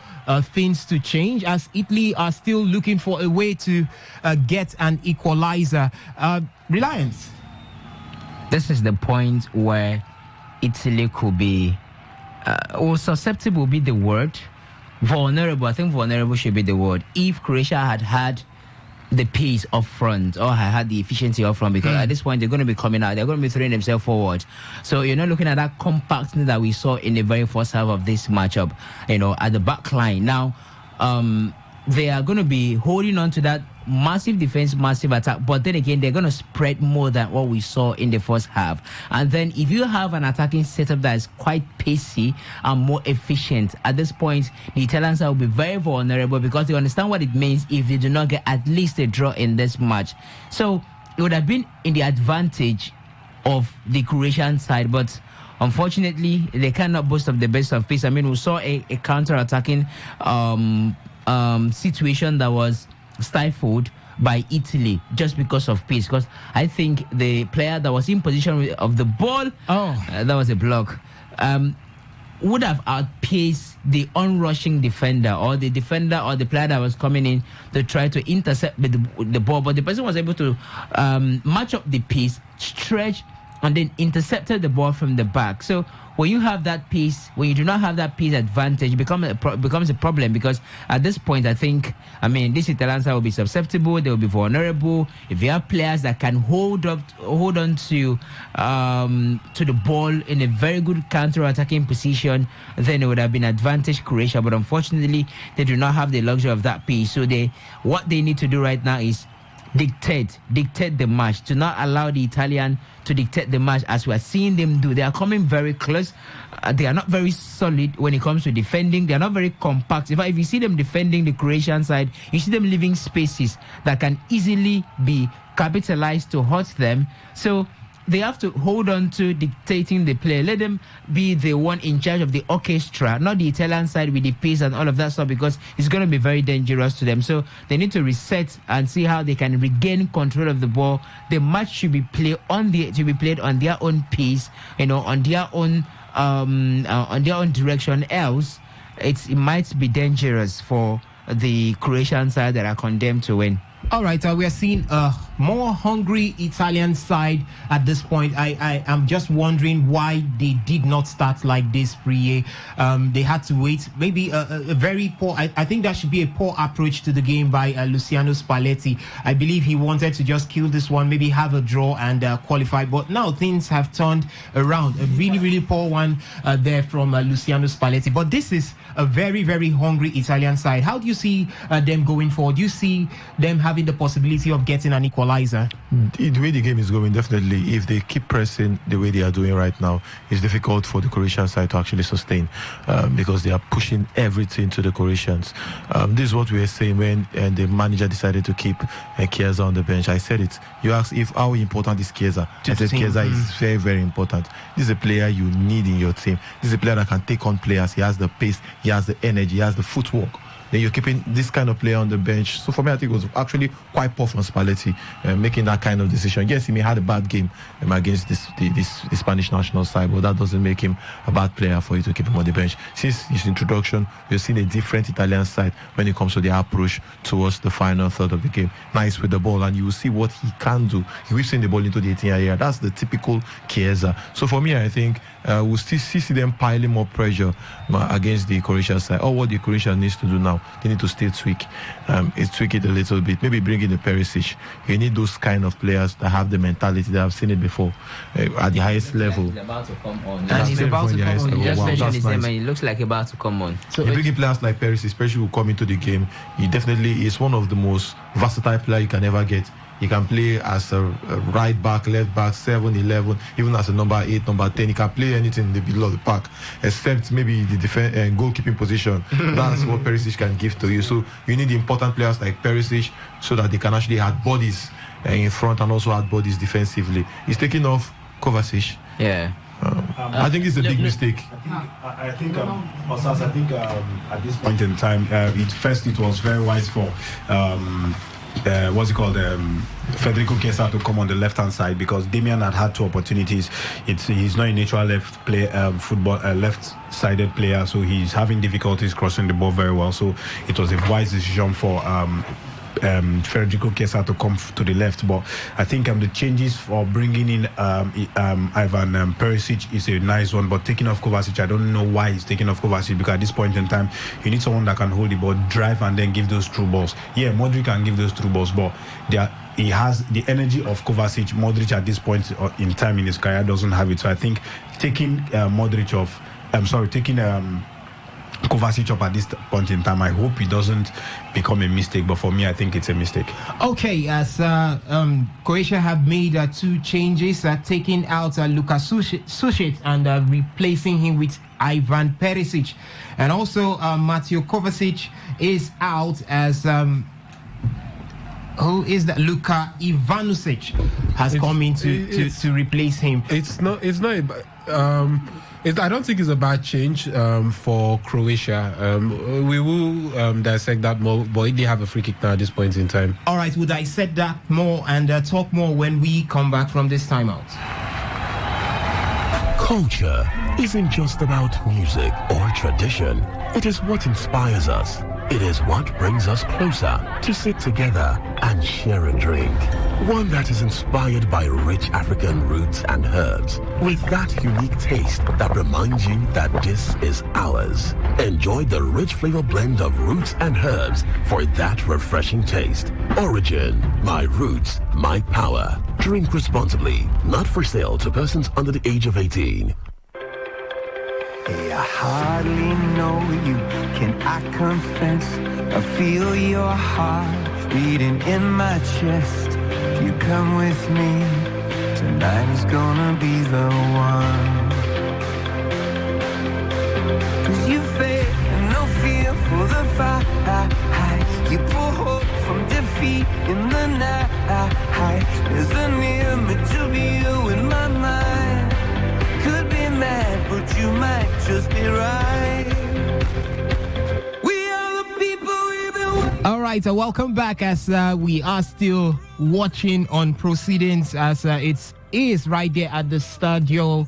things to change, as Italy are still looking for a way to get an equalizer. Reliance? This is the point where Italy could be, or susceptible will be the word, vulnerable. I think vulnerable should be the word. If Croatia had the pace up front or had the efficiency up front, because at this point they're going to be coming out, they're going to be throwing themselves forward. So you're not looking at that compactness that we saw in the very first half of this matchup, at the back line. Now, they are going to be holding on to that massive defense, massive attack, but then again, they're going to spread more than what we saw in the first half. And then if you have an attacking setup that is quite pacey and more efficient, at this point, the Italians will be very vulnerable because they understand what it means if they do not get at least a draw in this match. So it would have been in the advantage of the Croatian side, but unfortunately, they cannot boast of the best of peace. I mean, we saw a counter-attacking situation that was stifled by Italy just because of pace. Because I think the player that was in position of the ball, that was a block, would have outpaced the onrushing defender or the player that was coming in to try to intercept the ball. But the person was able to match up the pace, stretch, and then intercepted the ball from the back. So when you have that pace, when you do not have that pace advantage, it becomes a problem, because at this point, I think, these Italians will be susceptible, they will be vulnerable. If you have players that can hold on to the ball in a very good counter-attacking position, then it would have been advantage Croatia. But unfortunately, they do not have the luxury of that pace. So what they need to do right now is dictate the match, to not allow the Italian to dictate the match as we are seeing them do. They are coming very close. They are not very solid when it comes to defending. They are not very compact. In fact, if you see them defending the Croatian side, you see them leaving spaces that can easily be capitalized to hurt them. So they have to hold on to dictating the play. Let them be the one in charge of the orchestra, not the Italian side with the pace and all of that stuff, because it's going to be very dangerous to them. So they need to reset and see how they can regain control of the ball. The match should be played on their own pace, on their own direction. Else, it might be dangerous for the Croatian side that are condemned to win. All right, we are seeing a more hungry Italian side at this point. I am just wondering why they did not start like this, Priye. They had to wait. Maybe a very poor, I think that should be a poor approach to the game by Luciano Spalletti. I believe he wanted to just kill this one, maybe have a draw and qualify. But now things have turned around. A really, really poor one there from Luciano Spalletti. But this is a very, very hungry Italian side. How do you see them going forward? Do you see them having the possibility of getting an equalizer? The way the game is going, definitely, if they keep pressing the way they are doing right now, it's difficult for the Croatian side to actually sustain, because they are pushing everything to the Croatians. This is what we were saying when the manager decided to keep Chiesa on the bench. I said it. You asked how important is Chiesa. I said Chiesa is very, very important. This is a player you need in your team. This is a player that can take on players. He has the pace, he has the energy, he has the footwork. Then you're keeping this kind of player on the bench. So for me, I think it was actually quite poor from Spalletti making that kind of decision. Yes, he may have had a bad game against the Spanish national side, but that doesn't make him a bad player for you to keep him on the bench. Since his introduction, we've seen a different Italian side when it comes to their approach towards the final third of the game. Nice with the ball, and you will see what he can do. He whips in the ball into the 18-yard area. That's the typical Chiesa. So for me, I think we'll still see them piling more pressure against the Croatian side. Or what the Croatian needs to do now, they need to still tweak it a little bit. Maybe bring in the Perisic. You need those kind of players that have the mentality that have seen it before at the highest level. He's about to come on. And he's about to come on. You just mentioned his name and he looks like about to come on. So you bring in players like Perisic, especially who come into the game. He definitely is one of the most versatile players you can ever get. He can play as a right back, left back, 7, 11, even as a number 8, number 10. He can play anything in the middle of the park, except maybe the goalkeeping position. That's what Perisic can give to you. So you need important players like Perisic so that they can actually add bodies in front and also add bodies defensively. He's taking off Kovacic. Yeah. I think it's a big mistake. I think at this point in time, it was very wise for Federico Chiesa to come on the left-hand side, because Damian had 2 opportunities. He's not a natural left-sided player, so he's having difficulties crossing the ball very well. So it was a wise decision for Federico Chiesa to come to the left. But I think the changes for bringing in Ivan Perisic is a nice one. But taking off Kovacic, I don't know why he's taking off Kovacic, because at this point in time, you need someone that can hold the ball, drive, and then give those through balls. Yeah, Modric can give those through balls, but he has the energy of Kovacic. Modric at this point in time in his career doesn't have it. So I think taking Kovacic up at this point in time, I hope it doesn't become a mistake, but for me, I think it's a mistake. Okay, as Croatia have made 2 changes, taking out Luka Sušić and replacing him with Ivan Perisic, and also Mateo Kovacic is out as who is that? Luka Ivanovic has come in to replace him. I don't think it's a bad change for Croatia. We will dissect that more, but they have a free kick now at this point in time. All right, we'll dissect that more and talk more when we come back from this timeout. Culture isn't just about music or tradition. It is what inspires us. It is what brings us closer to sit together and share a drink. One that is inspired by rich African roots and herbs, with that unique taste that reminds you that this is ours. Enjoy the rich flavor blend of roots and herbs for that refreshing taste. Origin, my roots, my power. Drink responsibly. Not for sale to persons under the age of 18. Hey, I hardly know you, can I confess? I feel your heart beating in my chest. If you come with me, tonight is gonna be the one. 'Cause you faith and no fear for the fight. You pull hope from defeat in the night. There's an image of you in my mind. Could be mad, but you might just be right. We are the people we've been. All right, welcome back as we are still watching on proceedings as it is right there at the Stadio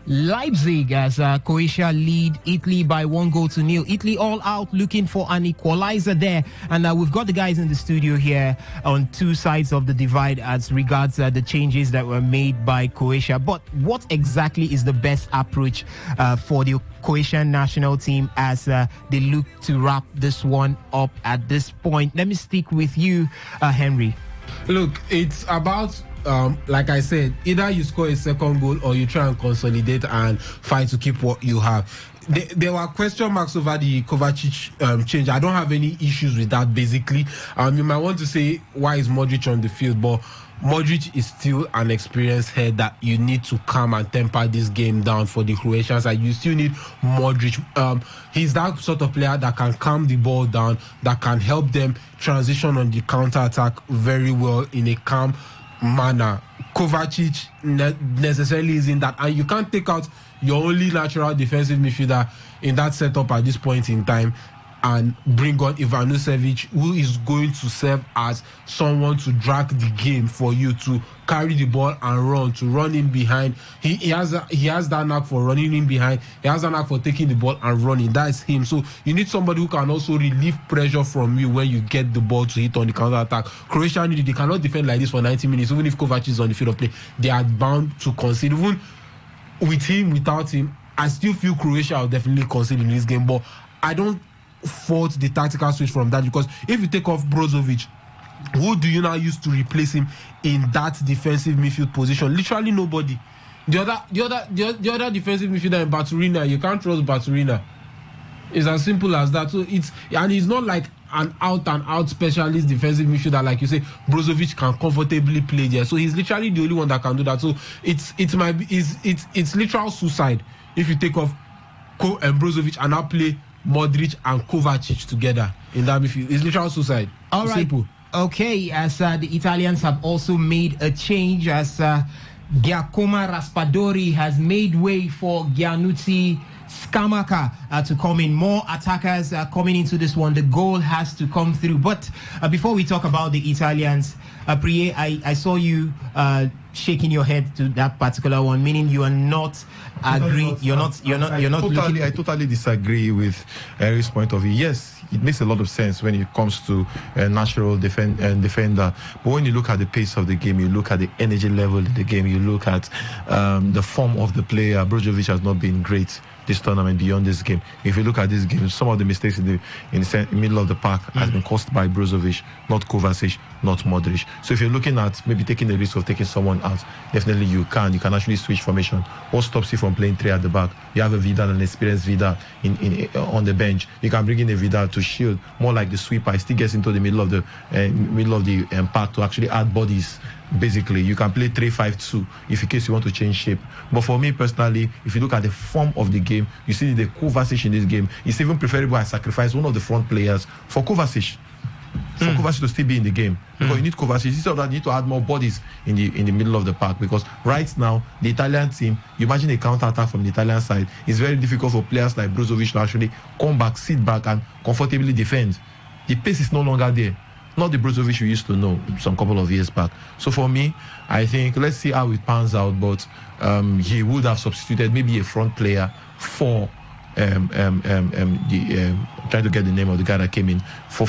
Leipzig as Croatia lead Italy by 1-0. Italy all out looking for an equalizer there, and we've got the guys in the studio here on 2 sides of the divide as regards the changes that were made by Croatia. But what exactly is the best approach for the Croatian national team as they look to wrap this one up at this point? Let me stick with you, Henry. Look, it's about like I said, either you score a second goal or you try and consolidate and fight to keep what you have. There were question marks over the Kovacic change. I don't have any issues with that, basically. You might want to say, why is Modric on the field? But Modric is still an experienced head that you need to calm and temper this game down for the Croatians. And you still need Modric. He's that sort of player that can calm the ball down, that can help them transition on the counter-attack very well in a calm manner. Kovacic necessarily isn't that, and you can't take out your only natural defensive midfielder in that setup at this point in time and bring on Ivanovic, who is going to serve as someone to drag the game for you, to carry the ball and to run in behind. He has that knack for running in behind. He has that knack for taking the ball and running. That's him. So you need somebody who can also relieve pressure from you when you get the ball to hit on the counter-attack. Croatia, they cannot defend like this for 90 minutes. Even if Kovacic is on the field of play, they are bound to concede. Even with him, without him, I still feel Croatia will definitely concede in this game. But I don't fault the tactical switch from that, because if you take off Brozovic, who do you now use to replace him in that defensive midfield position? Literally nobody. The other defensive midfielder in Baturina, you can't trust Baturina. It's as simple as that. So he's not like an out-and-out specialist defensive midfielder like you say. Brozovic can comfortably play there, so he's literally the only one that can do that. So it's literal suicide if you take off and Brozovic and now play Modric and Kovacic together in that midfield. It's literal suicide. All right. Simple. Okay, as the Italians have also made a change, as Giacomo Raspadori has made way for Giannucci Scamacca to come in. More attackers coming into this one. The goal has to come through. But before we talk about the Italians, Priye, I saw you shaking your head to that particular one, meaning you are not agree. You're not Totally, I totally disagree with Eric's point of view. Yes, it makes a lot of sense when it comes to a natural defender. But when you look at the pace of the game, you look at the energy level of the game, you look at the form of the player. Brozovic has not been great this tournament beyond this game. If you look at this game, some of the mistakes in the middle of the park has been caused by Brozovic, not Kovacic, not Modric. So if you're looking at maybe taking the risk of taking someone out, definitely you can actually switch formation. What stops you from playing three at the back? You have a Vidal, an experienced Vidal on the bench. You can bring in a Vidal to shield, more like the sweeper. He still gets into the middle of the park to actually add bodies. Basically, you can play 3-5-2 if in case you want to change shape. But for me personally, if you look at the form of the game, you see the Kovacic in this game. It's even preferable I sacrifice one of the front players for Kovacic. For Kovacic to still be in the game, because you need Kovacic. Instead of that, you need to add more bodies in the middle of the park, because right now the Italian team, you imagine a counter attack from the Italian side, it's very difficult for players like Brozovic to actually come back, sit back and comfortably defend. The pace is no longer there. Not the Brozovic we used to know some couple of years back. So for me, I think let's see how it pans out. But he would have substituted maybe a front player for I'm trying to get the name of the guy that came in I'm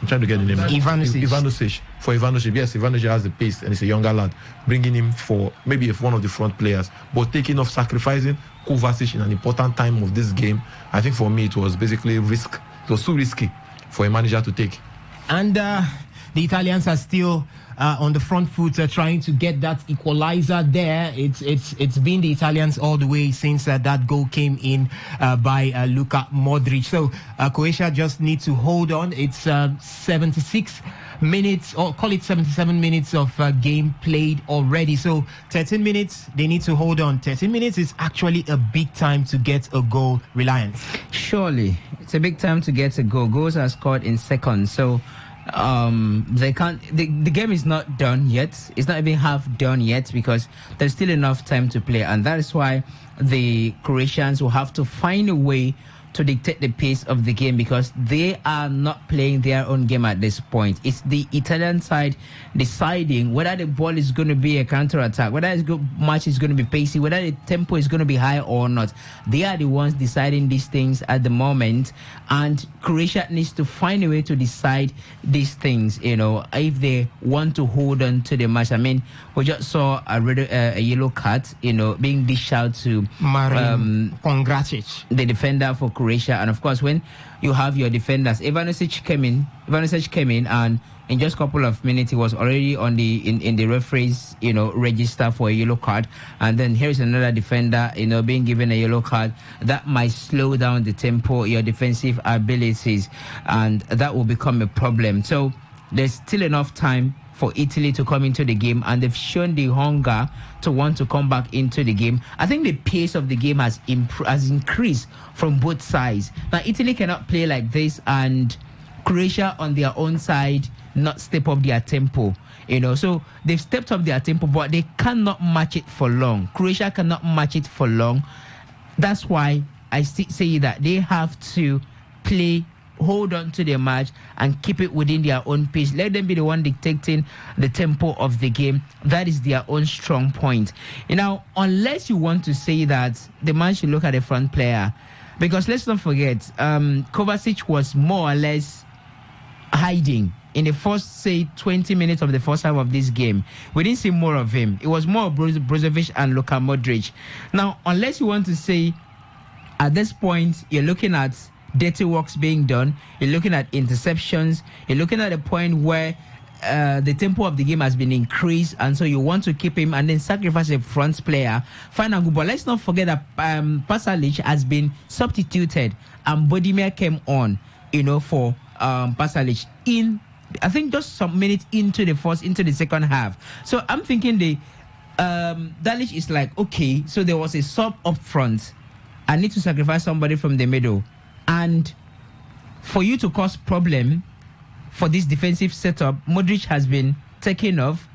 trying to get the name. Ivanovic. For Ivanovic, yes, Ivanovic has the pace and he's a younger lad. Bringing him for maybe one of the front players, but taking off, sacrificing Kovacic in an important time of this game. I think for me it was basically risk. It was too risky for a manager to take. And the Italians are still on the front foot, trying to get that equalizer there. It's been the Italians all the way since that goal came in by Luka Modric. So Croatia just need to hold on. It's 76 minutes, or call it 77 minutes of game played already. So 13 minutes, they need to hold on. 13 minutes is actually a big time to get a goal, Reliance. Surely, it's a big time to get a goal. Goals are scored in seconds. So they can't. The game is not done yet. It's not even half done yet, because there's still enough time to play, and that is why the Croatians will have to find a way to dictate the pace of the game, because they are not playing their own game at this point. It's the Italian side deciding whether the ball is going to be a counter-attack, whether the match is going to be pacey, whether the tempo is going to be high or not. They are the ones deciding these things at the moment, and Croatia needs to find a way to decide these things, if they want to hold on to the match. I mean, we just saw a yellow card, being dished out to Marin Pongracic, the defender for Croatia. And of course, when you have your defenders, Ivanovic came in, and in just a couple of minutes he was already on in the referee's register for a yellow card. And then here's another defender being given a yellow card. That might slow down the tempo, your defensive abilities, and that will become a problem. So there's still enough time for Italy to come into the game, and they've shown the hunger to want to come back into the game. I think the pace of the game has increased from both sides. Now, Italy cannot play like this and Croatia on their own side not step up their tempo. So they've stepped up their tempo, but they cannot match it for long. Croatia cannot match it for long. That's why I say that they have to hold on to their match and keep it within their own pace. Let them be the one dictating the tempo of the game. That is their own strong point. Unless you want to say that the man should look at the front player, because let's not forget, Kovacic was more or less hiding in the first, 20 minutes of the first half of this game. We didn't see more of him. It was more of Brozovic and Luka Modric. Now, unless you want to say at this point you're looking at dirty works being done, you're looking at interceptions, you're looking at a point where the tempo of the game has been increased, and so you want to keep him and then sacrifice a front player, fine and good. But let's not forget that Pasalic has been substituted and Bodimir came on, for Pasalic in, I think, just some minutes into the second half. So I'm thinking Dalic is like, okay, so there was a sub up front. I need to sacrifice somebody from the middle. And for you to cause problem for this defensive setup, Modric has been taken off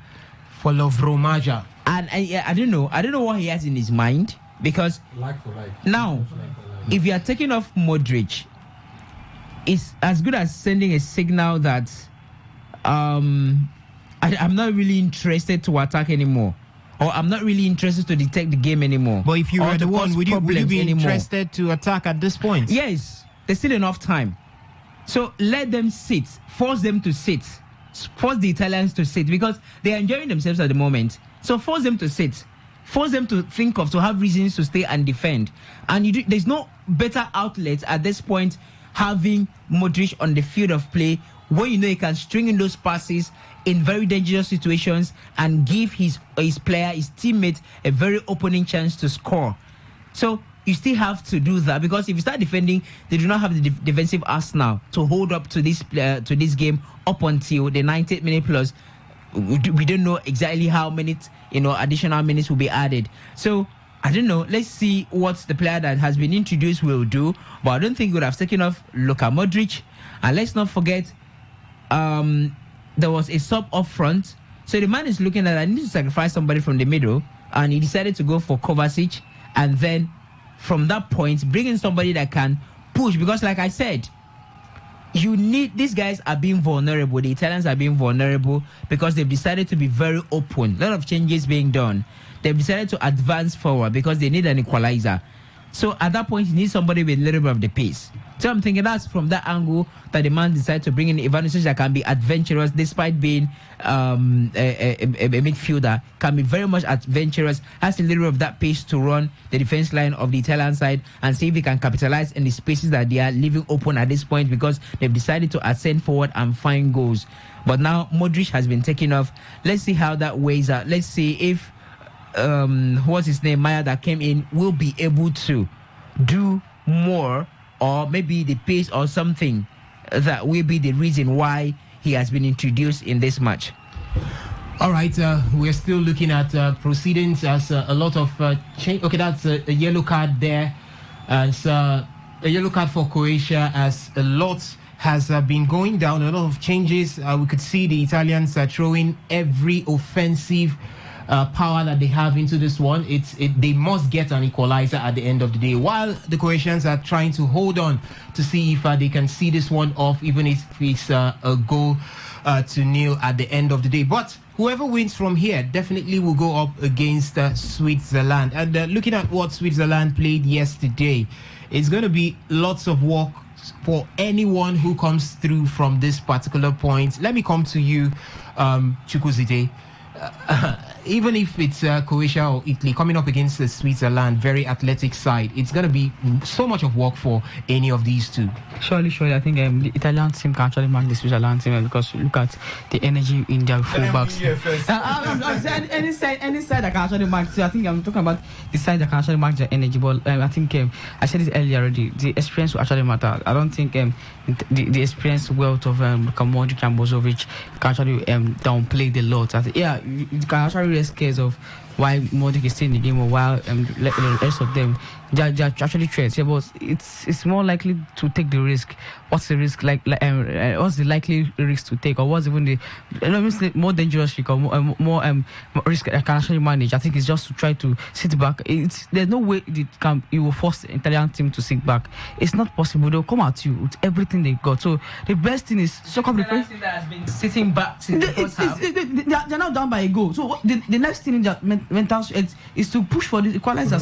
for Lovromaja. And I don't know what he has in his mind, because now, if you are taking off Modric, it's as good as sending a signal that I'm not really interested to attack anymore. Or I'm not really interested to detect the game anymore. But if you were the one, would you be interested to attack at this point? Yes, there's still enough time. So let them sit, force them to sit, force the Italians to sit because they are enjoying themselves at the moment. So force them to sit, force them to to have reasons to stay and defend. And there's no better outlet at this point having Modric on the field of play where you know he can string in those passes in very dangerous situations and give his player, his teammate, a very opening chance to score. So you still have to do that because if you start defending, they do not have the defensive arsenal to hold up to this game up until the 90th minute plus. We don't know exactly how many additional minutes will be added. So I don't know. Let's see what the player that has been introduced will do. But I don't think we would have taken off Luka Modric. And let's not forget, there was a sub up front. So the man is looking at, I need to sacrifice somebody from the middle. And he decided to go for Kovacic. And then from that point, bring in somebody that can push. Because like I said, these guys are being vulnerable. The Italians are being vulnerable because they've decided to be very open. A lot of changes being done. They've decided to advance forward because they need an equalizer. So at that point, you need somebody with a little bit of the pace. So I'm thinking that's from that angle that the man decided to bring in Ivanovic that can be adventurous despite being a midfielder, can be very much adventurous, has a little bit of that pace to run the defense line of the Italian side and see if he can capitalize in the spaces that they are leaving open at this point because they've decided to ascend forward and find goals. But now Modric has been taken off. Let's see how that weighs out. Let's see if what's his name, Maya, that came in, will be able to do more, or maybe the pace or something that will be the reason why he has been introduced in this match. All right, we're still looking at proceedings as a lot of change. Okay, that's a yellow card there. As a yellow card for Croatia, as a lot has been going down, a lot of changes. We could see the Italians throwing every offensive power that they have into this one. They must get an equalizer at the end of the day, while the Croatians are trying to hold on to see if they can see this one off, even if it's a goal to nil at the end of the day. But whoever wins from here definitely will go up against Switzerland. And looking at what Switzerland played yesterday, it's going to be lots of work for anyone who comes through from this particular point. Let me come to you, Chukwuzide. Even if it's Croatia or Italy coming up against the Switzerland, very athletic side, it's going to be so much of work for any of these two. Surely. I think the Italian team can actually match the Switzerland team because look at the energy in their fullbacks. I'm saying any side that can actually match. So I think I'm talking about the side that can actually match the energy. But I think I said it earlier already. The experience will actually matter. I don't think the experience wealth of Modric and Brozovic can actually downplay the lot. I think, yeah, you can actually raise case of why Modric is still in the game, or while the rest of them they are actually threats. Yeah, but it's more likely to take the risk. What's the risk what's the likely risk to take, or what's even the more dangerous risk, or more risk I can actually manage? I think it's just to try to sit back. There's no way you will force the Italian team to sit back. It's not possible. They'll come at you with everything they got. So the best thing is the team that has been sitting back since the first half. They're now down by a goal. So the next thing in their mental is to push for the equalizer.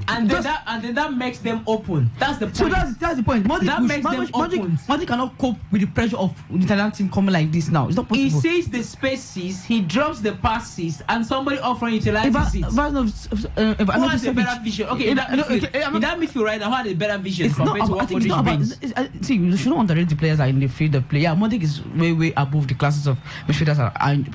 And then that makes them open. That's the point. So that's the point. Modric cannot cope with the pressure of the Italian team coming like this now. It's not possible. He sees the spaces, he drops the passes, and somebody offering utilizes it. Who has a better vision? Okay, in that midfield right now, who has a better vision compared to what Modric brings? See, you shouldn't underrate the players that are in the field of play. Yeah, Modric is way above the classes of midfielders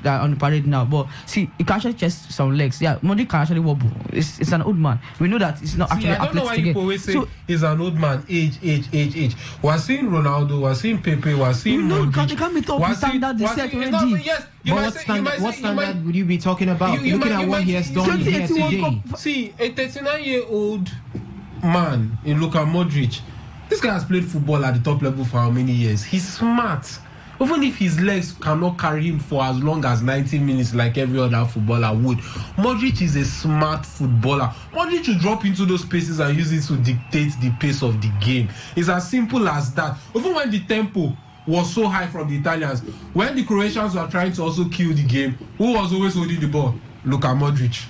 that are on the parade now. But see, he can actually chest some legs. Yeah, Modric can actually wobble. It's an old man. We know that it's not actually. I don't know why people always say he's an old man. Age. We're seeing Ronaldo, we're seeing Pepe, we're seeing Modric. You can't be talking standard. They set already. Yes. What standard would you be talking about? Looking at what he has done here today. See, a 39-year-old man in Luka Modric, this guy has played football at the top level for how many years? He's smart. Even if his legs cannot carry him for as long as 90 minutes like every other footballer would, Modric is a smart footballer. Modric will drop into those spaces and use it to dictate the pace of the game. It's as simple as that. Even when the tempo was so high from the Italians. When the Croatians were trying to also kill the game, who was always holding the ball? Luka Modric.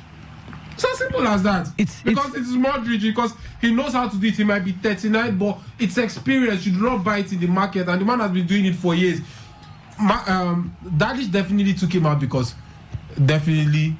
It's as simple as that. It's Modric, because he knows how to do it. He might be 39, but it's experience. You do not buy it in the market, and the man has been doing it for years. Dalic definitely took him out because definitely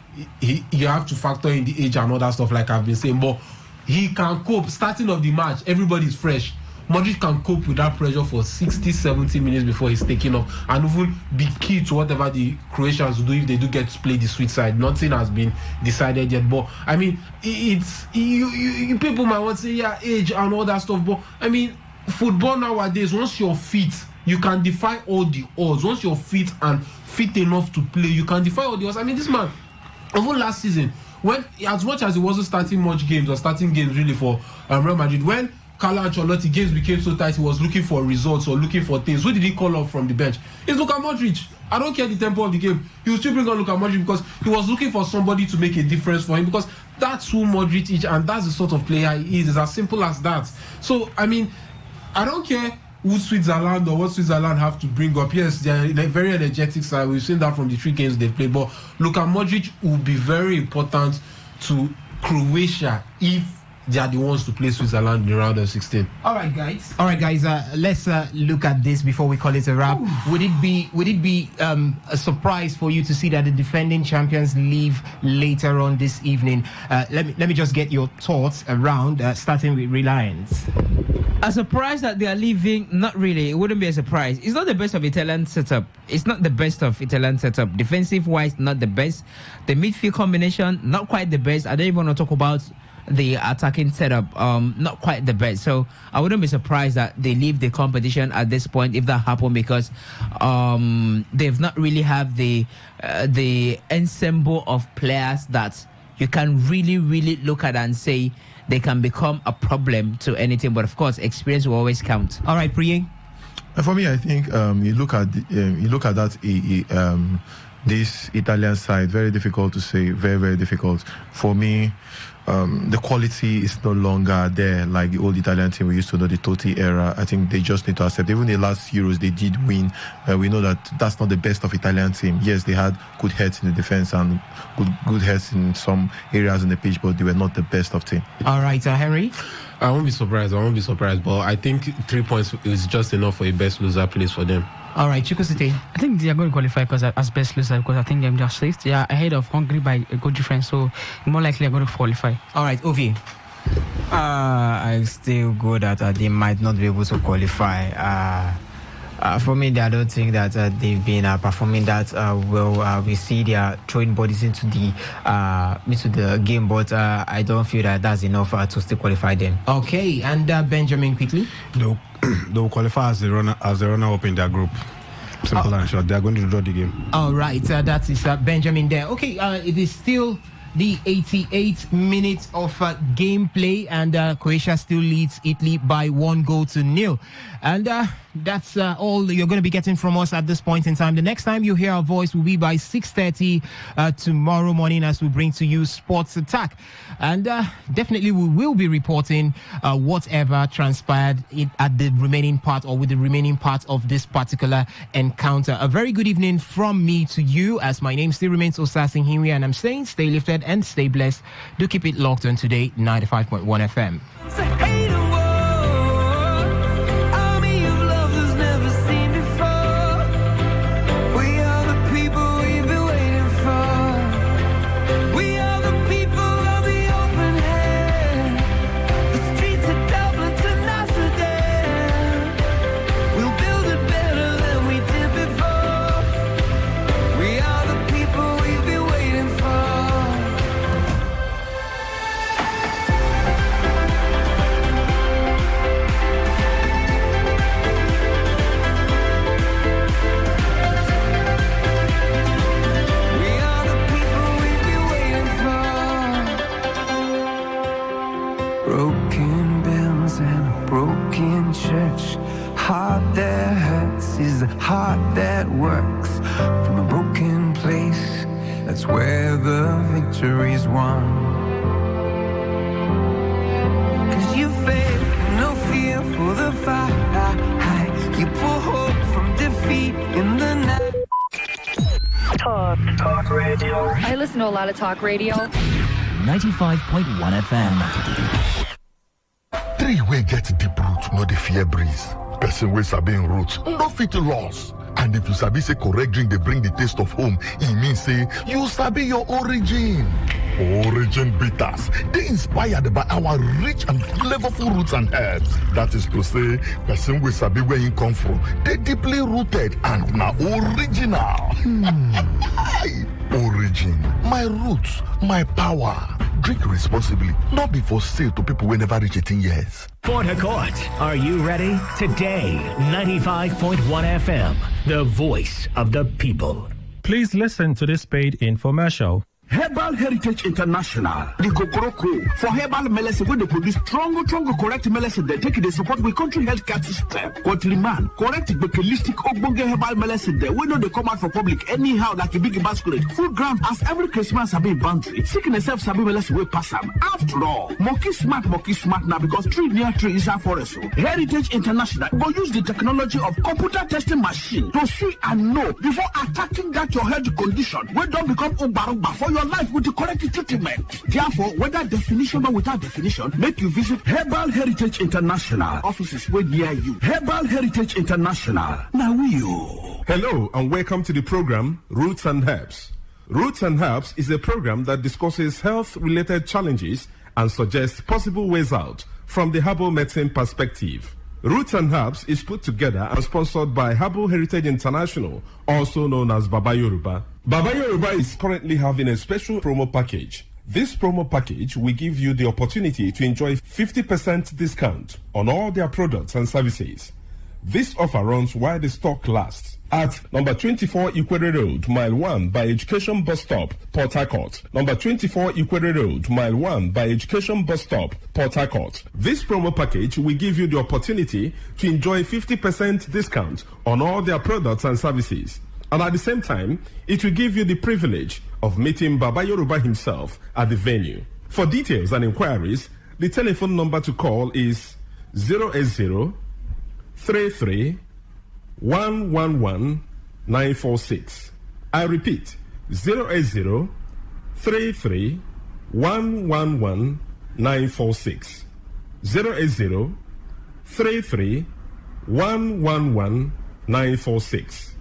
you have to factor in the age and all that stuff, like I've been saying, but he can cope. Starting of the match, everybody's fresh. Modric can cope with that pressure for 60-70 minutes before he's taking off, and even be key to whatever the Croatians will do if they do get to play the sweet side. Nothing has been decided yet, but I mean, it's you people might want to say, yeah, age and all that stuff, but I mean, football nowadays, once you're fit, you can defy all the odds. Once you're fit and fit enough to play, you can defy all the odds. I mean, this man, even last season, when as much as he wasn't starting much games or starting games really for Real Madrid, when Carlo Ancelotti games became so tight, he was looking for results or looking for things. Who did he call up from the bench? It's Luka Modric. I don't care the tempo of the game. He will still bring on Luka Modric because he was looking for somebody to make a difference for him, because that's who Modric is and that's the sort of player he is. It's as simple as that. So, I mean, I don't care who Switzerland or what Switzerland have to bring up. Yes, they're a very energetic side. We've seen that from the 3 games they've played. But Luka Modric will be very important to Croatia if they are the ones to play Switzerland in the round of 16. All right, guys. Let's look at this before we call it a wrap. Ooh. Would it be a surprise for you to see that the defending champions leave later on this evening? Let me just get your thoughts around, starting with Reliance. A surprise that they are leaving? Not really. It wouldn't be a surprise. It's not the best of Italian setup. Defensive-wise, not the best. The midfield combination, not quite the best. I don't even want to talk about the attacking setup, not quite the best. So I wouldn't be surprised that they leave the competition at this point if that happened, because they've not really have the ensemble of players that you can really look at and say they can become a problem to anything. But of course, experience will always count. All right, Priye. For me, I think you look at that this Italian side, very difficult to say, very difficult. For me, the quality is no longer there like the old Italian team we used to know, the Totti era. I think they just need to accept. Even the last Euros, they did win. We know that that's not the best of Italian team. Yes, they had good heads in the defense and good heads in some areas in the pitch, but they were not the best of team. All right, Henry? I won't be surprised, but I think 3 points is just enough for a best loser place for them. All right, Chukosite. I think they are going to qualify as best loser, because I think they're sixth. They are ahead of Hungary by a good difference, so more likely they're going to qualify. All right, Ovi. I still go that they might not be able to qualify. For me, I don't think that they've been performing that well. We see they are throwing bodies into the game, but I don't feel that that's enough to still qualify them. Okay, and Benjamin, quickly. They'll qualify as the runner up in their group. Simple and short. They are going to draw the game. All right, that is Benjamin there. Okay, it is still the 88th minute of gameplay, and Croatia still leads Italy by 1-0. And that's all you're going to be getting from us at this point in time. The next time you hear our voice will be by 6:30 tomorrow morning, as we bring to you Sports Attack. And definitely we will be reporting whatever transpired at the remaining part, or with the remaining part of this particular encounter. A very good evening from me to you, as my name still remains Osasin Hinwi, and I'm saying stay lifted and stay blessed. Do keep it locked on Today 95.1 FM. Broken bells and a broken church. Heart that hurts is a heart that works. From a broken place, that's where the victory's won. 'Cause you faith, no fear for the fight. You pull hope from defeat in the night. Talk radio. I listen to a lot of talk radio. 95.1 FM. Three way get deep root, no the fear breeze. Person wey sabi in roots, no fit loss. And if you sabi say correct drink, they bring the taste of home. It means say you sabi your origin. Origin bitters. They inspired by our rich and flavorful roots and herbs. That is to say, person wey sabi where you come from. They deeply rooted and now original. Origin, my roots, my power. Drink responsibly, not be for sale to people who never reach 18 years. Port Harcourt, are you ready? Today, 95.1 FM, the voice of the people. Please listen to this paid infomercial. Herbal Heritage International, the Kokoroko, for herbal medicine, when they produce strong, correct medicine, they take it, they support the country healthcare system. Country man, correct, holistic, ogbonge herbal medicine, they know they come out for public anyhow, like a big basket. Food ground, as every Christmas have been boundary. Seeking a self sabi medicine will pass them. After all, monkey smart now because tree near tree is our forest. Heritage International will use the technology of computer testing machine to see and know before attacking that your health condition. We don't become ubaruba for your life with the correct treatment. Therefore, whether definition or without definition, make you visit Herbal Heritage International. Offices way near you. Herbal Heritage International. Now you. Hello and welcome to the program Roots and Herbs. Roots and Herbs is a program that discusses health-related challenges and suggests possible ways out from the herbal medicine perspective. Roots and Herbs is put together and sponsored by Herbal Heritage International, also known as Baba Yoruba. Baba Yoruba is currently having a special promo package. This promo package will give you the opportunity to enjoy 50% discount on all their products and services. This offer runs while the stock lasts at number 24 Ikwere Road, Mile 1 by Education Bus Stop, Port Harcourt. Number 24 Ikwere Road, Mile 1 by Education Bus Stop, Port Harcourt. This promo package will give you the opportunity to enjoy 50% discount on all their products and services. And at the same time, it will give you the privilege of meeting Baba Yoruba himself at the venue. For details and inquiries, the telephone number to call is 080 33 111 946. I repeat, 080 33 111 946. 080 33 111 946.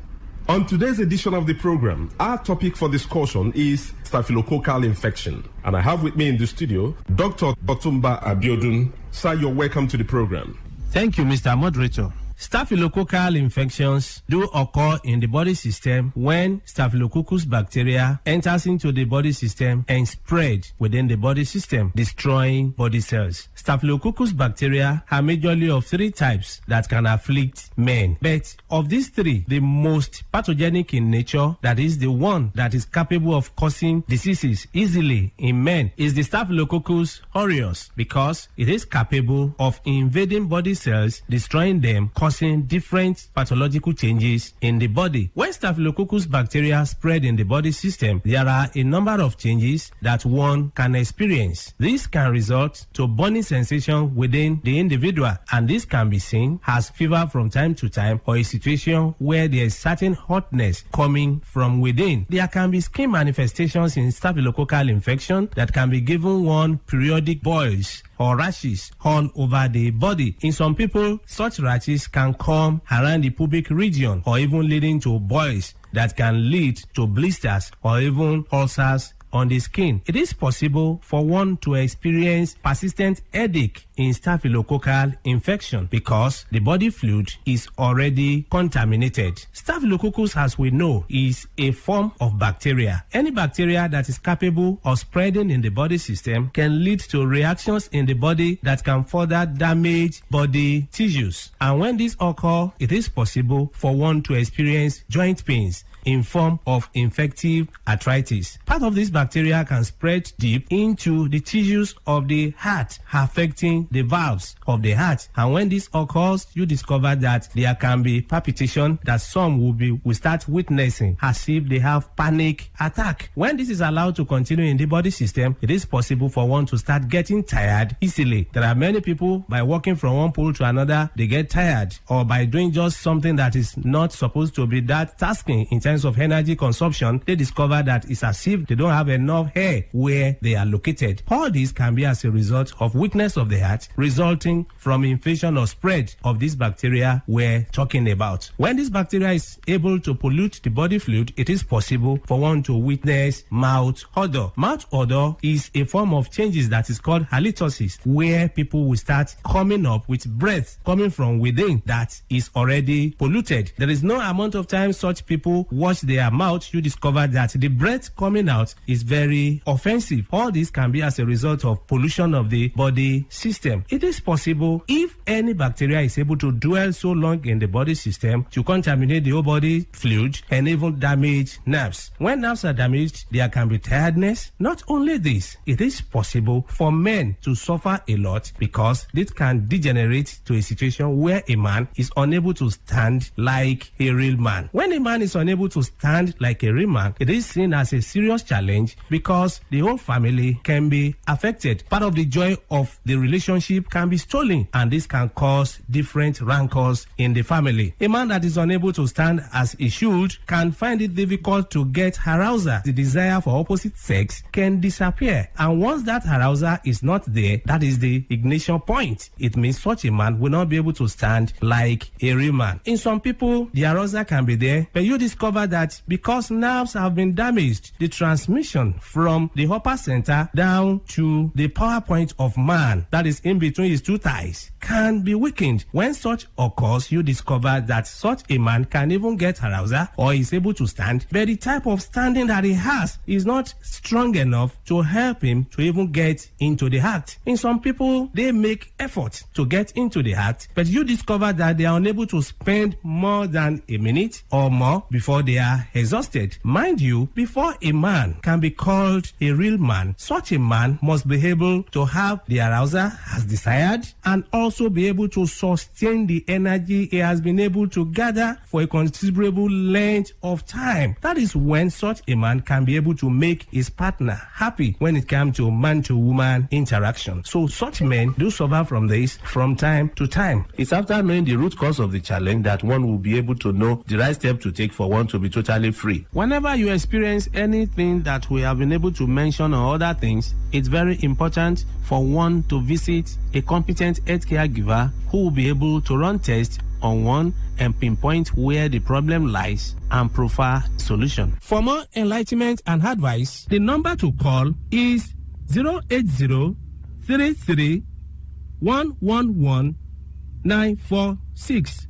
On today's edition of the program, our topic for discussion is staphylococcal infection. And I have with me in the studio, Dr. Otumba Abiodun. Sir, you're welcome to the program. Thank you, Mr. Moderator. Staphylococcal infections do occur in the body system when Staphylococcus bacteria enters into the body system and spread within the body system, destroying body cells. Staphylococcus bacteria are majorly of three types that can afflict men. But of these three, the most pathogenic in nature, that is the one that is capable of causing diseases easily in men, is the Staphylococcus aureus, because it is capable of invading body cells, destroying them, causing different pathological changes in the body. When Staphylococcus bacteria spread in the body system, there are a number of changes that one can experience. This can result to burning sensation within the individual, and this can be seen as fever from time to time or a situation where there is certain hotness coming from within. There can be skin manifestations in staphylococcal infection that can be given one periodic boils or rashes all over the body. In some people, such rashes can come around the pubic region or even leading to boils that can lead to blisters or even ulcers on the skin. It is possible for one to experience persistent headache in staphylococcal infection because the body fluid is already contaminated. Staphylococcus, as we know, is a form of bacteria. Any bacteria that is capable of spreading in the body system can lead to reactions in the body that can further damage body tissues. And when this occurs, it is possible for one to experience joint pains in form of infective arthritis. Part of this bacteria can spread deep into the tissues of the heart, affecting the valves of the heart. And when this occurs, you discover that there can be palpitation that some will start witnessing as if they have panic attack. When this is allowed to continue in the body system, it is possible for one to start getting tired easily. There are many people, by walking from one pole to another, they get tired, or by doing just something that is not supposed to be that tasking in terms of energy consumption, they discover that it's as if they don't have enough hair where they are located. All this can be as a result of weakness of the heart resulting from infection or spread of this bacteria we're talking about. When this bacteria is able to pollute the body fluid, it is possible for one to witness mouth odor. Mouth odor is a form of changes that is called halitosis, where people will start coming up with breath coming from within that is already polluted. There is no amount of time such people wash their mouth, you discover that the breath coming out is very offensive. All this can be as a result of pollution of the body system. It is possible, if any bacteria is able to dwell so long in the body system, to contaminate the whole body fluid and even damage nerves. When nerves are damaged, there can be tiredness. Not only this, it is possible for men to suffer a lot because this can degenerate to a situation where a man is unable to stand like a real man. When a man is unable to stand like a real man, it is seen as a serious challenge because the whole family can be affected. Part of the joy of the relationship can be stolen, and this can cause different rancors in the family. A man that is unable to stand as he should can find it difficult to get arousal. The desire for opposite sex can disappear, and once that arousal is not there, that is the ignition point. It means such a man will not be able to stand like a real man. In some people, the arousal can be there, but you discover that because nerves have been damaged, the transmission from the upper center down to the power point of man, that is in between his two thighs, can be weakened. When such occurs, you discover that such a man can even get arousal or is able to stand, but the type of standing that he has is not strong enough to help him to even get into the act. In some people, they make effort to get into the act, but you discover that they are unable to spend more than a minute or more before they are exhausted. Mind you, before a man can be called a real man, such a man must be able to have the arousal as desired and also be able to sustain the energy he has been able to gather for a considerable length of time. That is when such a man can be able to make his partner happy when it comes to man-to-woman interaction. So such men do suffer from this from time to time. It's after knowing the root cause of the challenge that one will be able to know the right step to take for one to be totally free. Whenever you experience anything that we have been able to mention or other things, it's very important for one to visit a competent healthcare giver who will be able to run tests on one and pinpoint where the problem lies and provide solution. For more enlightenment and advice, the number to call is 080-33-111-946.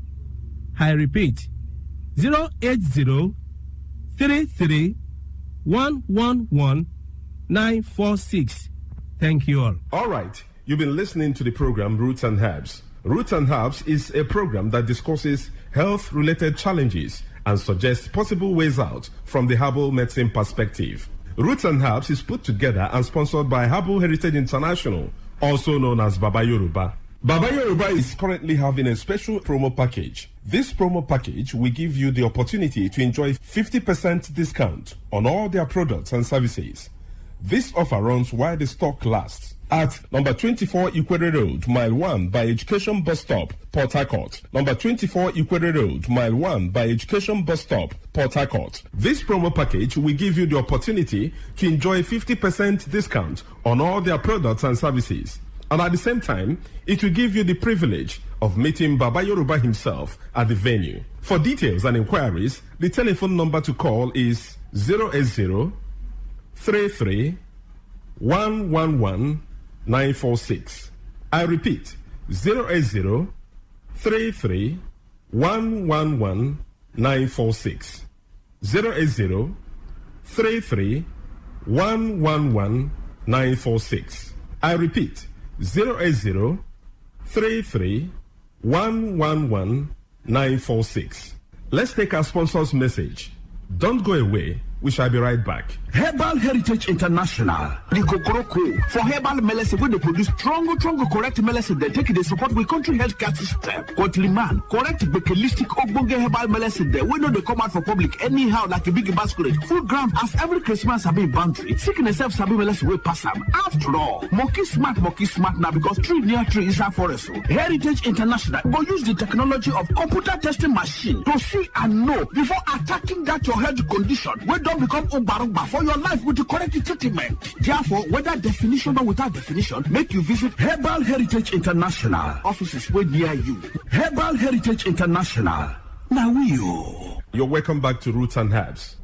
I repeat, 080-33-111-946. Thank you all. All right. You've been listening to the program Roots and Herbs. Roots and Herbs is a program that discusses health-related challenges and suggests possible ways out from the herbal medicine perspective. Roots and Herbs is put together and sponsored by Herbal Heritage International, also known as Baba Yoruba. Baba Yoruba is currently having a special promo package. This promo package will give you the opportunity to enjoy 50% discount on all their products and services. This offer runs while the stock lasts. At number 24 Ikwere Road, Mile 1 by Education Bus Stop, Port Harcourt. Number 24 Ikwere Road, Mile 1 by Education Bus Stop, Port Harcourt. This promo package will give you the opportunity to enjoy 50% discount on all their products and services. And at the same time, it will give you the privilege of meeting Baba Yoruba himself at the venue. For details and inquiries, the telephone number to call is 080 33 111 946. I repeat, 080 33 111 946. 080 33 111 946. I repeat, 080 33 111 946. Let's take our sponsor's message. Don't go away. We shall be right back. Herbal Heritage International, the Kokoroko, for herbal medicine, when they produce strong, correct medicine, they take it, they support the country healthcare system. Quantly man, correct, bakelistic, ogbonge herbal medicine, they know they come out for public anyhow, like a big basket, full gram, as every Christmas have been boundary. Sickness self sabi medicine will pass them. After all, monkey smart now, because tree near tree is our forest. Heritage International will use the technology of computer testing machine to see and know before attacking that your health condition. When don't become umbarumba for your life with the correct treatment. Therefore, whether definition or without definition, make you visit Herbal Heritage International. Offices way near you. Herbal Heritage International. Now you. You're welcome back to Roots and Herbs.